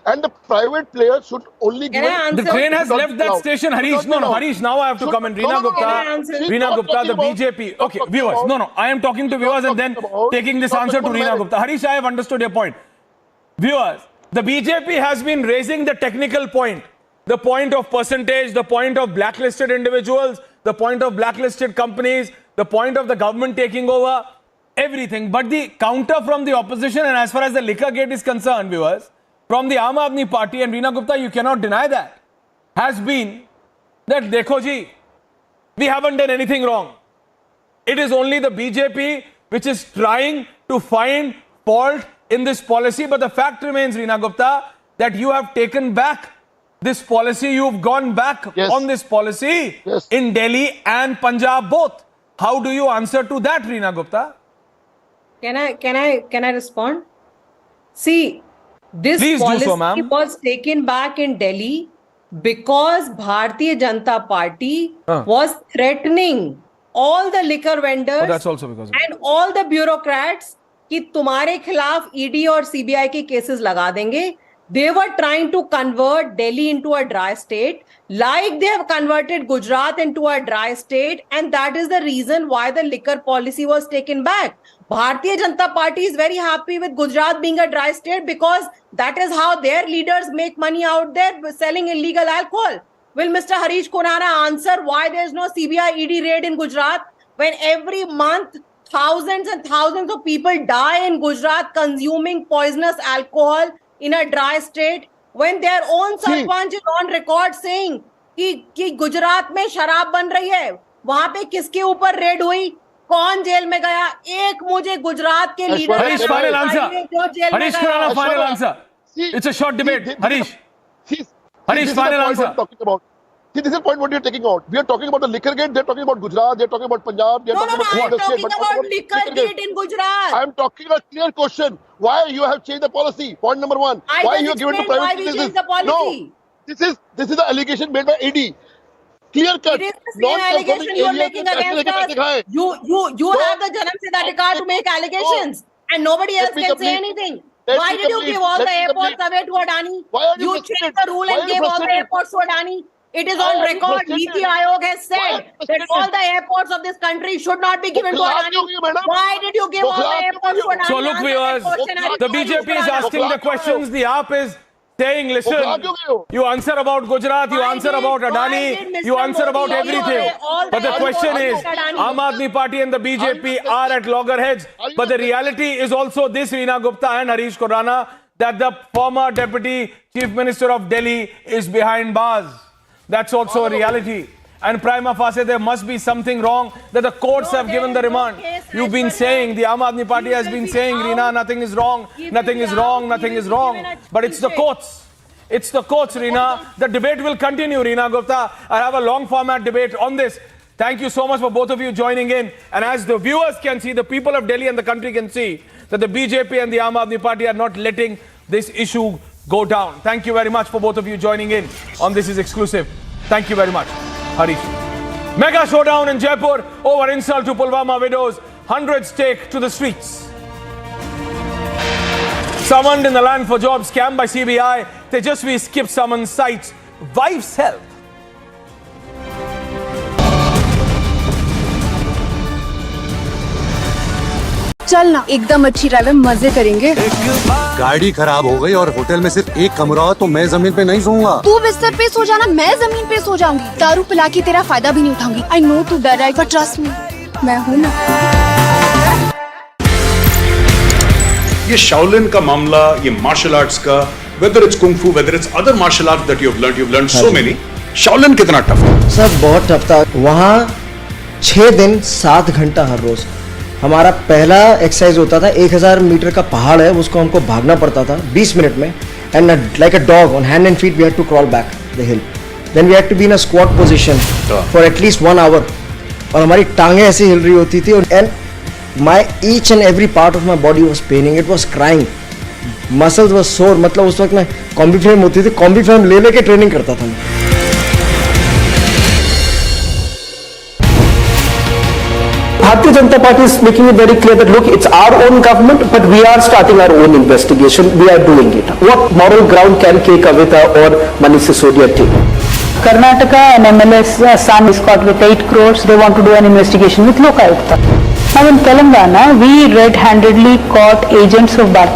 And the private players should only give. The train has left that station, Harish. No, Harish. Now I have to comment. Reena Gupta, the BJP. Okay, viewers. No. I am talking to viewers and then taking this answer to Reena Gupta. Harish, I have understood your point. Viewers, the BJP has been raising the technical point. The point of percentage, the point of blacklisted individuals, the point of blacklisted companies, the point of the government taking over, everything. But the counter from the opposition, and as far as the Liquorgate is concerned, viewers, from the Aam Aadmi Party, and Reena Gupta, you cannot deny that, has been that, dekho ji, we haven't done anything wrong. It is only the BJP which is trying to find fault in this policy. But the fact remains, Reena Gupta, that you have taken back this policy. You've gone back on this policy in Delhi and Punjab both. How do you answer to that, Reena Gupta? Can I respond? See, this policy was taken back in Delhi because Bharatiya Janata Party was threatening all the liquor vendors that's also because and all the bureaucrats कि तुम्हारे खिलाफ ED और CBI के cases लगा देंगे. They were trying to convert Delhi into a dry state, like they have converted Gujarat into a dry state, and that is the reason why the liquor policy was taken back. Bharatiya Janata Party is very happy with Gujarat being a dry state because that is how their leaders make money out there selling illegal alcohol. Will Mr. Harish Khurana answer why there is no CBI ED raid in Gujarat when every month thousands and thousands of people die in Gujarat consuming poisonous alcohol in a dry state, when their own sarpanch is on record saying कि गुजरात में शराब बन रही है, वहां पे किसके ऊपर रेड हुई, कौन जेल में गया, एक मुझे गुजरात के leader Harish, final answer. It's a short debate. Harish, final answer. See, this is the point what you're taking out. We are talking about the Liquorgate, they're talking about Gujarat, they're talking about Punjab, they're talking about I'm talking about Liquorgate in Gujarat. I'm talking a clear question. Why you have changed the policy? Point number 1. Why you have given to private business? No, this is the allegation made by ED. Clear cut. It is the same allegation you are making against us. You have the Janam Siddharika to make allegations and nobody else can say anything. Why did you give all the airports away to Adani? You changed the rule and gave all the airports to Adani. It is on record. Niti Aayog has said that all the airports of this country should not be given to Adani. Why did you give all the airports to Adani? So look, viewers, the BJP is asking the questions. The AAP is saying, listen, you answer about Gujarat, you answer about Adani, you answer about everything. But the question is, Aam Aadmi Party and the BJP are at loggerheads. But the reality is also this, Reena Gupta and Harish Khurana, that the former Deputy Chief Minister of Delhi is behind bars. That's also a reality. And prima facie, there must be something wrong that the courts have given the remand. You've been saying, the Aam Aadmi Party has been saying, Reena, nothing is wrong, nothing is wrong, nothing is wrong. But it's the courts. It's the courts, Reena. The debate will continue, Reena Gupta. I have a long format debate on this. Thank you so much for both of you joining in. And as the viewers can see, the people of Delhi and the country can see that the BJP and the Aam Aadmi Party are not letting this issue go down. Thank you very much for both of you joining in on This Is Exclusive. Thank you very much, Harish. Mega showdown in Jaipur over insult to Pulwama widows. Hundreds take to the streets. Summoned in the land for job scam by CBI. Tejasvi skipped summons, cites wife's health. चलना एकदम अच्छी drive, मजे करेंगे. गाड़ी खराब हो गई और होटल में सिर्फ एक कमरा हो तो मैं जमीन पे नहीं सोऊंगा। तू बिस्तर पे सो जाना, मैं जमीन पे सो जाऊंगी। दारू पिला के तेरा फायदा भी नहीं उठाऊंगी। आई नो तू डर रहा है, बट ट्रस्ट मी, मैं हूँ ना। ये शाओलिन का मामला, ये मार्शल आर्ट्स का, whether it's kung fu, whether it's other martial arts that you've learned so many, Shaolin कितना टफ है? सर बहुत टफ था। वहाँ 6 दिन 7 घंटा हर रोज हमारा पहला एक्सरसाइज होता था। 1000 मीटर का पहाड़ है, उसको हमको भागना पड़ता था 20 मिनट में, and like a dog on hand and feet we had to crawl back the hill, then we had to be in a squat position for at least 1 hour, और हमारी टांगें ऐसी हिल रही होती थी, and my each and every part of my body was paining, it was crying, muscles was sore. मतलब उस वक्त मैं कॉम्बी फ्रेम होती थी, कॉम्बी फ्रेम ले लेके ट्रेनिंग करता था। Bharatiya Janata Party is making it very clear that look, it's our own government, but we are starting our own investigation. We are doing it. What moral ground can Kavitha or Manish Sisodia take? Karnataka, an MLA's son is caught with 8 crores. They want to do an investigation with Lokayukta. Now in Telangana, we red-handedly caught agents of Bharatiya